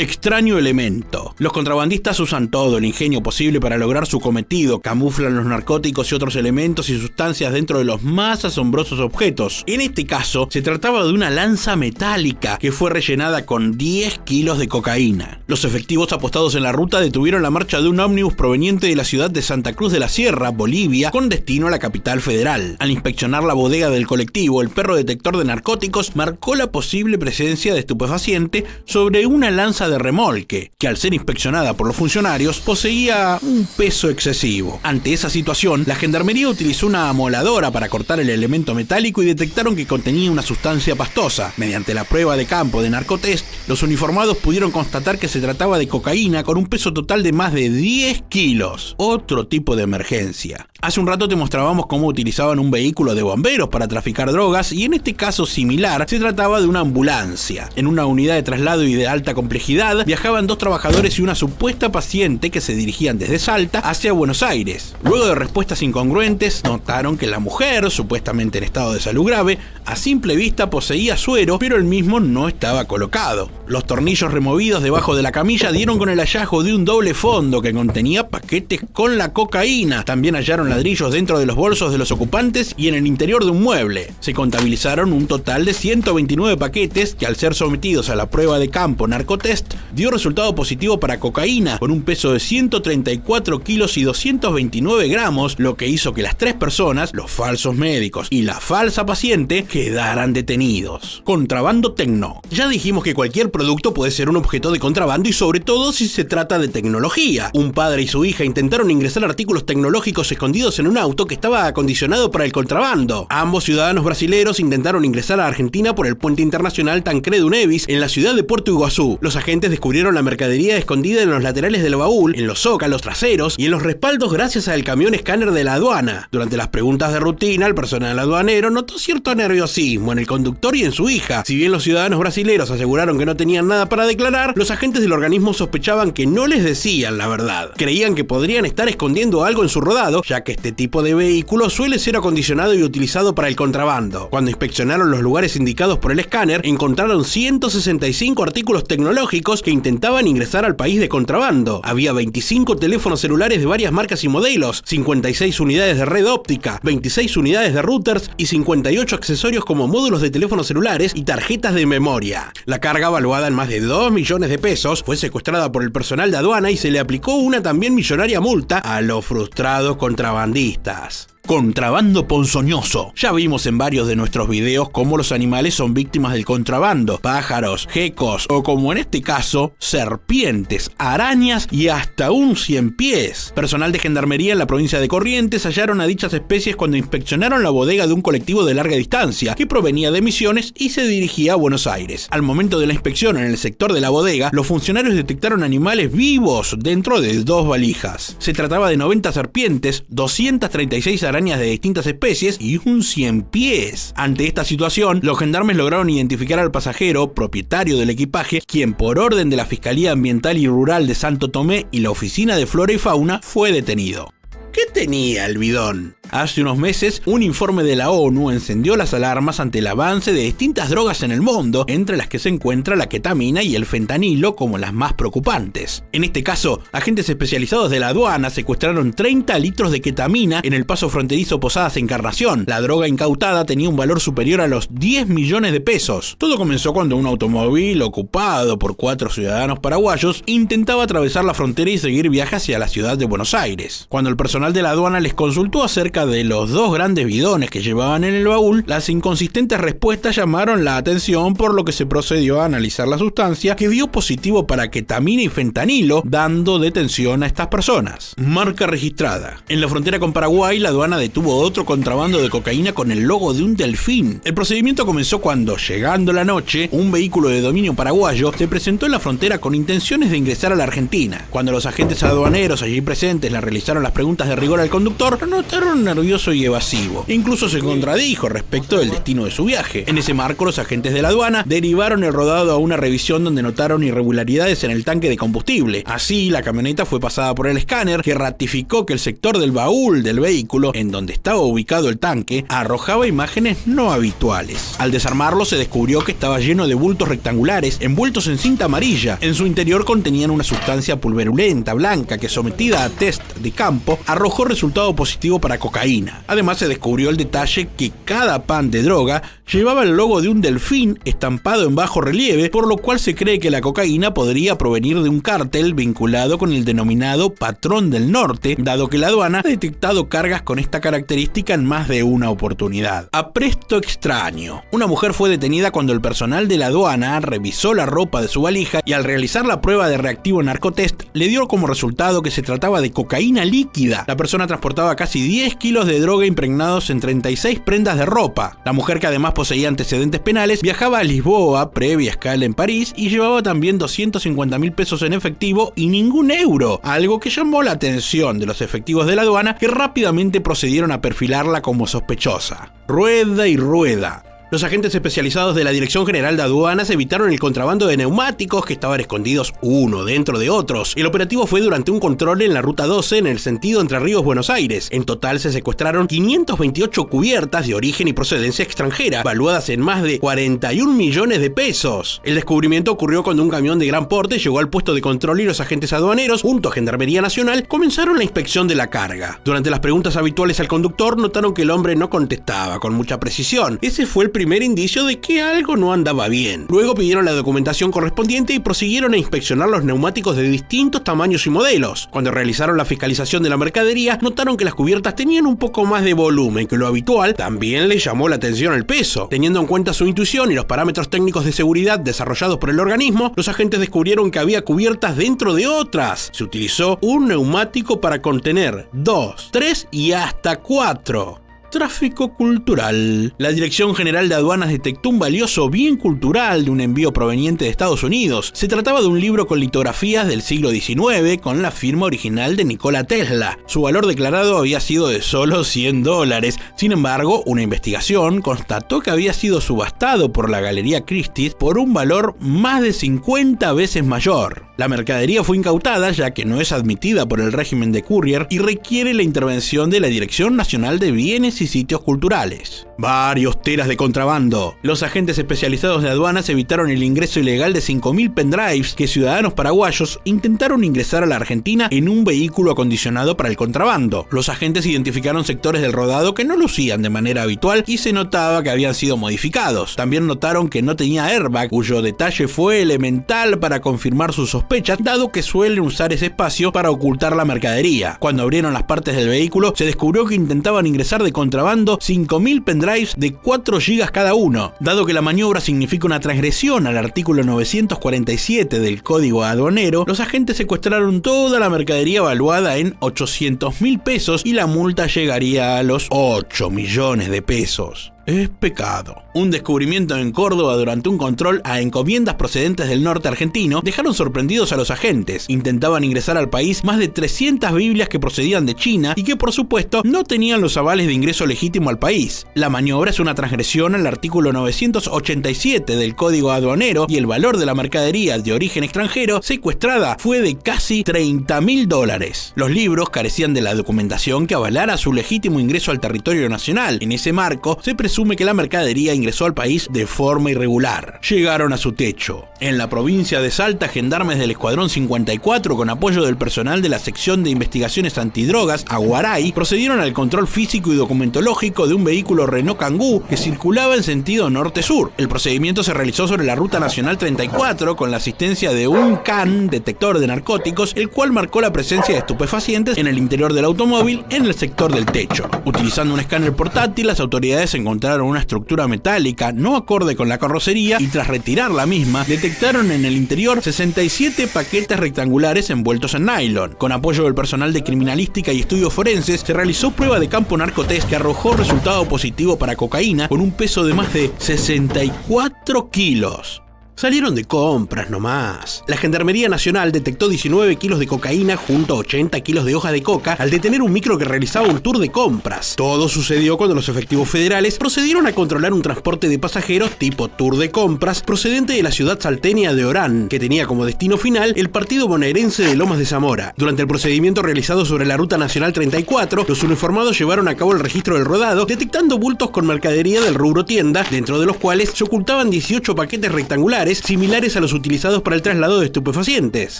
Extraño elemento. Los contrabandistas usan todo el ingenio posible para lograr su cometido, camuflan los narcóticos y otros elementos y sustancias dentro de los más asombrosos objetos. En este caso, se trataba de una lanza metálica que fue rellenada con 10 kilos de cocaína. Los efectivos apostados en la ruta detuvieron la marcha de un ómnibus proveniente de la ciudad de Santa Cruz de la Sierra, Bolivia, con destino a la capital federal. Al inspeccionar la bodega del colectivo, el perro detector de narcóticos marcó la posible presencia de estupefaciente sobre una lanza de remolque, que al ser inspeccionada por los funcionarios poseía un peso excesivo. Ante esa situación, la gendarmería utilizó una amoladora para cortar el elemento metálico y detectaron que contenía una sustancia pastosa. Mediante la prueba de campo de narcotest, los uniformados pudieron constatar que se trataba de cocaína con un peso total de más de 10 kilos. Otro tipo de emergencia. Hace un rato te mostrábamos cómo utilizaban un vehículo de bomberos para traficar drogas y en este caso similar se trataba de una ambulancia. En una unidad de traslado y de alta complejidad viajaban 2 trabajadores y una supuesta paciente que se dirigían desde Salta hacia Buenos Aires. Luego de respuestas incongruentes, notaron que la mujer, supuestamente en estado de salud grave, a simple vista poseía suero, pero el mismo no estaba colocado. Los tornillos removidos debajo de la camilla dieron con el hallazgo de un doble fondo que contenía paquetes con la cocaína. También hallaron ladrillos dentro de los bolsos de los ocupantes y en el interior de un mueble. Se contabilizaron un total de 129 paquetes que, al ser sometidos a la prueba de campo narcotest, dio resultado positivo para cocaína con un peso de 134 kilos y 229 gramos, lo que hizo que las 3 personas, los falsos médicos y la falsa paciente, quedaran detenidos. Contrabando tecno. Ya dijimos que cualquier producto puede ser un objeto de contrabando y sobre todo si se trata de tecnología. Un padre y su hija intentaron ingresar artículos tecnológicos escondidos en un auto que estaba acondicionado para el contrabando. Ambos ciudadanos brasileros intentaron ingresar a Argentina por el puente internacional Tancredo Neves en la ciudad de Puerto Iguazú. Los agentes agentes descubrieron la mercadería escondida en los laterales del baúl, en los zócalos traseros y en los respaldos gracias al camión escáner de la aduana. Durante las preguntas de rutina, el personal aduanero notó cierto nerviosismo en el conductor y en su hija. Si bien los ciudadanos brasileños aseguraron que no tenían nada para declarar, los agentes del organismo sospechaban que no les decían la verdad. Creían que podrían estar escondiendo algo en su rodado, ya que este tipo de vehículo suele ser acondicionado y utilizado para el contrabando. Cuando inspeccionaron los lugares indicados por el escáner, encontraron 165 artículos tecnológicos que intentaban ingresar al país de contrabando. Había 25 teléfonos celulares de varias marcas y modelos, 56 unidades de red óptica, 26 unidades de routers y 58 accesorios como módulos de teléfonos celulares y tarjetas de memoria. La carga, valuada en más de 2 millones de pesos, fue secuestrada por el personal de aduana y se le aplicó una también millonaria multa a los frustrados contrabandistas. Contrabando ponzoñoso. Ya vimos en varios de nuestros videos cómo los animales son víctimas del contrabando. Pájaros, gecos o, como en este caso, serpientes, arañas y hasta un 100 pies. Personal de gendarmería en la provincia de Corrientes hallaron a dichas especies cuando inspeccionaron la bodega de un colectivo de larga distancia que provenía de Misiones y se dirigía a Buenos Aires. Al momento de la inspección en el sector de la bodega, los funcionarios detectaron animales vivos dentro de 2 valijas. Se trataba de 90 serpientes, 236 arañas de distintas especies y un 100 pies. Ante esta situación, los gendarmes lograron identificar al pasajero, propietario del equipaje, quien por orden de la Fiscalía Ambiental y Rural de Santo Tomé y la Oficina de Flora y Fauna fue detenido. ¿Qué tenía el bidón? Hace unos meses, un informe de la ONU encendió las alarmas ante el avance de distintas drogas en el mundo, entre las que se encuentra la ketamina y el fentanilo como las más preocupantes. En este caso, agentes especializados de la aduana secuestraron 30 litros de ketamina en el paso fronterizo Posadas Encarnación. La droga incautada tenía un valor superior a los 10 millones de pesos. Todo comenzó cuando un automóvil ocupado por 4 ciudadanos paraguayos intentaba atravesar la frontera y seguir viaje hacia la ciudad de Buenos Aires. Cuando el personal de la aduana les consultó acerca de los 2 grandes bidones que llevaban en el baúl, las inconsistentes respuestas llamaron la atención, por lo que se procedió a analizar la sustancia, que dio positivo para ketamina y fentanilo, dando detención a estas personas. Marca registrada. En la frontera con Paraguay, la aduana detuvo otro contrabando de cocaína con el logo de un delfín. El procedimiento comenzó cuando, llegando la noche, un vehículo de dominio paraguayo se presentó en la frontera con intenciones de ingresar a la Argentina. Cuando los agentes aduaneros allí presentes le realizaron las preguntas de rigor al conductor, notaron nervioso y evasivo. Incluso se contradijo respecto del destino de su viaje. En ese marco, los agentes de la aduana derivaron el rodado a una revisión donde notaron irregularidades en el tanque de combustible. Así, la camioneta fue pasada por el escáner, que ratificó que el sector del baúl del vehículo, en donde estaba ubicado el tanque, arrojaba imágenes no habituales. Al desarmarlo, se descubrió que estaba lleno de bultos rectangulares envueltos en cinta amarilla. En su interior contenían una sustancia pulverulenta blanca que, sometida a test de campo, arrojó resultado positivo para cocaína. Además, se descubrió el detalle que cada pan de droga llevaba el logo de un delfín estampado en bajo relieve, por lo cual se cree que la cocaína podría provenir de un cártel vinculado con el denominado Patrón del Norte, dado que la aduana ha detectado cargas con esta característica en más de una oportunidad. Apresto extraño. Una mujer fue detenida cuando el personal de la aduana revisó la ropa de su valija y, al realizar la prueba de reactivo narcotest, le dio como resultado que se trataba de cocaína líquida. La persona transportaba casi 10 kilos de droga impregnados en 36 prendas de ropa. La mujer, que además poseía antecedentes penales, viajaba a Lisboa, previa escala en París, y llevaba también 250.000 pesos en efectivo y ningún euro, algo que llamó la atención de los efectivos de la aduana, que rápidamente procedieron a perfilarla como sospechosa. Rueda y rueda. Los agentes especializados de la Dirección General de Aduanas evitaron el contrabando de neumáticos que estaban escondidos uno dentro de otros. El operativo fue durante un control en la Ruta 12 en el sentido Entre Ríos-Buenos Aires. En total se secuestraron 528 cubiertas de origen y procedencia extranjera, valuadas en más de 41 millones de pesos. El descubrimiento ocurrió cuando un camión de gran porte llegó al puesto de control y los agentes aduaneros, junto a Gendarmería Nacional, comenzaron la inspección de la carga. Durante las preguntas habituales al conductor, notaron que el hombre no contestaba con mucha precisión. Ese fue el primer indicio de que algo no andaba bien. Luego pidieron la documentación correspondiente y prosiguieron a inspeccionar los neumáticos de distintos tamaños y modelos. Cuando realizaron la fiscalización de la mercadería, notaron que las cubiertas tenían un poco más de volumen que lo habitual. También les llamó la atención el peso. Teniendo en cuenta su intuición y los parámetros técnicos de seguridad desarrollados por el organismo, los agentes descubrieron que había cubiertas dentro de otras. Se utilizó un neumático para contener 2, 3 y hasta 4. Tráfico cultural. La Dirección General de Aduanas detectó un valioso bien cultural de un envío proveniente de Estados Unidos. Se trataba de un libro con litografías del siglo XIX con la firma original de Nikola Tesla. Su valor declarado había sido de solo $100. Sin embargo, una investigación constató que había sido subastado por la Galería Christie's por un valor más de 50 veces mayor. La mercadería fue incautada ya que no es admitida por el régimen de Courier y requiere la intervención de la Dirección Nacional de Bienes y Sitios Culturales. Varios teras de contrabando. Los agentes especializados de aduanas evitaron el ingreso ilegal de 5.000 pendrives que ciudadanos paraguayos intentaron ingresar a la Argentina en un vehículo acondicionado para el contrabando. Los agentes identificaron sectores del rodado que no lucían de manera habitual y se notaba que habían sido modificados. También notaron que no tenía airbag, cuyo detalle fue elemental para confirmar sus sospechas, dado que suelen usar ese espacio para ocultar la mercadería. Cuando abrieron las partes del vehículo, se descubrió que intentaban ingresar de contrabando 5.000 pendrives de 4 GB cada uno. Dado que la maniobra significa una transgresión al artículo 947 del Código Aduanero, los agentes secuestraron toda la mercadería valuada en 800.000 pesos y la multa llegaría a los 8 millones de pesos. Es pecado. Un descubrimiento en Córdoba durante un control a encomiendas procedentes del norte argentino dejaron sorprendidos a los agentes. Intentaban ingresar al país más de 300 Biblias que procedían de China y que por supuesto no tenían los avales de ingreso legítimo al país. La maniobra es una transgresión al artículo 987 del Código Aduanero y el valor de la mercadería de origen extranjero secuestrada fue de casi $30.000. Los libros carecían de la documentación que avalara su legítimo ingreso al territorio nacional. En ese marco se presume que la mercadería ingresó al país de forma irregular. Llegaron a su techo. En la provincia de Salta, gendarmes del Escuadrón 54, con apoyo del personal de la Sección de Investigaciones Antidrogas, Aguaray, procedieron al control físico y documentológico de un vehículo Renault Kangoo que circulaba en sentido norte-sur. El procedimiento se realizó sobre la Ruta Nacional 34 con la asistencia de un CAN, detector de narcóticos, el cual marcó la presencia de estupefacientes en el interior del automóvil en el sector del techo. Utilizando un escáner portátil, las autoridades encontraron una estructura metálica no acorde con la carrocería y tras retirar la misma, detectaron en el interior 67 paquetes rectangulares envueltos en nylon. Con apoyo del personal de criminalística y estudios forenses, se realizó prueba de campo narcotest que arrojó resultado positivo para cocaína con un peso de más de 64 kilos. Salieron de compras nomás. La Gendarmería Nacional detectó 19 kilos de cocaína junto a 80 kilos de hojas de coca al detener un micro que realizaba un tour de compras. Todo sucedió cuando los efectivos federales procedieron a controlar un transporte de pasajeros tipo tour de compras procedente de la ciudad salteña de Orán, que tenía como destino final el partido bonaerense de Lomas de Zamora. Durante el procedimiento realizado sobre la Ruta Nacional 34, los uniformados llevaron a cabo el registro del rodado, detectando bultos con mercadería del rubro tienda, dentro de los cuales se ocultaban 18 paquetes rectangulares similares a los utilizados para el traslado de estupefacientes,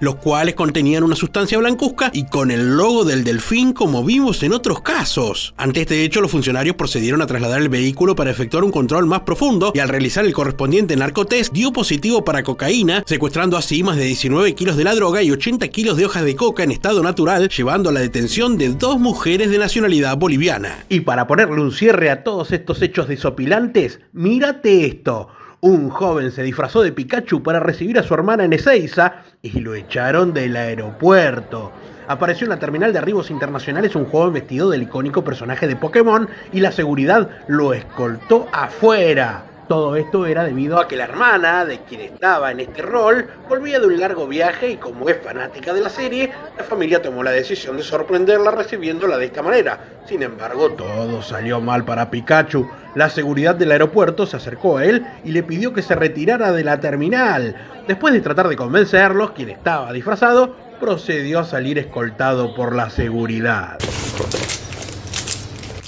los cuales contenían una sustancia blancuzca y con el logo del delfín como vimos en otros casos. Ante este hecho, los funcionarios procedieron a trasladar el vehículo para efectuar un control más profundo y al realizar el correspondiente narcotest dio positivo para cocaína, secuestrando así más de 19 kilos de la droga y 80 kilos de hojas de coca en estado natural, llevando a la detención de 2 mujeres de nacionalidad boliviana. Y para ponerle un cierre a todos estos hechos desopilantes, mírate esto. Un joven se disfrazó de Pikachu para recibir a su hermana en Ezeiza y lo echaron del aeropuerto. Apareció en la terminal de arribos internacionales un joven vestido del icónico personaje de Pokémon y la seguridad lo escoltó afuera. Todo esto era debido a que la hermana de quien estaba en este rol volvía de un largo viaje y como es fanática de la serie, la familia tomó la decisión de sorprenderla recibiéndola de esta manera. Sin embargo, todo salió mal para Pikachu. La seguridad del aeropuerto se acercó a él y le pidió que se retirara de la terminal. Después de tratar de convencerlos, quien estaba disfrazado procedió a salir escoltado por la seguridad.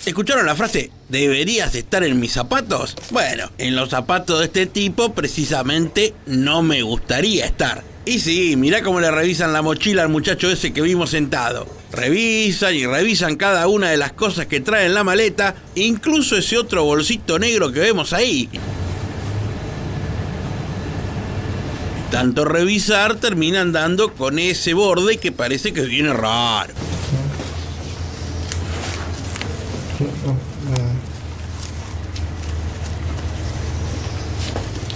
¿Escucharon la frase, deberías estar en mis zapatos? Bueno, en los zapatos de este tipo precisamente no me gustaría estar. Y sí, mirá cómo le revisan la mochila al muchacho ese que vimos sentado. Revisan y revisan cada una de las cosas que trae en la maleta, incluso ese otro bolsito negro que vemos ahí. Tanto revisar terminan dando con ese borde que parece que viene raro.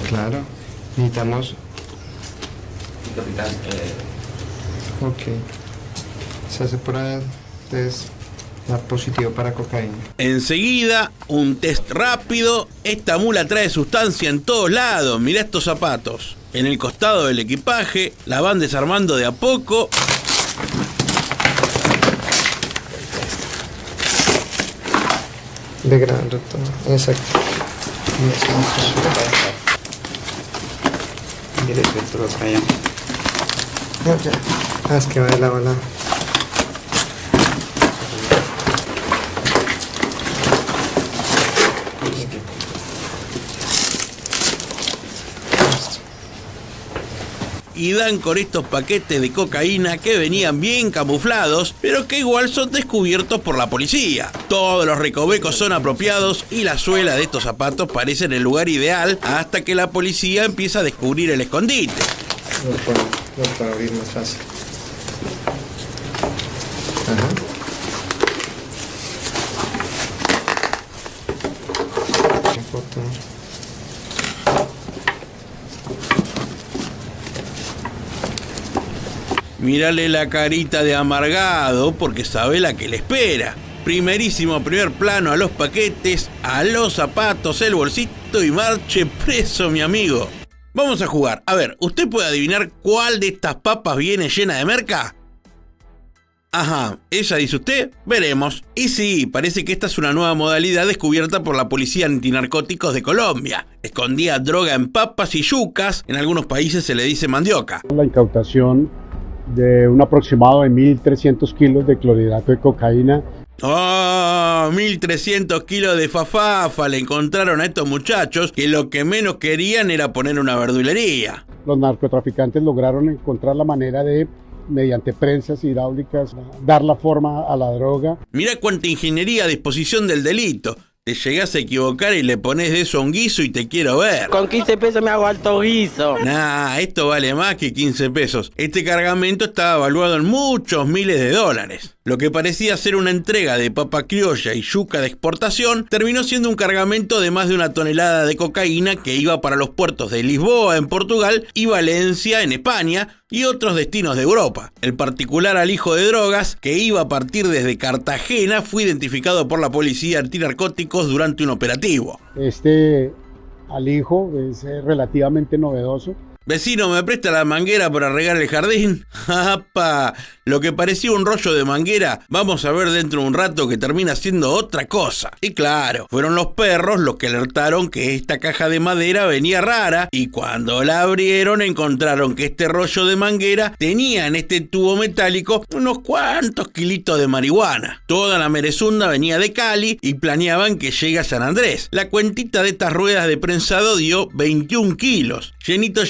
Claro, necesitamos... Capitán, Ok. Se hace prueba de dar positivo para cocaína. Enseguida, un test rápido. Esta mula trae sustancia en todos lados. Mirá estos zapatos. En el costado del equipaje, la van desarmando de a poco. De gran retorno, exacto. Mire el otro para allá. Ya. Es que va de lado a lado. Y dan con estos paquetes de cocaína que venían bien camuflados, pero que igual son descubiertos por la policía. Todos los recovecos son apropiados y la suela de estos zapatos parecen el lugar ideal hasta que la policía empieza a descubrir el escondite. Lo puedo abrir más fácil. Mírale la carita de amargado porque sabe la que le espera. Primer plano a los paquetes, a los zapatos, el bolsito y marche preso, mi amigo. Vamos a jugar. A ver, ¿usted puede adivinar cuál de estas papas viene llena de merca? Ajá, ¿esa dice usted? Veremos. Y sí, parece que esta es una nueva modalidad descubierta por la Policía Antinarcóticos de Colombia. Escondía droga en papas y yucas, en algunos países se le dice mandioca. La incautación de un aproximado de 1.300 kilos de clorhidrato de cocaína. ¡Oh! 1.300 kilos de fafafa le encontraron a estos muchachos que lo que menos querían era poner una verdulería. Los narcotraficantes lograron encontrar la manera de, mediante prensas hidráulicas, dar la forma a la droga. Mirá cuánta ingeniería a disposición del delito. Te llegás a equivocar y le pones de eso a un guiso y te quiero ver. Con 15 pesos me hago alto guiso. Nah, esto vale más que 15 pesos. Este cargamento estaba evaluado en muchos miles de dólares. Lo que parecía ser una entrega de papa criolla y yuca de exportación terminó siendo un cargamento de más de 1 tonelada de cocaína que iba para los puertos de Lisboa en Portugal y Valencia en España y otros destinos de Europa. El particular alijo de drogas, que iba a partir desde Cartagena, fue identificado por la policía antinarcóticos durante un operativo. Este alijo es relativamente novedoso. Vecino, ¿me presta la manguera para regar el jardín? ¡Apa! Lo que parecía un rollo de manguera, vamos a ver dentro de un rato que termina siendo otra cosa. Y claro, fueron los perros los que alertaron que esta caja de madera venía rara y cuando la abrieron encontraron que este rollo de manguera tenía en este tubo metálico unos cuantos kilitos de marihuana. Toda la merezunda venía de Cali y planeaban que llegue a San Andrés. La cuentita de estas ruedas de prensado dio 21 kilos. Llenito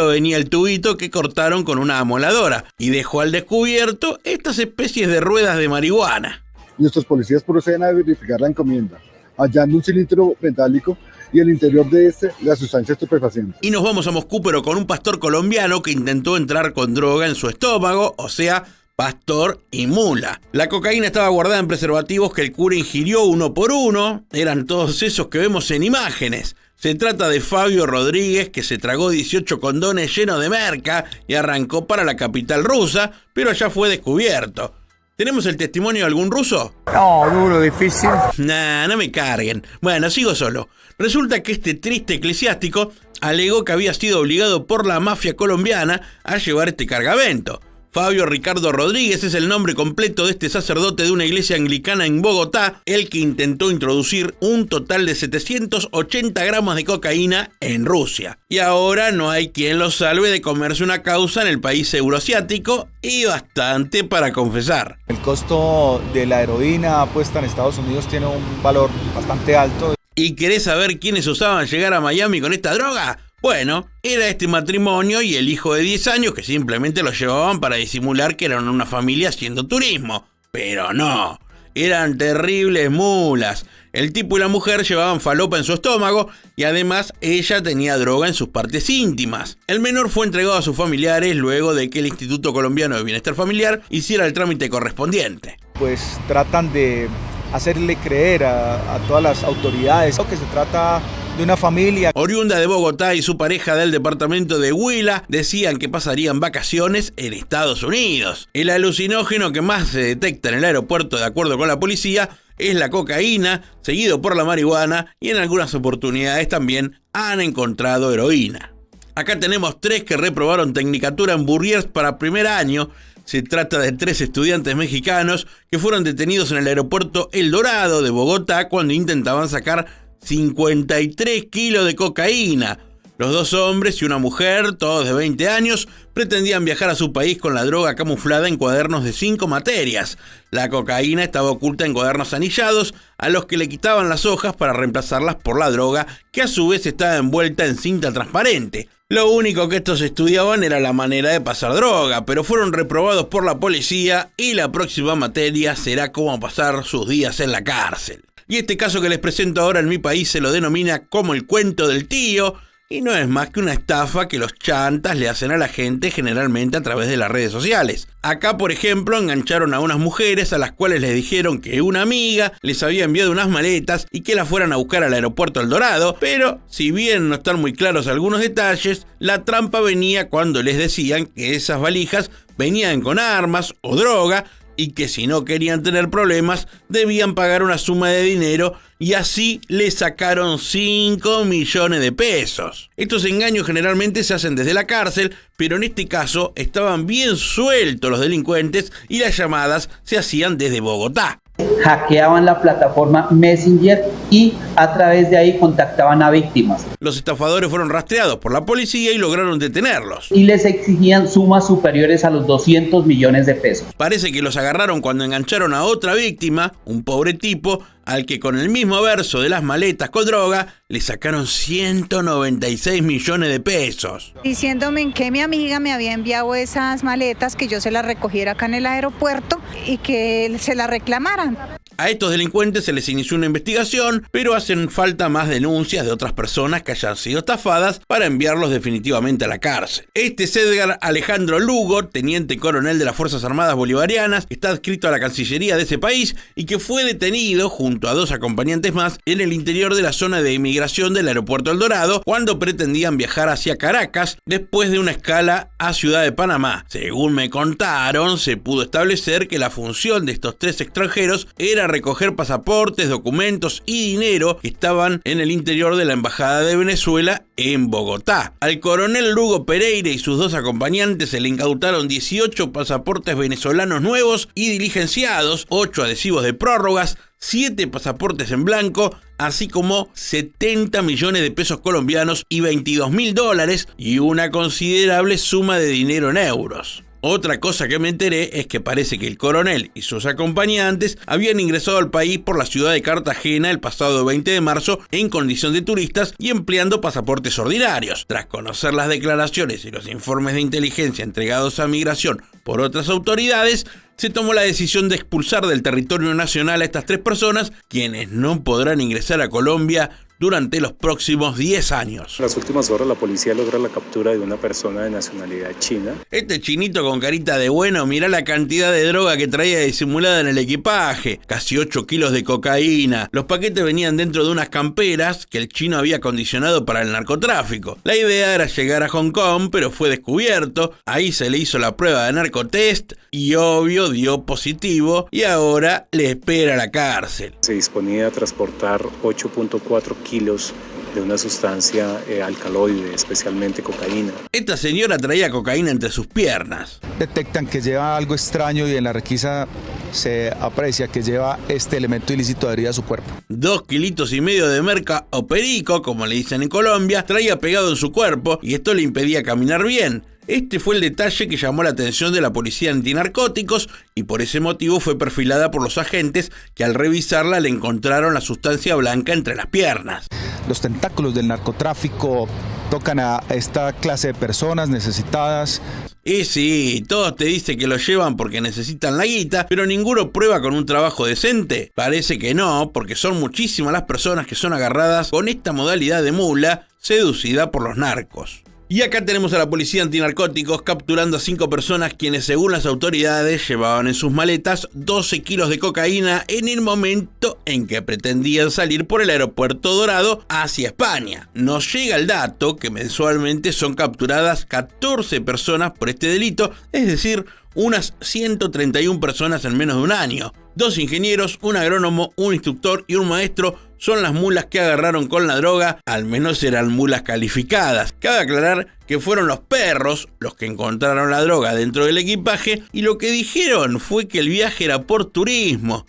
venía el tubito que cortaron con una amoladora y dejó al descubierto estas especies de ruedas de marihuana. Nuestros policías proceden a verificar la encomienda, hallando un cilindro metálico y el interior de este la sustancia estupefaciente. Y nos vamos a Moscú, pero con un pastor colombiano que intentó entrar con droga en su estómago, o sea, pastor y mula. La cocaína estaba guardada en preservativos que el cura ingirió uno por uno, eran todos esos que vemos en imágenes. Se trata de Fabio Rodríguez, que se tragó 18 condones llenos de merca y arrancó para la capital rusa, pero ya fue descubierto. ¿Tenemos el testimonio de algún ruso? No, duro, difícil. Nah, no me carguen. Bueno, sigo solo. Resulta que este triste eclesiástico alegó que había sido obligado por la mafia colombiana a llevar este cargamento. Fabio Ricardo Rodríguez es el nombre completo de este sacerdote de una iglesia anglicana en Bogotá, el que intentó introducir un total de 780 gramos de cocaína en Rusia. Y ahora no hay quien lo salve de comerse una causa en el país euroasiático y bastante para confesar. El costo de la heroína puesta en Estados Unidos tiene un valor bastante alto. ¿Y querés saber quiénes usaban llegar a Miami con esta droga? Bueno, era este matrimonio y el hijo de 10 años que simplemente lo llevaban para disimular que eran una familia haciendo turismo. Pero no, eran terribles mulas. El tipo y la mujer llevaban falopa en su estómago y además ella tenía droga en sus partes íntimas. El menor fue entregado a sus familiares luego de que el Instituto Colombiano de Bienestar Familiar hiciera el trámite correspondiente. Pues tratan de hacerle creer a todas las autoridades que se trata de una familia. Oriunda de Bogotá y su pareja del departamento de Huila decían que pasarían vacaciones en Estados Unidos. El alucinógeno que más se detecta en el aeropuerto, de acuerdo con la policía, es la cocaína, seguido por la marihuana, y en algunas oportunidades también han encontrado heroína. Acá tenemos 3 que reprobaron Tecnicatura en Bourriers para primer año. Se trata de 3 estudiantes mexicanos que fueron detenidos en el aeropuerto El Dorado de Bogotá cuando intentaban sacar 53 kilos de cocaína. Los 2 hombres y una mujer, todos de 20 años, pretendían viajar a su país con la droga camuflada en cuadernos de 5 materias. La cocaína estaba oculta en cuadernos anillados, a los que le quitaban las hojas para reemplazarlas por la droga, que a su vez estaba envuelta en cinta transparente. Lo único que estos estudiaban era la manera de pasar droga, pero fueron reprobados por la policía y la próxima materia será cómo pasar sus días en la cárcel. Y este caso que les presento ahora en mi país se lo denomina como el cuento del tío, y no es más que una estafa que los chantas le hacen a la gente generalmente a través de las redes sociales. Acá, por ejemplo, engancharon a unas mujeres a las cuales les dijeron que una amiga les había enviado unas maletas y que las fueran a buscar al aeropuerto El Dorado, pero si bien no están muy claros algunos detalles, la trampa venía cuando les decían que esas valijas venían con armas o droga, y que si no querían tener problemas debían pagar una suma de dinero, y así le sacaron 5 millones de pesos. Estos engaños generalmente se hacen desde la cárcel, pero en este caso estaban bien sueltos los delincuentes y las llamadas se hacían desde Bogotá. Hackeaban la plataforma Messenger y a través de ahí contactaban a víctimas. Los estafadores fueron rastreados por la policía y lograron detenerlos. Y les exigían sumas superiores a los 200 millones de pesos. Parece que los agarraron cuando engancharon a otra víctima, un pobre tipo, al que con el mismo verso de las maletas con droga le sacaron 196 millones de pesos. Diciéndome que mi amiga me había enviado esas maletas, que yo se las recogiera acá en el aeropuerto y que se las reclamaran. A estos delincuentes se les inició una investigación, pero hacen falta más denuncias de otras personas que hayan sido estafadas para enviarlos definitivamente a la cárcel. Este es Edgar Alejandro Lugo, teniente coronel de las Fuerzas Armadas Bolivarianas, que está adscrito a la Cancillería de ese país y que fue detenido junto a 2 acompañantes más en el interior de la zona de inmigración del aeropuerto El Dorado cuando pretendían viajar hacia Caracas después de una escala a Ciudad de Panamá. Según me contaron, se pudo establecer que la función de estos 3 extranjeros era recoger pasaportes, documentos y dinero que estaban en el interior de la Embajada de Venezuela en Bogotá. Al coronel Lugo Pereira y sus 2 acompañantes se le incautaron 18 pasaportes venezolanos nuevos y diligenciados, 8 adhesivos de prórrogas, 7 pasaportes en blanco, así como 70 millones de pesos colombianos y $22.000 y una considerable suma de dinero en euros. Otra cosa que me enteré es que parece que el coronel y sus acompañantes habían ingresado al país por la ciudad de Cartagena el pasado 20 de marzo en condición de turistas y empleando pasaportes ordinarios. Tras conocer las declaraciones y los informes de inteligencia entregados a Migración por otras autoridades, se tomó la decisión de expulsar del territorio nacional a estas 3 personas, quienes no podrán ingresar a Colombia durante los próximos 10 años. En las últimas horas la policía logra la captura de una persona de nacionalidad china. Este chinito con carita de bueno, mirá la cantidad de droga que traía disimulada en el equipaje. Casi 8 kilos de cocaína. Los paquetes venían dentro de unas camperas que el chino había acondicionado para el narcotráfico. La idea era llegar a Hong Kong, pero fue descubierto. Ahí se le hizo la prueba de narcotest y obvio dio positivo y ahora le espera la cárcel. Se disponía a transportar 8.4 kilos de una sustancia alcaloide, especialmente cocaína. Esta señora traía cocaína entre sus piernas. Detectan que lleva algo extraño y en la requisa se aprecia que lleva este elemento ilícito adherido a su cuerpo. 2,5 kilos de merca o perico, como le dicen en Colombia, traía pegado en su cuerpo y esto le impedía caminar bien. Este fue el detalle que llamó la atención de la policía antinarcóticos y por ese motivo fue perfilada por los agentes que al revisarla le encontraron la sustancia blanca entre las piernas. Los tentáculos del narcotráfico tocan a esta clase de personas necesitadas. Y sí, todos te dicen que lo llevan porque necesitan la guita, pero ninguno prueba con un trabajo decente. Parece que no, porque son muchísimas las personas que son agarradas con esta modalidad de mula seducida por los narcos. Y acá tenemos a la policía antinarcóticos capturando a 5 personas quienes, según las autoridades, llevaban en sus maletas 12 kilos de cocaína en el momento en que pretendían salir por el aeropuerto Dorado hacia España. Nos llega el dato que mensualmente son capturadas 14 personas por este delito, es decir, unas 131 personas en menos de un año. 2 ingenieros, un agrónomo, un instructor y un maestro son las mulas que agarraron con la droga, al menos eran mulas calificadas. Cabe aclarar que fueron los perros los que encontraron la droga dentro del equipaje y lo que dijeron fue que el viaje era por turismo.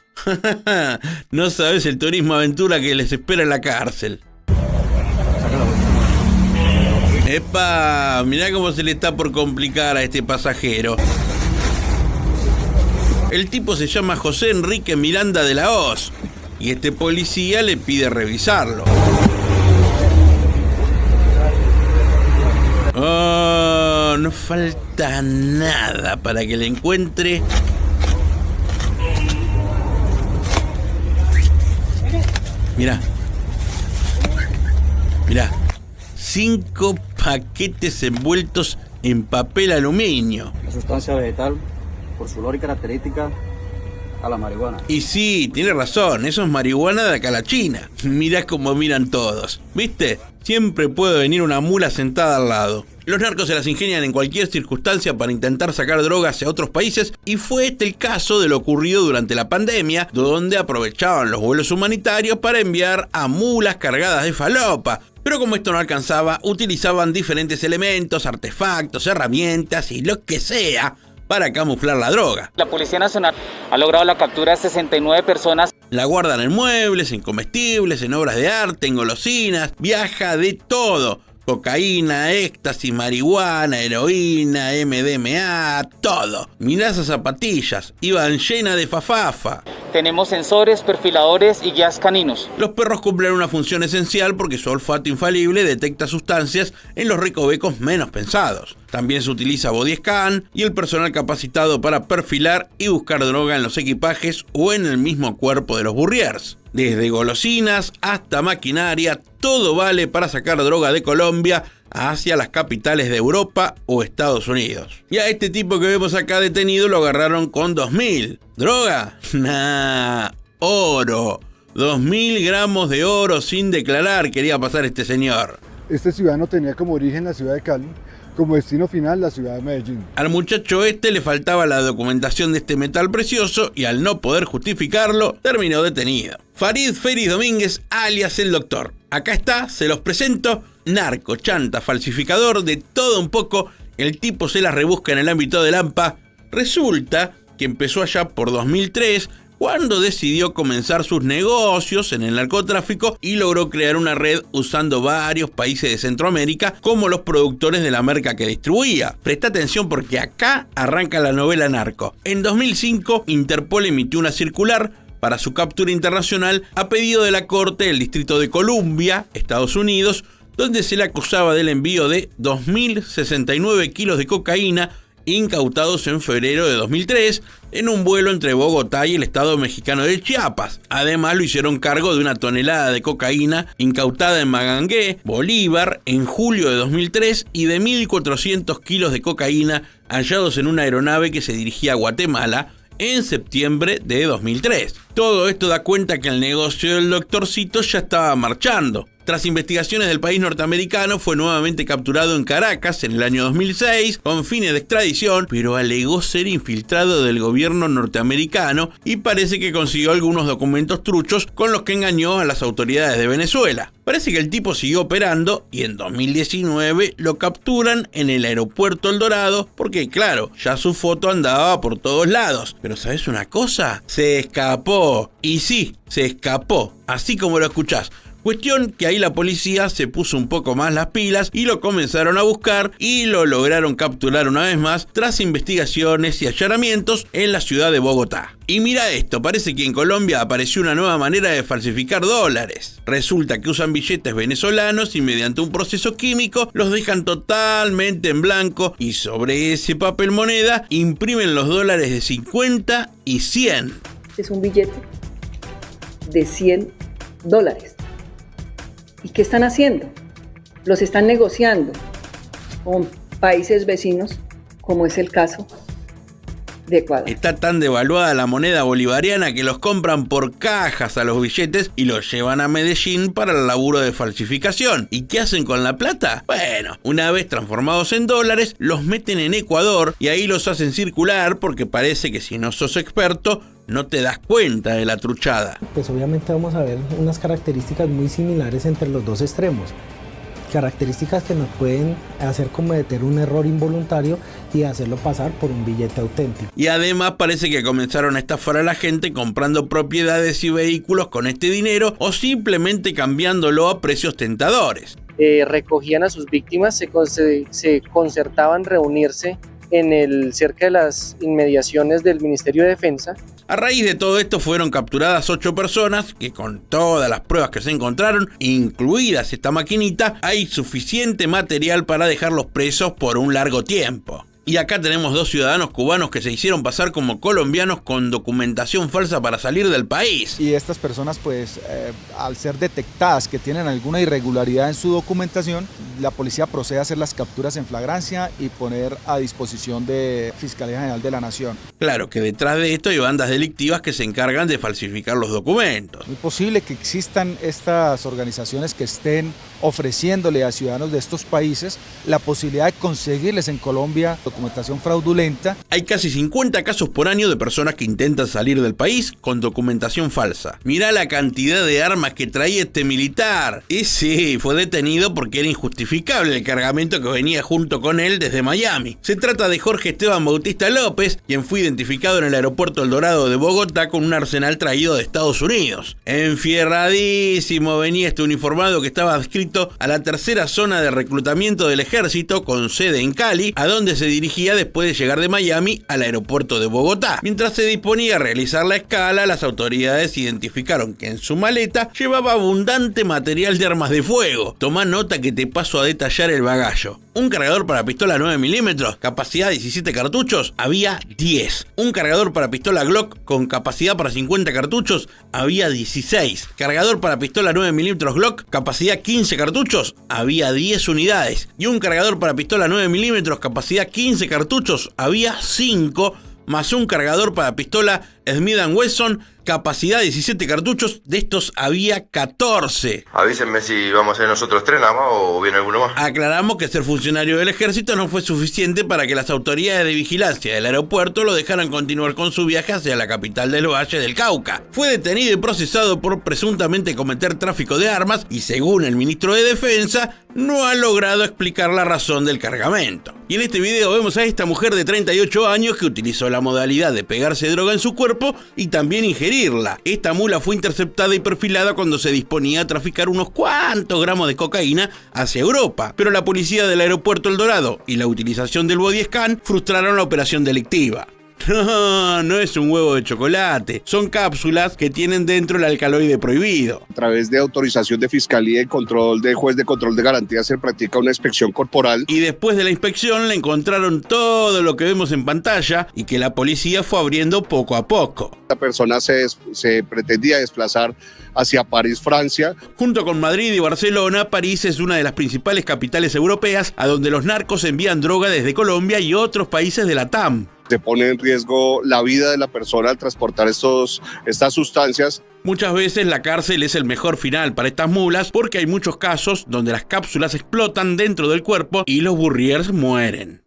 No sabes el turismo aventura que les espera en la cárcel. ¡Epa! Mirá cómo se le está por complicar a este pasajero. El tipo se llama José Enrique Miranda de la Hoz y este policía le pide revisarlo. Oh, no falta nada para que le encuentre. Mirá. 5 paquetes envueltos en papel aluminio. La sustancia vegetal, por su olor y característica, a la marihuana. Y sí, tiene razón, eso es marihuana de acá a la China. Mirá cómo miran todos, ¿viste? Siempre puede venir una mula sentada al lado. Los narcos se las ingenian en cualquier circunstancia para intentar sacar drogas hacia otros países y fue este el caso de lo ocurrido durante la pandemia, donde aprovechaban los vuelos humanitarios para enviar a mulas cargadas de falopa. Pero como esto no alcanzaba, utilizaban diferentes elementos, artefactos, herramientas y lo que sea para camuflar la droga. La Policía Nacional ha logrado la captura de 69 personas. La guardan en muebles, en comestibles, en obras de arte, en golosinas, viaja de todo. Cocaína, éxtasis, marihuana, heroína, MDMA, todo. Mirá esas zapatillas, iban llenas de fafafa. Tenemos sensores, perfiladores y guías caninos. Los perros cumplen una función esencial porque su olfato infalible detecta sustancias en los recovecos menos pensados. También se utiliza body scan y el personal capacitado para perfilar y buscar droga en los equipajes o en el mismo cuerpo de los burriers. Desde golosinas hasta maquinaria, todo vale para sacar droga de Colombia hacia las capitales de Europa o Estados Unidos. Y a este tipo que vemos acá detenido lo agarraron con 2.000. ¿Droga? Nah, oro. 2.000 gramos de oro sin declarar quería pasar este señor. Este ciudadano tenía como origen la ciudad de Cali, como destino final la ciudad de Medellín. Al muchacho le faltaba la documentación de este metal precioso y al no poder justificarlo, terminó detenido. Farid Félix Domínguez, alias el Doctor. Acá está, se los presento. Narco, chanta, falsificador, de todo un poco. El tipo se las rebusca en el ámbito del AMPA. Resulta que empezó allá por 2003, cuando decidió comenzar sus negocios en el narcotráfico y logró crear una red usando varios países de Centroamérica como los productores de la merca que distribuía. Presta atención porque acá arranca la novela narco. En 2005, Interpol emitió una circular para su captura internacional a pedido de la Corte del Distrito de Columbia, Estados Unidos, donde se le acusaba del envío de 2.069 kilos de cocaína incautados en febrero de 2003 en un vuelo entre Bogotá y el estado mexicano de Chiapas. Además lo hicieron cargo de 1 tonelada de cocaína incautada en Magangué, Bolívar, en julio de 2003 y de 1.400 kilos de cocaína hallados en una aeronave que se dirigía a Guatemala en septiembre de 2003. Todo esto da cuenta que el negocio del doctorcito ya estaba marchando. Tras investigaciones del país norteamericano, fue nuevamente capturado en Caracas en el año 2006 con fines de extradición, pero alegó ser infiltrado del gobierno norteamericano y parece que consiguió algunos documentos truchos con los que engañó a las autoridades de Venezuela. Parece que el tipo siguió operando y en 2019 lo capturan en el aeropuerto El Dorado porque, claro, ya su foto andaba por todos lados. Pero ¿sabes una cosa? Se escapó. Y sí, se escapó, así como lo escuchás. Cuestión que ahí la policía se puso un poco más las pilas y lo comenzaron a buscar y lo lograron capturar una vez más tras investigaciones y allanamientos en la ciudad de Bogotá. Y mira esto, parece que en Colombia apareció una nueva manera de falsificar dólares. Resulta que usan billetes venezolanos y mediante un proceso químico los dejan totalmente en blanco y sobre ese papel moneda imprimen los dólares de 50 y 100. Es un billete de $100. ¿Y qué están haciendo? Los están negociando con países vecinos, como es el caso de Ecuador. Está tan devaluada la moneda bolivariana que los compran por cajas a los billetes y los llevan a Medellín para el laburo de falsificación. ¿Y qué hacen con la plata? Bueno, una vez transformados en dólares, los meten en Ecuador y ahí los hacen circular porque parece que si no sos experto, no te das cuenta de la truchada. Pues obviamente vamos a ver unas características muy similares entre los dos extremos. Características que nos pueden hacer cometer un error involuntario y hacerlo pasar por un billete auténtico. Y además parece que comenzaron a estafar a la gente comprando propiedades y vehículos con este dinero o simplemente cambiándolo a precios tentadores. Recogían a sus víctimas, se concertaban reunirse cerca de las inmediaciones del Ministerio de Defensa. A raíz de todo esto fueron capturadas 8 personas que con todas las pruebas que se encontraron, incluidas esta maquinita, hay suficiente material para dejarlos presos por un largo tiempo. Y acá tenemos 2 ciudadanos cubanos que se hicieron pasar como colombianos con documentación falsa para salir del país. Y estas personas, pues, al ser detectadas que tienen alguna irregularidad en su documentación, la policía procede a hacer las capturas en flagrancia y poner a disposición de Fiscalía General de la Nación. Claro que detrás de esto hay bandas delictivas que se encargan de falsificar los documentos. Es posible que existan estas organizaciones que estén ofreciéndole a ciudadanos de estos países la posibilidad de conseguirles en Colombia documentación fraudulenta. Hay casi 50 casos por año de personas que intentan salir del país con documentación falsa. Mirá la cantidad de armas que traía este militar. Y sí, fue detenido porque era injustificable el cargamento que venía junto con él desde Miami. Se trata de Jorge Esteban Bautista López, quien fue identificado en el aeropuerto El Dorado de Bogotá con un arsenal traído de Estados Unidos. Enfierradísimo venía este uniformado que estaba adscrito a la tercera zona de reclutamiento del ejército con sede en Cali, a donde se dirigía después de llegar de Miami al aeropuerto de Bogotá. Mientras se disponía a realizar la escala, las autoridades identificaron que en su maleta llevaba abundante material de armas de fuego. Toma nota que te paso a detallar el bagallo. Un cargador para pistola 9 milímetros, capacidad 17 cartuchos, había 10. Un cargador para pistola Glock con capacidad para 50 cartuchos, había 16. Cargador para pistola 9 milímetros Glock, capacidad 15 cartuchos, había 10 unidades. Y un cargador para pistola 9 milímetros, capacidad 15 cartuchos, había 5. Más un cargador para pistola Smith & Wesson, capacidad 17 cartuchos, de estos había 14. Avísenme si vamos a ser nosotros 3 nada más o viene alguno más. Aclaramos que ser funcionario del ejército no fue suficiente para que las autoridades de vigilancia del aeropuerto lo dejaran continuar con su viaje hacia la capital del Valle del Cauca. Fue detenido y procesado por presuntamente cometer tráfico de armas y, según el ministro de Defensa, no ha logrado explicar la razón del cargamento. Y en este video vemos a esta mujer de 38 años que utilizó la modalidad de pegarse droga en su cuerpo y también ingerirla. Esta mula fue interceptada y perfilada cuando se disponía a traficar unos cuantos gramos de cocaína hacia Europa, pero la policía del aeropuerto El Dorado y la utilización del body scan frustraron la operación delictiva. No es un huevo de chocolate, son cápsulas que tienen dentro el alcaloide prohibido. A través de autorización de fiscalía y control de juez de control de garantías se practica una inspección corporal. Y después de la inspección le encontraron todo lo que vemos en pantalla y que la policía fue abriendo poco a poco. La persona se pretendía desplazar hacia París, Francia. Junto con Madrid y Barcelona, París es una de las principales capitales europeas a donde los narcos envían droga desde Colombia y otros países de la TAM. Se pone en riesgo la vida de la persona al transportar estas sustancias. Muchas veces la cárcel es el mejor final para estas mulas porque hay muchos casos donde las cápsulas explotan dentro del cuerpo y los burriers mueren.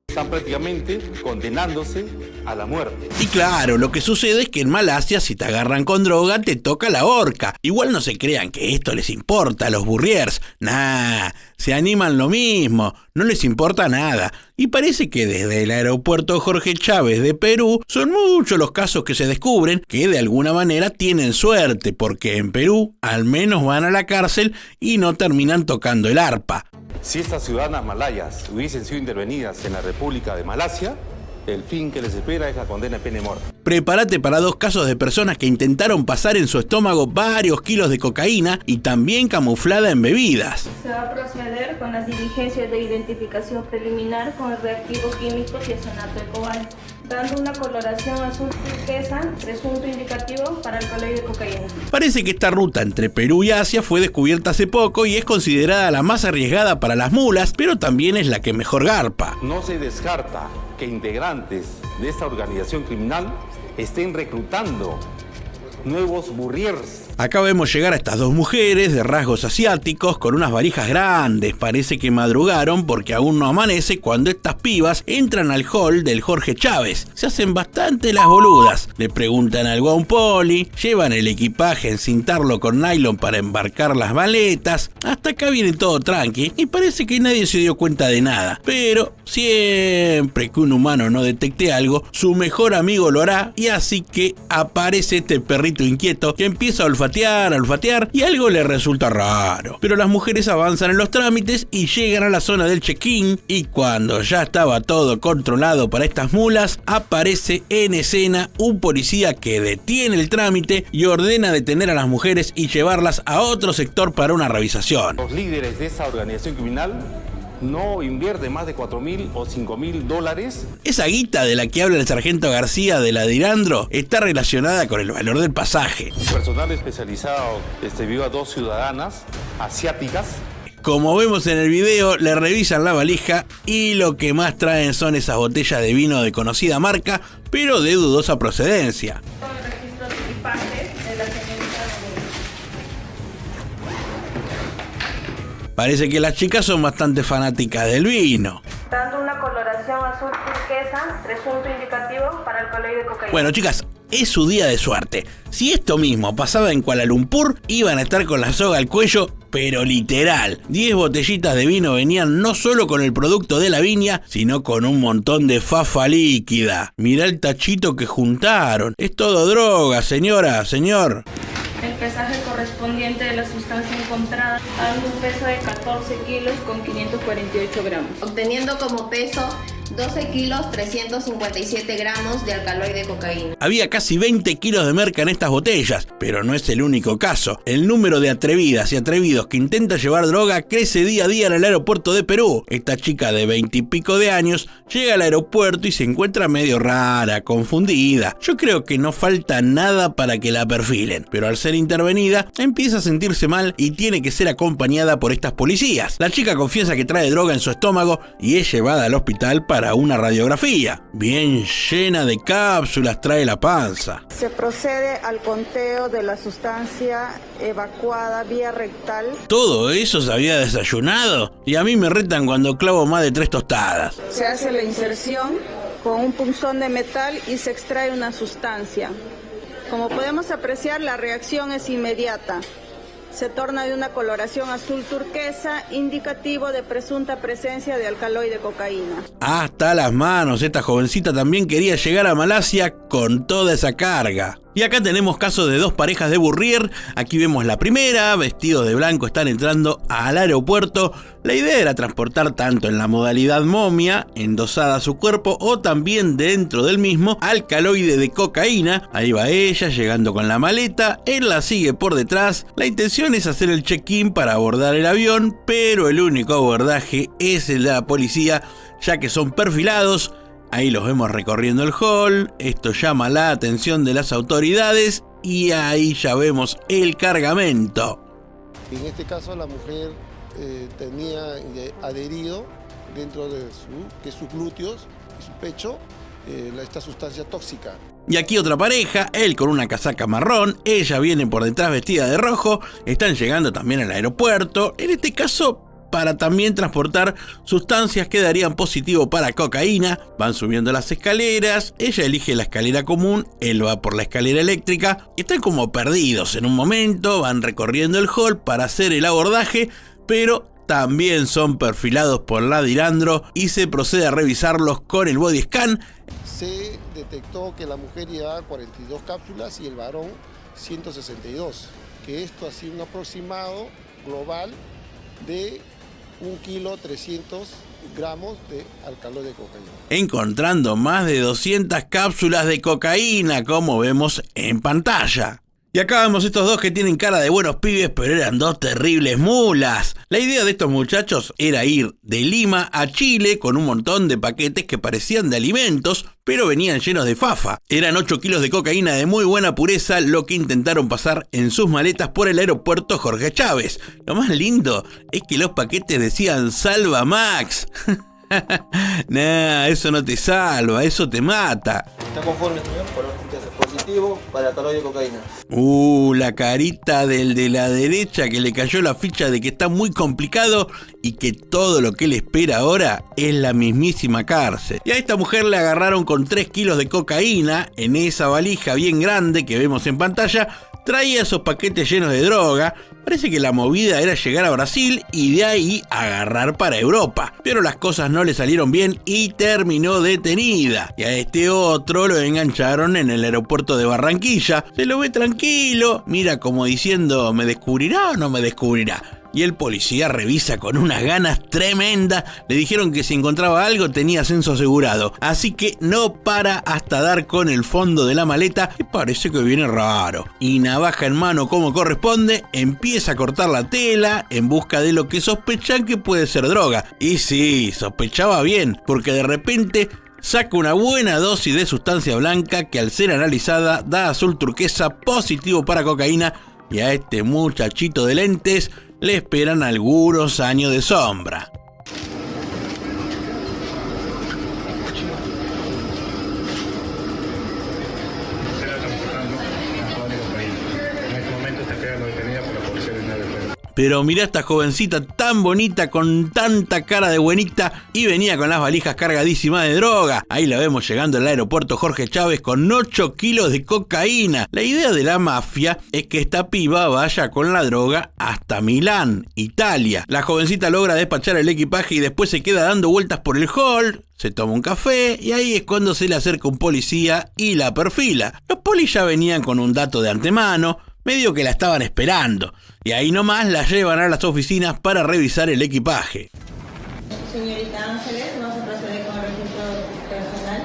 Están prácticamente condenándose a la muerte. Y claro, lo que sucede es que en Malasia, si te agarran con droga, te toca la horca. Igual no se crean que esto les importa a los burriers. Nah, se animan lo mismo, no les importa nada. Y parece que desde el aeropuerto Jorge Chávez de Perú, son muchos los casos que se descubren que de alguna manera tienen suerte, porque en Perú al menos van a la cárcel y no terminan tocando el arpa. Si estas ciudadanas malayas hubiesen sido intervenidas en la República de Malasia, el fin que les espera es la condena de pena de muerte. Prepárate para 2 casos de personas que intentaron pasar en su estómago varios kilos de cocaína y también camuflada en bebidas. Se va a proceder con las diligencias de identificación preliminar con el reactivo químico tiesanato de cobalto. dando una coloración azul turquesa, presunto indicativo para alcaloide de cocaína. Parece que esta ruta entre Perú y Asia fue descubierta hace poco y es considerada la más arriesgada para las mulas, pero también es la que mejor garpa. No se descarta que integrantes de esta organización criminal estén reclutando nuevos burriers. Acá vemos llegar a estas dos mujeres de rasgos asiáticos con unas valijas grandes. Parece que madrugaron porque aún no amanece cuando estas pibas entran al hall del Jorge Chávez. Se hacen bastante las boludas. Le preguntan algo a un poli, llevan el equipaje a encintarlo con nylon para embarcar las maletas. Hasta acá viene todo tranqui y parece que nadie se dio cuenta de nada. Pero siempre que un humano no detecte algo, su mejor amigo lo hará, y así que aparece este perrito inquieto que empieza a olfatear y algo le resulta raro. Pero las mujeres avanzan en los trámites y llegan a la zona del check-in, y cuando ya estaba todo controlado para estas mulas, aparece en escena un policía que detiene el trámite y ordena detener a las mujeres y llevarlas a otro sector para una revisación. Los líderes de esta organización criminal no invierte más de $4.000 o $5.000. Esa guita de la que habla el sargento García de la Dirandro está relacionada con el valor del pasaje. Personal especializado vio a dos ciudadanas asiáticas. Como vemos en el video, le revisan la valija y lo que más traen son esas botellas de vino de conocida marca, pero de dudosa procedencia. Parece que las chicas son bastante fanáticas del vino. Dando una coloración azul turquesa, presunto indicativo para alcaloide de cocaína. Bueno, chicas, es su día de suerte. Si esto mismo pasaba en Kuala Lumpur, iban a estar con la soga al cuello, pero literal. 10 botellitas de vino venían no solo con el producto de la viña, sino con un montón de fafa líquida. Mirá el tachito que juntaron. Es todo droga, señora, señor. El pesaje correspondiente de la sustancia encontrada dando un peso de 14 kilos con 548 gramos. Obteniendo como peso 12 kilos 357 gramos de alcaloide de cocaína. Había casi 20 kilos de merca en estas botellas, pero no es el único caso. El número de atrevidas y atrevidos que intentan llevar droga crece día a día en el aeropuerto de Perú. Esta chica de 20 y pico de años llega al aeropuerto y se encuentra medio rara, confundida. Yo creo que no falta nada para que la perfilen, pero al ser intervenida empieza a sentirse mal y tiene que ser acompañada por estas policías. La chica confiesa que trae droga en su estómago y es llevada al hospital para una radiografía. Bien llena de cápsulas trae la panza. Se procede al conteo de la sustancia evacuada vía rectal. ¿Todo eso se había desayunado? Y a mí me retan cuando clavo más de 3 tostadas. Se hace la inserción con un punzón de metal y se extrae una sustancia. Como podemos apreciar, la reacción es inmediata. Se torna de una coloración azul turquesa, indicativo de presunta presencia de alcaloide de cocaína. Hasta las manos, esta jovencita también quería llegar a Malasia con toda esa carga. Y acá tenemos casos de dos parejas de burrier. Aquí vemos la primera, vestidos de blanco, están entrando al aeropuerto. La idea era transportar tanto en la modalidad momia, endosada a su cuerpo, o también dentro del mismo, alcaloide de cocaína. Ahí va ella, llegando con la maleta, él la sigue por detrás. La intención es hacer el check-in para abordar el avión, pero el único abordaje es el de la policía, ya que son perfilados. Ahí los vemos recorriendo el hall, esto llama la atención de las autoridades y ahí ya vemos el cargamento. En este caso la mujer tenía adherido dentro de sus glúteos y su pecho esta sustancia tóxica. Y aquí otra pareja, él con una casaca marrón, ella viene por detrás vestida de rojo, están llegando también al aeropuerto, en este caso para también transportar sustancias que darían positivo para cocaína. Van subiendo las escaleras, ella elige la escalera común, él va por la escalera eléctrica. Están como perdidos en un momento, van recorriendo el hall para hacer el abordaje, pero también son perfilados por la Dirandro y se procede a revisarlos con el body scan. Se detectó que la mujer llevaba 42 cápsulas y el varón 162, que esto ha sido un aproximado global de 1 kilo 300 gramos de alcaloide de cocaína. Encontrando más de 200 cápsulas de cocaína, como vemos en pantalla. Y acá vemos estos dos que tienen cara de buenos pibes, pero eran dos terribles mulas. La idea de estos muchachos era ir de Lima a Chile con un montón de paquetes que parecían de alimentos, pero venían llenos de fafa. Eran 8 kilos de cocaína de muy buena pureza lo que intentaron pasar en sus maletas por el aeropuerto Jorge Chávez. Lo más lindo es que los paquetes decían Salva Max. Nah, eso no te salva, eso te mata. ¿Está conforme, señor? Positivo para alcaloide de cocaína. La carita del de la derecha que le cayó la ficha de que está muy complicado y que todo lo que le espera ahora es la mismísima cárcel. Y a esta mujer le agarraron con 3 kilos de cocaína en esa valija bien grande que vemos en pantalla. Traía esos paquetes llenos de droga. Parece que la movida era llegar a Brasil y de ahí agarrar para Europa. Pero las cosas no le salieron bien y terminó detenida. Y a este otro lo engancharon en el aeropuerto de Barranquilla. Se lo ve tranquilo, mira como diciendo, ¿me descubrirá o no me descubrirá? Y el policía revisa con unas ganas tremendas. Le dijeron que si encontraba algo tenía ascenso asegurado. Así que no para hasta dar con el fondo de la maleta, que parece que viene raro. Y navaja en mano como corresponde, empieza a cortar la tela en busca de lo que sospechan que puede ser droga. Y sí, sospechaba bien, porque de repente saca una buena dosis de sustancia blanca que al ser analizada da azul turquesa positivo para cocaína. Y a este muchachito de lentes le esperan algunos años de sombra. Pero mirá esta jovencita tan bonita, con tanta cara de buenita, y venía con las valijas cargadísimas de droga. Ahí la vemos llegando al aeropuerto Jorge Chávez con 8 kilos de cocaína. La idea de la mafia es que esta piba vaya con la droga hasta Milán, Italia. La jovencita logra despachar el equipaje y después se queda dando vueltas por el hall. Se toma un café y ahí es cuando se le acerca un policía y la perfila. Los polis ya venían con un dato de antemano, medio que la estaban esperando. Y ahí nomás la llevan a las oficinas para revisar el equipaje. Señorita Ángeles, vamos a proceder con el registro personal.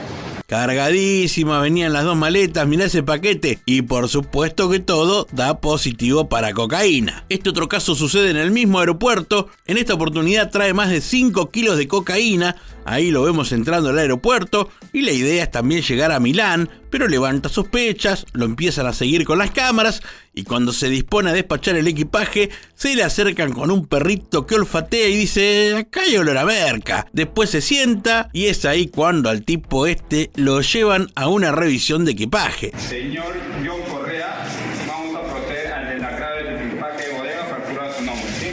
Cargadísima venían las dos maletas, mirá ese paquete. Y por supuesto que todo da positivo para cocaína. Este otro caso sucede en el mismo aeropuerto. En esta oportunidad trae más de 5 kilos de cocaína. Ahí lo vemos entrando al aeropuerto y la idea es también llegar a Milán, pero levanta sospechas, lo empiezan a seguir con las cámaras y cuando se dispone a despachar el equipaje, se le acercan con un perrito que olfatea y dice, acá hay olor a merca. Después se sienta y es ahí cuando al tipo este lo llevan a una revisión de equipaje. Señor John Correa, vamos a proceder al deslacrado del equipaje de bodega, factura su nombre, ¿sí?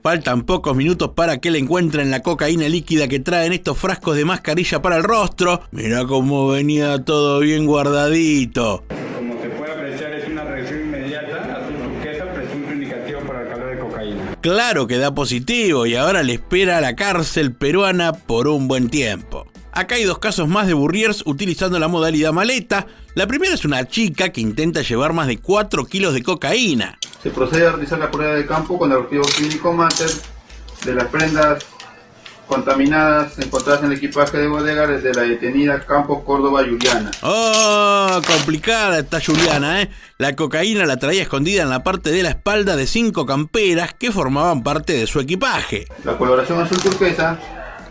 Faltan pocos minutos para que le encuentren la cocaína líquida que traen estos frascos de mascarilla para el rostro. Mirá cómo venía todo bien guardadito. Como se puede apreciar, es una reacción inmediata a su turquesa, presunto indicativo para el calor de cocaína. Claro que da positivo y ahora le espera a la cárcel peruana por un buen tiempo. Acá hay dos casos más de Burriers utilizando la modalidad maleta. La primera es una chica que intenta llevar más de 4 kilos de cocaína. Se procede a realizar la prueba de campo con el reactivo químico Mater de las prendas contaminadas encontradas en el equipaje de bodega desde la detenida Campos Córdoba Juliana. ¡Oh! Complicada esta Juliana, ¿eh? La cocaína la traía escondida en la parte de la espalda de 5 camperas que formaban parte de su equipaje. La coloración azul turquesa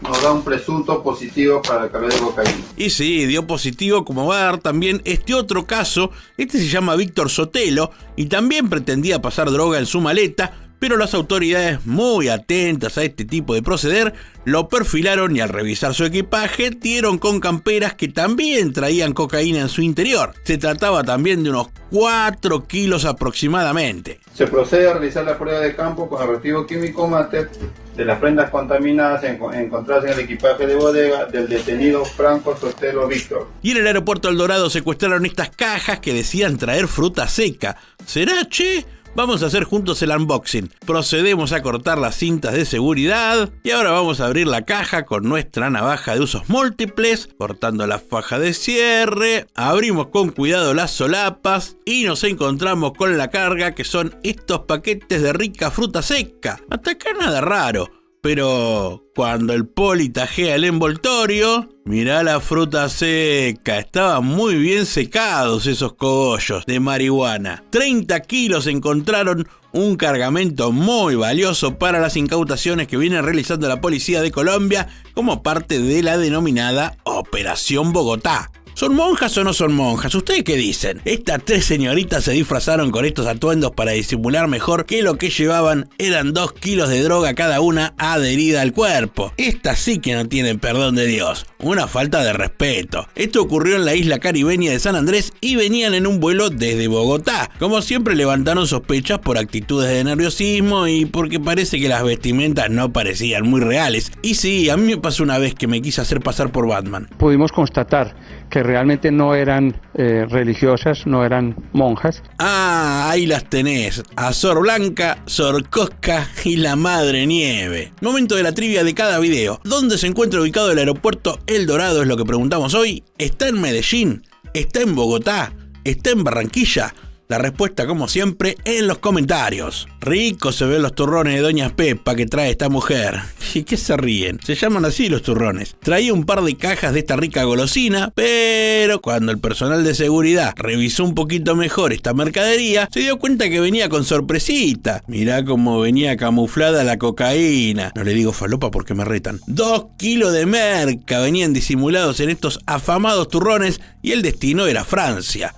nos da un presunto positivo para el calor de cocaína. Y sí, dio positivo, como va a dar también este otro caso. Este se llama Víctor Sotelo y también pretendía pasar droga en su maleta, pero las autoridades, muy atentas a este tipo de proceder, lo perfilaron y al revisar su equipaje dieron con camperas que también traían cocaína en su interior. Se trataba también de unos 4 kilos aproximadamente. Se procede a realizar la prueba de campo con el reactivo químico Mater de las prendas contaminadas encontradas en el equipaje de bodega del detenido Franco Sotelo Víctor. Y en el aeropuerto El Dorado secuestraron estas cajas que decían traer fruta seca. ¿Será, che? Vamos a hacer juntos el unboxing. Procedemos a cortar las cintas de seguridad y ahora vamos a abrir la caja con nuestra navaja de usos múltiples, cortando la faja de cierre, abrimos con cuidado las solapas y nos encontramos con la carga que son estos paquetes de rica fruta seca. Hasta acá nada raro. Pero cuando el poli tajea el envoltorio, mirá la fruta seca, estaban muy bien secados esos cogollos de marihuana. 30 kilos encontraron, un cargamento muy valioso para las incautaciones que viene realizando la Policía de Colombia como parte de la denominada Operación Bogotá. ¿Son monjas o no son monjas? ¿Ustedes qué dicen? Estas 3 señoritas se disfrazaron con estos atuendos para disimular mejor que lo que llevaban eran 2 kilos de droga cada una adherida al cuerpo. Estas sí que no tienen perdón de Dios. Una falta de respeto. Esto ocurrió en la isla caribeña de San Andrés y venían en un vuelo desde Bogotá. Como siempre levantaron sospechas por actitudes de nerviosismo y porque parece que las vestimentas no parecían muy reales. Y sí, a mí me pasó una vez que me quise hacer pasar por Batman. Pudimos constatar que realmente no eran religiosas, no eran monjas. Ah, ahí las tenés, a Sor Blanca, Sor Cosca y la Madre Nieve. Momento de la trivia de cada video. ¿Dónde se encuentra ubicado el aeropuerto El Dorado? Es lo que preguntamos hoy. ¿Está en Medellín? ¿Está en Bogotá? ¿Está en Barranquilla? La respuesta, como siempre, en los comentarios. Rico se ven los turrones de Doña Pepa que trae esta mujer. ¿Y qué se ríen? Se llaman así los turrones. Traía un par de cajas de esta rica golosina, pero cuando el personal de seguridad revisó un poquito mejor esta mercadería, se dio cuenta que venía con sorpresita. Mirá cómo venía camuflada la cocaína. No le digo falopa porque me retan. 2 kilos de merca venían disimulados en estos afamados turrones y el destino era Francia.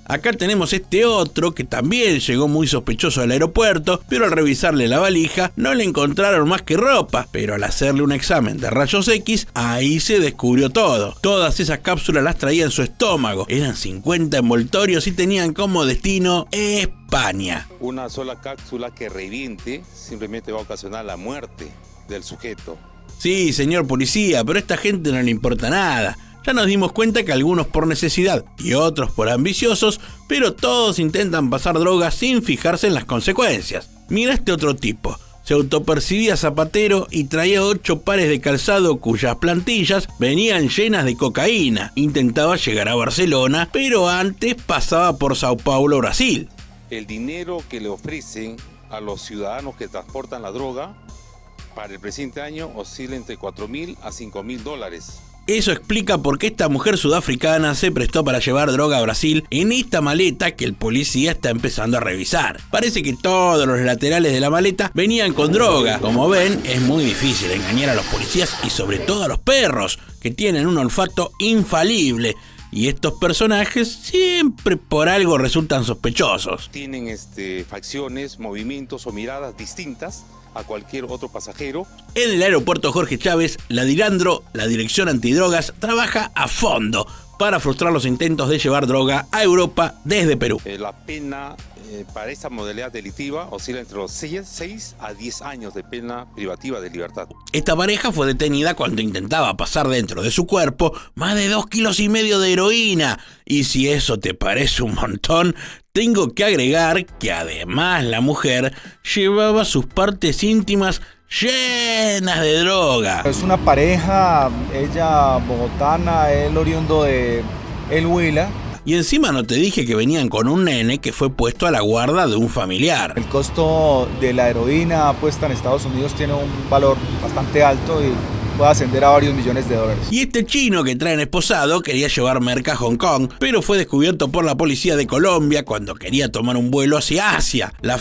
Acá tenemos este otro que también llegó muy sospechoso al aeropuerto, pero al revisarle la valija no le encontraron más que ropa, pero al hacerle un examen de rayos X, ahí se descubrió todo. Todas esas cápsulas las traía en su estómago, eran 50 envoltorios y tenían como destino España. Una sola cápsula que reviente simplemente va a ocasionar la muerte del sujeto. Sí, señor policía, pero a esta gente no le importa nada. Ya nos dimos cuenta que algunos por necesidad y otros por ambiciosos, pero todos intentan pasar drogas sin fijarse en las consecuencias. Mira este otro tipo. Se autopercibía zapatero y traía 8 pares de calzado cuyas plantillas venían llenas de cocaína. Intentaba llegar a Barcelona, pero antes pasaba por Sao Paulo, Brasil. El dinero que le ofrecen a los ciudadanos que transportan la droga para el presente año oscila entre $4.000 a $5.000. Eso explica por qué esta mujer sudafricana se prestó para llevar droga a Brasil en esta maleta que el policía está empezando a revisar. Parece que todos los laterales de la maleta venían con droga. Como ven, es muy difícil engañar a los policías y sobre todo a los perros, que tienen un olfato infalible. Y estos personajes siempre por algo resultan sospechosos. Tienen facciones, movimientos o miradas distintas a cualquier otro pasajero. En el aeropuerto Jorge Chávez, la DIRANDRO, la Dirección Antidrogas, trabaja a fondo para frustrar los intentos de llevar droga a Europa desde Perú. La pena para esta modalidad delictiva oscila entre los 6 a 10 años de pena privativa de libertad. Esta pareja fue detenida cuando intentaba pasar dentro de su cuerpo más de 2,5 kilos de heroína. Y si eso te parece un montón, tengo que agregar que además la mujer llevaba sus partes íntimas llenas de droga. Es una pareja, ella bogotana, él oriundo de El Huila. Y encima no te dije que venían con un nene que fue puesto a la guarda de un familiar. El costo de la heroína puesta en Estados Unidos tiene un valor bastante alto y puede ascender a varios millones de dólares. Y este chino que traen esposado quería llevar merca a Hong Kong, pero fue descubierto por la policía de Colombia cuando quería tomar un vuelo hacia Asia. La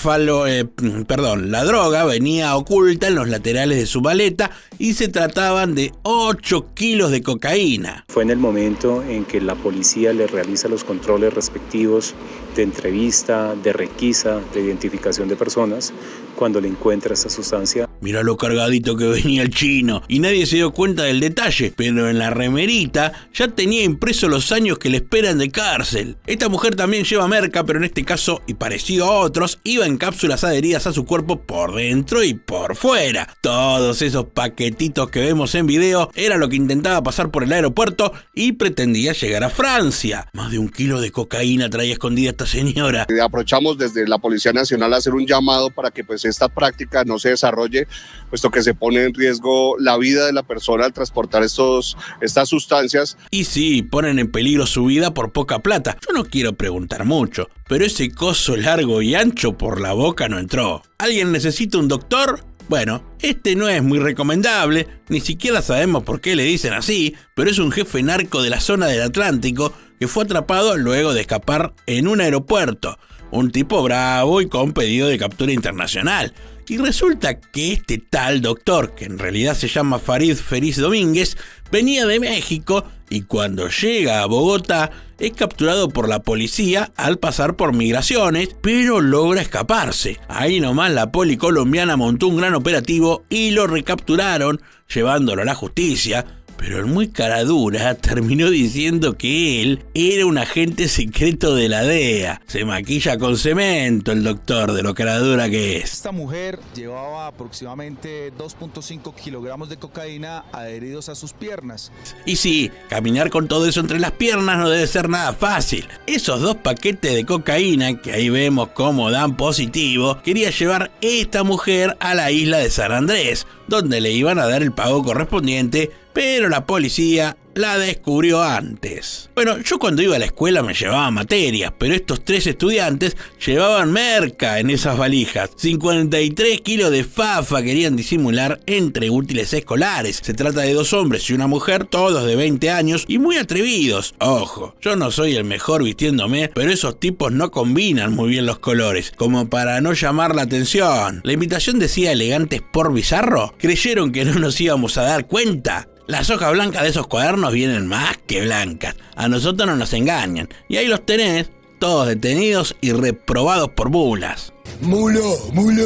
droga venía oculta en los laterales de su maleta y se trataban de 8 kilos de cocaína. Fue en el momento en que la policía le realiza los controles respectivos de entrevista, de requisa, de identificación de personas, cuando le encuentra esta sustancia. Mirá lo cargadito que venía el chino, y nadie se dio cuenta del detalle, pero en la remerita ya tenía impreso los años que le esperan de cárcel. Esta mujer también lleva merca, pero en este caso, y parecido a otros, iba en cápsulas adheridas a su cuerpo por dentro y por fuera. Todos esos paquetitos que vemos en video era lo que intentaba pasar por el aeropuerto y pretendía llegar a Francia. Más de 1 kilo de cocaína traía escondida esta señora. Aprovechamos desde la Policía Nacional a hacer un llamado para que esta práctica no se desarrolle, puesto que se pone en riesgo la vida de la persona al transportar estas sustancias. Y sí, ponen en peligro su vida por poca plata. Yo no quiero preguntar mucho, pero ese coso largo y ancho por la boca no entró. ¿Alguien necesita un doctor? Bueno, este no es muy recomendable, ni siquiera sabemos por qué le dicen así, pero es un jefe narco de la zona del Atlántico que fue atrapado luego de escapar en un aeropuerto. Un tipo bravo y con pedido de captura internacional. Y resulta que este tal doctor, que en realidad se llama Farid Feriz Domínguez, venía de México y cuando llega a Bogotá es capturado por la policía al pasar por migraciones, pero logra escaparse. Ahí nomás la poli colombiana montó un gran operativo y lo recapturaron, llevándolo a la justicia. Pero el muy caradura terminó diciendo que él era un agente secreto de la DEA. Se maquilla con cemento el doctor, de lo caradura que es. Esta mujer llevaba aproximadamente 2.5 kilogramos de cocaína adheridos a sus piernas. Y sí, caminar con todo eso entre las piernas no debe ser nada fácil. Esos 2 paquetes de cocaína, que ahí vemos cómo dan positivo, quería llevar esta mujer a la isla de San Andrés, donde le iban a dar el pago correspondiente, pero la policía la descubrió antes. Bueno, yo cuando iba a la escuela me llevaba materias, pero estos 3 estudiantes llevaban merca en esas valijas. 53 kilos de fafa querían disimular entre útiles escolares. Se trata de 2 hombres y una mujer, todos de 20 años y muy atrevidos. Ojo, yo no soy el mejor vistiéndome, pero esos tipos no combinan muy bien los colores, como para no llamar la atención. La invitación decía elegantes por bizarro. ¿Creyeron que no nos íbamos a dar cuenta? Las hojas blancas de esos cuadernos vienen más que blancas. A nosotros no nos engañan. Y ahí los tenés, todos detenidos y reprobados por mulas. Mulo.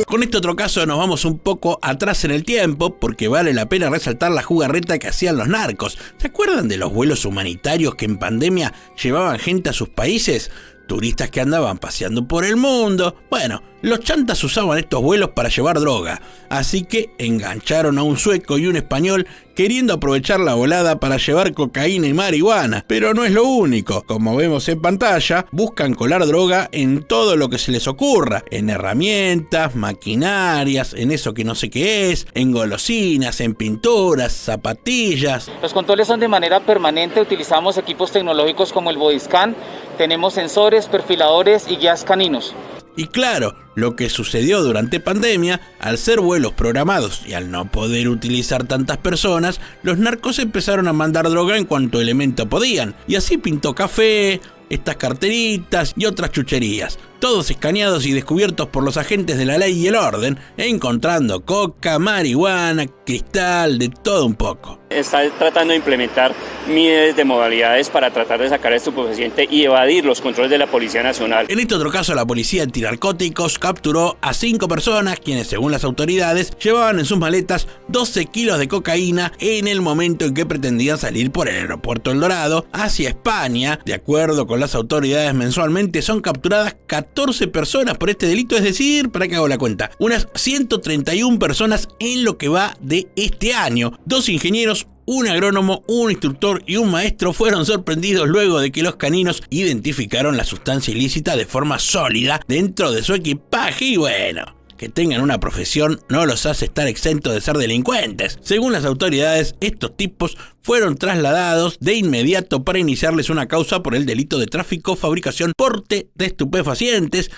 Con este otro caso nos vamos un poco atrás en el tiempo, porque vale la pena resaltar la jugarreta que hacían los narcos. ¿Se acuerdan de los vuelos humanitarios que en pandemia llevaban gente a sus países? Turistas que andaban paseando por el mundo. Bueno, los chantas usaban estos vuelos para llevar droga, así que engancharon a un sueco y un español queriendo aprovechar la volada para llevar cocaína y marihuana. Pero no es lo único. Como vemos en pantalla, buscan colar droga en todo lo que se les ocurra, en herramientas, maquinarias, en eso que no sé qué es, en golosinas, en pinturas, zapatillas. Los controles son de manera permanente, utilizamos equipos tecnológicos como el Bodyscan, tenemos sensores, perfiladores y guías caninos. Y claro, lo que sucedió durante pandemia, al ser vuelos programados y al no poder utilizar tantas personas, los narcos empezaron a mandar droga en cuanto elemento podían. Y así pintó café, estas carteritas y otras chucherías, todos escaneados y descubiertos por los agentes de la ley y el orden, encontrando coca, marihuana, cristal, de todo un poco. Está tratando de implementar miles de modalidades para tratar de sacar a estupefaciente y evadir los controles de la Policía Nacional. En este otro caso, la policía antinarcóticos capturó a 5 personas quienes, según las autoridades, llevaban en sus maletas 12 kilos de cocaína en el momento en que pretendían salir por el aeropuerto El Dorado hacia España. De acuerdo con las autoridades, mensualmente son capturadas 14 personas por este delito, es decir, para que hago la cuenta, unas 131 personas en lo que va de este año. 2 ingenieros, un agrónomo, un instructor y un maestro fueron sorprendidos luego de que los caninos identificaron la sustancia ilícita de forma sólida dentro de su equipaje. Y bueno, que tengan una profesión no los hace estar exentos de ser delincuentes. Según las autoridades, estos tipos fueron trasladados de inmediato para iniciarles una causa por el delito de tráfico, fabricación, porte de estupefacientes.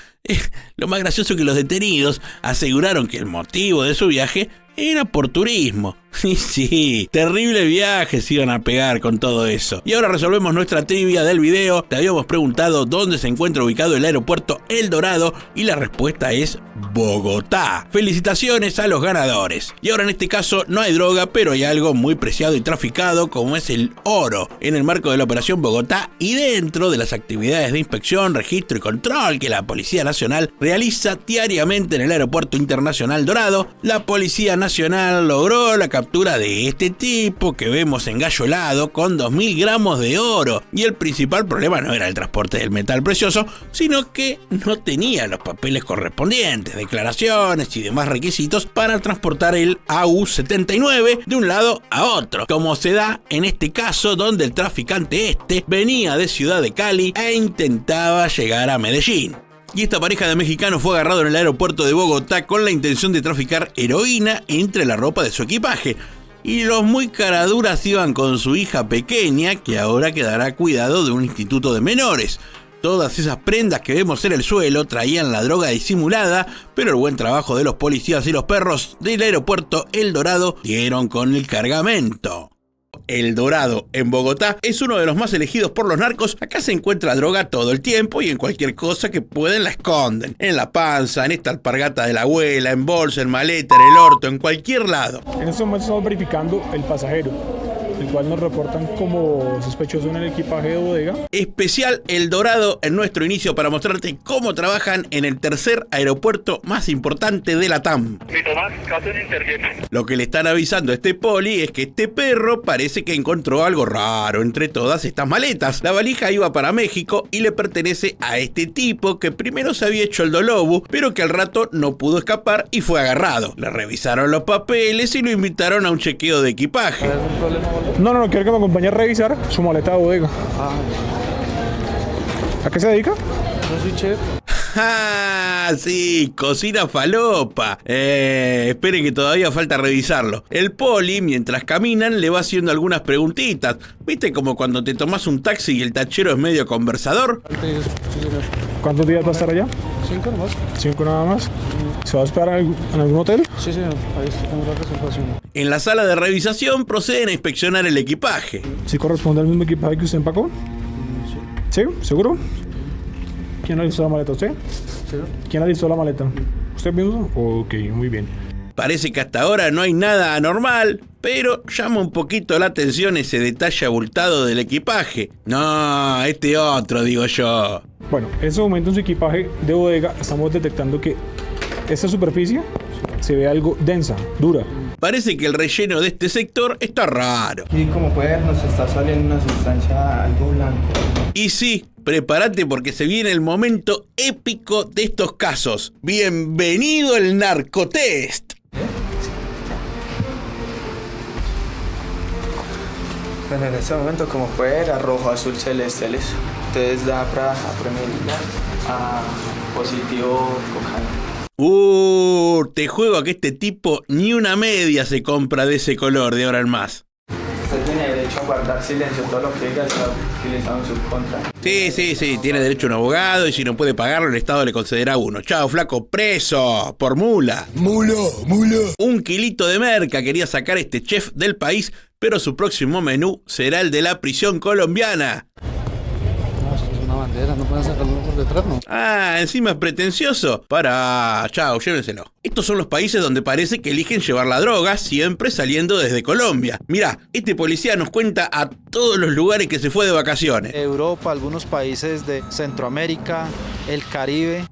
Lo más gracioso es que los detenidos aseguraron que el motivo de su viaje era por turismo. Y sí, terrible viaje se iban a pegar con todo eso. Y ahora resolvemos nuestra trivia del video. Te habíamos preguntado dónde se encuentra ubicado el aeropuerto El Dorado y la respuesta es Bogotá. Felicitaciones a los ganadores. Y ahora en este caso no hay droga, pero hay algo muy preciado y traficado como es el oro. En el marco de la Operación Bogotá y dentro de las actividades de inspección, registro y control que la Policía Nacional realiza diariamente en el Aeropuerto Internacional Dorado, la Policía Nacional logró la captura de este tipo que vemos engallolado con 2.000 gramos de oro. Y el principal problema no era el transporte del metal precioso, sino que no tenía los papeles correspondientes, declaraciones y demás requisitos para transportar el AU-79 de un lado a otro, como se da en este caso donde el traficante venía de Ciudad de Cali e intentaba llegar a Medellín. Y esta pareja de mexicanos fue agarrado en el aeropuerto de Bogotá con la intención de traficar heroína entre la ropa de su equipaje. Y los muy caraduras iban con su hija pequeña, que ahora quedará a cuidado de un instituto de menores. Todas esas prendas que vemos en el suelo traían la droga disimulada, pero el buen trabajo de los policías y los perros del aeropuerto El Dorado dieron con el cargamento. El Dorado, en Bogotá, es uno de los más elegidos por los narcos. Acá se encuentra droga todo el tiempo y en cualquier cosa que pueden la esconden. En la panza, en esta alpargata de la abuela, en bolsa, en maleta, en el orto, en cualquier lado. En este momento estamos verificando el pasajero, el cual nos reportan como sospechoso en el equipaje de bodega. Especial El Dorado en nuestro inicio para mostrarte cómo trabajan en el tercer aeropuerto más importante de la TAM. Lo que le están avisando a este poli es que este perro parece que encontró algo raro entre todas estas maletas. La valija iba para México y le pertenece a este tipo que primero se había hecho el dolobu, pero que al rato no pudo escapar y fue agarrado. Le revisaron los papeles y lo invitaron a un chequeo de equipaje. No, quiero que me acompañe a revisar su maleta de bodega. ¿A qué se dedica? No soy chef. ¡Ah, sí! Cocina falopa. Esperen que todavía falta revisarlo. El poli, mientras caminan, le va haciendo algunas preguntitas. ¿Viste como cuando te tomas un taxi y el tachero es medio conversador? ¿Cuántos días va a estar allá? 5 nomás. 5 nada más. ¿Se va a esperar en algún hotel? Sí, señor. Ahí tengo la reservación. En la sala de revisación proceden a inspeccionar el equipaje. ¿Sí corresponde al mismo equipaje que usted empacó? Sí. ¿Sí? ¿Seguro? ¿Quién analizó la maleta? ¿Usted? Sí. ¿Quién analizó la maleta? ¿Usted mismo? Ok, muy bien. Parece que hasta ahora no hay nada anormal, pero llama un poquito la atención ese detalle abultado del equipaje. No, este otro, digo yo. Bueno, en este momento en su equipaje de bodega estamos detectando que esta superficie se ve algo densa, dura. Parece que el relleno de este sector está raro. Y como puede ver, nos está saliendo una sustancia algo blanco. Y sí, prepárate porque se viene el momento épico de estos casos. ¡Bienvenido el narcotest! Bueno, en este momento, como puede ver, a rojo, azul, celeste, listo. Entonces da para preliminar a positivo cocaína. Te juego a que este tipo ni una media se compra de ese color de ahora en más. Usted tiene derecho a guardar silencio, todo lo que diga está utilizado en su contra. Sí, tiene derecho a un abogado y si no puede pagarlo el Estado le concederá uno. Chao, flaco, preso, por mula. Mula. 1 kilito de merca quería sacar este chef del país, pero su próximo menú será el de la prisión colombiana. No pueden sacarlo por detrás, ¿no? Ah, encima es pretencioso. Chao, llévenselo. Estos son los países donde parece que eligen llevar la droga, siempre saliendo desde Colombia. Mirá, este policía nos cuenta a todos los lugares que se fue de vacaciones. Europa, algunos países de Centroamérica, el Caribe.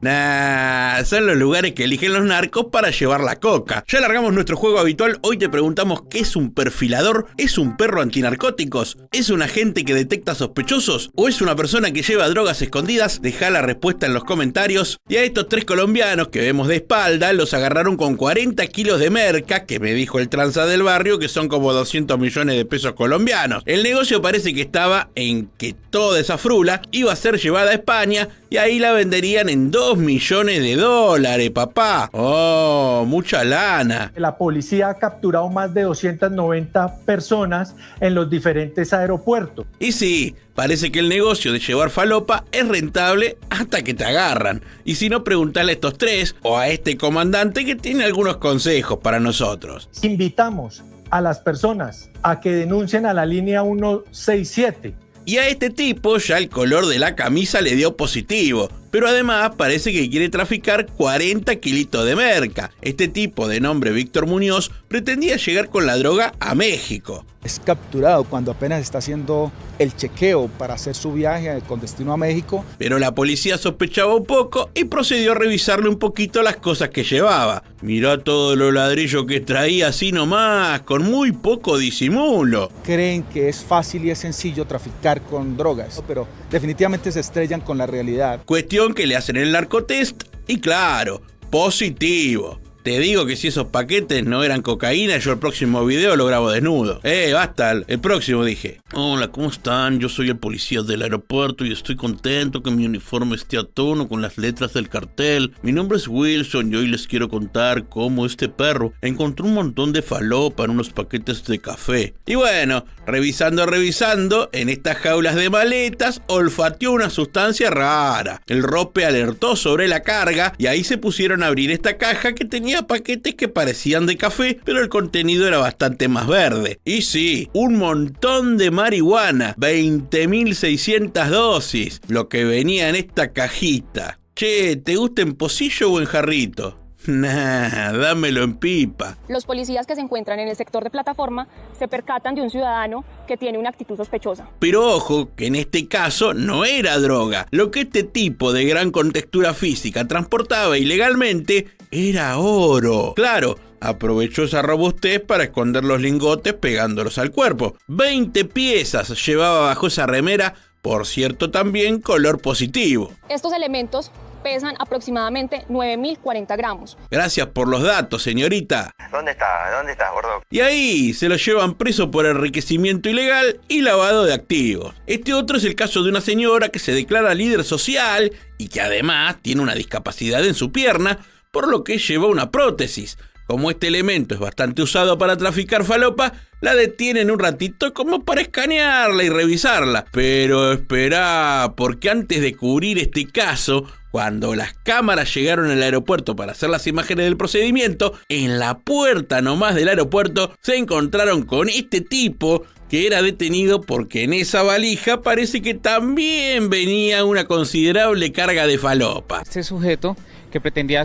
Son los lugares que eligen los narcos para llevar la coca. Ya largamos nuestro juego habitual. Hoy te preguntamos ¿qué es un perfilador? ¿Es un perro antinarcóticos? ¿Es un agente que detecta sospechosos? ¿O es una persona que lleva drogas escondidas? Deja la respuesta en los comentarios. Y a estos 3 colombianos que vemos de espalda los agarraron con 40 kilos de merca, que me dijo el tranza del barrio que son como 200 millones de pesos colombianos. El negocio parece que estaba en que toda esa frula iba a ser llevada a España y ahí la venderían en $2 millones, papá. Oh, mucha lana. La policía ha capturado más de 290 personas en los diferentes aeropuertos. Y sí, parece que el negocio de llevar falopa es rentable hasta que te agarran. Y si no, preguntale a estos 3 o a este comandante que tiene algunos consejos para nosotros. Invitamos a las personas a que denuncien a la línea 167. Y a este tipo ya el color de la camisa le dio positivo, pero además parece que quiere traficar 40 kilitos de merca. Este tipo de nombre Víctor Muñoz pretendía llegar con la droga a México. Es capturado cuando apenas está haciendo el chequeo para hacer su viaje con destino a México. Pero la policía sospechaba un poco y procedió a revisarle un poquito las cosas que llevaba. Mirá todo lo ladrillo que traía así nomás, con muy poco disimulo. Creen que es fácil y es sencillo traficar con drogas, pero definitivamente se estrellan con la realidad. Cuestión que le hacen el narcotest y claro, positivo. Te digo que si esos paquetes no eran cocaína, yo el próximo video lo grabo desnudo. Basta, el próximo dije. Hola, ¿cómo están? Yo soy el policía del aeropuerto y estoy contento que mi uniforme esté a tono con las letras del cartel. Mi nombre es Wilson y hoy les quiero contar cómo este perro encontró un montón de falopa en unos paquetes de café. Y bueno, revisando, en estas jaulas de maletas, olfateó una sustancia rara. El rope alertó sobre la carga y ahí se pusieron a abrir esta caja que tenía paquetes que parecían de café, pero el contenido era bastante más verde. Y sí, un montón de marihuana, 20.600 dosis, lo que venía en esta cajita. Che, ¿te gusta en pocillo o en jarrito? Nah, dámelo en pipa. Los policías que se encuentran en el sector de plataforma se percatan de un ciudadano que tiene una actitud sospechosa. Pero ojo, que en este caso no era droga. Lo que este tipo de gran contextura física transportaba ilegalmente era oro. Claro, aprovechó esa robustez para esconder los lingotes pegándolos al cuerpo. 20 piezas llevaba bajo esa remera, por cierto también color positivo. Estos elementos pesan aproximadamente 9.040 gramos. Gracias por los datos, señorita. ¿Dónde estás, gordo? Y ahí se lo llevan preso por enriquecimiento ilegal y lavado de activos. Este otro es el caso de una señora que se declara líder social y que además tiene una discapacidad en su pierna, por lo que lleva una prótesis. Como este elemento es bastante usado para traficar falopa, la detienen un ratito como para escanearla y revisarla. Pero espera, porque antes de cubrir este caso, cuando las cámaras llegaron al aeropuerto para hacer las imágenes del procedimiento, en la puerta nomás del aeropuerto se encontraron con este tipo que era detenido porque en esa valija parece que también venía una considerable carga de falopa. Este sujeto que pretendía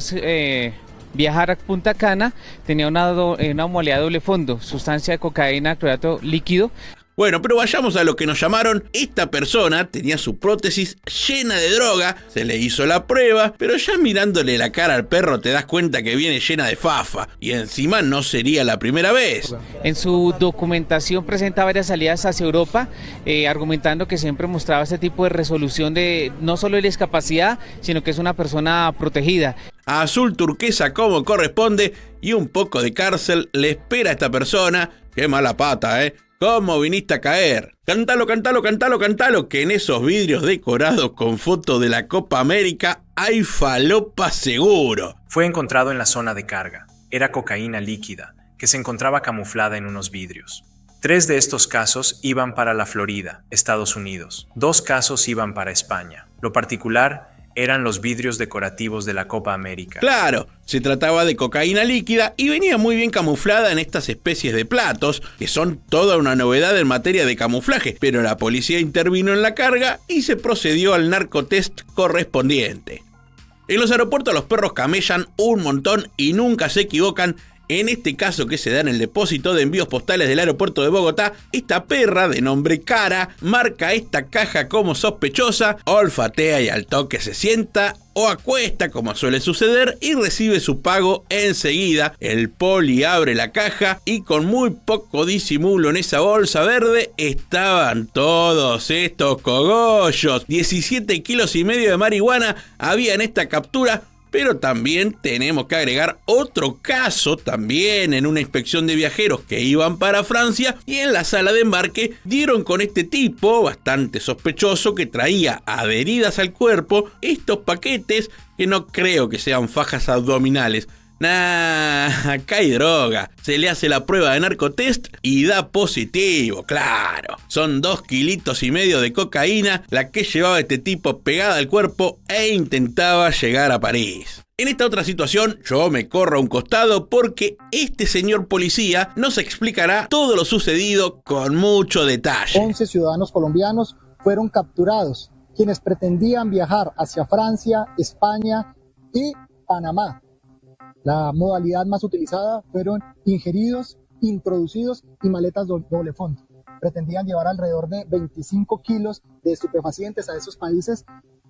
viajar a Punta Cana tenía una modalidad de doble fondo, sustancia de cocaína, clorato líquido. Bueno, pero vayamos a lo que nos llamaron. Esta persona tenía su prótesis llena de droga, se le hizo la prueba, pero ya mirándole la cara al perro te das cuenta que viene llena de fafa, y encima no sería la primera vez. En su documentación presenta varias salidas hacia Europa, argumentando que siempre mostraba este tipo de resolución de no solo de discapacidad, sino que es una persona protegida. Azul turquesa como corresponde, y un poco de cárcel le espera a esta persona. Qué mala pata, ¿Cómo viniste a caer? Cántalo, que en esos vidrios decorados con foto de la Copa América hay falopa seguro. Fue encontrado en la zona de carga. Era cocaína líquida, que se encontraba camuflada en unos vidrios. 3 de estos casos iban para la Florida, Estados Unidos. 2 casos iban para España. Lo particular eran los vidrios decorativos de la Copa América. Claro, se trataba de cocaína líquida y venía muy bien camuflada en estas especies de platos, que son toda una novedad en materia de camuflaje, pero la policía intervino en la carga y se procedió al narcotest correspondiente. En los aeropuertos los perros camellan un montón y nunca se equivocan. En este caso que se da en el depósito de envíos postales del aeropuerto de Bogotá, esta perra de nombre Cara marca esta caja como sospechosa, olfatea y al toque se sienta o acuesta como suele suceder y recibe su pago enseguida. El poli abre la caja y con muy poco disimulo en esa bolsa verde estaban todos estos cogollos. 17,5 kilos de marihuana había en esta captura. Pero también tenemos que agregar otro caso, también en una inspección de viajeros que iban para Francia y en la sala de embarque dieron con este tipo bastante sospechoso que traía adheridas al cuerpo estos paquetes que no creo que sean fajas abdominales. Nah, acá hay droga. Se le hace la prueba de narcotest y da positivo, claro. Son 2,5 kilos de cocaína la que llevaba este tipo pegada al cuerpo e intentaba llegar a París. En esta otra situación, yo me corro a un costado porque este señor policía nos explicará todo lo sucedido con mucho detalle. 11 ciudadanos colombianos fueron capturados, quienes pretendían viajar hacia Francia, España y Panamá. La modalidad más utilizada fueron ingeridos, introducidos y maletas doble fondo. Pretendían llevar alrededor de 25 kilos de estupefacientes a esos países,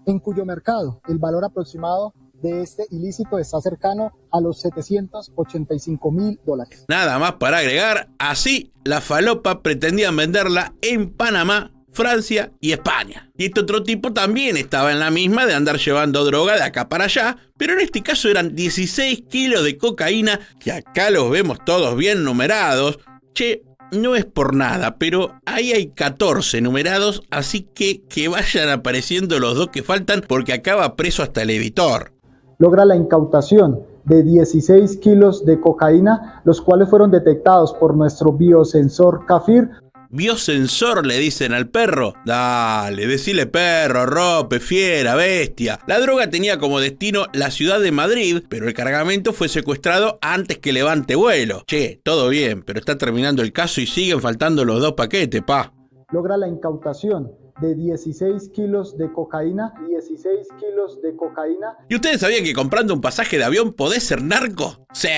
en cuyo mercado el valor aproximado de este ilícito está cercano a los $785,000. Nada más para agregar, así la falopa pretendían venderla en Panamá Francia y España. Y este otro tipo también estaba en la misma de andar llevando droga de acá para allá, pero en este caso eran 16 kilos de cocaína, que acá los vemos todos bien numerados. Che, no es por nada, pero ahí hay 14 numerados, así que vayan apareciendo los 2 que faltan, porque acaba preso hasta el editor. Logra la incautación de 16 kilos de cocaína, los cuales fueron detectados por nuestro biosensor CAFIR. Biosensor le dicen al perro. Dale, decile perro, rope, fiera, bestia. La droga tenía como destino la ciudad de Madrid, pero el cargamento fue secuestrado antes que levante vuelo. Che, todo bien, pero está terminando el caso y siguen faltando los 2 paquetes, pa. Logra la incautación de 16 kilos de cocaína, 16 kilos de cocaína. ¿Y ustedes sabían que comprando un pasaje de avión podés ser narco? Sí,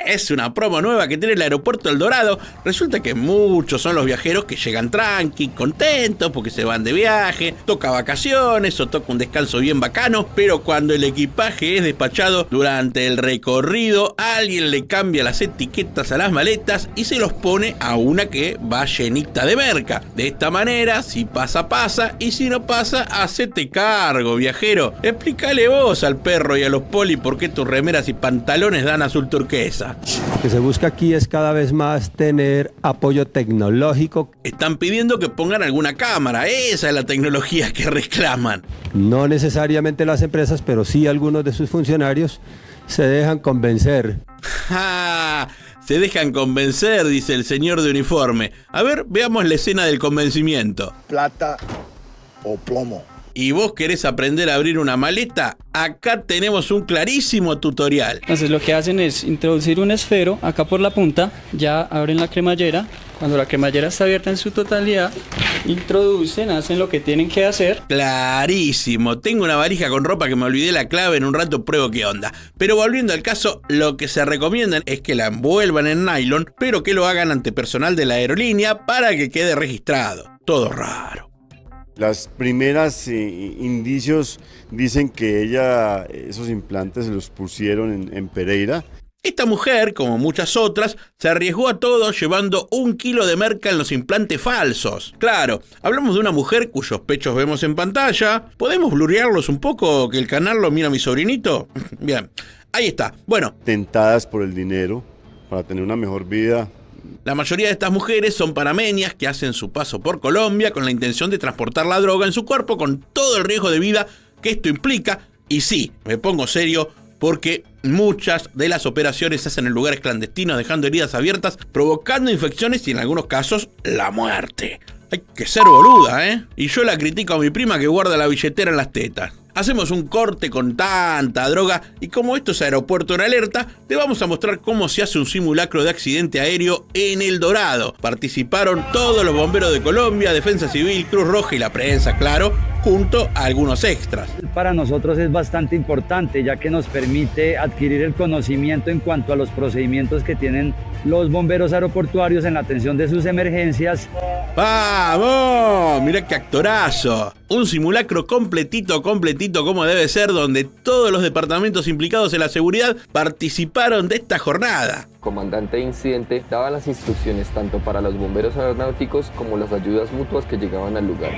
es una promo nueva que tiene el aeropuerto El Dorado. Resulta que muchos son los viajeros que llegan tranqui, contentos porque se van de viaje, toca vacaciones o toca un descanso bien bacano, pero cuando el equipaje es despachado durante el recorrido, alguien le cambia las etiquetas a las maletas y se los pone a una que va llenita de merca. De esta manera, si pasa, y si no pasa, hacete cargo, viajero. Explícale vos al perro y a los poli por qué tus remeras y pantalones dan azul turquesa. Lo que se busca aquí es cada vez más tener apoyo tecnológico. Están pidiendo que pongan alguna cámara, esa es la tecnología que reclaman. No necesariamente las empresas, pero sí algunos de sus funcionarios se dejan convencer. ¡Ja! Se dejan convencer, dice el señor de uniforme. A ver, veamos la escena del convencimiento. Plata o plomo. ¿Y vos querés aprender a abrir una maleta? Acá tenemos un clarísimo tutorial. Entonces lo que hacen es introducir un esfero acá por la punta, ya abren la cremallera. Cuando la cremallera está abierta en su totalidad, introducen, hacen lo que tienen que hacer. Clarísimo. Tengo una valija con ropa que me olvidé la clave, en un rato pruebo qué onda. Pero volviendo al caso, lo que se recomienda es que la envuelvan en nylon, pero que lo hagan ante personal de la aerolínea para que quede registrado. Todo raro. Las primeras indicios dicen que ella esos implantes se los pusieron en Pereira. Esta mujer, como muchas otras, se arriesgó a todo llevando 1 kilo de merca en los implantes falsos. Claro, hablamos de una mujer cuyos pechos vemos en pantalla. ¿Podemos blurearlos un poco, que el canal lo mira mi sobrinito? Bien, ahí está. Bueno. Tentadas por el dinero, para tener una mejor vida. La mayoría de estas mujeres son panameñas que hacen su paso por Colombia con la intención de transportar la droga en su cuerpo con todo el riesgo de vida que esto implica. Y sí, me pongo serio, porque muchas de las operaciones se hacen en lugares clandestinos, dejando heridas abiertas, provocando infecciones y en algunos casos la muerte. Hay que ser boluda, ¿eh? Y yo la critico a mi prima que guarda la billetera en las tetas. Hacemos un corte con tanta droga y como esto es Aeropuerto en Alerta, te vamos a mostrar cómo se hace un simulacro de accidente aéreo en El Dorado. Participaron todos los bomberos de Colombia, Defensa Civil, Cruz Roja y la prensa, claro, junto a algunos extras. Para nosotros es bastante importante, ya que nos permite adquirir el conocimiento en cuanto a los procedimientos que tienen los bomberos aeroportuarios en la atención de sus emergencias. ¡Vamos! ¡Mirá qué actorazo! Un simulacro completito como debe ser, donde todos los departamentos implicados en la seguridad participaron de esta jornada. El comandante de incidente daba las instrucciones tanto para los bomberos aeronáuticos como las ayudas mutuas que llegaban al lugar.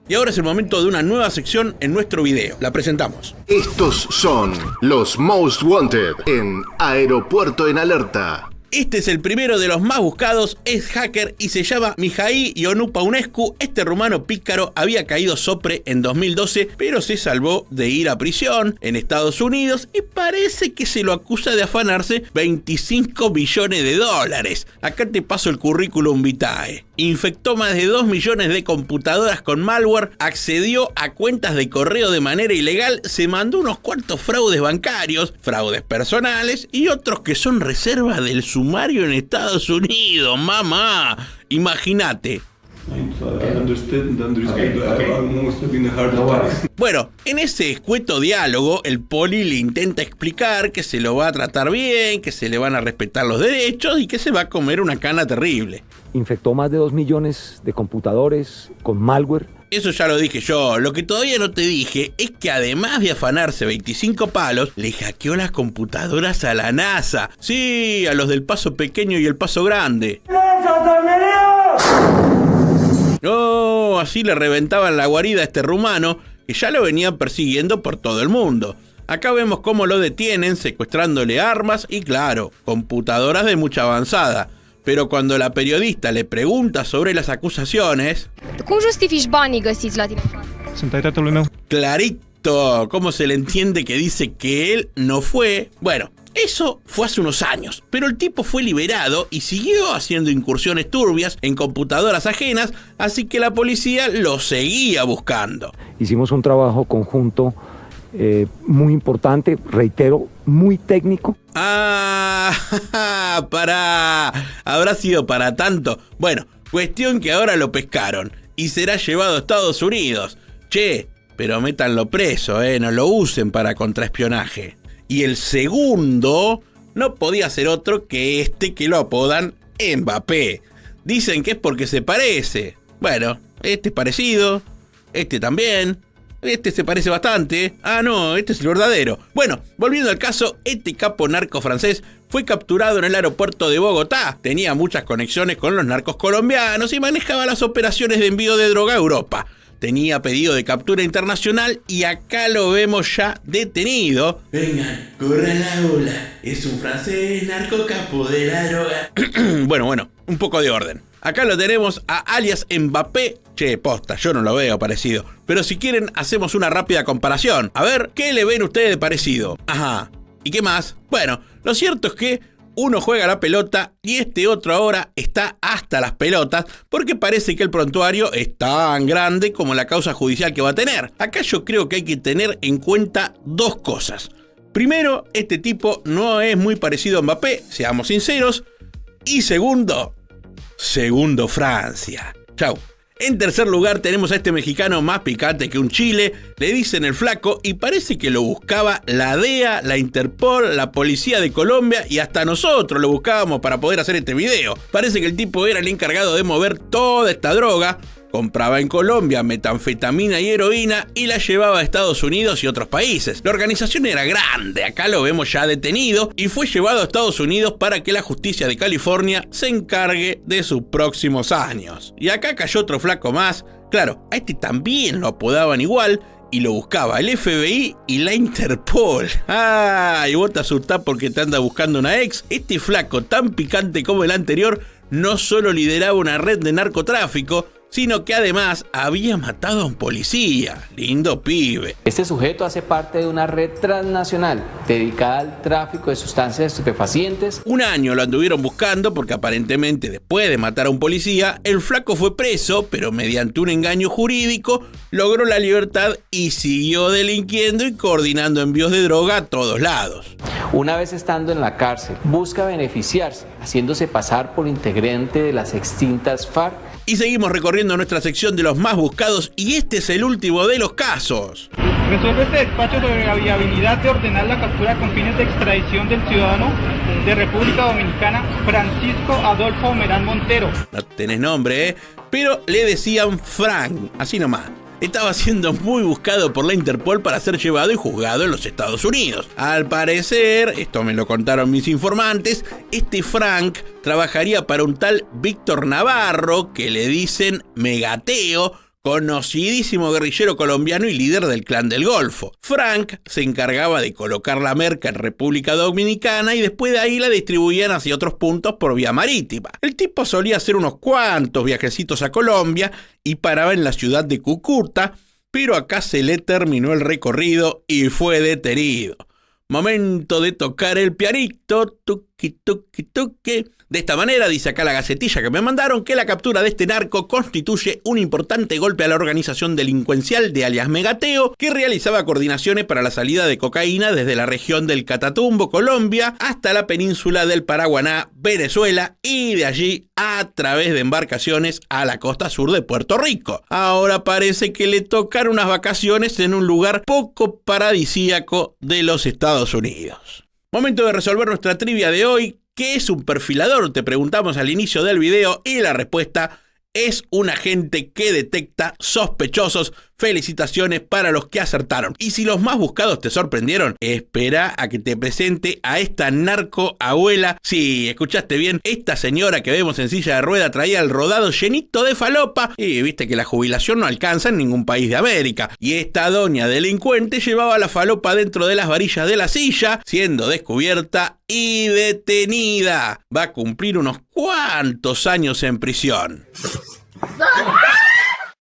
Y ahora es el momento de una nueva sección en nuestro video. La presentamos. Estos son los Most Wanted en Aeropuerto en Alerta. Este es el primero de los más buscados, es hacker y se llama Mihai Ioannou-Paunescu. Este rumano pícaro había caído sopre en 2012, pero se salvó de ir a prisión en Estados Unidos y parece que se lo acusa de afanarse 25 millones de dólares. Acá te paso el currículum vitae. Infectó más de 2 millones de computadoras con malware, accedió a cuentas de correo de manera ilegal, se mandó unos cuantos fraudes bancarios, fraudes personales y otros que son reserva del sumario en Estados Unidos, mamá. Imagínate. Bueno, en ese escueto diálogo, el poli le intenta explicar que se lo va a tratar bien, que se le van a respetar los derechos y que se va a comer una cana terrible. Infectó más de 2 millones de computadores con malware. Eso ya lo dije yo. Lo que todavía no te dije es que además de afanarse 25 palos, le hackeó las computadoras a la NASA. Sí, a los del Paso Pequeño y el Paso Grande. Oh, así le reventaban la guarida a este rumano, que ya lo venían persiguiendo por todo el mundo. Acá vemos cómo lo detienen, secuestrándole armas y, claro, computadoras de mucha avanzada. Pero cuando la periodista le pregunta sobre las acusaciones... ¿Cómo justifici banii găsiți la tine? Sunt ai tatălui meu. Clarito, cómo se le entiende que dice que él no fue. Bueno, eso fue hace unos años, pero el tipo fue liberado y siguió haciendo incursiones turbias en computadoras ajenas, así que la policía lo seguía buscando. Hicimos un trabajo conjunto muy importante, reitero, muy técnico. Ah, habrá sido para tanto. Bueno, cuestión que ahora lo pescaron y será llevado a Estados Unidos. Che, pero métanlo preso, no lo usen para contraespionaje. Y el segundo no podía ser otro que este que lo apodan Mbappé. Dicen que es porque se parece. Bueno, este es parecido, este también. Este se parece bastante. Ah, no, este es el verdadero. Bueno, volviendo al caso, este capo narco francés fue capturado en el aeropuerto de Bogotá. Tenía muchas conexiones con los narcos colombianos y manejaba las operaciones de envío de droga a Europa. Tenía pedido de captura internacional y acá lo vemos ya detenido. Vengan, corran la ola. Es un francés narco capo de la droga. Bueno, un poco de orden. Acá lo tenemos a alias Mbappé. Che, posta, yo no lo veo parecido. Pero si quieren, hacemos una rápida comparación. A ver, ¿qué le ven ustedes de parecido? Ajá. ¿Y qué más? Bueno, lo cierto es que uno juega la pelota y este otro ahora está hasta las pelotas porque parece que el prontuario es tan grande como la causa judicial que va a tener. Acá yo creo que hay que tener en cuenta dos cosas. Primero, este tipo no es muy parecido a Mbappé, seamos sinceros. Y segundo, Francia. Chau. En tercer lugar tenemos a este mexicano más picante que un chile, le dicen el Flaco y parece que lo buscaba la DEA, la Interpol, la policía de Colombia y hasta nosotros lo buscábamos para poder hacer este video. Parece que el tipo era el encargado de mover toda esta droga, compraba en Colombia metanfetamina y heroína y la llevaba a Estados Unidos y otros países. La organización era grande, acá lo vemos ya detenido y fue llevado a Estados Unidos para que la justicia de California se encargue de sus próximos años. Y acá cayó otro flaco más. Claro, a este también lo apodaban igual y lo buscaba el FBI y la Interpol. Y vos te asustás porque te anda buscando una ex. Este flaco tan picante como el anterior no solo lideraba una red de narcotráfico, sino que además había matado a un policía. Lindo pibe. Este sujeto hace parte de una red transnacional dedicada al tráfico de sustancias estupefacientes. Un año lo anduvieron buscando porque aparentemente después de matar a un policía, el flaco fue preso, pero mediante un engaño jurídico logró la libertad y siguió delinquiendo y coordinando envíos de droga a todos lados. Una vez estando en la cárcel, busca beneficiarse, haciéndose pasar por integrante de las extintas FARC. Y seguimos recorriendo nuestra sección de los más buscados y este es el último de los casos. Resuelve este despacho sobre la viabilidad de ordenar la captura con fines de extradición del ciudadano de República Dominicana Francisco Adolfo Merán Montero. No tenés nombre, pero le decían Frank, así nomás. Estaba siendo muy buscado por la Interpol para ser llevado y juzgado en los Estados Unidos. Al parecer, esto me lo contaron mis informantes, este Frank trabajaría para un tal Víctor Navarro, que le dicen Megateo, conocidísimo guerrillero colombiano y líder del Clan del Golfo. Frank se encargaba de colocar la merca en República Dominicana y después de ahí la distribuían hacia otros puntos por vía marítima. El tipo solía hacer unos cuantos viajecitos a Colombia y paraba en la ciudad de Cúcuta, pero acá se le terminó el recorrido y fue detenido. Momento de tocar el pianito, tuqui, tuqui, tuqui. De esta manera, dice acá la gacetilla que me mandaron, que la captura de este narco constituye un importante golpe a la organización delincuencial de alias Megateo, que realizaba coordinaciones para la salida de cocaína desde la región del Catatumbo, Colombia, hasta la península del Paraguaná, Venezuela, y de allí a través de embarcaciones a la costa sur de Puerto Rico. Ahora parece que le tocan unas vacaciones en un lugar poco paradisíaco de los Estados Unidos. Momento de resolver nuestra trivia de hoy. ¿Qué es un perfilador? Te preguntamos al inicio del video y la respuesta es un agente que detecta sospechosos Felicitaciones para los que acertaron. Y si los más buscados te sorprendieron, espera a que te presente a esta narco abuela. Sí, escuchaste bien, esta señora que vemos en silla de rueda traía el rodado llenito de falopa y viste que la jubilación no alcanza en ningún país de América. Y esta doña delincuente llevaba la falopa dentro de las varillas de la silla, siendo descubierta y detenida. Va a cumplir unos cuantos años en prisión.